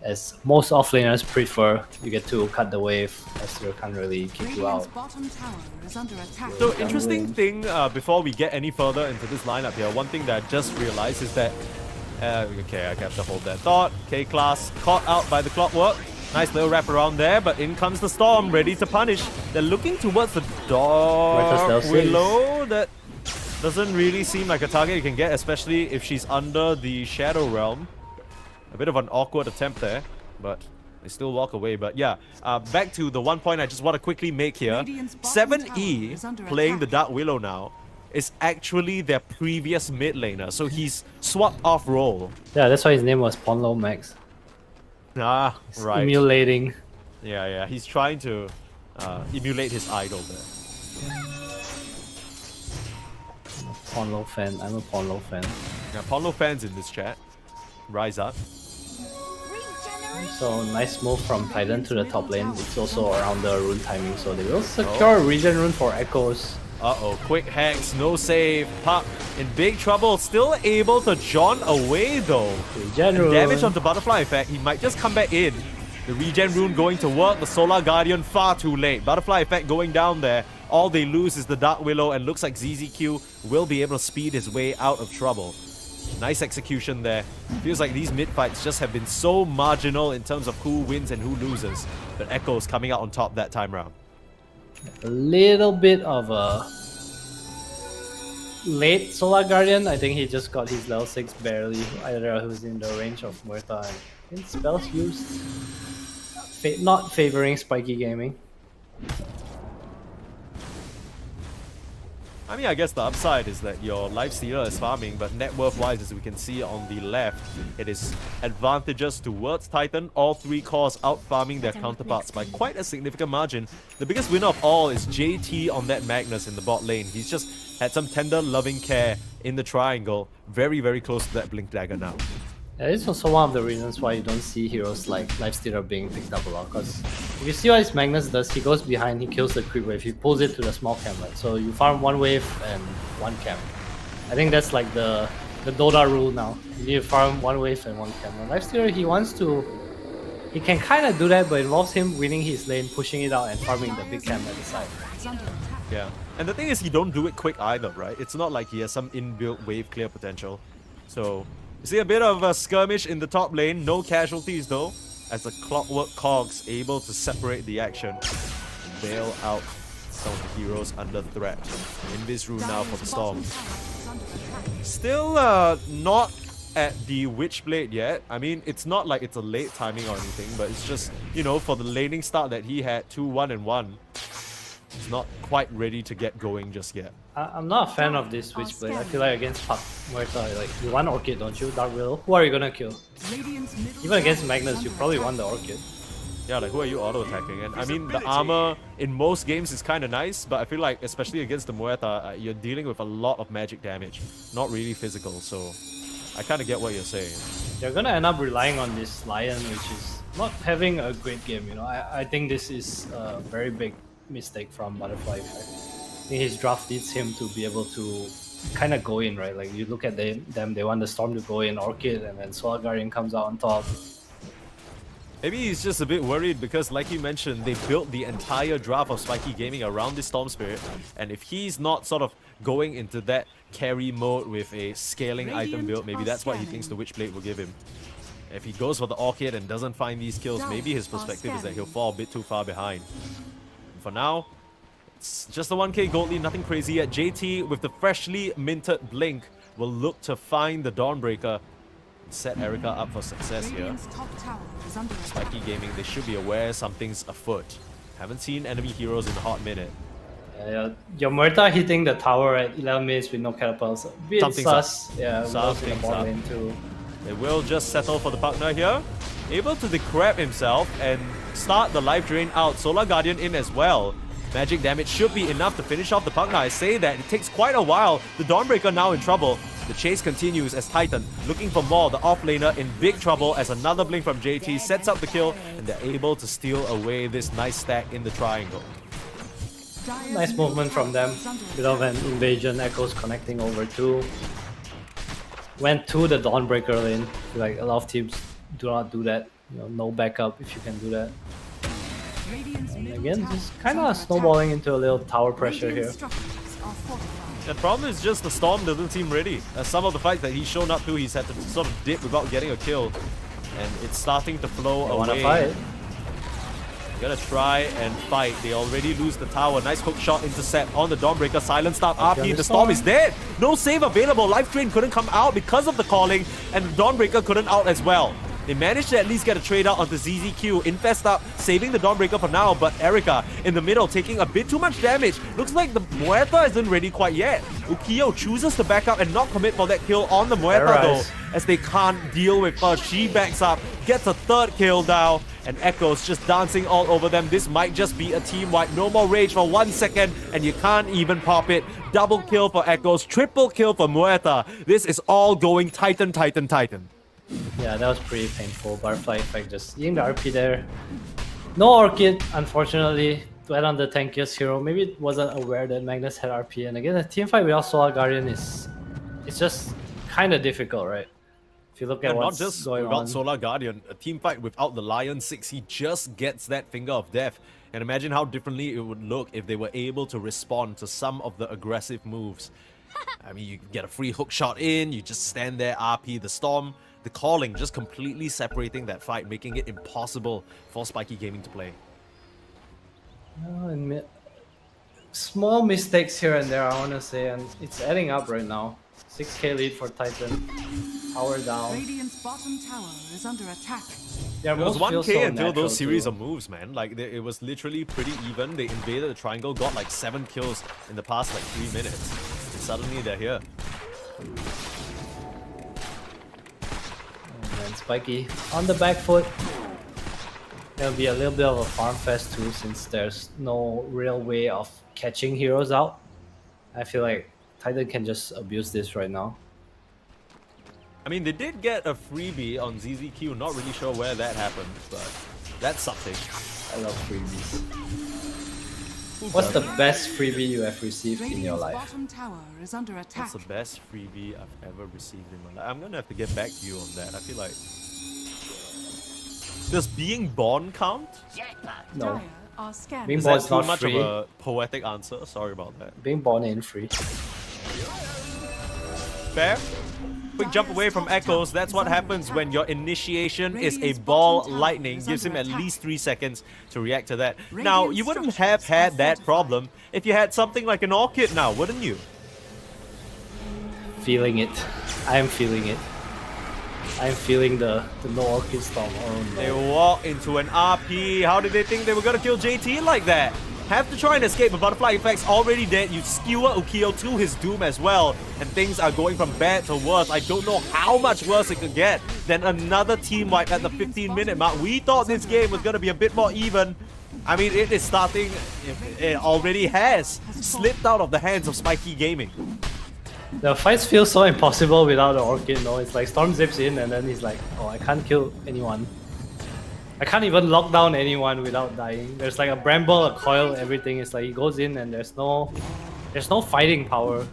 as most offlaners prefer. You get to cut the wave, Esther can't really kick you Radiant's out. bottom tower is under attack. So interesting thing, before we get any further into this lineup here, one thing that I just realized is that, okay, I have to hold that thought. K-Class caught out by the Clockwork. Nice little wrap around there, but in comes the Storm, ready to punish. They're looking towards the Dark Willow. That doesn't really seem like a target you can get, especially if she's under the Shadow Realm. A bit of an awkward attempt there, but They still walk away, but yeah. Back to the one point I just want to quickly make here. Radiant's bottom tower is 7E, under playing the attack. Dark Willow now, is actually their previous mid laner. So he's swapped off role. Yeah, that's why his name was Ponlo Max. Ah, right. Emulating. Yeah. He's trying to emulate his idol there. Ponlo fan. I'm a Ponlo fan. Yeah, Ponlo fans in this chat, rise up. So nice move from Titan to the top lane. It's also around the rune timing, so they will secure regen rune for Echoes. Uh-oh, quick hex, no save. Puck in big trouble, still able to John away though. Regen And rune. damage on the butterfly effect, he might just come back in. The regen rune going to work, the Solar Guardian far too late. Butterfly effect going down there. All they lose is the Dark Willow, and looks like ZZQ will be able to speed his way out of trouble. Nice execution there. Feels like these mid-fights just have been so marginal in terms of who wins and who loses. But Echoes coming out on top that time round. A little bit of a late Solar Guardian. I think he just got his level 6 barely. Either he was in the range of Muerta and spells used. Not favoring spiky gaming. I mean, I guess the upside is that your Lifestealer is farming, but net worth-wise, as we can see on the left, it is advantageous towards Titan. All three cores out-farming their counterparts by quite a significant margin. The biggest winner of all is JT on that Magnus in the bot lane. He's just had some tender, loving care in the triangle. Very, very close to that Blink Dagger now. Yeah, it's also one of the reasons why you don't see heroes like Lifestealer being picked up a lot. Because if you see what his Magnus does, he goes behind, he kills the creep wave, he pulls it to the small camp, right? So you farm one wave and one camp. I think that's like the Dota rule now. You need to farm one wave and one camp. And Lifestealer, he can kind of do that, but it involves him winning his lane, pushing it out, and farming the big camp at the side. Yeah, and the thing is, he don't do it quick either, right? It's not like he has some inbuilt wave clear potential. So you see a bit of a skirmish in the top lane, no casualties though, as the Clockwork Cogs able to separate the action, bail out some of the heroes under threat. In this room now for the Storm. Still not at the Witchblade yet. I mean, it's not like it's a late timing or anything, but it's just, you know, for the laning start that he had, 2-1 and 1, he's not quite ready to get going just yet. I'm not a fan of this Witchblade. I feel like against Muerta, like, you want Orchid, don't you? Dark Willow? Who are you gonna kill? Even against Magnus, you probably want the Orchid. Yeah, like, who are you auto-attacking? And I mean, the armor in most games is kind of nice, but I feel like, especially against the Muerta, you're dealing with a lot of magic damage. Not really physical, so I kind of get what you're saying. You're gonna end up relying on this Lion, which is not having a great game, you know. I think this is a very big mistake from Butterfly Effect. I think his draft needs him to be able to kind of go in, right? Like, you look at them, they want the Storm to go in, Orchid, and then Solar Guardian comes out on top. Maybe he's just a bit worried because, like you mentioned, they built the entire draft of Spiky Gaming around this Storm Spirit, and if he's not sort of going into that carry mode with a scaling item build, maybe that's what he thinks the Witchblade will give him. If he goes for the Orchid and doesn't find these kills, maybe his perspective is that he'll fall a bit too far behind. For now, it's just the 1k gold lead, nothing crazy yet. JT, with the freshly minted Blink, will look to find the Dawnbreaker and set Erica up for success here. Radiant's top tower is under attack. Spiky Gaming, they should be aware something's afoot. Haven't seen enemy heroes in a hot minute. Your Muerta hitting the tower at 11 minutes with no catapults. A bit Something's sus. Yeah, Something's in the bot up. lane too. They will just settle for the partner here. Able to decrep himself and start the life drain out. Solar Guardian in as well. Magic damage should be enough to finish off the Pugna. I say that, it takes quite a while. The Dawnbreaker now in trouble. The chase continues as Titan, looking for more. The offlaner in big trouble as another blink from JT sets up the kill, and they're able to steal away this nice stack in the triangle. Nice movement from them. Bit of an invasion, Echoes connecting over too. Went to the Dawnbreaker lane. I feel like a lot of teams do not do that. You know, no backup if you can do that. And again, just kind of snowballing into a little tower pressure here. The problem is just the Storm doesn't seem ready. Some of the fights that he's shown up to, he's had to sort of dip without getting a kill. And it's starting to flow away. Wanna fight? Gotta try and fight. They already lose the tower. Nice hook shot intercept on the Dawnbreaker. Silent start RP. The Storm is dead. No save available. Life Drain couldn't come out because of the calling, and the Dawnbreaker couldn't out as well. They managed to at least get a trade out onto ZZQ. Infest up, saving the Dawnbreaker for now, but Erika in the middle taking a bit too much damage. Looks like the Muerta isn't ready quite yet. Ukiyo chooses to back up and not commit for that kill on the Muerta though, as they can't deal with her. She backs up, gets a third kill now, and Echo's just dancing all over them. This might just be a team wipe. No more rage for 1 second, and you can't even pop it. Double kill for Echoes, triple kill for Muerta. This is all going Titan, Titan, Titan. Yeah, that was pretty painful. Butterfly effect just eating the RP there. No Orchid, unfortunately. Went on the tankiest hero. Maybe it wasn't aware that Magnus had RP. And again, a team fight without Solar Guardian is it's just kind of difficult, right? If you look at what's not just going without on. Solar Guardian, a team fight without the Lion 6, he just gets that finger of death. And imagine how differently it would look if they were able to respond to some of the aggressive moves. I mean, you get a free hook shot in, you just stand there, RP, the Storm, the calling, just completely separating that fight, making it impossible for Spiky Gaming to play. Small mistakes here and there, I want to say, and it's adding up right now. 6k lead for Titan. Power down. Radiant's bottom tower is under attack. Their It was moves feel 1k so until natural those series too. of moves, man. Like, it was literally pretty even. They invaded the triangle, got like 7 kills in the past like 3 minutes. And suddenly they're here. And Spiky on the back foot. There'll be a little bit of a farm fest too, since there's no real way of catching heroes out. I feel like Titan can just abuse this right now. I mean, they did get a freebie on ZZQ. Not really sure where that happened, but that's something. I love freebies. What's the best freebie you have received in your Radiant's life? bottom tower is under attack. What's the best freebie I've ever received in my life? I'm gonna have to get back to you on that. I feel like... Does being born count? No. Dire are scanning. Being Is born that is too not much free. of a poetic answer? Sorry about that. Being born ain't free. Fair? Quick jump away from Echoes. That's what happens when your initiation is a ball lightning. Gives him at least 3 seconds to react to that. Now, you wouldn't have had that problem if you had something like an Orchid now, wouldn't you? Feeling it. I am feeling it. I'm feeling the no Orchid Storm. Oh They no. walk into an RP. How did they think they were gonna kill JT like that? Have to try and escape, but Butterfly Effect's already dead. You skewer Ukiyo to his doom as well, and things are going from bad to worse. I don't know how much worse it could get than another team wipe at the 15-minute mark. We thought this game was gonna be a bit more even. I mean, it is starting, it already has slipped out of the hands of Spiky Gaming. The fights feel so impossible without the Orchid, no? It's like Storm zips in and then he's like, oh, I can't kill anyone. I can't even lock down anyone without dying. There's like a bramble, a coil, everything. It's like he goes in and there's no fighting power.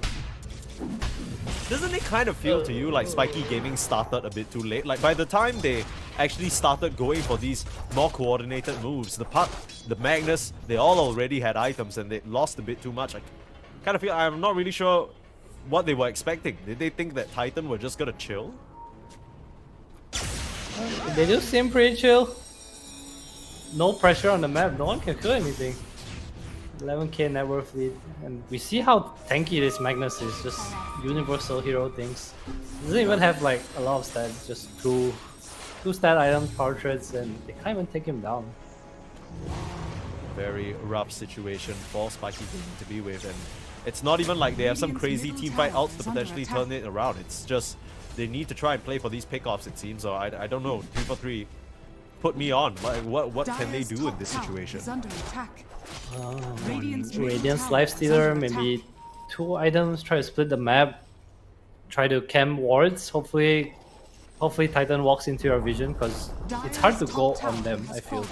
Doesn't it kind of feel to you like Spiky Gaming started a bit too late? Like by the time they actually started going for these more coordinated moves, the Magnus, they all already had items and they lost a bit too much. I kind of feel, I'm not really sure what they were expecting. Did they think that Titan were just gonna chill? They do seem pretty chill. No pressure on the map, no one can kill anything. 11k net worth lead, and we see how tanky this Magnus is, just universal hero things. Doesn't even have like a lot of stats, just two stat items, power treads, and they can't even take him down. Very rough situation for Spiky Gaming to be with, and it's not even like they have some crazy teamfight outs to potentially turn it around. It's just they need to try and play for these pickoffs, it seems. So I don't know. 3 for 3. Put me on. What can they do in this situation? Radiance Lifestealer, maybe 2 items, try to split the map, try to camp wards. Hopefully Titan walks into your vision, because it's hard to go on them, I feel.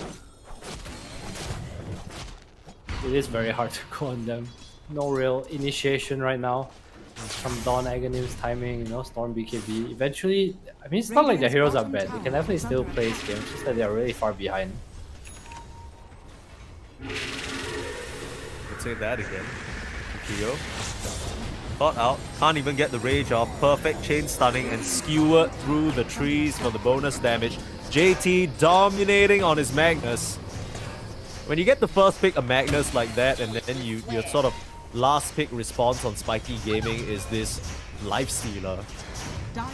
It is very hard to go on them. No real initiation right now. From Dawn Aghanim's timing, you know, Storm BKB. Eventually, I mean, it's not like the heroes are bad. They can definitely still play this game, it's just that they are really far behind. Let's say that again. Ukiyo. Caught out. Can't even get the rage off. Perfect chain stunning and skewered through the trees for the bonus damage. JT dominating on his Magnus. When you get the first pick of Magnus like that, and then your sort of last pick response on Spiky Gaming is this Lifestealer.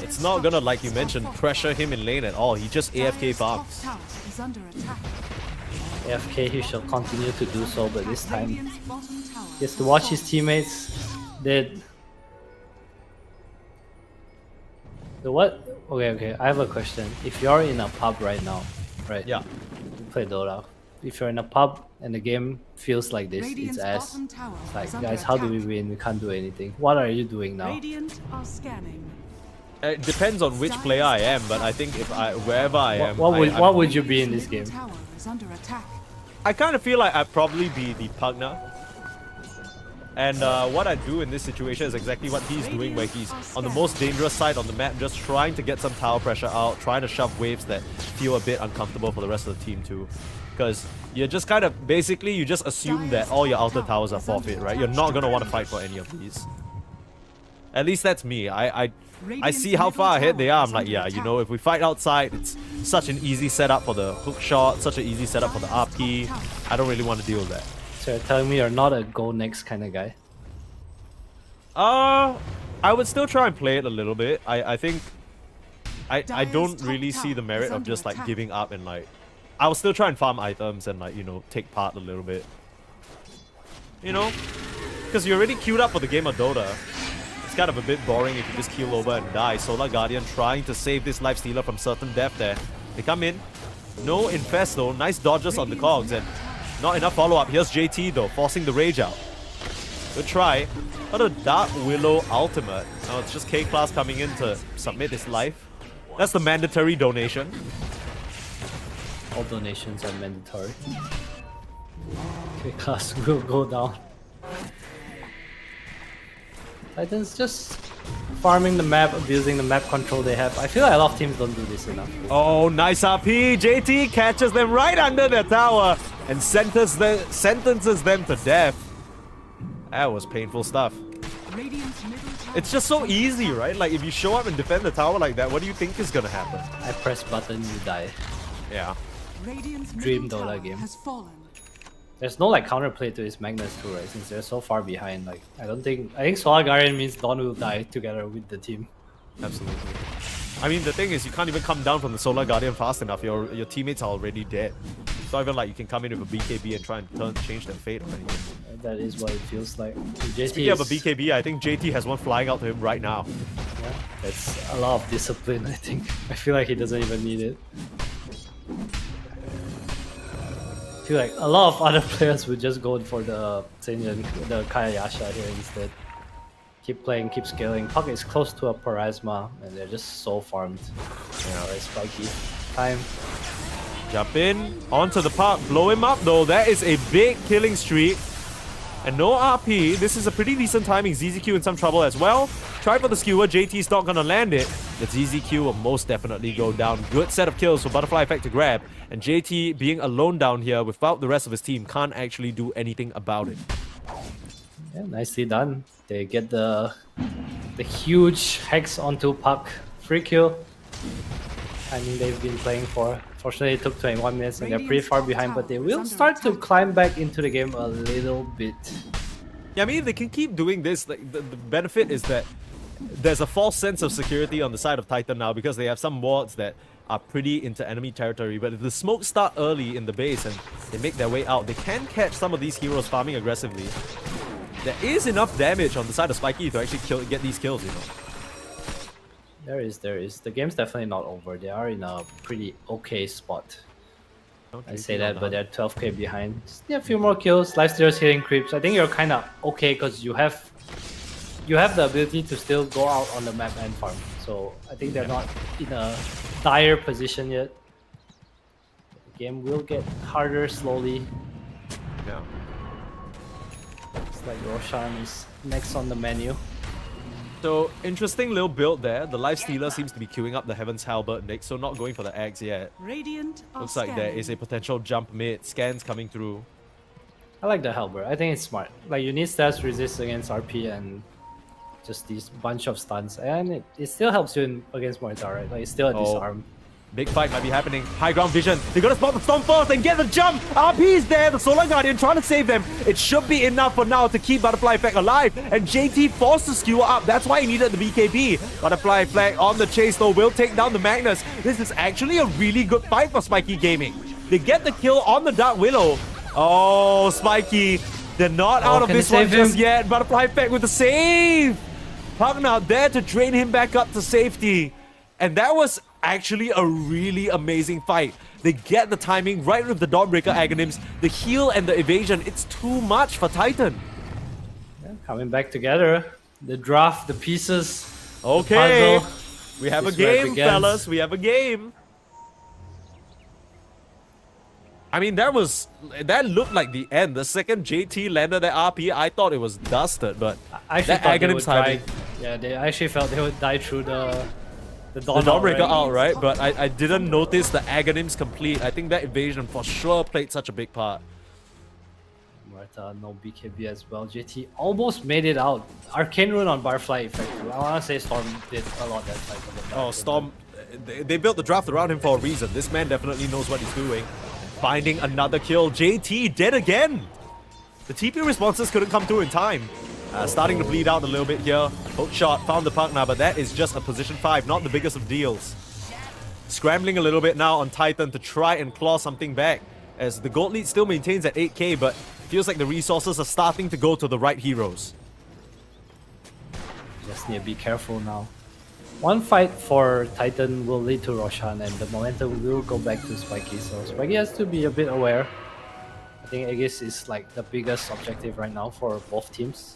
It's not gonna, like you mentioned, pressure him in lane at all. He just AFK farms. Tower is under attack. AFK, he shall continue to do so, but this time Radiant's bottom tower he has to watch his teammates. The what? Okay, I have a question. If you're in a pub right now, right? Yeah. You play Dota. If you're in a pub and the game feels like this, Radiant's it's ass. bottom tower It's like, is under guys, how do we attack. win? We can't do anything. What are you doing now? Radiant are scanning. It depends on which player I am, but I think if wherever I am, What would you be in this Middle game? tower is under attack. I kind of feel like I'd probably be the Pugna. And what I do in this situation is exactly what he's doing, where he's on the most dangerous side on the map, just trying to get some tower pressure out, trying to shove waves that feel a bit uncomfortable for the rest of the team too. Because you're just kind of, basically, you just assume that all your outer towers are forfeit, right? You're not going to want to fight for any of these. At least that's me. I see how far ahead they are. I'm like, yeah, you know, if we fight outside, it's such an easy setup for the hook shot, such an easy setup for the RP. I don't really want to deal with that. So you're telling me you're not a go next kind of guy? I would still try and play it a little bit. I think I don't really see the merit of just like giving up and like I will still try and farm items and like, you know, take part a little bit. You know? Because you're already queued up for the game of Dota. It's kind of a bit boring if you just keel over and die. Solar Guardian trying to save this Lifestealer from certain death there. They come in. No infest though. Nice dodges on the cogs and not enough follow-up. Here's JT though, forcing the rage out. Good try. What a Dark Willow ultimate. Now it's just K-Class coming in to submit his life. That's the mandatory donation. All donations are mandatory. Okay, class will go down. Titans just farming the map, abusing the map control they have. I feel like a lot of teams don't do this enough. Oh, nice RP. JT catches them right under their tower and sentences them to death. That was painful stuff. Radiant's middle tower It's just so easy, right? Like, if you show up and defend the tower like that, what do you think is gonna happen? I press button, you die. Yeah. Radiant's Dream middle Dota tower game. has fallen. There's no like counterplay to his Magnus too, right? Since they're so far behind. Like I think Solar Guardian means Dawn will die together with the team. Absolutely. I mean, the thing is, you can't even come down from the Solar Guardian fast enough. Your teammates are already dead. It's not even like you can come in with a BKB and try and change their fate or anything. That is what it feels like. JT Speaking of a BKB, I think JT has one flying out to him right now. Yeah, that's a lot of discipline, I think. I feel like he doesn't even need it. I feel like a lot of other players would just go for the Senjan, the Kayayasha here instead. Keep playing, keep scaling. Puck is close to a Parasma, and they're just so farmed. Yeah, very spiky. Time. Jump in, onto the park, blow him up though. That is a big killing streak. And no RP. This is a pretty decent timing. ZZQ in some trouble as well. Try for the skewer. JT's not gonna land it. The ZZQ will most definitely go down. Good set of kills for Butterfly Effect to grab. And JT being alone down here without the rest of his team can't actually do anything about it. Yeah, nicely done. They get the huge hex onto Puck. Free kill. I mean, they've been playing for. Fortunately, it took 21 minutes and they're pretty far behind, but they will start to climb back into the game a little bit. Yeah, I mean, they can keep doing this. Like the benefit is that there's a false sense of security on the side of Titan now because they have some wards that are pretty into enemy territory. But if the smokes start early in the base and they make their way out, they can catch some of these heroes farming aggressively. There is enough damage on the side of Spiky to actually get these kills, you know. There is. The game's definitely not over. They are in a pretty okay spot. I say that, but they're 12k behind. Just need a few more kills. Lifestealers hitting creeps. I think you're kind of okay because you have the ability to still go out on the map and farm. So I think they're not in a dire position yet. The game will get harder slowly. Yeah. It's like Roshan is next on the menu. So, interesting little build there. The Lifestealer seems to be queuing up the Heaven's Halberd next, so not going for the axe yet. Radiant are Looks like there scanning. is a potential jump mid. Scans coming through. I like the Halberd. I think it's smart. Like you need stats resist against RP and just these bunch of stuns, and it still helps you against Mortar, right? Like it's still a disarm. Big fight might be happening. High ground vision. They gotta spot the Storm first and get the jump. RP's there. The Solar Guardian trying to save them. It should be enough for now to keep Butterfly Effect alive. And JT forced to skewer up. That's why he needed the BKB. Butterfly Effect on the chase though will take down the Magnus. This is actually a really good fight for Spiky Gaming. They get the kill on the Dark Willow. Oh, Spiky. They're not out of this one just yet. Butterfly Effect with the save. Pugna there to drain him back up to safety. And that was actually a really amazing fight. They get the timing right with the Dawnbreaker Aghanim's, the heal and the evasion. It's too much for Titan. Yeah, coming back together. The draft, the pieces. Okay. The puzzle. We have a This is where it game, begins. fellas. We have a game. I mean, that looked like the end. The second JT landed that RP, I thought it was dusted, but I actually that thought they Aghanim's would die. timing. Yeah, they actually felt they would die through the The Dawn Dawnbreaker out, out, right? But I didn't notice the Aghanim's complete. I think that evasion for sure played such a big part. Martha, no BKB as well. JT almost made it out. Arcane Rune on Barfly effect. I want to say Storm did a lot that fight. For the Oh, Storm. They built the draft around him for a reason. This man definitely knows what he's doing. Finding another kill. JT dead again. The TP responses couldn't come through in time. Starting to bleed out a little bit here. Hook shot, found the partner, but that is just a position 5, not the biggest of deals. Scrambling a little bit now on Titan to try and claw something back, as the gold lead still maintains at 8k, but feels like the resources are starting to go to the right heroes. Just need to be careful now. One fight for Titan will lead to Roshan, and the momentum will go back to Spiky. So Spiky has to be a bit aware. I think Aegis is like the biggest objective right now for both teams.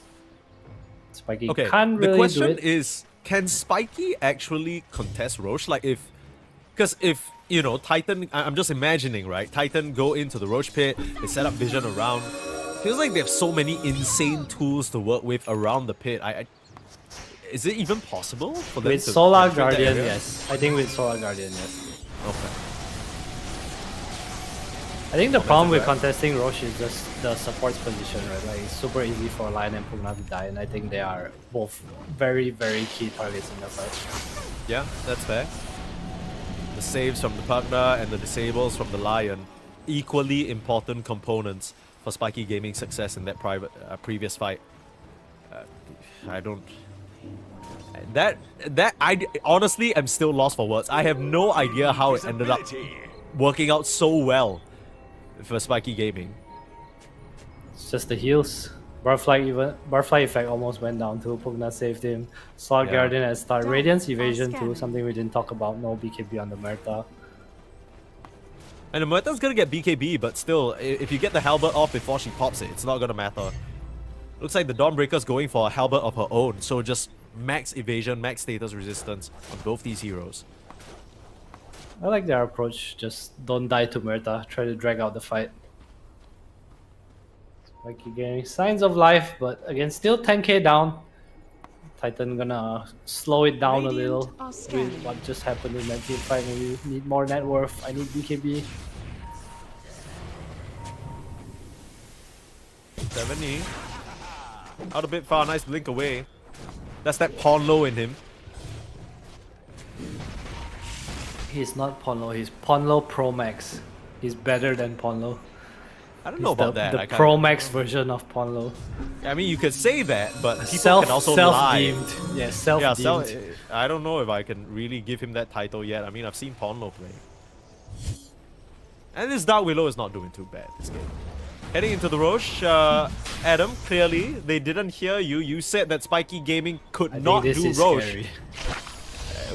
Spiky Okay, can't really the question do it. is, can Spiky actually contest Roche? Like because if, you know, Titan, I'm just imagining, right? Titan go into the Roche pit, they set up vision around. Feels like they have so many insane tools to work with around the pit. Is it even possible for them With to Solar penetrate that Guardian, area? yes. I think with Solar Guardian, yes. Okay. I think the problem with contesting Roche is just the support's position, right? Like, it's super easy for Lion and Pugna to die, and I think they are both very, very key targets in the fight. Yeah, that's fair. The saves from the Pugna and the disables from the Lion, equally important components for Spiky Gaming's success in that previous fight. I don't... I honestly am still lost for words. I have no idea how it ended up working out so well for Spiky Gaming. It's just the heals. Barfly effect almost went down too. Pugna saved him. Solar Yeah. Guardian has started. Radiance evasion too, something we didn't talk about. No BKB on the Murta. And the Murta's gonna get BKB, but still, if you get the Halberd off before she pops it, it's not gonna matter. Looks like the Dawnbreaker's going for a Halberd of her own, so just max evasion, max status resistance on both these heroes. I like their approach. Just don't die to Murta. Try to drag out the fight. Spiky Gaming, signs of life, but again, still 10k down. Titan gonna slow it down a little with what just happened in that team fight. Maybe need more net worth. I need BKB. 70. Out a bit far, nice blink away. That's that pawn low in him. He's not Ponlo, he's Ponlo Pro Max. He's better than Ponlo. I don't He's know about that. the I can't- Pro Max version of Ponlo. I mean, you could say that, but people can also lie. Self-deemed. Yeah, Yeah, self-deemed. I don't know if I can really give him that title yet. I mean, I've seen Ponlo play. And this Dark Willow is not doing too bad this game. Heading into the Roche, Adam, clearly, they didn't hear you. You said that Spiky Gaming could I think not this do is Roche. scary.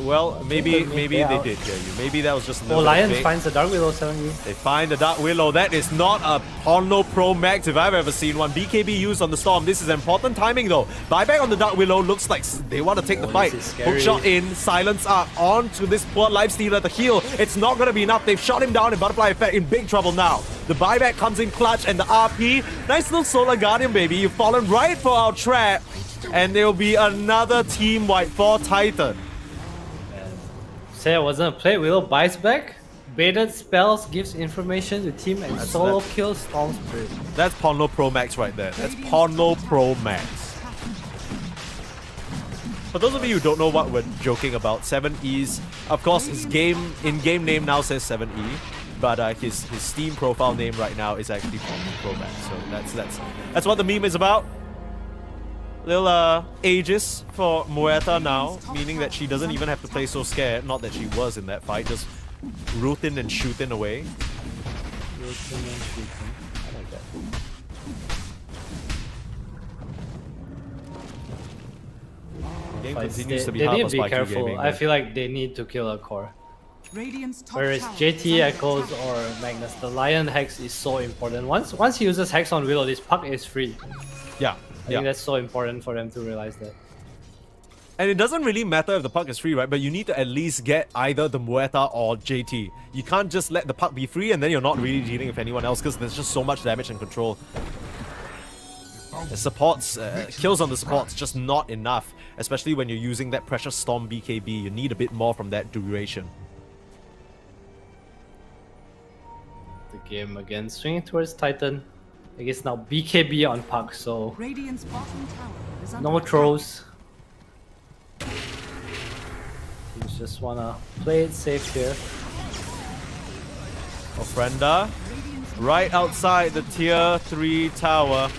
Well, maybe They they out. did hear you. Maybe that was just a Oh, little bit Lion fake. finds the Dark Willow 70. They find the Dark Willow. That is not a Ponlo Pro Max if I've ever seen one. BKB used on the Storm. This is important timing though. Buyback on the Dark Willow looks like they want to take the Oh, fight. this is scary. Hook shot in, silence up onto this poor Lifestealer to heal. It's not going to be enough. They've shot him down in Butterfly Effect, in big trouble now. The buyback comes in clutch and the RP. Nice little Solar Guardian, baby. You've fallen right for our trap. And there will be another team wipe for Titan. Say I wasn't a play. Willow buys back. Baited spells gives information to team and solo kills Storm Spirit. That's Ponlo Pro Max right there. That's Ponlo Pro Max. For those of you who don't know what we're joking about, 7E's, of course, his in-game name now says 7E, but his Steam profile name right now is actually Promax. So that's what the meme is about. Little ages for Muerta now, meaning that she doesn't even have to play so scared. Not that she was in that fight, just rooting and shooting away. Rooting and shooting. I like that. The game Fights, continues to be they hard need for to be Spiky careful. Gaming. I feel like they need to kill a core. Radiant's top Whereas tower JT, is under Echoes, attack. or Magnus, the Lion Hex is so important. Once he uses Hex on Willow, this puck is free. Yeah, I think that's so important for them to realize that. And it doesn't really matter if the puck is free, right? But you need to at least get either the Muerta or JT. You can't just let the puck be free and then you're not really dealing with anyone else because there's just so much damage and control. The supports, kills on the supports, just not enough. Especially when you're using that Precious Storm BKB. You need a bit more from that duration. The game again, swinging towards Titan. I guess now BKB on puck, so Radiant's bottom tower is under no attack. throws. Teams just wanna play it safe here. Ofrenda, right outside the tier 3 tower.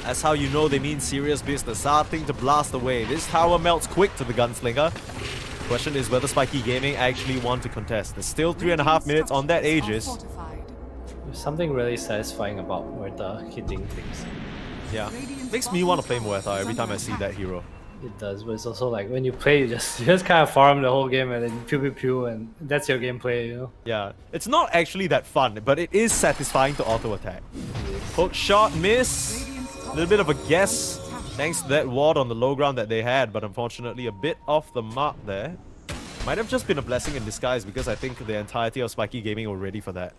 That's how you know they mean serious business. Starting to blast away. This tower melts quick to the Gunslinger. Question is whether Spiky Gaming actually want to contest. There's still 3.5 minutes on that Aegis. There's something really satisfying about Muerta hitting things. Yeah, makes me want to play Muerta every time I see that hero. It does, but it's also like when you play, you just kind of farm the whole game and then pew pew pew, and that's your gameplay, you know? Yeah, it's not actually that fun, but it is satisfying to auto attack. Hook shot, miss. A little bit of a guess, thanks to that ward on the low ground that they had, but unfortunately a bit off the mark there. Might have just been a blessing in disguise because I think the entirety of Spiky Gaming were ready for that.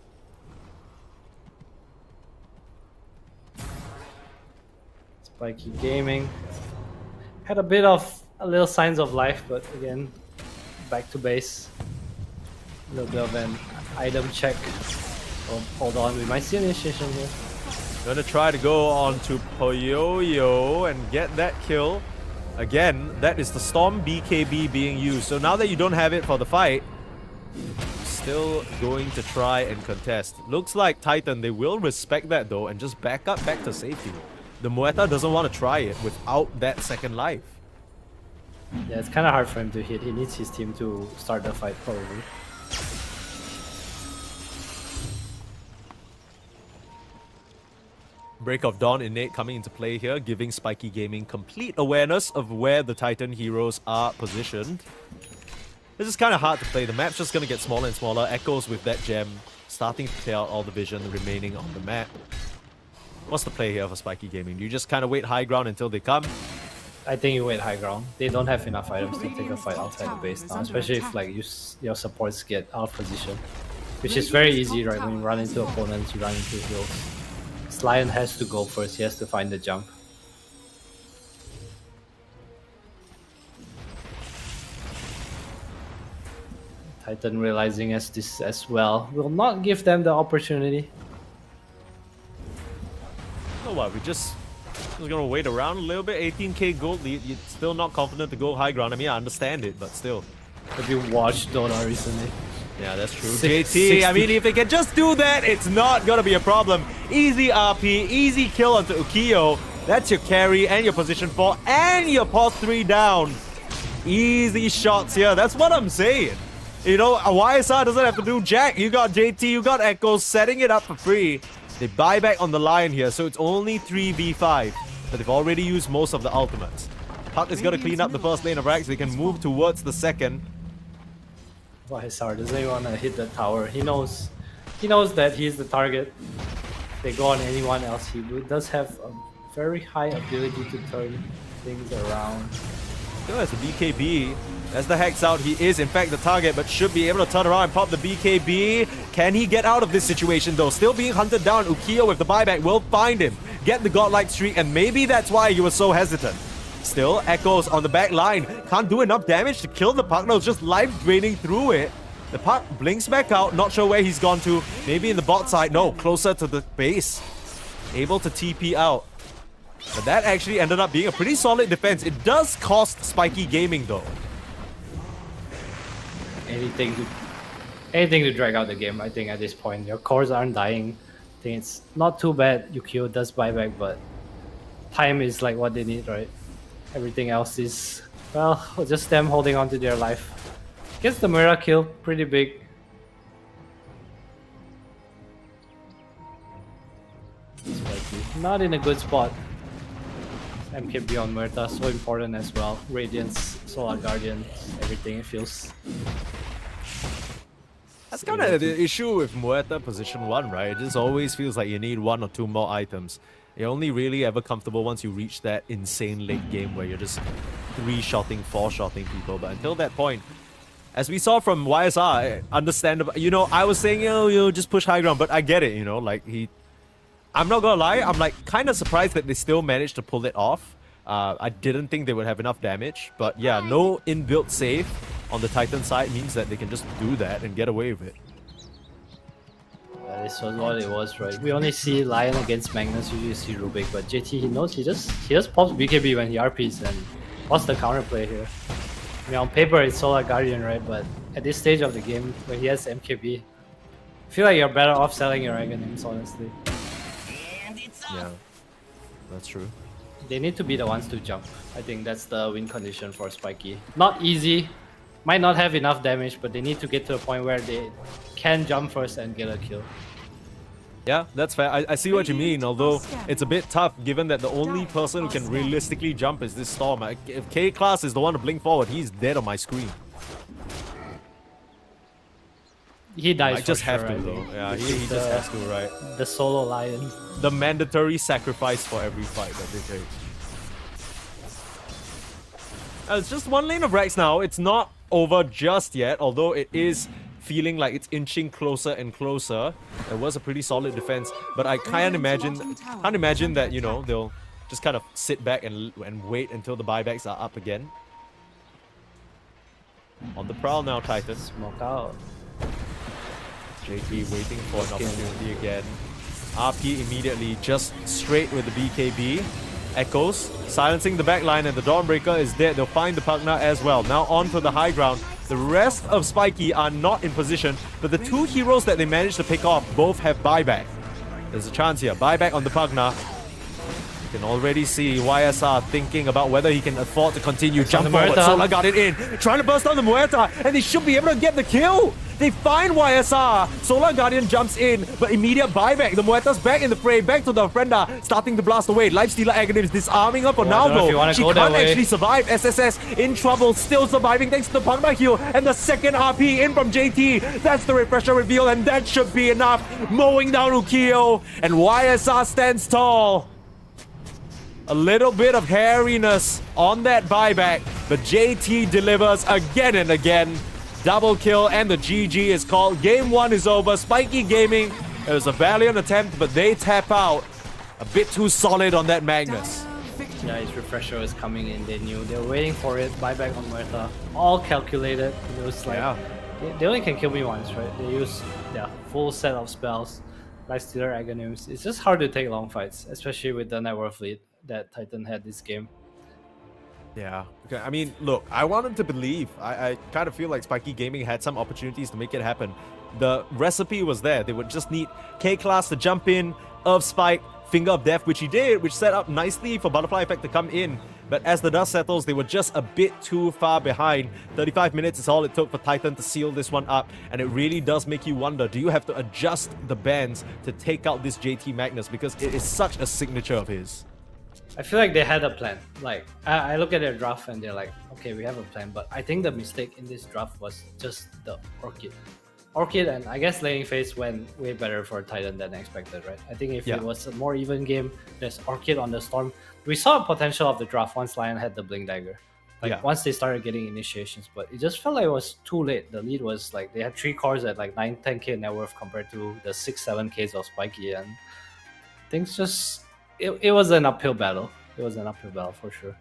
Spiky Gaming had a little signs of life, but again, back to base. A little bit of an item check. Oh, hold on, we might see an initiation here. Gonna try to go on to Poyoyo and get that kill. Again, that is the Storm BKB being used. So now that you don't have it for the fight, still going to try and contest. Looks like Titan, they will respect that though and just back up back to safety. The Muerta doesn't want to try it without that second life. Yeah, it's kind of hard for him to hit. He needs his team to start the fight probably. Break of Dawn Innate coming into play here, giving Spiky Gaming complete awareness of where the Titan heroes are positioned. This is kind of hard to play. The map's just going to get smaller and smaller. Echoes with that gem starting to clear out all the vision remaining on the map. What's the play here for Spiky Gaming? Do you just kind of wait high ground until they come? I think you wait high ground. They don't have enough items to take a fight outside the base now, especially if like your supports get out of position, which is very easy, right? When you run into opponents, you run into heals. Lion has to go first. He has to find the jump. Titan realizing this as well will not give them the opportunity. Oh what, we just gonna wait around a little bit. 18k gold lead. You're still not confident to go high ground. I mean, I understand it, but still. Have you watched Dota recently? Yeah, that's true. Six- JT, 60. I mean, if they can just do that, it's not gonna be a problem. Easy RP, easy kill onto Ukiyo. That's your carry and your position 4 and your pos 3 down. Easy shots here. That's what I'm saying. You know, a YSR doesn't have to do jack. You got JT, you got Echoes setting it up for free. They buy back on the Lion here, so it's only 3v5. But they've already used most of the ultimates. Puck is gonna clean up the first lane of Rax. They can move towards the second. YSR doesn't even want to hit the tower. He knows that he's the target. If they go on anyone else, he does have a very high ability to turn things around. Still has the BKB. As the Hex out, he is in fact the target, but should be able to turn around and pop the BKB. Can he get out of this situation though? Still being hunted down. Ukiyo with the buyback will find him. Get the godlike streak, and maybe that's why he was so hesitant. Still, Echoes on the back line. Can't do enough damage to kill the puck. No, just life draining through it. The puck blinks back out. Not sure where he's gone to. Maybe in the bot side. No, closer to the base. Able to TP out. But that actually ended up being a pretty solid defense. It does cost Spiky Gaming though. Anything to drag out the game, I think, at this point. Your cores aren't dying. I think it's not too bad. Yukio does buyback, but time is like what they need, right? Everything else is, well, just them holding on to their life. Gets the Mira kill, pretty big. Spiky, not in a good spot. MKB on Murta, so important as well. Radiance, Solar Guardian, everything, it feels. That's kind of the issue with Muerta position 1, right? It just always feels like you need 1 or 2 more items. You're only really ever comfortable once you reach that insane late game where you're just 3-shotting, 4-shotting people. But until that point, as we saw from YSR, understandable. You know, I was saying, just push high ground, but I get it, you know, like I'm not gonna lie, I'm like kind of surprised that they still managed to pull it off. I didn't think they would have enough damage, but yeah, no inbuilt save on the Titan side means that they can just do that and get away with it. This was what it was, right? We only see Lion against Magnus, usually see Rubik, but JT, he knows, he just pops BKB when he RPs, and what's the counterplay here? I mean, on paper it's Solar Guardian, right? But at this stage of the game, when he has MKB, I feel like you're better off selling your Aghanim's, honestly. Yeah, that's true. They need to be the ones to jump. I think that's the win condition for Spiky. Not easy, might not have enough damage, but they need to get to a point where they can jump first and get a kill. Yeah, that's fair. I see what you mean, although it's a bit tough given that the only person who can realistically jump is this Storm. If K-Class is the one to blink forward, he's dead on my screen. He dies. I just have to, right? though. Yeah, he just has to, right? The solo Lion. The mandatory sacrifice for every fight that they take. It's just 1 lane of Rex now. It's not over just yet, although it is feeling like it's inching closer and closer. It was a pretty solid defense, but I can't imagine that, you know, they'll just kind of sit back and wait until the buybacks are up again. On the prowl now, Titan. Smoke out. JT waiting for an opportunity again. RP immediately, just straight with the BKB. Echoes, silencing the backline, and the Dawnbreaker is dead. They'll find the Pugna as well. Now on to the high ground. The rest of Spiky are not in position, but the 2 heroes that they managed to pick off both have buyback. There's a chance here. Buyback on the Pugna. You can already see YSR thinking about whether he can afford to continue. Jump forward, Solar Guardian in, trying to burst on the Muerta, and they should be able to get the kill. They find YSR. Solar Guardian jumps in, but immediate buyback. The Muerta's back in the fray, back to the Ofrenda, starting to blast away. Lifestealer Aghanim is disarming her for now, though. She can't actually survive. SSS in trouble, still surviving thanks to the Pugna heal, and the second RP in from JT. That's the refresher reveal, and that should be enough. Mowing down Ukio, and YSR stands tall. A little bit of hairiness on that buyback, but JT delivers again and again. Double kill, and the GG is called. Game 1 is over. Spiky Gaming, it was a valiant attempt, but they tap out. A bit too solid on that Magnus. Yeah, his refresher was coming in. They knew. They were waiting for it. Buyback on Muerta. All calculated. It was like, they only can kill me once, right? They use full set of spells. Lifestealer Aghanims. It's just hard to take long fights, especially with the net worth lead that Titan had this game. Yeah, okay. I mean, look, I wanted to believe. I kind of feel like Spiky Gaming had some opportunities to make it happen. The recipe was there. They would just need K-Class to jump in, Earth Spike, Finger of Death, which he did, which set up nicely for Butterfly Effect to come in. But as the dust settles, they were just a bit too far behind. 35 minutes is all it took for Titan to seal this one up, and it really does make you wonder, do you have to adjust the bands to take out this JT Magnus, because it is such a signature of his? I feel like they had a plan. Like, I look at their draft and they're like, okay, we have a plan. But I think the mistake in this draft was just the Orchid. Orchid and I guess laning phase went way better for Titan than expected, right? I think if it was a more even game, there's Orchid on the Storm. We saw potential of the draft once Lion had the Blink Dagger. Like, once they started getting initiations, but it just felt like it was too late. The lead was like, they had 3 cores at like 9-10k net worth compared to the 6-7ks of Spiky, and things just... It was an uphill battle. It was an uphill battle for sure.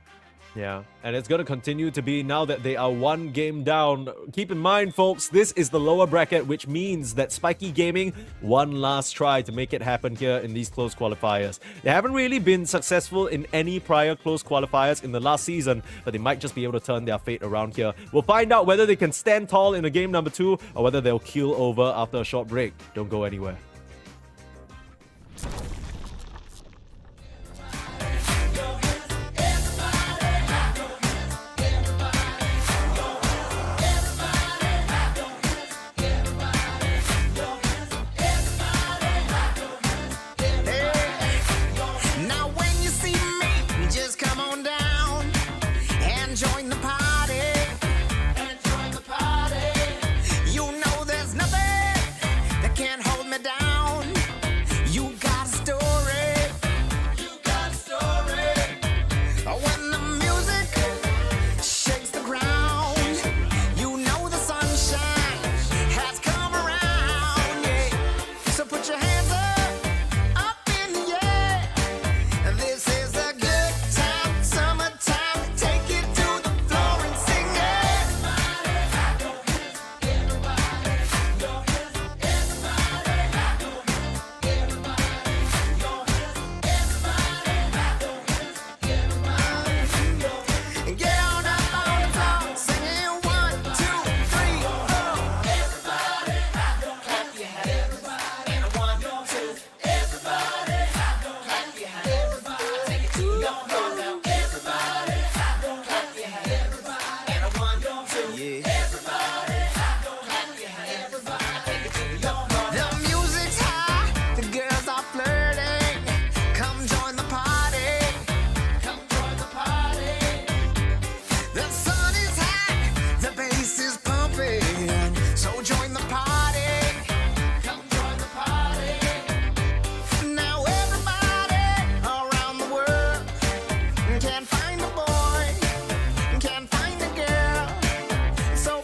Yeah, and it's going to continue to be now that they are one game down. Keep in mind, folks, this is the lower bracket, which means that Spiky Gaming, one last try to make it happen here in these close qualifiers. They haven't really been successful in any prior close qualifiers in the last season, but they might just be able to turn their fate around here. We'll find out whether they can stand tall in a game number 2 or whether they'll keel over after a short break. Don't go anywhere. Now when you see me, just come on down and join the party. You know there's nothing that can hold me down. You got a story. When the music shakes the ground, you know the sunshine has come around. Yeah. So put your hands up in the air. This is a good time, summertime. Take it to the floor and sing it. Get on up on the floor, singing 1, 2, 3, 4. Everybody, clap your hands. And 1, 2, everybody, clap your hands. Everybody, take it to your floor now. Everybody, clap your hands. And 1, 2, everybody, clap your hands. Take it to your floor. The music's high, the girls are flirting. Come join the party. Come join the party. The sun is hot, the bass is pumping, so join the party. Come join the party. Now everybody around the world can find a boy, can find a girl. So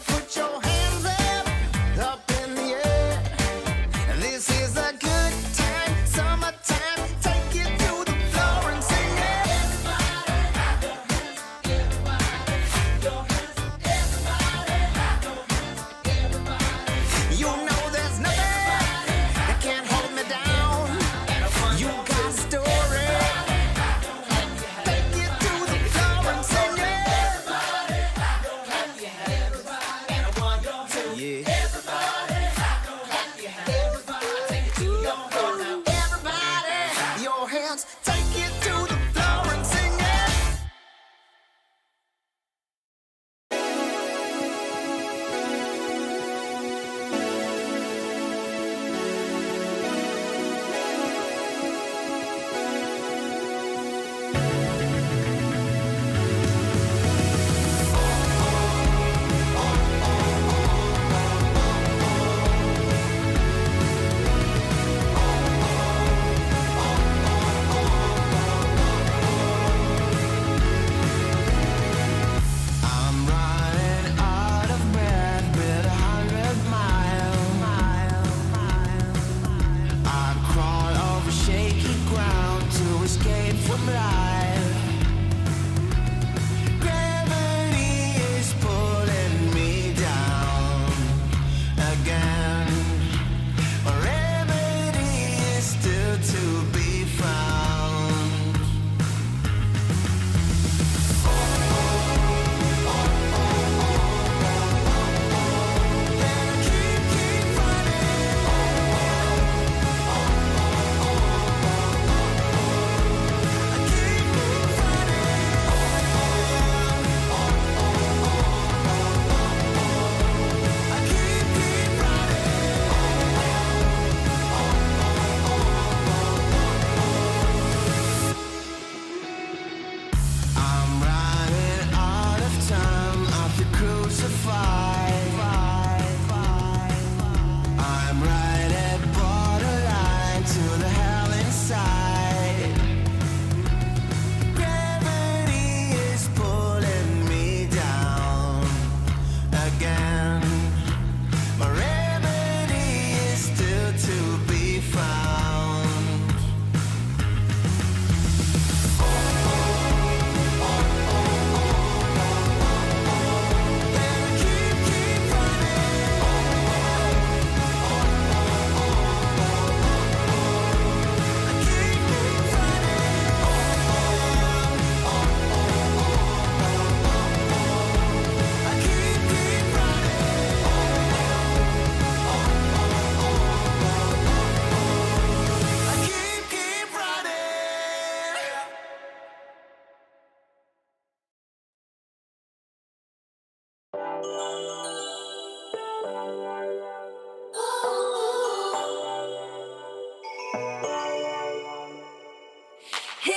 Hit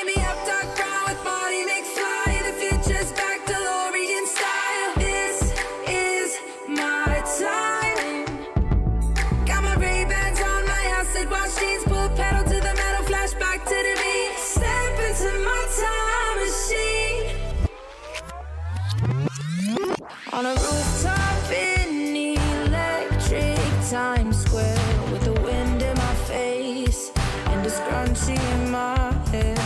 me up, dark brown with body McFly. The future's back, DeLorean style. This is my time. Got my Ray-Bans on, my acid wash jeans. Pull pedal to the metal, flashback to the beat. Step into my time machine. On a rooftop in electric Times Square, with the wind in my face and a scrunchie in my hair.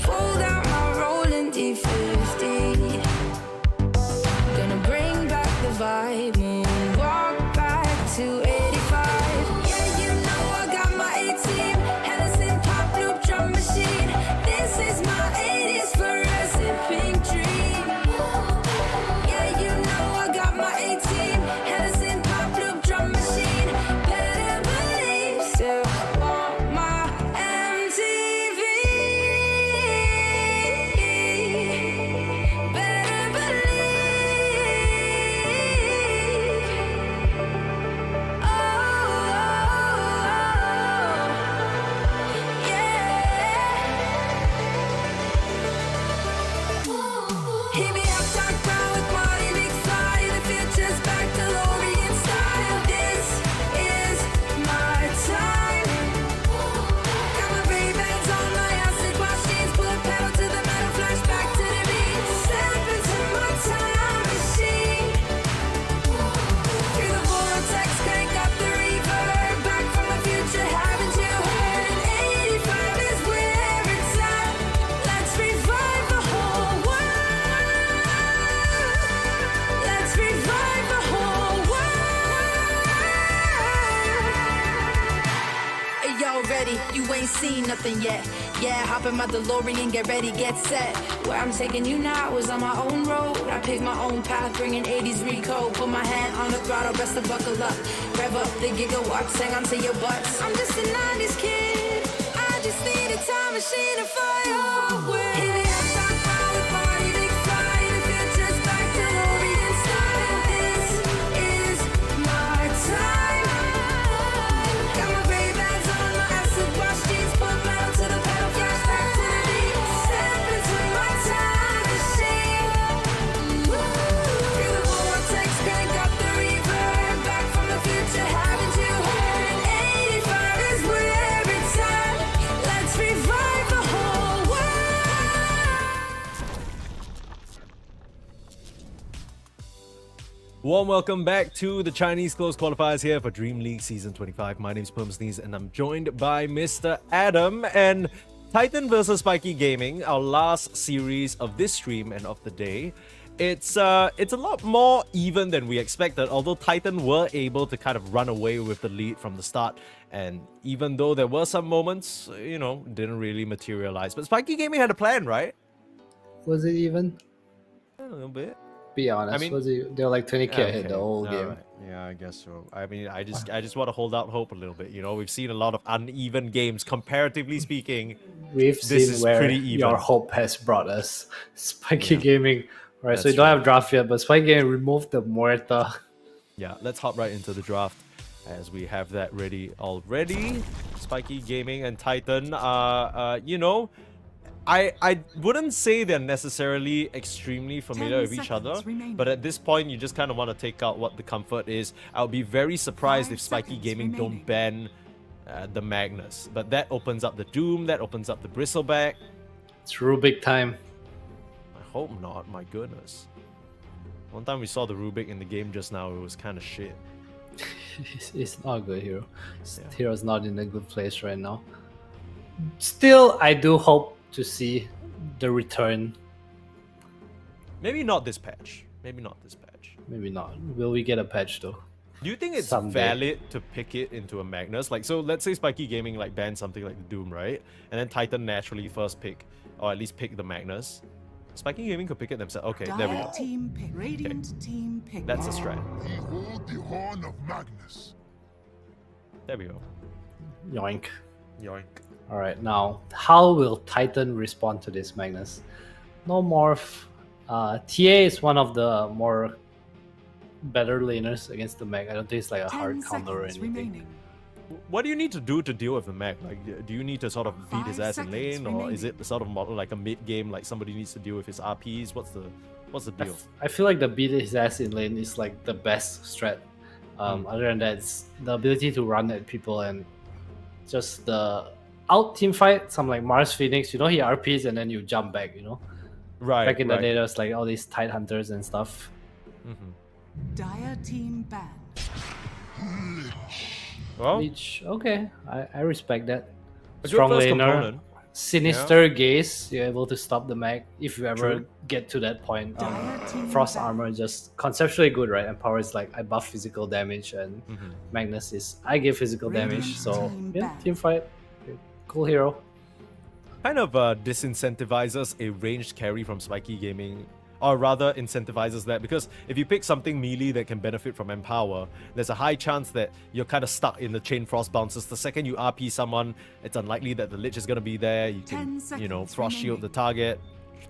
Fold out my rolling D50. Gonna bring back the vibe, moonwalk back to 85. Yeah, you know I got my A-team, Hennessy pop loop drum machine. This is my 80s fluorescent pink dream. Yeah, you know I got my A-team, Hennessy pop loop drum machine. Better believe, still want my MTV. Better believe. Oh, yeah. Hit me up, dark brown with body McFly. The future's back, DeLorean style. This is my time. Got my Ray-Bans on, my acid wash jeans. Pull pedal to the metal, flashback to the beat. Step into my time machine. Through the vortex, crank up the reverb. Back from the future, haven't you heard? 85 is where it's at. Let's revive the whole world. Let's revive the whole world. Hey, y'all ready? You ain't seen nothing yet. Yeah, hop in my DeLorean, get ready, get set. Where I'm taking you now is on my own road. I pick my own path, bringing 80s recode. Put my hand on the throttle, best to buckle up. Rev up the gigawatts, hang on to your butts. I'm just a 90s kid. I just need a time machine to fly away. Hit me up, dark brown with body McFly. The future's back, DeLorean style. This is my time. Got my Ray-Bans on, my acid wash jeans. Pull pedal to the pedal, flashback to the beat. Step into my time machine. Through the vortex, crank up the reverb. Back from the future, haven't you heard? 85 is where it's at. Let's revive the whole world. Warm welcome back to the Chinese Close Qualifiers here for DreamLeague Season 25. My name is Sneeze and I'm joined by Mr. Adam and Titan vs Spiky Gaming, our last series of this stream and of the day. It's a lot more even than we expected, although Titan were able to kind of run away with the lead from the start. And even though there were some moments, you know, didn't really materialize. But Spiky Gaming had a plan, right? Was it even? A little bit. Be honest, I mean- was it? They were like 20k ahead the whole game. Alright. Yeah, I guess so. I mean, I just want to hold out hope a little bit. You know, we've seen a lot of uneven games, comparatively speaking. We've This seen is where pretty even. your hope has brought us. Spiky Yeah. Gaming. Right, so That's you don't true. have draft yet, but Spiky Gaming removed the Muerta. Yeah, let's hop right into the draft as we have that ready already. Spiky Gaming and Titan, you know, I wouldn't say they're necessarily extremely familiar 10 with each other, seconds remaining. but at this point, you just kind of want to take out what the comfort is. I would be very surprised 5 if Spiky seconds Gaming don't remaining. ban the Magnus, but that opens up the Doom, that opens up the Bristleback. It's Rubik time. I hope not, my goodness. One time we saw the Rubik in the game just now, it was kind of shit. It's not good, Hero. Yeah. Hero's not in a good place right now. Still, I do hope to see the return. Maybe not this patch. Maybe not this patch. Maybe not. Will we get a patch though? Do you think it's Someday. valid to pick it into a Magnus? Like, so let's say Spiky Gaming like bans something like the Doom, right? And then Titan naturally first pick, or at least pick the Magnus. Spiky Gaming could pick it themselves. Okay, there we go. Dire team pick. Radiant team pick. That's a strat. Behold the horn of Magnus. There we go. Yoink. Yoink. Alright, now, how will Titan respond to this, Magnus? No morph. TA is one of the more better laners against the mech. I don't think it's like a 10 hard counter or seconds anything. remaining. What do you need to do to deal with the mech? Like, do you need to sort of beat his 5 ass in seconds lane, or is remaining. it sort of model like a mid game, like somebody needs to deal with his RPs? What's the deal? I feel like the beat his ass in lane is like the best strat. Other than that, it's the ability to run at people and just the out team fight. Some like Mars Phoenix, you know, he RPs and then you jump back. You know, Right. back in the right. day, there's like all these tight hunters and stuff. Dire team ban. Well, Which okay, I respect that. a good Strong first laner, component. sinister gaze. You're able to stop the mech if you ever True. get to that point. Dire team Frost ban. armor just conceptually good, right? And power is like I buff physical damage, and Magnus is I give physical damage. Radiant So team yeah, ban. team fight, okay, cool hero. Kind of disincentivizes a ranged carry from Spiky Gaming, or rather incentivizes that, because if you pick something melee that can benefit from Empower, there's a high chance that you're kind of stuck in the Chain Frost bounces. The second you RP someone, it's unlikely that the Lich is going to be there. You 10 can, you know, seconds Frost Shield remaining. the target,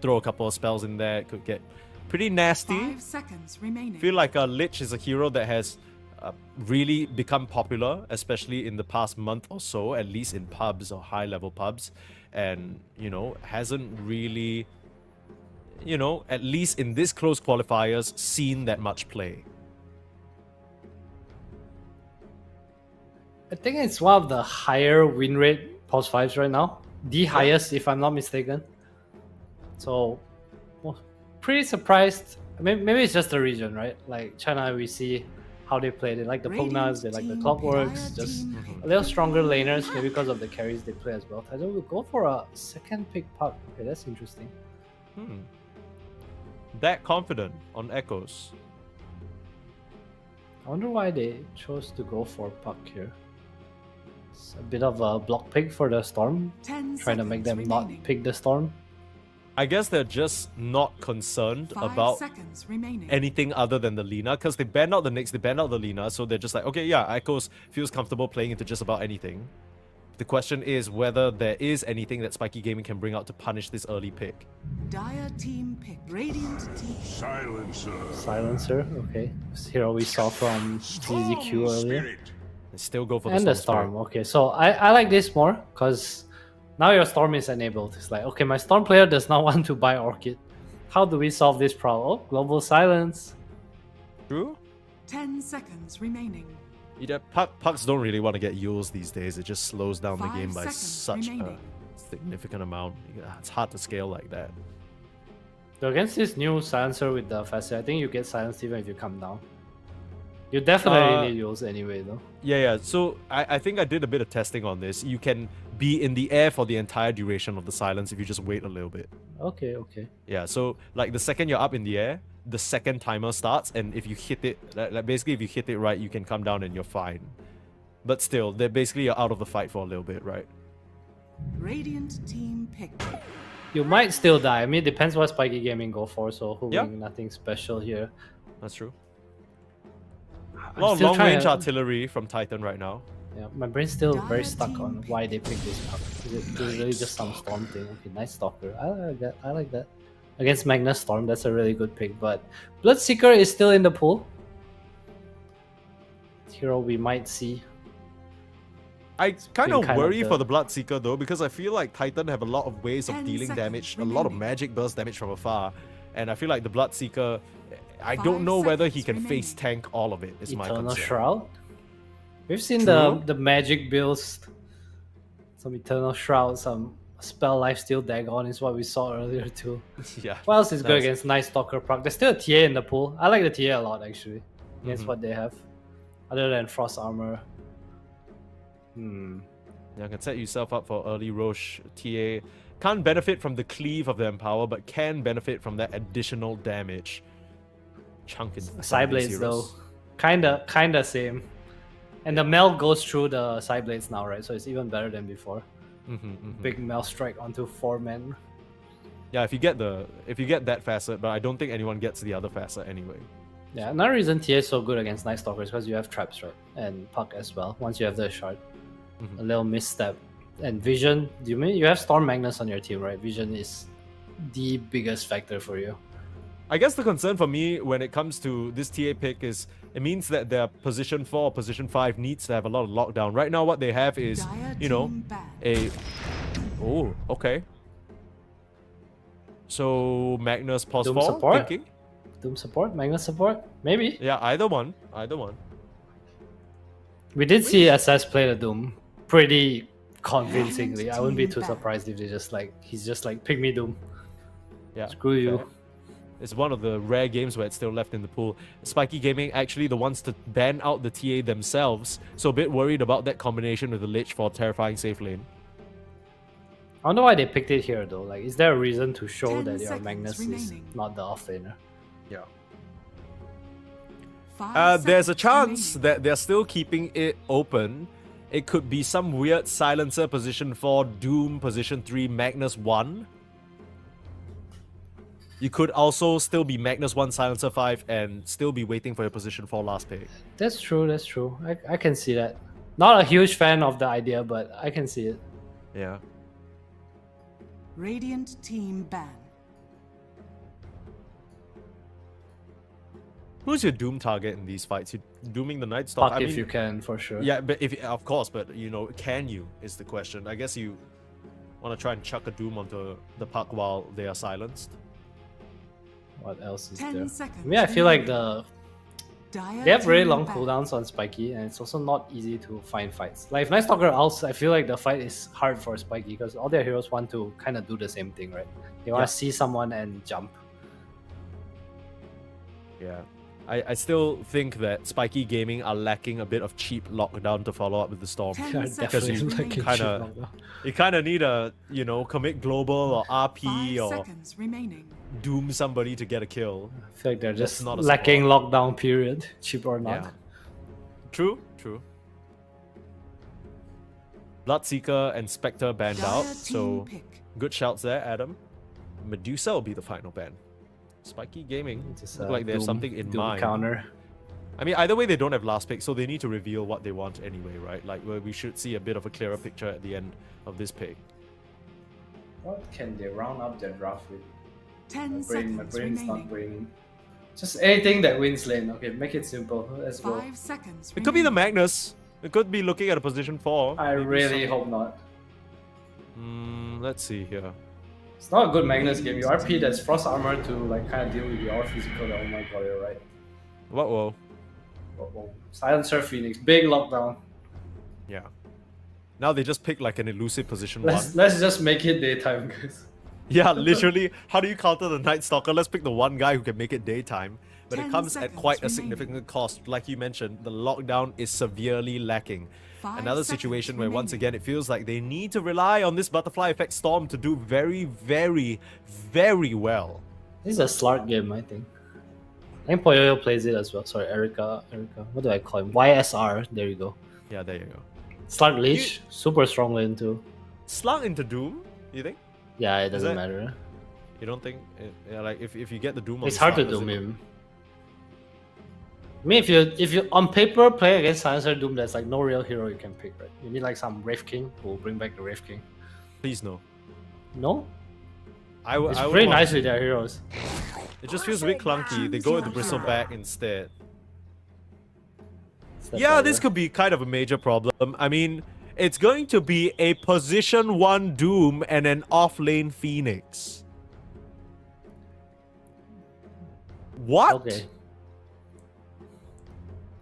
throw a couple of spells in there. It could get pretty nasty. 5 seconds remaining. Feel like Lich is a hero that has really become popular, especially in the past month or so, at least in pubs or high-level pubs, and, you know, hasn't really, you know, at least in this close qualifiers, seen that much play. I think it's one of the higher win rate pulse 5s right now. The highest, if I'm not mistaken. So, well, pretty surprised. Maybe it's just the region, right? Like China, we see how they play. They like the Radiant Pugnas, they like the team, Clockworks, Dire just team a little stronger laners, maybe because of the carries they play as well. I will go for a second pick Puck. Okay, that's interesting. That confident on Echoes. I wonder why they chose to go for Puck here. It's a bit of a block pick for the Storm, 10 trying to make them seconds not remaining. pick the Storm. I guess they're just not concerned 5 about seconds remaining. anything other than the Lina, because they banned out the Nyx, they banned out the Lina, so they're just like, okay, yeah, Echoes feels comfortable playing into just about anything. The question is whether there is anything that Spiky Gaming can bring out to punish this early pick. Dire team pick. Radiant team. Silencer. Silencer, okay. This hero we saw from DZQ earlier. Spirit. They still go for And the Storm, okay. So I like this more, because now your Storm is enabled. It's like, okay, my Storm player does not want to buy Orchid. How do we solve this problem? Oh, Global Silence. True? 10 seconds remaining. Yeah, pucks don't really want to get Yules these days. It just slows down the 5 game by seconds such remaining. a significant amount. It's hard to scale like that. So against this new Silencer with the Facet, I think you get silenced even if you come down. You definitely need Yules anyway, though. Yeah. So I think I did a bit of testing on this. You can be in the air for the entire duration of the silence if you just wait a little bit. Okay. Yeah, so like the second you're up in the air, the second timer starts, and if you hit it, like basically if you hit it right, you can come down and you're fine. But still, they're basically you're out of the fight for a little bit, right? Radiant team pick. You might still die. I mean, it depends what Spiky Gaming go for, so hoping Yeah. nothing special here. That's true. I'm A lot of still long range trying- artillery from Titan right now. Yeah, my brain's still very Dire stuck team on pick. why they picked this Puck. Is it really just some Storm thing? Okay, nice Stalker. I like that. I like that. Against Magnus Storm, that's a really good pick. But Bloodseeker is still in the pool. Hero we might see. I kind of been kind of worry the- for the Bloodseeker though, because I feel like Titan have a lot of ways of 10 dealing seconds damage, a lot of remaining. magic burst damage from afar, and I feel like the Bloodseeker, I 5 don't know whether he seconds can face remaining. tank all of it. Is my Eternal concern. Shroud. We've seen True. the magic builds. Some Eternal Shroud, some Spell Lifesteal Dagon is what we saw earlier too. Yeah. What else is good That's- against Night Stalker proc? There's still a TA in the pool. I like the TA a lot actually. Against Mhm. what they have. Other than Frost Armor. Yeah, can set yourself up for early Roche TA. Can't benefit from the cleave of the Empower, but can benefit from that additional damage. Chunk in some of these Sideblades though. heroes. Kinda same. And the Mel goes through the Sideblades now, right? So it's even better than before. Big Mel strike onto 4 men. Yeah, if you get that facet, but I don't think anyone gets the other facet anyway. Yeah, another reason TA is so good against Night Stalkers because you have traps, right? And Puck as well. Once you have the shard. A little misstep. And Vision, you have Storm Magnus on your team, right? Vision is the biggest factor for you. I guess the concern for me when it comes to this TA pick is it means that their position 4 or position 5 needs to have a lot of lockdown. Right now what they have is, Dire you know, team ban. a... Oh, okay. So Magnus pause Doom 4 support? thinking? Doom support? Magnus support? Maybe. Yeah, either one. Either one. We did see SS play the Doom pretty convincingly. I wouldn't be too Team surprised if they just like he's just like pick me Doom. Yeah. Screw you. fair. It's one of the rare games where it's still left in the pool. Spiky Gaming actually the ones to ban out the TA themselves, so a bit worried about that combination with the Lich for terrifying safe lane. I wonder why they picked it here though. Like, is there a reason to show 10 that your seconds Magnus is remaining. not the offlaner? Yeah. 5 There's a seconds chance remaining. that they're still keeping it open. It could be some weird silencer position 4, Doom position 3, Magnus 1. You could also still be Magnus 1, silencer 5, and still be waiting for your position 4 last pick. That's true, that's true. I can see that. Not a huge fan of the idea, but I can see it. Yeah. Radiant team ban. Who's your Doom target in these fights? You dooming the Night Stalker? Fuck if you can, for sure. Yeah, but if of course, but you know, can you is the question. I guess you want to try and chuck a Doom onto the puck while they are silenced. What else is 10 there? seconds I mean, I feel like remaining. the Dire they have very team long ban. cooldowns on Spiky, and it's also not easy to find fights. Like if Night Stalker ults, I feel like the fight is hard for Spiky because all their heroes want to kind of do the same thing, right? They want Yeah. to see someone and jump. Yeah. I still think that Spiky Gaming are lacking a bit of cheap lockdown to follow up with the Storm. 10 They are seconds definitely you lacking remaining. kinda- shit lockdown. You kind of need a, you know, commit global or 5 RP or seconds remaining. doom somebody to get a kill. I feel like they're That's just not a lacking lockdown period, cheap or not. Yeah. True, true. Bloodseeker and Spectre banned out, Dire so team pick. good shouts there, Adam. Medusa will be the final ban. Spiky Gaming Just look a like they have Doom- something in Doom mind. counter. I mean, either way, they don't have last pick, so they need to reveal what they want anyway, right? Like, we should see a bit of a clearer picture at the end of this pick. What can they round up their draft with? 10 My seconds brain's not remaining. braining. Just anything that wins lane. Okay, make it simple. Let's go. 5 seconds It could be the remaining. Magnus. It could be looking at a position 4. I Maybe really some- hope not. Let's see here. It's not a good Magnus game. You RP that's Frost Armor to like kind of deal with your physical. Oh my god, you're right. What? Whoa. Whoa. Silencer Phoenix, big lockdown. Yeah. Now they just pick like an elusive position Let's 1. let's just make it daytime, guys. Yeah, literally. How do you counter the Night Stalker? Let's pick the one guy who can make it daytime. But 10 it comes at seconds quite a remaining. significant cost. Like you mentioned, the lockdown is severely lacking. 5 Another seconds situation where once remaining. again it feels like they need to rely on this Butterfly Effect Storm to do very, very, very well. This is a Slark game, I think. I think Poyoyo plays it as well. Sorry, Erica. What do I call him? YSR. There you go. Yeah, there you go. Slark Leech, super strong lane too. Slug into Doom, you think? Yeah, it doesn't that- matter. You don't think? Yeah, like if you get the Doom on It's the hard to Slug, does doom it- him. I mean, if you on paper play against Silencer Doom, there's like no real hero you can pick, right? You need like some Wraith King who will bring back the Wraith King. Please no. No, I would. it's I would pretty want- nice with their heroes. It just feels a bit clunky. They go with the Bristleback instead. It's that Yeah, this better. could be kind of a major problem. I mean, it's going to be a position 1 Doom and an off-lane Phoenix. What? Okay.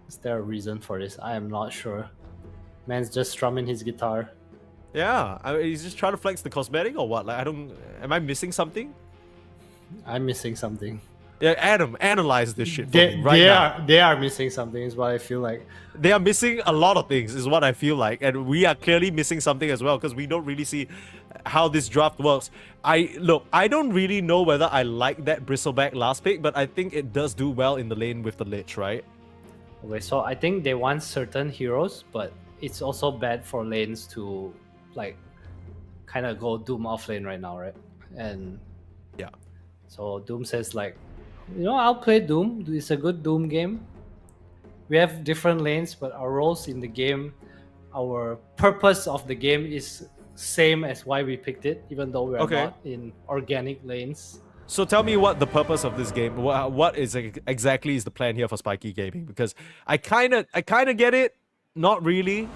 Is there a reason for this? I am not sure. Man's just strumming his guitar. Yeah, I mean, he's just trying to flex the cosmetic or what? Like, I don't... Am I missing something? I'm missing something. Yeah, Adam, analyze this shit for me right now. They are missing something. Is what I feel like. They are missing a lot of things, is what I feel like. And we are clearly missing something as well, because we don't really see how this draft works. I don't really know whether I like that Bristleback last pick, but I think it does do well in the lane with the Lich, right? Okay, so I think they want certain heroes, but it's also bad for lanes to like kind of go Doom off lane right now, right? And Yeah. so Doom says like, you know, I'll play Doom. It's a good Doom game. We have different lanes, but our roles in the game, our purpose of the game is same as why we picked it, even though we're Okay. not in organic lanes. So tell me what the purpose of this game, what is exactly is the plan here for Spiky Gaming? Because I kind of get it, not really.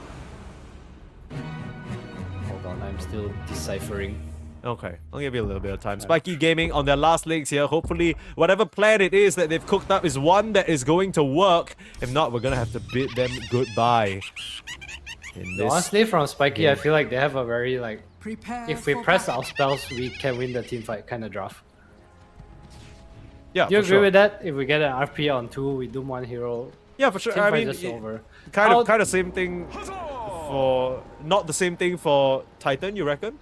Hold on, I'm still deciphering. Okay, I'll give you a little bit of time. Spiky Gaming on their last legs here. Hopefully, whatever plan it is that they've cooked up is one that is going to work. If not, we're gonna have to bid them goodbye. In this Honestly, from Spiky, game. I feel like they have a very like, Prepare if we for press battle. our spells, we can win the team fight kind of draft. Yeah, Do you for agree sure. with that? If we get an RP on 2, we doom one hero, Yeah, for sure. team I fight mean, just over. kind How- of same thing for not the same thing for Titan. You reckon?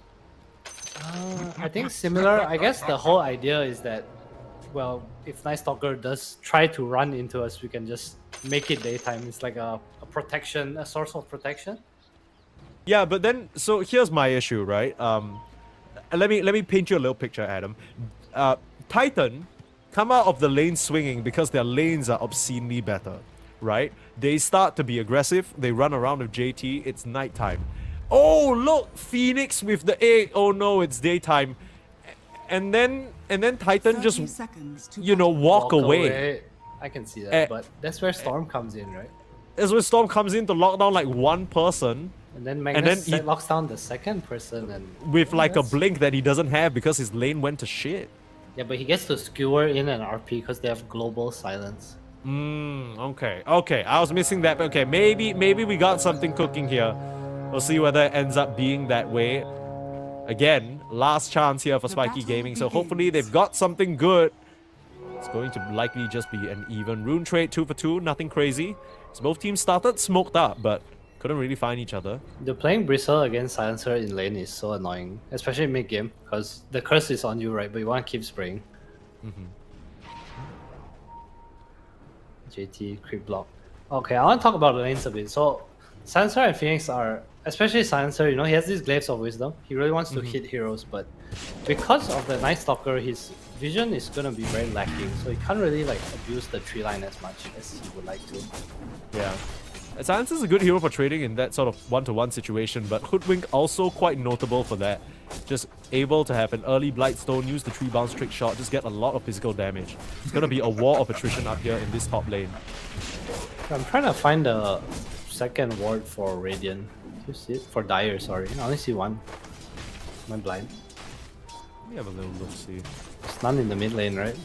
I think similar. I guess the whole idea is that, well, if Night Stalker does try to run into us, we can just make it daytime. It's like a protection, a source of protection. Yeah, but then so here's my issue, right? Let me paint you a little picture, Adam. Titan come out of the lane swinging because their lanes are obscenely better, right? They start to be aggressive. They run around with JT. It's nighttime. Oh look, Phoenix with the egg. Oh no, it's daytime. And then Titan 30 just seconds to you know battle. walk away. I can see that, Eh, but that's where Storm comes in, right? As when Storm comes in to lock down like one person And then then Magnus he- locks down the second person, and with like a that's- blink that he doesn't have because his lane went to shit. Yeah, but he gets to skewer in an RP because they have global silence. Okay. I was missing that. But okay, maybe we got something cooking here. We'll see whether it ends up being that way. Again, last chance here for The Spiky battle Gaming. So hopefully begins. they've got something good. It's going to likely just be an even rune trade, 2 for 2, nothing crazy. So both teams started smoked up, but couldn't really find each other. The playing Bristle against Silencer in lane is so annoying, especially mid game, because the curse is on you, right? But you want to keep spraying. JT creep block. Okay, I want to talk about the lanes a bit. So Silencer and Phoenix are, especially Silencer, you know, he has these glaives of wisdom. He really wants to hit heroes, but because of the Night Stalker, his vision is gonna be very lacking, so he can't really like abuse the tree line as much as he would like to. Yeah. Silence is a good hero for trading in that sort of one-to-one situation, but Hoodwink also quite notable for that. Just able to have an early Blightstone, use the tree bounce trick shot, just get a lot of physical damage. It's gonna be a war of attrition up here in this top lane. I'm trying to find the second ward for Radiant. Do you see it? For Dire, sorry. I only see one. Am I blind? Let me have a little look, see. There's none in the mid lane, right?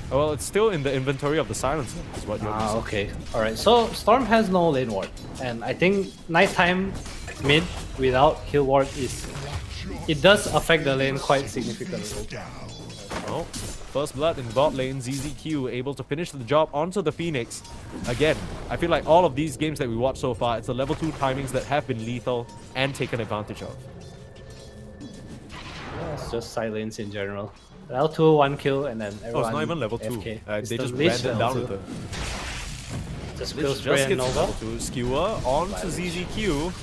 Oh, well, it's still in the inventory of the Silencer, is what you're missing. Okay. Alright, so Storm has no lane ward. And I think nighttime mid without heal ward is... It does affect the lane quite significantly. Oh, first blood in bot lane, ZZQ able to finish the job onto the Phoenix. Again, I feel like all of these games that we watched so far, it's the level 2 timings that have been lethal and taken advantage of. Yeah, it's just side lanes in general. Level 2, 1 kill, and then Oh, everyone it's not even level 2. FK. It's They the just Lich ran it level down 2. with the... Just Lich kill just spray and gets Nova. level 2. Skewer on to ZZQ.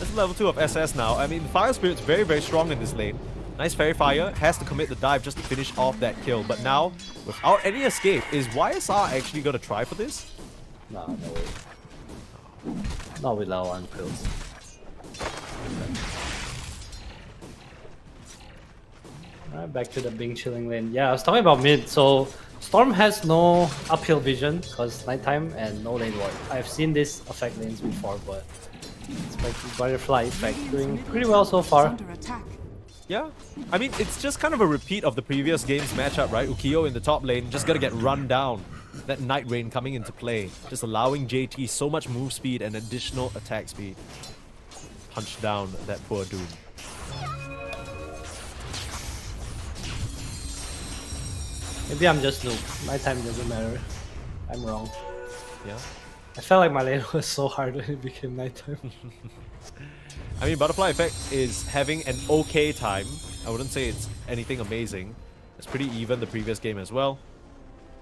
That's level 2 of SS now. I mean, Fire Spirit's very, very strong in this lane. Nice Fairy Fire, has to commit the dive just to finish off that kill. But now, without any escape, is YSR actually going to try for this? Nah, no way. Not with level 1 kills. Alright, back to the Bing chilling lane. Yeah, I was talking about mid. So Storm has no uphill vision because nighttime and no lane ward. I've seen this affect lanes before, but it's like butterfly effect doing pretty well so Is far. under attack. Yeah, I mean, it's just kind of a repeat of the previous game's matchup, right? Ukiyo in the top lane, just gonna get run down. That Night Rain coming into play, just allowing JT so much move speed and additional attack speed. Punch down that poor Doom. Maybe I'm just noob. Nighttime doesn't matter. I'm wrong. Yeah. I felt like my lane was so hard when it became nighttime. I mean, Butterfly Effect is having an okay time. I wouldn't say it's anything amazing. It's pretty even the previous game as well.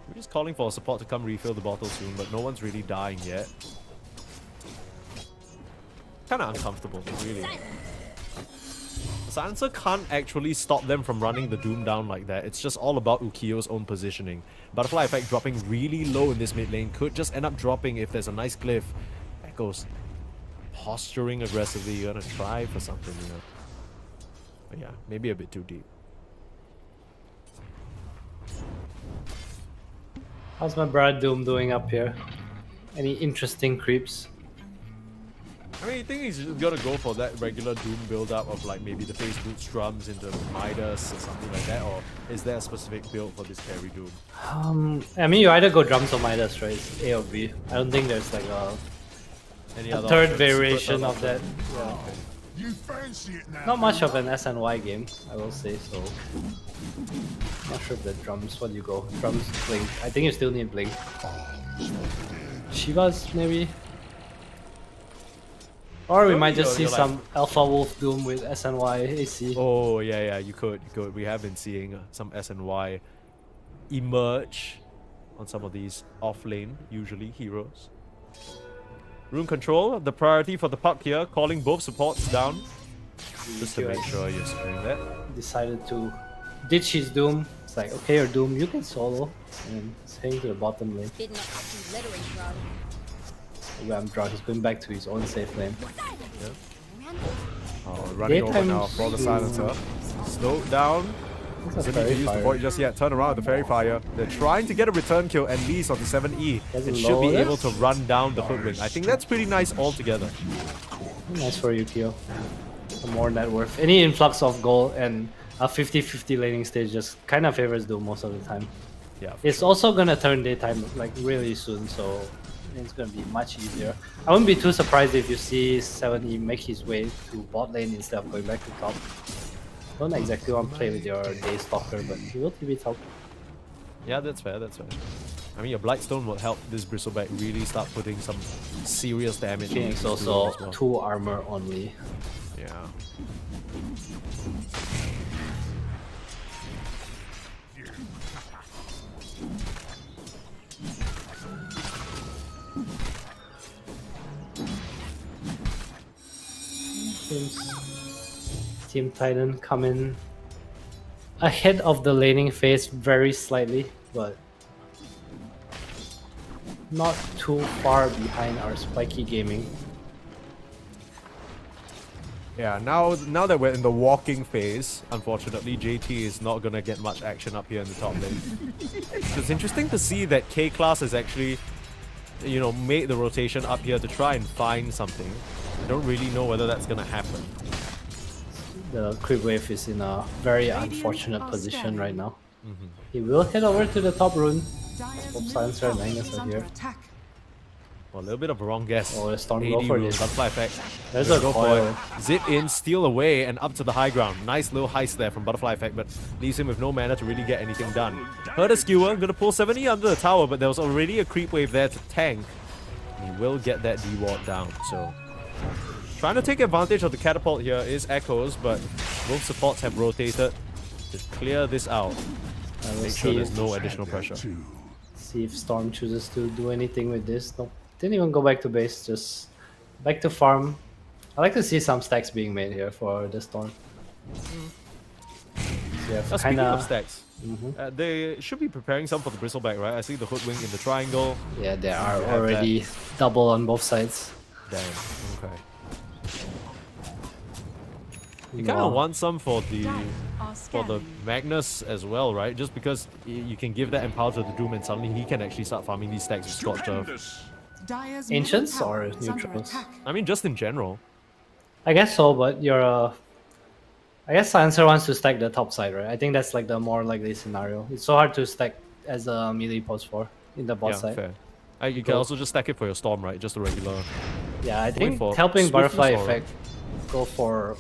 We're just calling for support to come refill the bottle soon, but no one's really dying yet. Kinda uncomfortable, really. Silencer can't actually stop them from running the Doom down like that. It's just all about Ukiyo's own positioning. Butterfly Effect dropping really low in this mid lane could just end up dropping if there's a nice glyph. Echoes posturing aggressively. You're gonna try for something, you know. But yeah, maybe a bit too deep. How's my Brad Doom doing up here? Any interesting creeps? I mean, you think he's just gonna go for that regular Doom build-up of like maybe the face boots drums into Midas or something like that, or is there a specific build for this carry Doom? I mean, you either go drums or Midas, right? It's A or B. I don't think there's like Any a other third options? variation Third of that. option? Yeah. You fancy it now? Not much of an SNY game, I will say, so... Not sure if the drums, what do you go? Drums, Blink. I think you still need Blink. Shivas, maybe? Or we might just see you're like- some Alpha Wolf Doom with SNY AC. Oh yeah, you could. We have been seeing some SNY emerge on some of these off-lane, usually heroes. Rune control, the priority for the puck here, calling both supports down. Just to make sure you're securing that. Decided to ditch his Doom. It's like, okay, your Doom, you can solo. And it's heading to the bottom lane. Been not fucking littering, bro. Ramdra is going back to his own safe lane. Oh, running over now Daytime's- for the silencer. Slow down. It's a Doesn't need fairy to use the fire. void just yet. Turn around with the fairy fire. They're trying to get a return kill at least on the 7E. Does It it should be lower able this? to run down the hoodwink. I think that's pretty nice altogether. Nice for Yukio. Some more net worth. Any influx of gold and a 50-50 laning stage just kind of favors Doom most of the time. Yeah. for It's sure. also gonna turn daytime like really soon, so it's gonna be much easier. I wouldn't be too surprised if you see 7E make his way to bot lane instead of going back to top. Don't exactly want to play with your day stalker, but he will TB top. Yeah, that's fair. I mean, your Blightstone will help this Bristleback really start putting some serious damage. Phoenix into also as well. 2 armor only. Yeah. Seems Team Titan come in ahead of the laning phase very slightly, but not too far behind our spiky gaming. Yeah, now that we're in the walking phase, unfortunately, JT is not gonna get much action up here in the top lane. It's interesting to see that K-Class has actually, made the rotation up here to try and find something. I don't really know whether that's gonna happen. The creep wave is in a very unfortunate position right now. He will head over to the top rune. Both Silencer and Magnus are here. Well, a little bit of a wrong guess. Oh, the Storm 80 go for rune, this. butterfly effect. There's Let's a go for coil. it. Zip in, steal away, and up to the high ground. Nice little heist there from Butterfly Effect, but leaves him with no mana to really get anything done. Heard a skewer, gonna pull 70 under the tower, but there was already a creep wave there to tank. And he will get that D-ward down, so... Trying to take advantage of the catapult here is Echoes, but both supports have rotated to clear this out. I will Make sure see, there's no additional pressure. see if Storm chooses to do anything with this. Nope. Didn't even go back to base, just back to farm. I like to see some stacks being made here for the Storm. So you have Speaking kinda, of stacks, they should be preparing some for the Bristleback, right? I see the Hoodwink in the triangle. yeah, they are You have already double on both sides. Damn, okay. You kind of want some for the Magnus as well, right? Just because you can give that empower to the Doom and suddenly he can actually start farming these stacks with Scorched Earth. Ancients or neutrals? I mean, just in general. I guess so, but I guess Silencer wants to stack the top side, right? I think that's like the more likely scenario. It's so hard to stack as a melee post for in the bot Yeah, side. fair. You can also just stack it for your Storm, right? Just a regular... Yeah, I think for helping swiftness Butterfly or- Effect go for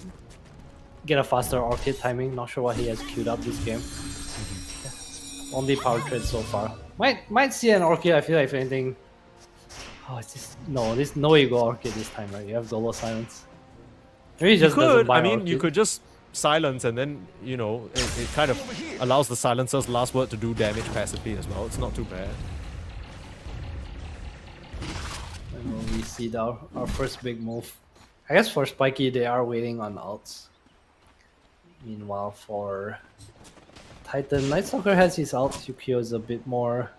get a faster Orchid timing. Not sure what he has queued up this game. Yeah. Only power trade so far. Might see an Orchid. I feel like if anything. Oh, it's just no way you go Orchid this time, right? You have Global Silence. Maybe he You just doesn't could, buy I mean, Orchid. you could just silence and then, it kind of allows the silencer's last word to do damage passively as well. It's not too bad. And when we see our first big move. I guess for Spiky, they are waiting on ults. Meanwhile, for Titan, Nightstalker has his ult. Yukio is a bit more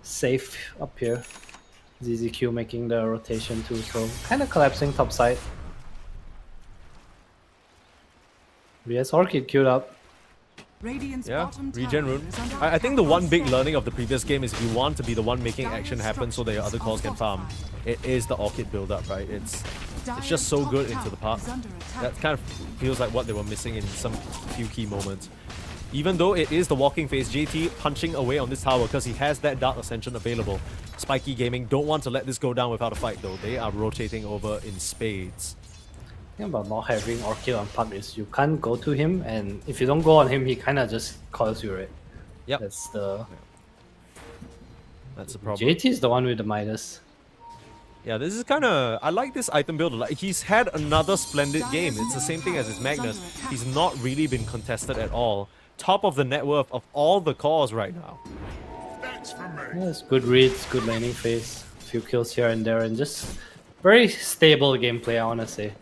safe up here. ZZQ making the rotation too, so kind of collapsing top side. He has Orchid queued up. Radiant's Yeah, bottom regen tower rune. is under I think attack the from one big Sven. learning of the previous game is if you want to be the one making action happen so that your other calls can farm, it is the Orchid build up, right? It's just so good into the part. That kind of feels like what they were missing in some few key moments. Even though it is the walking phase, JT punching away on this tower because he has that Dark Ascension available. Spiky Gaming don't want to let this go down without a fight though. They are rotating over in spades. The thing about not having Orchid on pump is you can't go to him, and if you don't go on him, he kind of just calls you, right? Yep. That's the problem. JT is the one with the Midas. Yeah, this is kind of... I like this item build. Like, he's had another splendid game. It's the same thing as his Magnus. He's not really been contested at all. Top of the net worth of all the cores right now. That's for me. Yeah, it's good reads, good laning phase, few kills here and there, and just very stable gameplay, I want to say.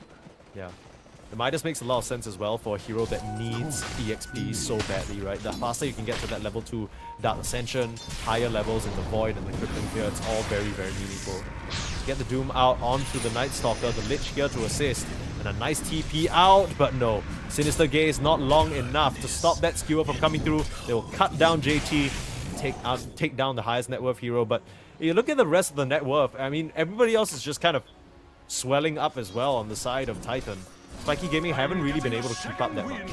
Yeah. The Midas makes a lot of sense as well for a hero that needs EXP so badly, right? The faster you can get to that level 2 Dark Ascension, higher levels in the Void and the Cryptic here, it's all very, very meaningful. Get the Doom out onto the Night Stalker, the Lich here to assist, and a nice TP out, but no. Sinister Gaze not long enough to stop that skewer from coming through. They will cut down JT, take down the highest net worth hero, but you look at the rest of the net worth, I mean, everybody else is just kind of swelling up as well on the side of Titan. Spiky Gaming haven't really been able to keep up that much.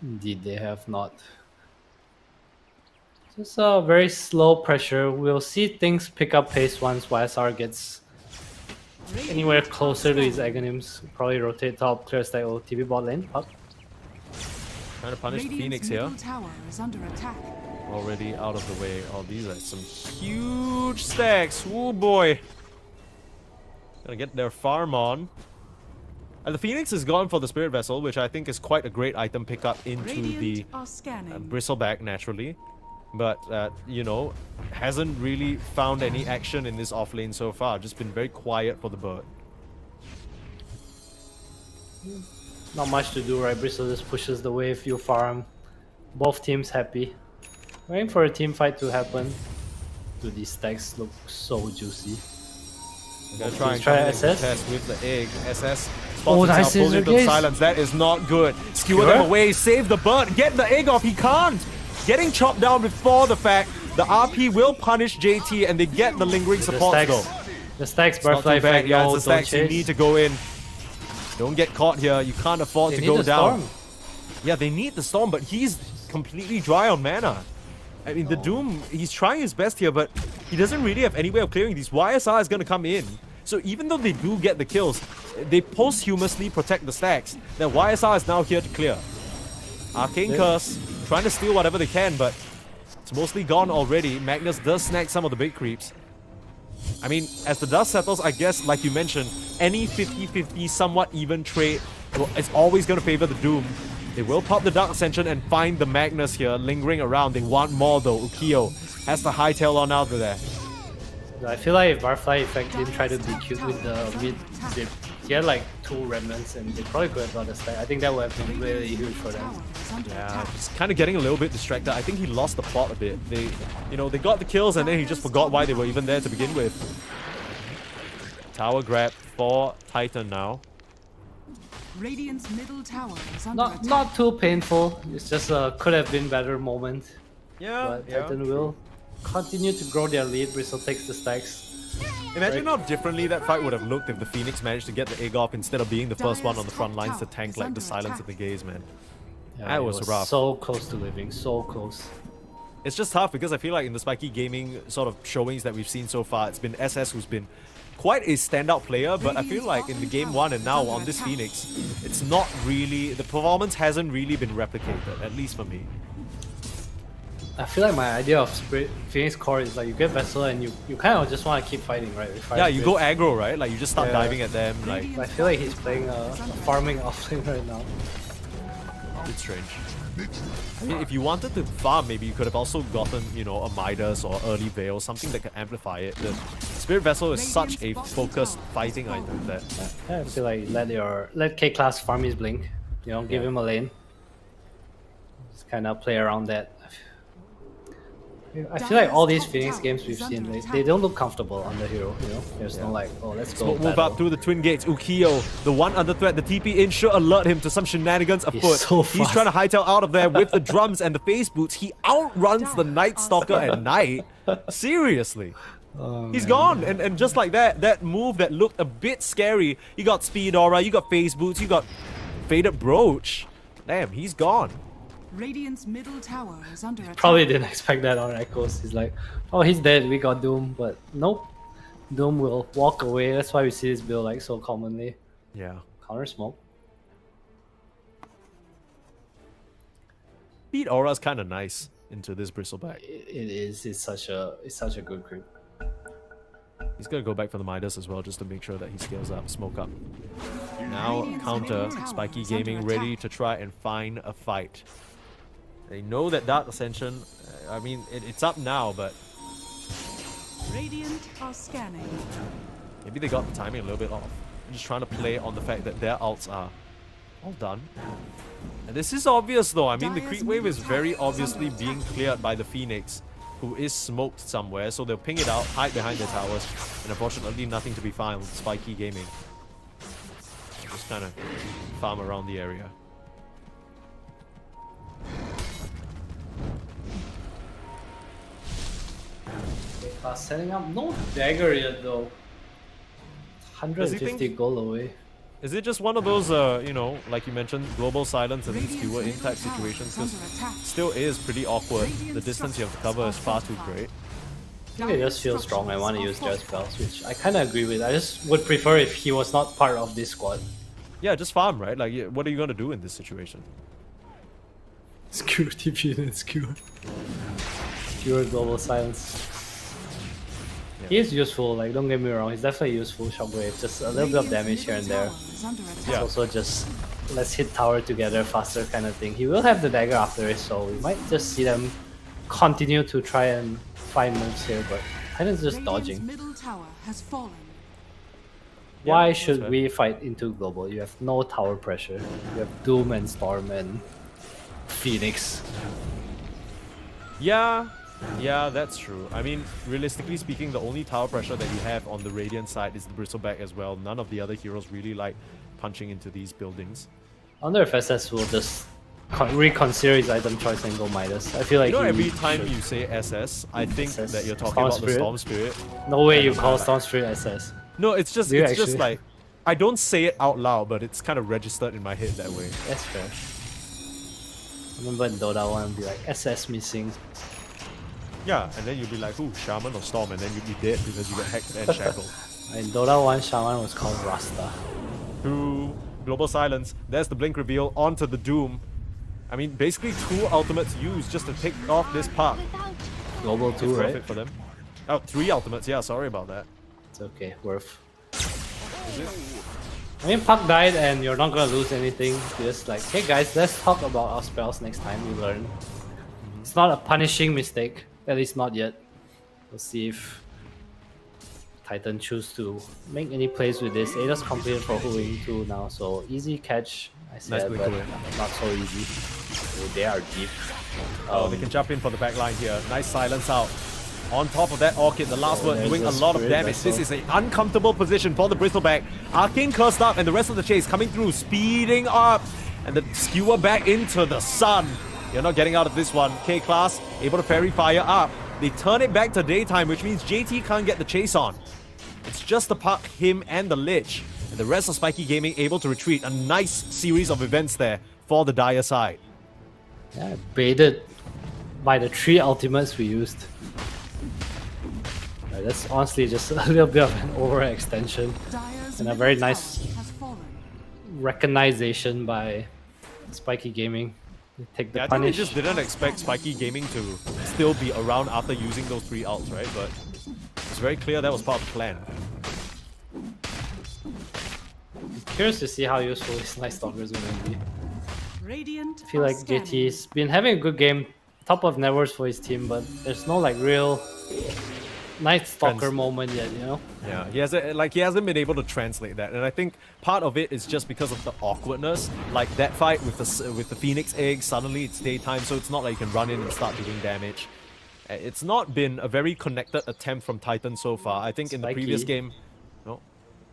Indeed, they have not. Just a very slow pressure. We'll see things pick up pace once YSR gets anywhere closer to his Aghanims. Probably rotate top, clear stack OTB bot lane. Up. Trying to punish Radiant's Phoenix here. middle tower is under attack. Already out of the way. Oh, these are some huge stacks. Oh boy. Gonna get their farm on. And the Phoenix is gone for the Spirit Vessel, which I think is quite a great item pickup into Radiant the are scanning. Bristleback naturally. But, you know, hasn't really found any action in this offlane so far. Just been very quiet for the bird. Not much to do, right? Bristle just pushes the wave, you farm. Both teams happy. Waiting for a team fight to happen. Do these stacks look so juicy? Gonna try and try come in SS. contest with the egg. SS Oh, spots nice himself, pulled scissor into the gaze. silence. That is not good. Skewer Skewer? them away, save the bird, get the egg off. He can't. Getting chopped down before the fact. The RP will punish JT and they get the lingering support though. The stacks, It's not butterfly too bad, effect, guys. no, The don't stacks, you chase. need to go in. Don't get caught here. You can't afford They to need go the down. storm. Yeah, they need the storm, but he's completely dry on mana. I mean, the Doom, he's trying his best here, but he doesn't really have any way of clearing these. YSR is going to come in. So even though they do get the kills, they posthumously protect the stacks. That YSR is now here to clear. Arcane Curse, trying to steal whatever they can, but it's mostly gone already. Magnus does snag some of the big creeps. I mean, as the dust settles, I guess, like you mentioned, any 50-50 somewhat even trade, well, it's always going to favor the Doom. They will pop the Dark Ascension and find the Magnus here lingering around. They want more though. Ukiyo has the hightail on out of there. I feel like if Butterfly Effect didn't try to be cute with the mid dip, he had like 2 remnants and they probably could have got a stack. I think that would have been really huge for them. Yeah, just kind of getting a little bit distracted. I think he lost the plot a bit. They, you know, they got the kills and then he just forgot why they were even there to begin with. Tower grab for Titan now. Radiant's middle tower is under attack. Not too painful. It's just a could have been better moment. Yeah, But Titan will continue to grow their lead. Bristle takes the stacks. Imagine how differently that fight would have looked if the Phoenix managed to get the egg off instead of being the first one on the front lines to tank like the silence of the gaze, man. Yeah, That it was rough. So close to living, so close. It's just tough because I feel like in the Spiky Gaming sort of showings that we've seen so far, it's been SS who's been quite a standout player, but I feel like in the game 1 and now on this Phoenix, it's not really, the performance hasn't really been replicated, at least for me. I feel like my idea of Phoenix core is like you get Vessel and you kind of just want to keep fighting, right? Yeah, you go aggro, right? Like you just start diving at them, like, I feel like he's playing a farming offlane right now. it's strange. I mean, if you wanted to farm, maybe you could have also gotten, you know, a Midas or early Veil, something that can amplify it. The Spirit Vessel is such a focused fighting item that... Yeah, I feel like let K-Class farm his blink, you know, give him a lane. Just kind of play around that. I feel like all these Phoenix games we've seen, they don't look comfortable on the hero, you know? There's no like, oh, let's go Smoke move battle. up through the twin gates. Ukiyo, the one under threat, the TP in should alert him to some shenanigans afoot. so He's fast. trying to hightail out of there with the drums and the face boots. He outruns the Night Stalker at night. Seriously. He's gone, and just like that, that move that looked a bit scary. You got Speed Aura, you got Face Boots, you got Faded Brooch. Damn, he's gone. Radiant's middle tower is under attack. Probably didn't expect that on Echoes. He's like, oh, he's dead, we got Doom, but nope. Doom will walk away. That's why we see this build like so commonly. Yeah. Counter smoke. Speed Aura's kind of nice into this Bristleback. It is. It's such a good creep. He's gonna go back for the Midas as well, just to make sure that he scales up, smoke up. Now counter, Spiky Gaming ready to try and find a fight. They know that Dark Ascension, I mean, it's up now, but Radiant are scanning. maybe they got the timing a little bit off. I'm just trying to play on the fact that their ults are all done. And this is obvious though, I mean, the creep wave is very obviously being cleared by the Phoenix, who is smoked somewhere, so they'll ping it out, hide behind their towers, and unfortunately nothing to be found with Spiky Gaming. Just kind of farm around the area. Setting up no dagger yet though. 150 gold away. Is it just one of those, you know, like you mentioned, global silence and skewer in type situations? Because still is pretty awkward. The distance you have to cover is far too great. I think they just feel strong and want to use their spells, which I kind of agree with. I just would prefer if he was not part of this squad. Yeah, just farm, right? Like, what are you going to do in this situation? Skewer TP and skewer. Skewer global silence. He is useful, like don't get me wrong, he's definitely useful, Shockwave, just a little bit of damage here and there. It's also just let's hit tower together faster kind of thing. He will have the dagger after it, so we might just see them continue to try and find moves here, but Titan's just dodging. Middle tower has fallen. Why should we fight into global? You have no tower pressure. You have Doom and Storm and Phoenix. Yeah, that's true. I mean, realistically speaking, the only tower pressure that you have on the Radiant side is the Bristleback as well. None of the other heroes really like punching into these buildings. I wonder if SS will just reconsider his item choice and go Midas. I feel like You know, he every time should. you say SS, I think SS. that you're talking Storm about Spirit? the Storm Spirit. No way you call Storm Spirit SS. No, it's just Do you it's just actually? like I don't say it out loud, but it's kind of registered in my head that way. That's fair. I remember in Dota 1 be like SS missing. Yeah, and then you'll be like, ooh, Shaman or Storm, and then you'll be dead because you got hexed and shackled. In Dota 1, Shaman was called Rasta. Through Global Silence, there's the Blink reveal onto the Doom. I mean, basically 2 ultimates used just to take off this part. Global 2, It's worth right? it for them. Oh, 3 ultimates, yeah, sorry about that. It's okay, worth. I mean, Puck died and you're not gonna lose anything. Just like, hey guys, let's talk about our spells next time we learn. It's not a punishing mistake, at least not yet. We'll see if Titan choose to make any plays with this. Ada's completed for Huing 2 now, so easy catch, I said, blink but away. not so easy. Oh, they are deep. Oh, they can jump in for the back line here. Nice silence out. On top of that, Orchid, the last one, there's doing the a lot of Spirit damage. This Vessel. is an uncomfortable position for the Bristleback. Arcane cursed up, and the rest of the chase coming through, speeding up. And the skewer back into the sun. You're not getting out of this one. K-Class able to fairy fire up. They turn it back to daytime, which means JT can't get the chase on. It's just the Puck, him, and the Lich. And the rest of Spiky Gaming able to retreat. A nice series of events there for the Dire side. Yeah, baited by the 3 ultimates we used. That's honestly just a little bit of an overextension Dire's and a middle very tower nice has fallen. recognition by Spiky Gaming. They take the Yeah, I think they punish. just didn't expect Spiky Gaming to still be around after using those 3 ults, right? But it's very clear that was part of the plan. Curious to see how useful his Night Stalker is going to be. Radiant I feel like JT's been having a good game, top of networks for his team, but there's no like real Night Stalker Trans- moment yet, you know? Yeah, he hasn't been able to translate that, and I think part of it is just because of the awkwardness. Like that fight with the Phoenix egg, suddenly it's daytime, so it's not like you can run in and start doing damage. It's not been a very connected attempt from Titan so far. I think in the previous Spiky. game... Oh,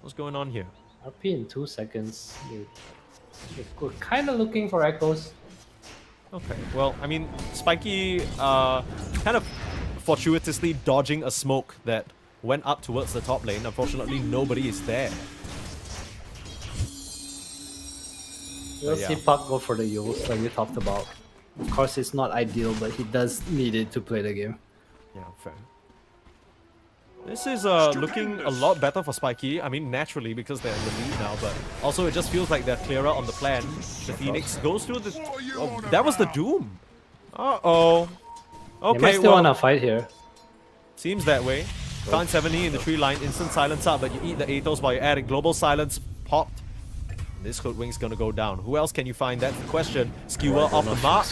what's going on here? RP in 2 seconds. We're kind of looking for echoes. Okay, well, I mean, Spiky kind of fortuitously dodging a smoke that went up towards the top lane. Unfortunately, nobody is there. We'll yeah. see Puck go for the Yules like we talked about. Of course, it's not ideal, but he does need it to play the game. Yeah, fair. This is looking a lot better for Spiky. I mean, naturally, because they're in the lead now, but also it just feels like they're clearer on the plan. The Phoenix goes through the... Oh, that was the Doom! Uh-oh. They Okay, might still well, want to fight here. seems that way. Found 70 in the tree line, instant silence up, but you eat the Athos while you're at it. Global silence popped. This Hoodwink's gonna go down. Who else can you find? That's the question. Skewer off the mark.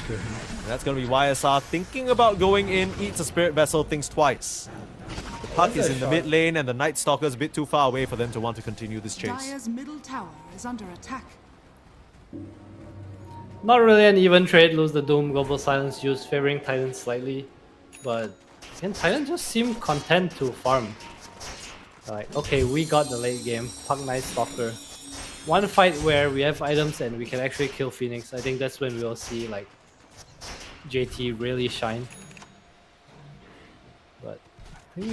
That's gonna be YSR thinking about going in, eats a Spirit Vessel, thinks twice. The Puck is in the mid lane and the Night Stalker's a bit too far away for them to want to continue this chase. Dire's middle tower is under attack. Not really an even trade. Lose the Doom, Global Silence use, favoring Titan slightly. But again, Titan just seem content to farm. Like, okay, we got the late game. Puck Night Stalker. One fight where we have items and we can actually kill Phoenix. I think that's when we'll see like JT really shine. But I think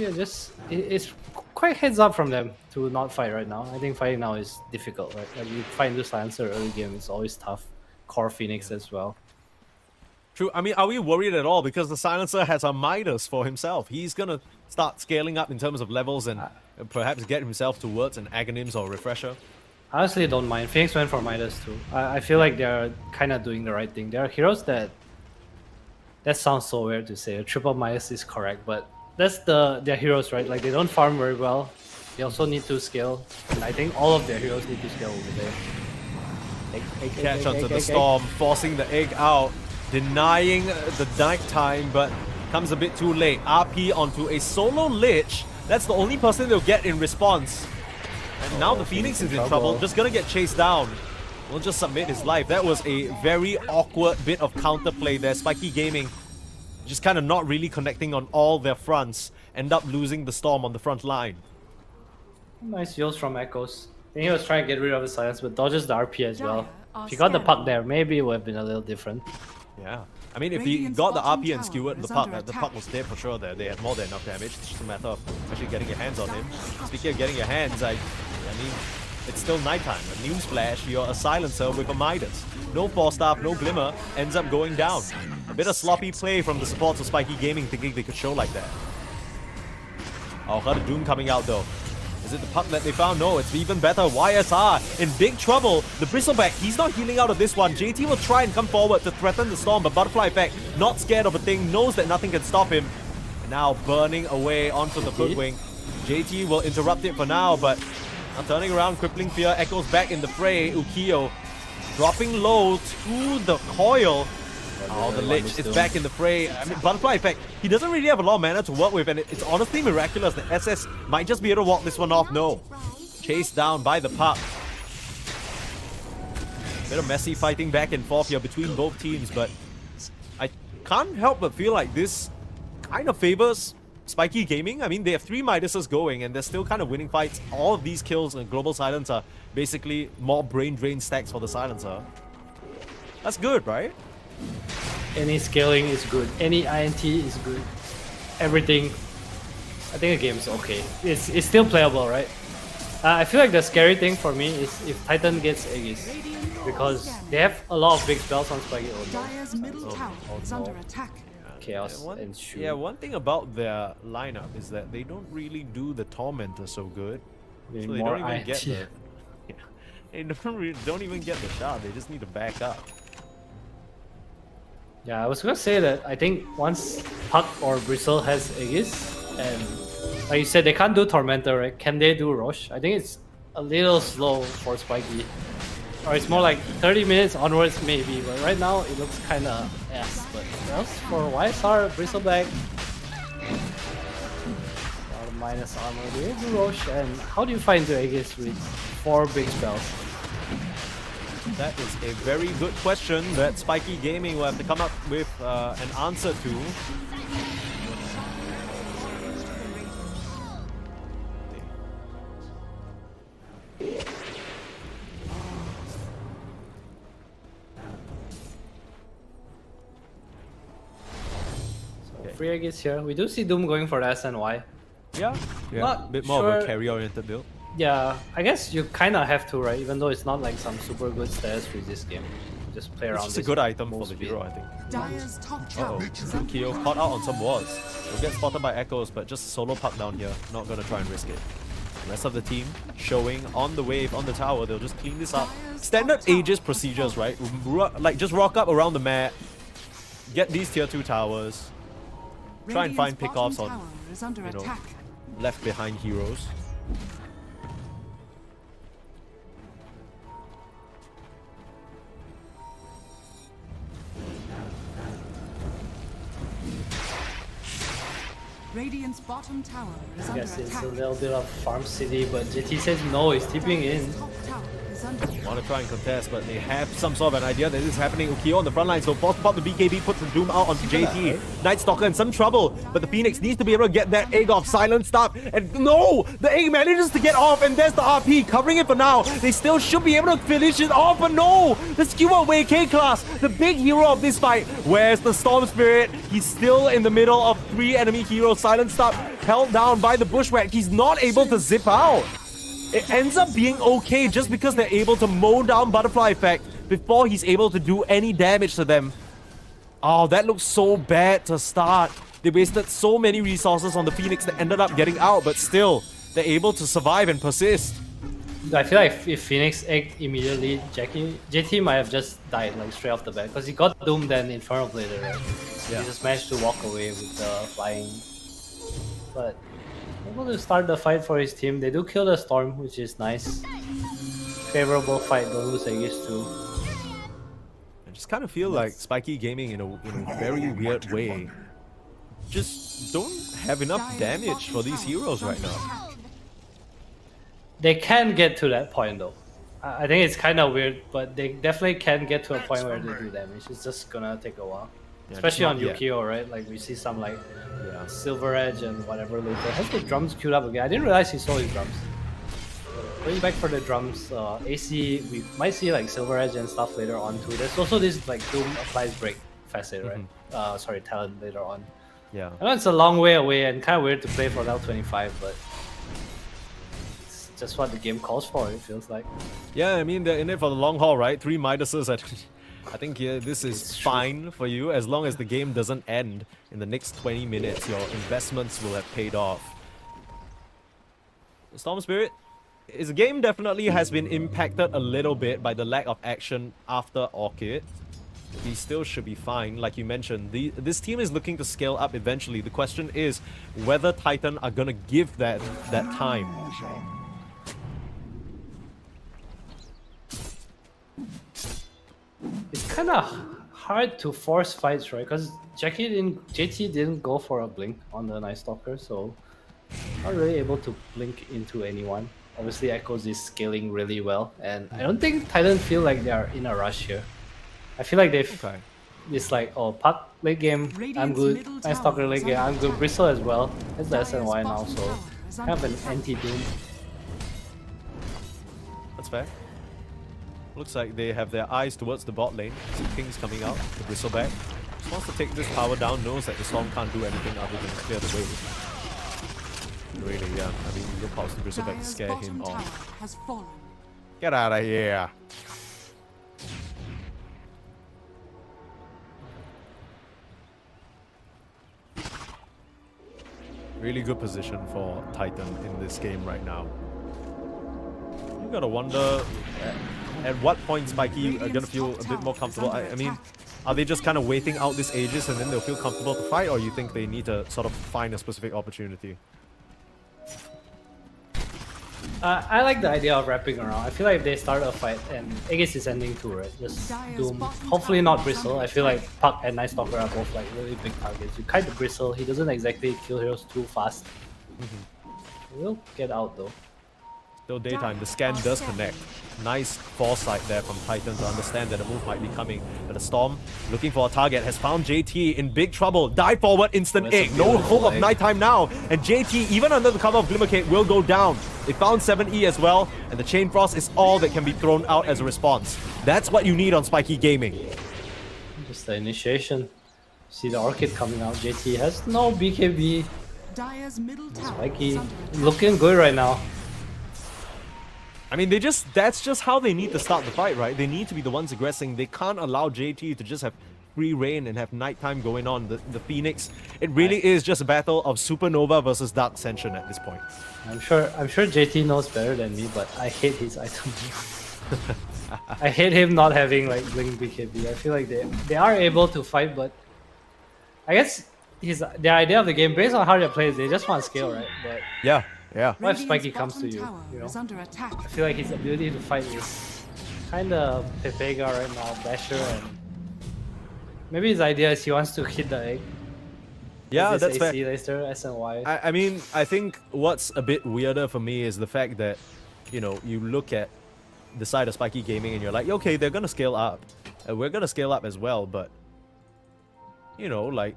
it's quite heads up from them to not fight right now. I think fighting now is difficult, right? Like you fight into Silencer early game, it's always tough. Core Phoenix as well. True. I mean, are we worried at all? Because the Silencer has a Midas for himself. He's gonna start scaling up in terms of levels and perhaps get himself towards an Aghanims or Refresher. I honestly don't mind. Phoenix went for Midas too. I feel like they're kind of doing the right thing. There are heroes that... That sounds so weird to say. A triple Midas is correct, but that's their heroes, right? Like they don't farm very well. They also need to scale. And I think all of their heroes need to scale over there. Catch onto the storm, forcing the egg out, denying the nighttime, but comes a bit too late. RP onto a solo Lich. That's the only person they'll get in response. And now the Phoenix is in trouble, just gonna get chased down. Will just submit his life. That was a very awkward bit of counterplay there. Spiky Gaming just kind of not really connecting on all their fronts. End up losing the storm on the front line. Nice heals from Echoes. I think he was trying to get rid of the silence, but dodges the RP as well. Dire If he got the are puck there, maybe it would have been a little different. Yeah. I mean, if he Radiant's got the bottom RP and tower skewered the is puck, under the attack. puck was dead for sure there. They had more than enough damage. It's just a matter of actually getting your hands on him. Speaking of getting your hands, I mean, it's still nighttime. A newsflash, you're a silencer with a Midas. No Force Staff, no Glimmer, ends up going down. A bit of sloppy play from the supports of Spiky Gaming thinking they could show like that. Oh, heard a Doom coming out though. Is it the puck that they found? No, it's even better. YSR in big trouble. The Bristleback, he's not healing out of this one. JT will try and come forward to threaten the storm, but Butterfly Effect, not scared of a thing, knows that nothing can stop him. And now burning away onto the Footwing. JT will interrupt it for now, but now turning around, Crippling Fear echoes back in the fray. Ukiyo dropping low to the coil. Oh, the Lich is back in the fray. I mean, Butterfly Effect, he doesn't really have a lot of mana to work with, and it's honestly miraculous that SS might just be able to walk this one off. No. Chased down by the puck. Bit of messy fighting back and forth here between both teams, but I can't help but feel like this kind of favors Spiky Gaming. I mean, they have 3 Midases going, and they're still kind of winning fights. All of these kills and Global Silence are basically more brain drain stacks for the Silencer. That's good, right? Any scaling is good. Any INT is good. Everything. I think the game is okay. It's still playable, right? I feel like the scary thing for me is if Titan gets Aegis. Because they have a lot of big spells on Spiky. Oh no. Dire's middle tower is under attack. Chaos and shoot. Yeah, one thing about their lineup is that they don't really do the Tormentor so good. They So need they more don't even get INT. the... Yeah, they don't even get the shot, they just need to back up. Yeah, I was gonna say that I think once Puck or Bristle has Aegis, and like you said, they can't do Tormentor, right? Can they do Roche? I think it's a little slow for Spiky. Or it's more like 30 minutes onwards maybe, but right now it looks kinda ass. But else for YSR, Bristleback, a lot of minus armor, they do Roche, and how do you find the Aegis with 4 big spells? That is a very good question that Spiky Gaming will have to come up with an answer to. free Aegis here. We do see Doom going for the SNY. Yeah, Not a bit more of a sure- carry-oriented build. Yeah, I guess you kind of have to, right? Even though it's not like some super good stats with this game. Just play around. It's just a this good item for most the speed. hero, I think. Dire's top Uh-oh, tower is under Kyo caught out on some wards. Will get spotted by Echoes, but just solo puck down here. Not gonna try and risk it. The rest of the team showing on the wave, on the tower. They'll just clean this up. Standard Aegis procedures, right? Like just rock up around the map, get these tier 2 towers, try and find Radiant's pickoffs bottom on, tower is under you know, attack. left behind heroes. Radiant's bottom tower is I under guess it's attack. a little bit of farm city, but JT says no, he's TPing in. Top tower is under Want to try and contest, but they have some sort of an idea that this is happening. Ukio on the front line, so force pop the BKB, puts the Doom out onto JT. Night Stalker in some trouble, but the Phoenix needs to be able to get that egg off. Silence stop, and no! The egg manages to get off, and there's the RP covering it for now. They still should be able to finish it off, but no! The skewer away K-Class, the big hero of this fight. Where's the Storm Spirit? He's still in the middle of 3 enemy heroes. Silence stop, held down by the Bushwhack. He's not able to zip out. It ends up being okay just because they're able to mow down Butterfly Effect before he's able to do any damage to them. Oh, that looks so bad to start. They wasted so many resources on the Phoenix that ended up getting out, but still, they're able to survive and persist. I feel like if Phoenix egged immediately, JT might have just died like straight off the bat because he got Doom then Infernal Blader, right? Yeah. He just managed to walk away with the flying. But able to start the fight for his team. They do kill the Storm, which is nice. Favorable fight, don't lose Aegis too. I just kind of feel like Spiky Gaming in a very weird way just don't have enough damage for these heroes right now. They can get to that point though. I think it's kind of weird, but they definitely can get to a point where they do damage. It's just gonna take a while. Yeah, Especially just on not yet. Yukio, right? Like we see some like Yeah. Silver Edge and whatever later. Has the drums queued up again? I didn't realize he saw his drums. Going back for the drums, AC, we might see like Silver Edge and stuff later on too. There's also this like Doom applies break facet, right? Sorry, talent later on. Yeah. I know it's a long way away and kind of weird to play for L25, but it's just what the game calls for, it feels like. Yeah, I mean, they're in it for the long haul, right? 3 Midases. I think this is fine for you as long as the game doesn't end in the next 20 minutes. Your investments will have paid off. Storm Spirit, his game definitely has been impacted a little bit by the lack of action after Orchid. He still should be fine. Like you mentioned, this team is looking to scale up eventually. The question is whether Titan are gonna give that time. It's kind of hard to force fights, right? Because JT didn't go for a blink on the Night Stalker, so not really able to blink into anyone. Obviously, Echoes is scaling really well, and I don't think Titan feel like they are in a rush here. I feel like they've it's like, oh, Puck late game, I'm good. Night Stalker late game, I'm good. Bristle as well. That's the SNY now, so have an anti-Doom. That's fair. Looks like they have their eyes towards the bot lane. See King's coming out, the Bristleback. Just wants to take this power down, knows that the Storm can't do anything other than clear the way. Really, yeah. I mean, look how the Bristleback Dire's scare him bottom off. tower has fallen. Get out of here! Really good position for Titan in this game right now. You gotta wonder at what point Spiky are gonna feel a bit more comfortable. I mean, are they just kind of waiting out this Aegis and then they'll feel comfortable to fight, or you think they need to sort of find a specific opportunity? I like the idea of wrapping around. I feel like if they start a fight, and Aegis is ending too, right? Just Doom. Hopefully not Bristle. I feel like Puck and Night Stalker are both like really big targets. You kite the Bristle, he doesn't exactly kill heroes too fast. We'll get out though. Still daytime, the scan does connect. Nice foresight there from Titan to understand that a move might be coming. But the Storm, looking for a target, has found JT in big trouble. Dive forward, instant egg. No hope of nighttime now. And JT, even under the cover of Glimmercade, will go down. They found 7E as well, and the Chain Frost is all that can be thrown out as a response. That's what you need on Spiky Gaming. Just the initiation. See the Orchid coming out. JT has no BKB. Dire's middle tower Spiky is under attack. looking good right now. I mean, that's just how they need to start the fight, right? They need to be the ones aggressing. They can't allow JT to just have free reign and have nighttime going on. The Phoenix, it really is just a battle of Supernova versus Dark Ascension at this point. I'm sure JT knows better than me, but I hate his item. I hate him not having like Blink BKB. I feel like they are able to fight, but I guess their idea of the game, based on how they play, they just want scale, right? But Yeah, yeah. what if Radiant's Spiky comes to bottom you? tower You know, is under attack. I feel like his ability to fight is kind of Pepega right now, Basher, and maybe his idea is he wants to hit the egg. Yeah, This that's fair. AC later, SNY. I mean, I think what's a bit weirder for me is the fact that, you know, you look at the side of Spiky Gaming and you're like, okay, they're gonna scale up. We're gonna scale up as well, but, you know, like,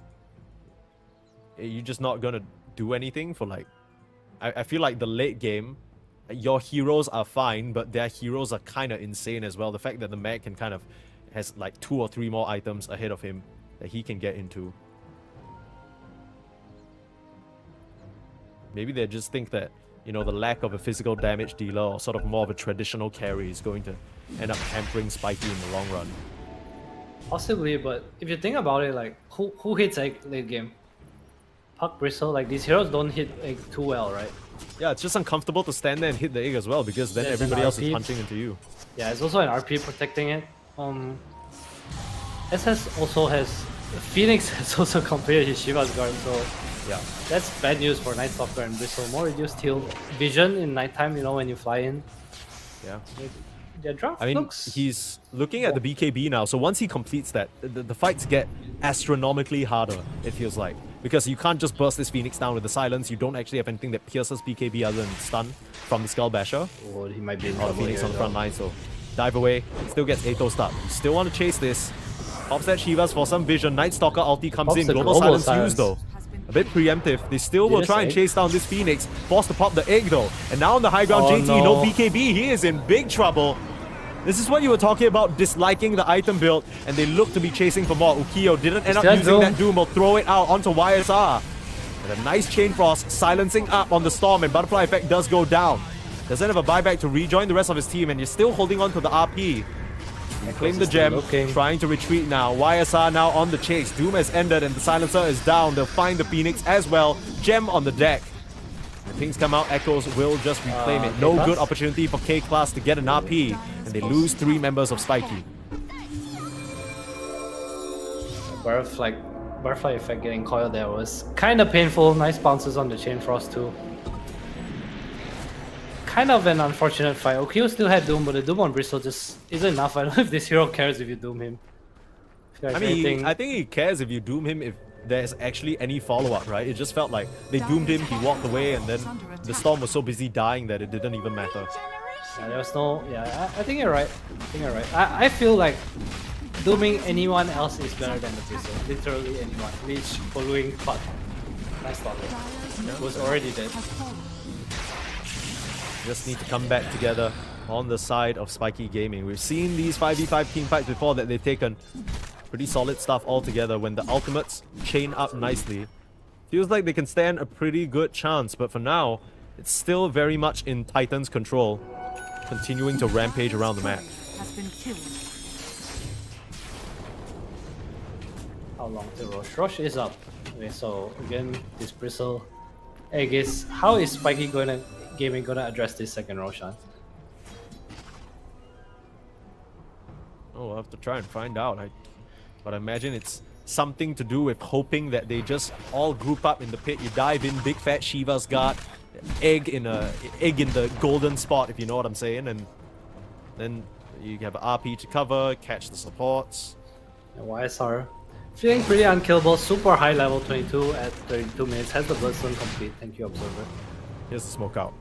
you're just not gonna do anything for like... I feel like the late game, your heroes are fine, but their heroes are kind of insane as well. The fact that the Mag can kind of has like 2 or 3 more items ahead of him that he can get into. Maybe they just think that, you know, the lack of a physical damage dealer or sort of more of a traditional carry is going to end up hampering Spiky in the long run. Possibly, but if you think about it, like who hits egg late game? Puck, Bristle, like these heroes don't hit egg too well, right? Yeah, it's just uncomfortable to stand there and hit the egg as well, because then There's an everybody else is RP. punching into you. Yeah, it's also an RP protecting it. SS also has Phoenix has also completed his Shiva's guard, so Yeah. that's bad news for Night Stalker and Bristle. More reduced heal vision in nighttime, you know, when you fly in. Yeah. Their draft I mean, looks... he's looking at the BKB now, so once he completes that, the fights get astronomically harder, it feels like. Because you can't just burst this Phoenix down with the silence, you don't actually have anything that pierces BKB other than stun from the Skull Basher. Oh, he might be in Or trouble Phoenix here, on the though. front line, so dive away, still gets Atos up. You still want to chase this. Pops that Shivas for some vision, Night Stalker ulti comes Pops in, the global global silence used though. A bit preemptive. They still will Did try it and say? chase down this Phoenix, forced to pop the egg though. And now on the high ground, Oh, JT, no no. BKB, he is in big trouble. This is what you were talking about, disliking the item build, and they look to be chasing for more. Ukiyo didn't end up that using Doom? that Doom, will throw it out onto YSR. And a nice Chain Frost silencing up on the Storm, and Butterfly Effect does go down. Doesn't have a buyback to rejoin the rest of his team, and you're still holding on to the RP. You claim the gem, looking. trying to retreat now. YSR now on the chase. Doom has ended and the silencer is down. They'll find the Phoenix as well. Gem on the deck. When things come out, Echoes will just reclaim it. No K-Class? good opportunity for K-Class to get an RP. And they lose 3 members of Spiky. Butterfly effect getting coiled there was kind of painful. Nice bounces on the Chain Frost too. Kind of an unfortunate fight. Okio still had Doom, but the Doom on Bristle just isn't enough. I don't know if this hero cares if you Doom him. I mean, I think he cares if you Doom him if there's actually any follow-up, right? It just felt like they doomed him, he walked away, and then the Storm was so busy dying that it didn't even matter. Yeah, there was no... Yeah, I think you're right. I feel like dooming anyone else is better than the Bristle. Literally anyone. Leech, following, but nice Stalker. Was already dead. Just need to come back together on the side of Spiky Gaming. We've seen these 5v5 team fights before that they've taken pretty solid stuff all together when the ultimates chain up nicely. Feels like they can stand a pretty good chance, but for now, it's still very much in Titan's control, continuing to rampage around the map. Has been killed. How long till Rosh? Rosh is up. Okay, so again, this Bristle egg is... How is Spiky Gaming gonna address this second Roshan? Oh, we'll have to try and find out. But I imagine it's something to do with hoping that they just all group up in the pit. You dive in, big fat Shiva's guard, egg in the golden spot, if you know what I'm saying, and then you have RP to cover, catch the supports. And YSR feeling pretty unkillable, super high level 22 at 32 minutes, has the Bloodstone complete. Thank you, Observer. Here's the smoke out.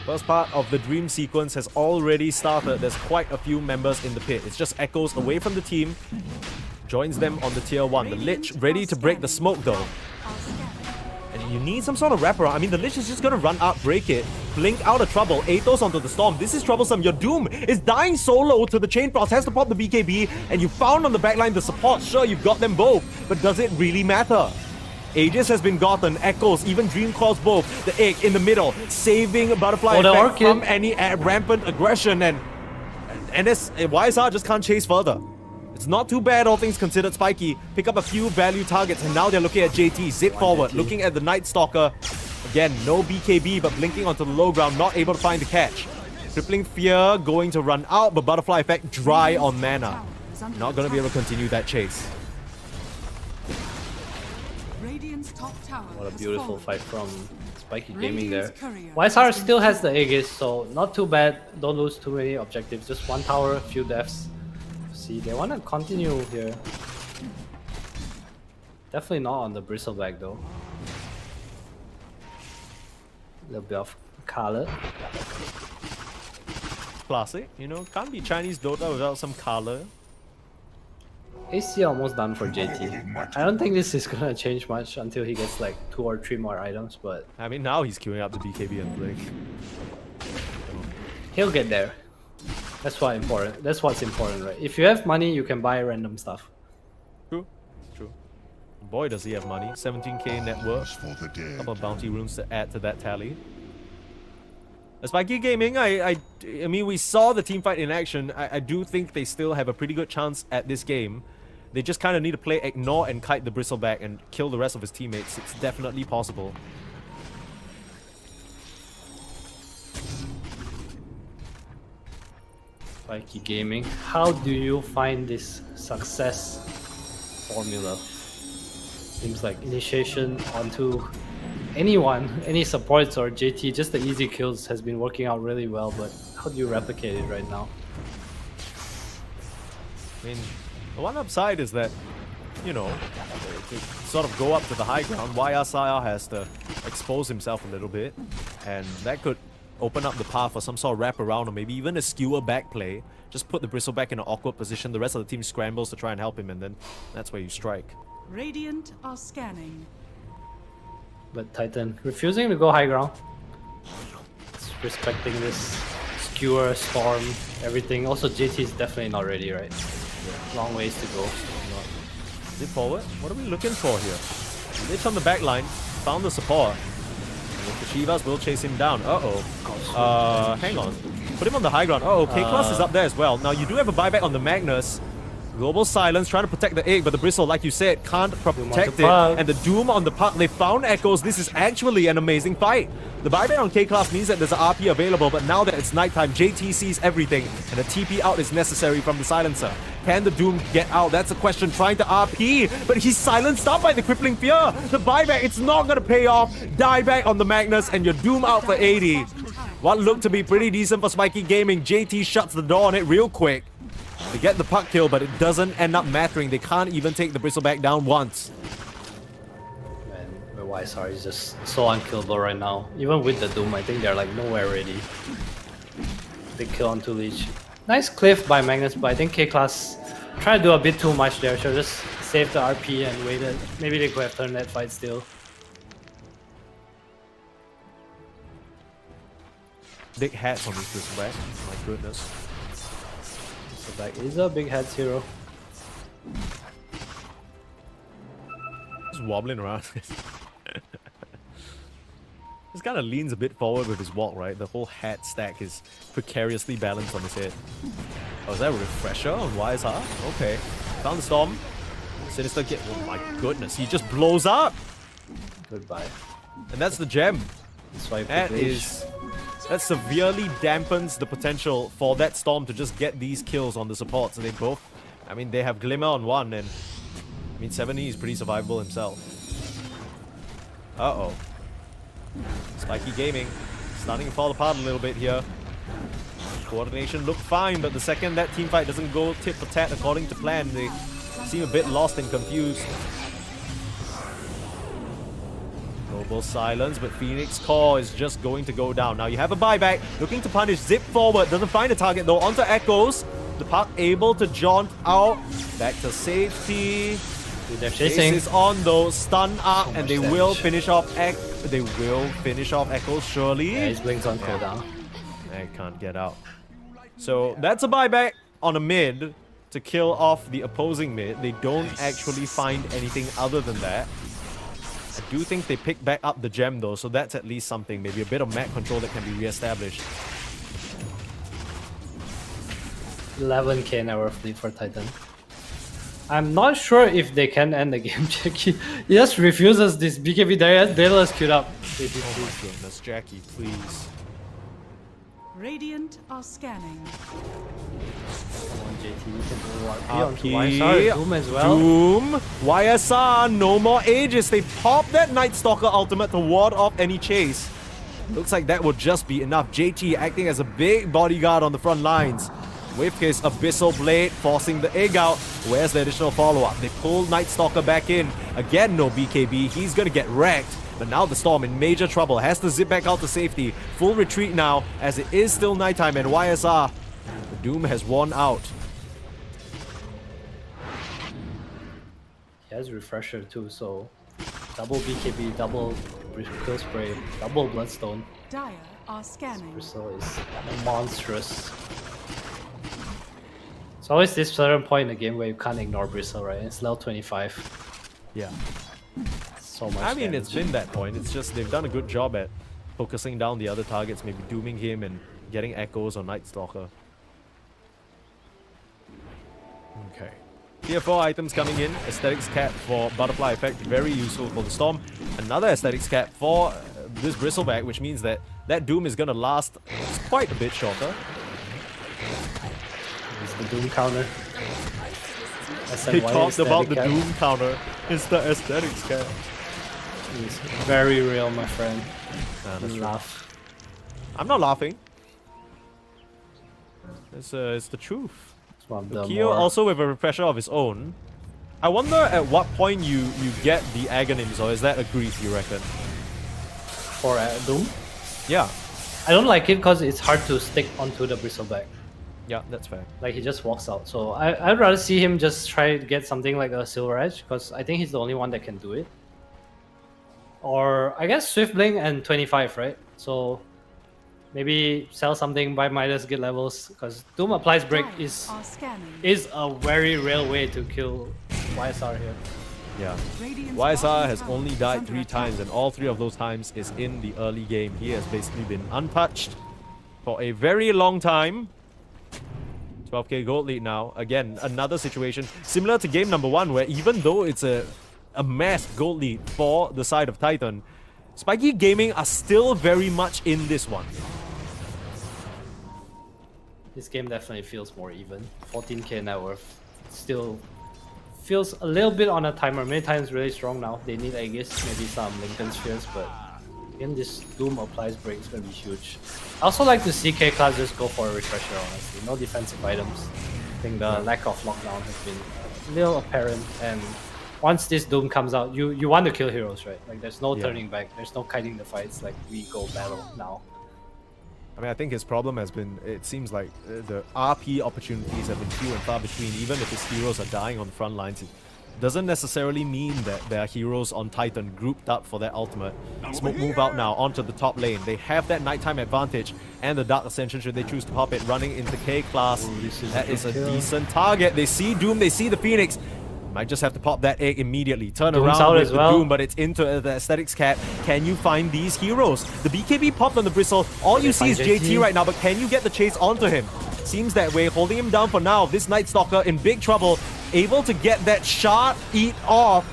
First part of the dream sequence has already started. There's quite a few members in the pit. It's just Echoes away from the team. Joins them on the tier 1. The Lich ready to break the smoke though. And You need some sort of wraparound. I mean, the Lich is just gonna run up, break it, blink out of trouble, Athos onto the Storm. This is troublesome. Your Doom is dying solo to the Chain Frost, has to pop the BKB, and you found on the backline the support. Sure, you've got them both, but does it really matter? Aegis has been gotten, Echoes, even Dream calls both. The Egg in the middle, saving Butterfly effect from any rampant aggression, and this YSR just can't chase further. It's not too bad, all things considered. Spiky pick up a few value targets, and now they're looking at JT. Zip forward, looking at the Night Stalker. Again, no BKB, but blinking onto the low ground, not able to find the catch. Crippling Fear going to run out, but Butterfly effect dry on mana. Not going to be able to continue that chase. Radiant's top tower What a has beautiful fallen. fight from Spiky Gaming there. Radiant's courier YSR has still been has the Aegis, so not too bad. Don't lose too many objectives. Just one tower, few deaths. See, they want to continue here. Definitely not on the Bristleback though. A little bit of color. Classic, you know, can't be Chinese Dota without some color. AC almost done for JT. I don't think this is gonna change much until he gets like 2 or 3 more items, but I mean, now he's queuing up the BKB and blink. he'll get there. That's what's important, right? If you have money, you can buy random stuff. True, true. Boy, does he have money. 17k net worth. Couple of bounty runes to add to that tally. Spiky Gaming, I mean, we saw the team fight in action. I do think they still have a pretty good chance at this game. They just kind of need to play ignore and kite the Bristleback and kill the rest of his teammates. It's definitely possible. Spiky Gaming, how do you find this success formula? Seems like initiation onto anyone, any supports or JT, just the easy kills has been working out really well, but how do you replicate it right now? I mean, the one upside is that, you know, to sort of go up to the high ground, YSR has to expose himself a little bit, and that could open up the path for some sort of wraparound or maybe even a skewer back play. Just put the Bristleback in an awkward position, the rest of the team scrambles to try and help him, and then that's where you strike. Radiant are scanning. But Titan refusing to go high ground. It's respecting this skewer, storm, everything. Also JT is definitely not ready, right? Long ways to go. Zip forward? What are we looking for here? Lich on the back line, found the support. The Shivas will chase him down. Hang on. Put him on the high ground. K-Class is up there as well. Now, you do have a buyback on the Magnus. Global Silence trying to protect the egg, but the Bristle, like you said, can't protect it. And the Doom on the puck, they found Echoes. This is actually an amazing fight. The buyback on K-Class means that there's an RP available, but now that it's nighttime, JT sees everything, and a TP out is necessary from the Silencer. Can the Doom get out? That's a question. Trying to RP, but he's silenced up by the Crippling Fear. The buyback, it's not going to pay off. Dieback on the Magnus, and your Doom out for 80. What looked to be pretty decent for Spiky Gaming. JT shuts the door on it real quick. They get the puck kill, but it doesn't end up mattering. They can't even take the Bristleback down once. Man, the YSR is just so unkillable right now. Even with the Doom, I think they're like nowhere ready. Big kill onto Leech. Nice cliff by Magnus, but I think K-Class tried to do a bit too much there. Should just saved the RP and waited. Maybe they could have turned that fight still. Big hats on this Bristleback. My goodness. Bristleback is a big heads hero. Just wobbling around. Just kind of leans a bit forward with his walk, right? The whole hat stack is precariously balanced on his head. Oh, is that a refresher on YSR? Okay. Found the Storm. Sinister Kid. Oh my goodness, he just blows up! Goodbye. And that's the gem. That severely dampens the potential for that Storm to just get these kills on the supports. And they both, I mean, they have Glimmer on one, and I mean, 70 is pretty survivable himself. Uh-oh. Spiky Gaming starting to fall apart a little bit here. Coordination looked fine, but the second that teamfight doesn't go tit for tat according to plan, they seem a bit lost and confused. Global Silence, but Phoenix Core is just going to go down. Now you have a buyback, looking to punish, zip forward, doesn't find a target though, onto Echoes. The puck able to jaunt out, back to safety. They're Ace chasing. is on though, stun up, So and much they damage. will finish off They will finish off Echo, surely. Yeah, his Blink's on cooldown. They can't get out. So that's a buyback on a mid to kill off the opposing mid. They don't actually find anything other than that. I do think they pick back up the gem though, so that's at least something. Maybe a bit of map control that can be re-established. 11k net worth lead for Titan. I'm not sure if they can end the game, Jackie. He just refuses this BKB Daedalus queued up. Oh my goodness, Jackie, please. Radiant are scanning. Come on, JT, you can do RP onto RP, YSR, Doom as well. Doom, YSR, no more Aegis. They pop that Night Stalker ultimate to ward off any chase. Looks like that would just be enough. JT acting as a big bodyguard on the front lines. With his Abyssal Blade forcing the egg out. Where's the additional follow-up? They pull Night Stalker back in. Again, no BKB. He's gonna get wrecked. But now the Storm in major trouble. Has to zip back out to safety. Full retreat now, as it is still nighttime, and YSR, the Doom has worn out. He has Refresher too, so double BKB, double Kill Spray, double Bloodstone. Dire are scanning. Bristle is monstrous. It's always this certain point in the game where you can't ignore Bristle, right? It's level 25. Yeah. So much I mean, damage. it's been that point. It's just they've done a good job at focusing down the other targets, maybe dooming him and getting echoes on Night Stalker. Okay. Tier 4 items coming in. Aesthetics cap for Butterfly Effect, very useful for the Storm. Another Aesthetics cap for this Bristleback, which means that that Doom is going to last quite a bit shorter. It's the Doom counter. They SNY talked about the aesthetic cap. Doom counter. It's the Aesthetics cap. It's very real, my friend. That's true. Laugh. I'm not laughing. It's the truth. It's one of the Kyo more... also with a refresher of his own. I wonder at what point you get the Aghanim's, or is that a grief, you reckon? For Doom? Yeah. I don't like it because it's hard to stick onto the Bristleback. Yeah, that's fair. Like, he just walks out. So I'd rather see him just try to get something like a Silver Edge, because I think he's the only one that can do it. Or, I guess Swift Blink and 25, right? So, maybe sell something, buy Midas, get levels, because Doom Applies Break Dire are scanning. is a very real way to kill YSR here. Yeah. Radiant's YSR bottom has tower only is died under 3 attack. times, and all 3 of those times is in the early game. He has basically been untouched for a very long time. 12k gold lead now. Again, another situation similar to game number 1, where even though it's a massed gold lead for the side of Titan, Spiky Gaming are still very much in this one. This game definitely feels more even. 14k net worth. Still feels a little bit on a timer. Many times really strong now. They need Aegis, maybe some Lincoln Spheres, but again, this Doom Applies Break is going to be huge. I also like to see K-Class just go for a refresher, honestly. No defensive items. I think the lack of lockdown has been a little apparent, and once this Doom comes out, you want to kill heroes, right? Like, there's no Yeah. turning back. There's no kiting the fights. Like, we go battle now. I mean, I think his problem has been, it seems like the RP opportunities have been few and far between. Even if his heroes are dying on the front lines, it doesn't necessarily mean that there are heroes on Titan grouped up for their ultimate. Smoke move out now onto the top lane. They have that nighttime advantage and the Dark Ascension should they choose to pop it, running into K-Class. That is a decent target. They see Doom, they see the Phoenix. Might just have to pop that egg immediately. Turn Doom's around out with as the well. Doom, but it's into the Aesthetics cap. Can you find these heroes? The BKB popped on the Bristle. All you see is find JT JT right now, but can you get the chase onto him? Seems that way, holding him down for now. This Night Stalker in big trouble, able to get that shard eat off.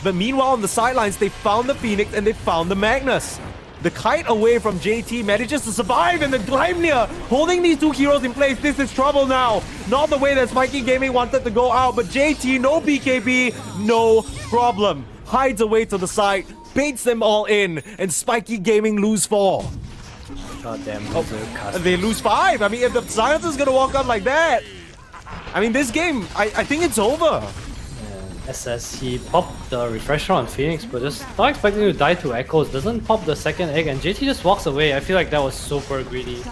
But meanwhile, on the sidelines, they found the Phoenix and they found the Magnus. The kite away from JT manages to survive, and the Gleimnir holding these 2 heroes in place. This is trouble now. Not the way that Spiky Gaming wanted to go out, but JT, no BKB, no problem. Hides away to the side, baits them all in, and Spiky Gaming lose 4. Goddamn, They lose 5. I mean, if the Silence is gonna walk out like that, I mean, this game, I think it's over. SS, he popped the refresher on Phoenix, but just not expecting to die to Echoes, doesn't pop the second egg, and JT just walks away. I feel like that was super greedy. I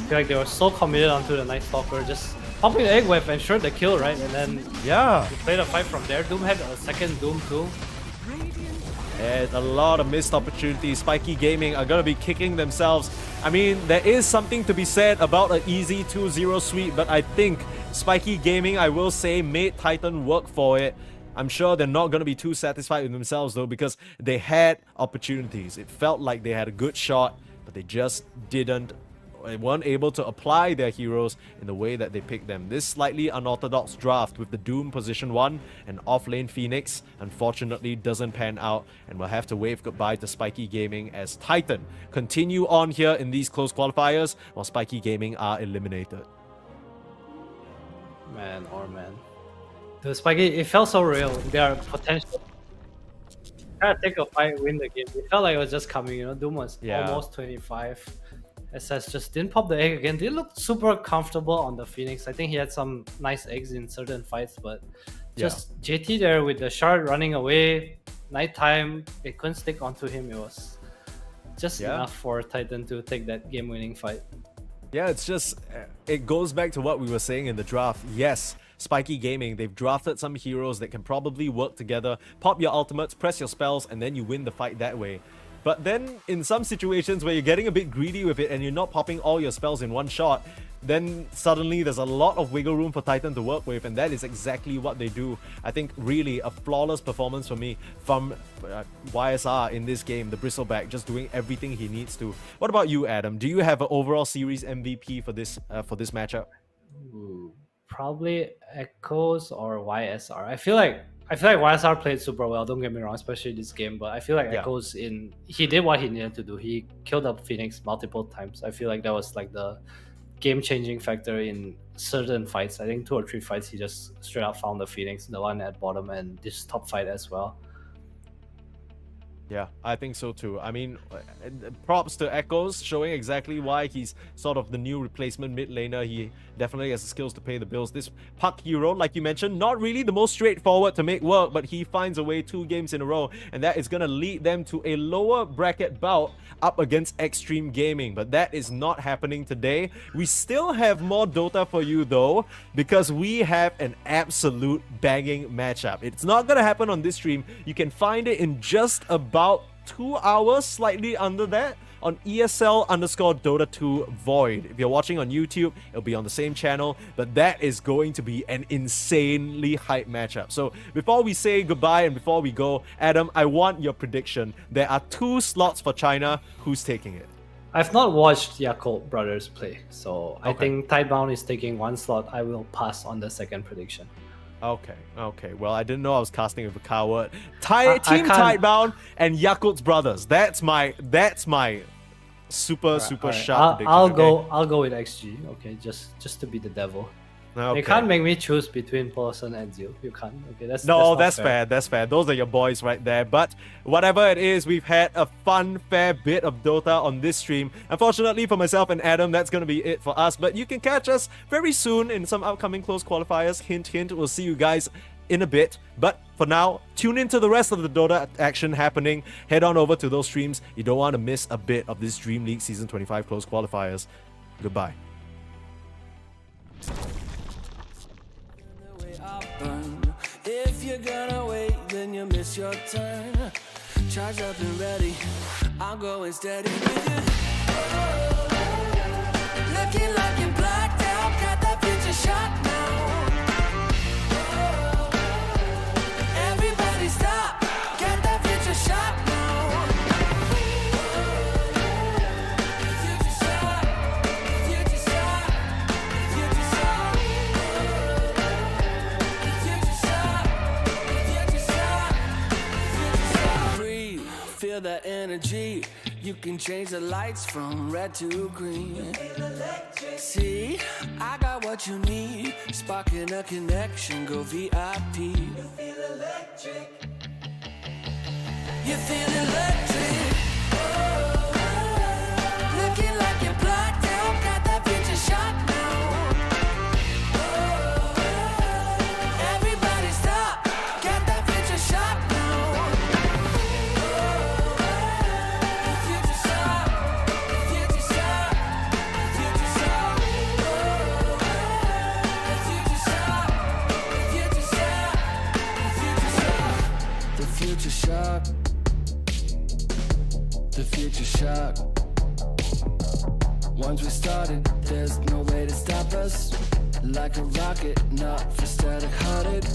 feel like they were so committed onto the Night Stalker, just popping the egg wave ensured the kill, right? And then Yeah. we played a fight from there. Doom had a second Doom too. And a lot of missed opportunities. Spiky Gaming are going to be kicking themselves. I mean, there is something to be said about an easy 2-0 sweep, but I think Spiky Gaming, I will say, made Titan work for it. I'm sure they're not going to be too satisfied with themselves though, because they had opportunities. It felt like they had a good shot, but they just weren't able to apply their heroes in the way that they picked them. This slightly unorthodox draft with the Doom position 1 and off-lane Phoenix unfortunately doesn't pan out, and we'll have to wave goodbye to Spiky Gaming as Titan continue on here in these close qualifiers while Spiky Gaming are eliminated. Man. The Spiky, it felt so real. Their potential try to take a fight, win the game. It felt like it was just coming, you know. Doom was almost 25. SS just didn't pop the egg again. They looked super comfortable on the Phoenix. I think he had some nice eggs in certain fights, but just JT there with the shard running away, nighttime, they couldn't stick onto him. It was just enough for Titan to take that game-winning fight. Yeah, it's just, it goes back to what we were saying in the draft. Yes, Spiky Gaming, they've drafted some heroes that can probably work together, pop your ultimates, press your spells, and then you win the fight that way. But then in some situations where you're getting a bit greedy with it and you're not popping all your spells in one shot, then suddenly there's a lot of wiggle room for Titan to work with, and that is exactly what they do. I think really a flawless performance for me from YSR in this game, the Bristleback, just doing everything he needs to. What about you, Adam? Do you have an overall series MVP for this matchup? Ooh, probably Echoes or YSR. I feel like YSR played super well, don't get me wrong, especially this game, but I feel like Echoes he did what he needed to do. He killed up Phoenix multiple times. I feel like that was like the game-changing factor in certain fights. I think 2 or 3 fights he just straight up found the Phoenix, the one at bottom, and this top fight as well. Yeah, I think so too. I mean, props to Echoes, showing exactly why he's sort of the new replacement mid laner. He definitely has the skills to pay the bills. This Puck hero, like you mentioned, not really the most straightforward to make work, but he finds a way 2 games in a row, and that is going to lead them to a lower bracket bout up against Extreme Gaming. But that is not happening today. We still have more Dota for you though, because we have an absolute banging matchup. It's not going to happen on this stream. You can find it in just about 2 hours, slightly under that, on ESL_Dota 2 Void. If you're watching on YouTube, it'll be on the same channel, but that is going to be an insanely hype matchup. So before we say goodbye and before we go, Adam, I want your prediction. There are 2 slots for China. Who's taking it? I've not watched Yakult brothers play, so I think Tidebound is taking 1 slot. I will pass on the second prediction. Okay. Well, I didn't know I was casting with a coward. Team Tidebound and Yakult's brothers. That's my super sharp prediction. I'll go with XG. Okay, just to be the devil. Okay. You can't make me choose between Paulson and Zeal. You can't. Okay, that's fair. That's fair. Those are your boys right there. But whatever it is, we've had a fun, fair bit of Dota on this stream. Unfortunately for myself and Adam, that's going to be it for us. But you can catch us very soon in some upcoming close qualifiers. Hint, hint. We'll see you guys in a bit. But for now, tune into the rest of the Dota action happening. Head on over to those streams. You don't want to miss a bit of this Dream League Season 25 close qualifiers. Goodbye. If you're gonna wait, then you miss your turn. Charge up and ready, I'm going steady with you. Looking like you're blacked out, got that future shot now. Everybody stop, got that future shot now. Future shot, future shot, future shot. Breathe, feel that energy. You can change the lights from red to green. See, I got what you need. Sparking a connection, go VIP. You feel electric. You feel electric. Looking like you're blacked out, got that future shot now. Everybody stop, got that future shot now. Future shot, future shot, future shot. Once we started, there's no way to stop us. Like a rocket, not for static hearted.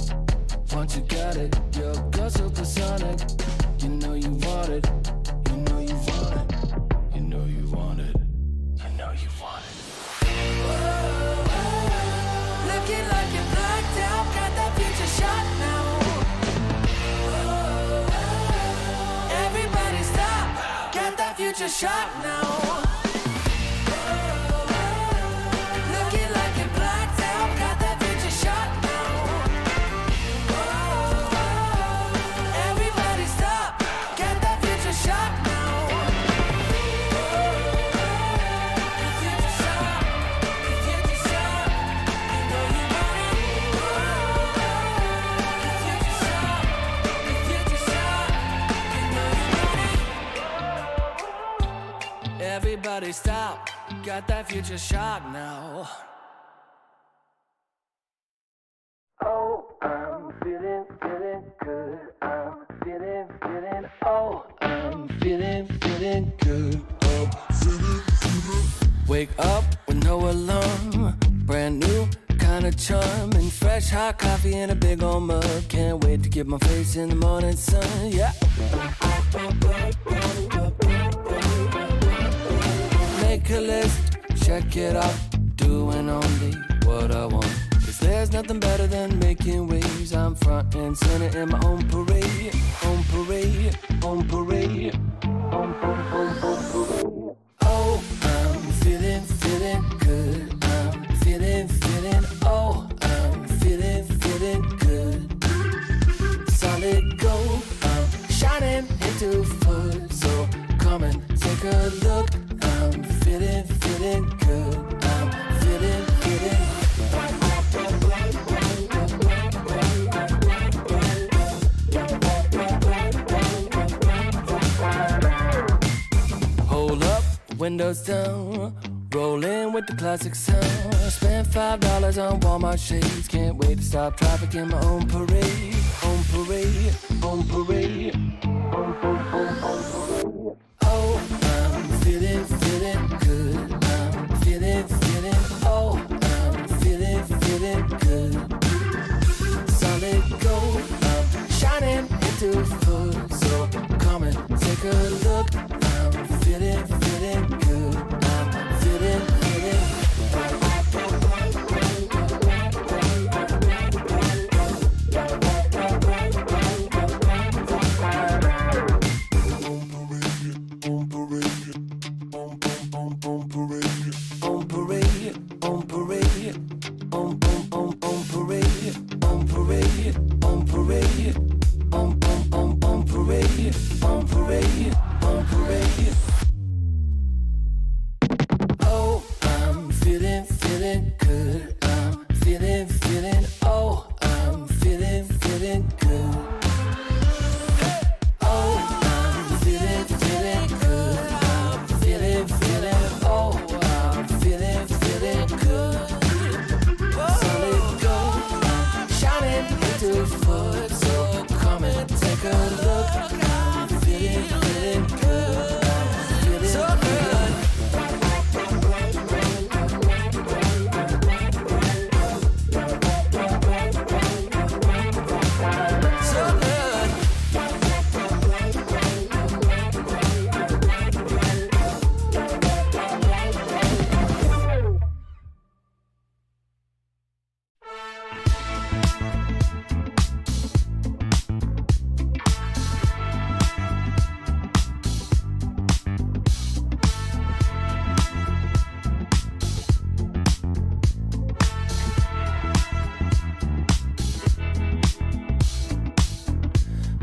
Once you got it, you're go supersonic. You know you want it, you know you want it, you know you want it, you know you want it. Looking like you're blacked out, got that future shot now. Everybody stop, got that future shot now. Looking like you're blacked out, got that future shot now. Everybody stop, got that future shot now. The future shot, the future shot, you know you want it. The future shot, the future shot, you know you want it. Everybody stop, got that future shot now. Oh, I'm feeling good. I'm feeling, oh, I'm feeling good. Oh, wake up with no alarm. Brand new kind of charm. And fresh hot coffee in a big old mug. Can't wait to get my face in the morning sun. Yeah. Make a list, check it off. Doing only what I want. Cause there's nothing better than making waves. I'm front and center in my own parade. On parade, on parade, on parade. Oh, I'm feeling good. I'm feeling, oh, I'm feeling good. Solid gold, I'm shining into full. So come and take a look. I'm feeling good. I'm feeling. Hold up, windows down, rolling with the classic sound. Spent $5 on Walmart shades. Can't wait to stop traffic in my own parade. On parade, on parade, on parade. Oh, I'm feeling good. I'm feeling, oh, I'm feeling good. Solid gold, I'm shining into full. So come and take a look. I'm feeling good. I'm feeling. Oh, I'm feeling good. I'm feeling, oh, I'm feeling good. Oh, I'm feeling good. I'm feeling, oh, I'm feeling good. Solid gold, I'm shining into full. So come and take a look. I'm feeling good. I'm feeling so good.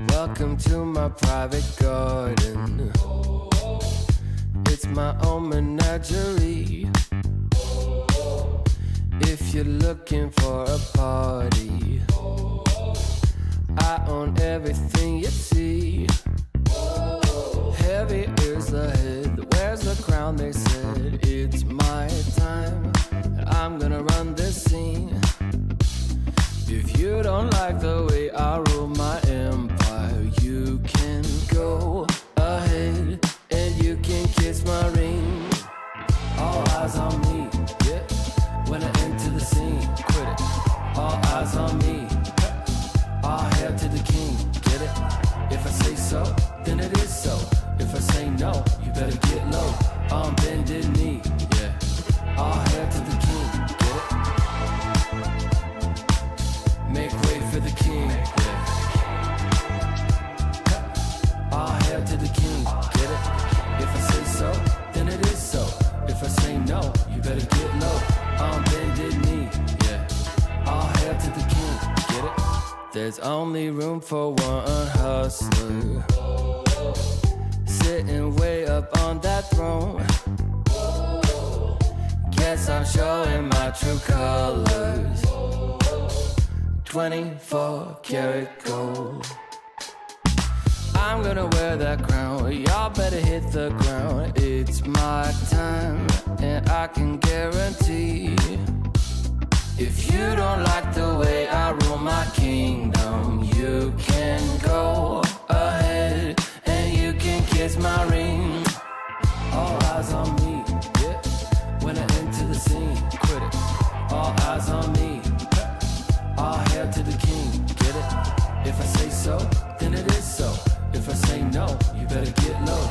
Welcome to my private garden. It's my own menagerie. If you're looking for a party, I own everything you see. Heavy is the head, where's the crown? They said it's my time, and I'm gonna run this scene. If you don't like the way I rule my empire, you can go ahead and you can kiss my ring. All I get low on bended knee. Yeah, all hail to the king. Get it? Make way for the king. Yeah, all hail to the king. Get it? If I say so, then it is so. If I say no, you better get low on bended knee. Yeah, all hail to the king. Get it? There's only room for one hustler, sitting way up on that throne. Guess I'm showing my true colors. 24 karat gold. I'm gonna wear that crown. Y'all better hit the ground. It's my time, and I can guarantee if you don't like the way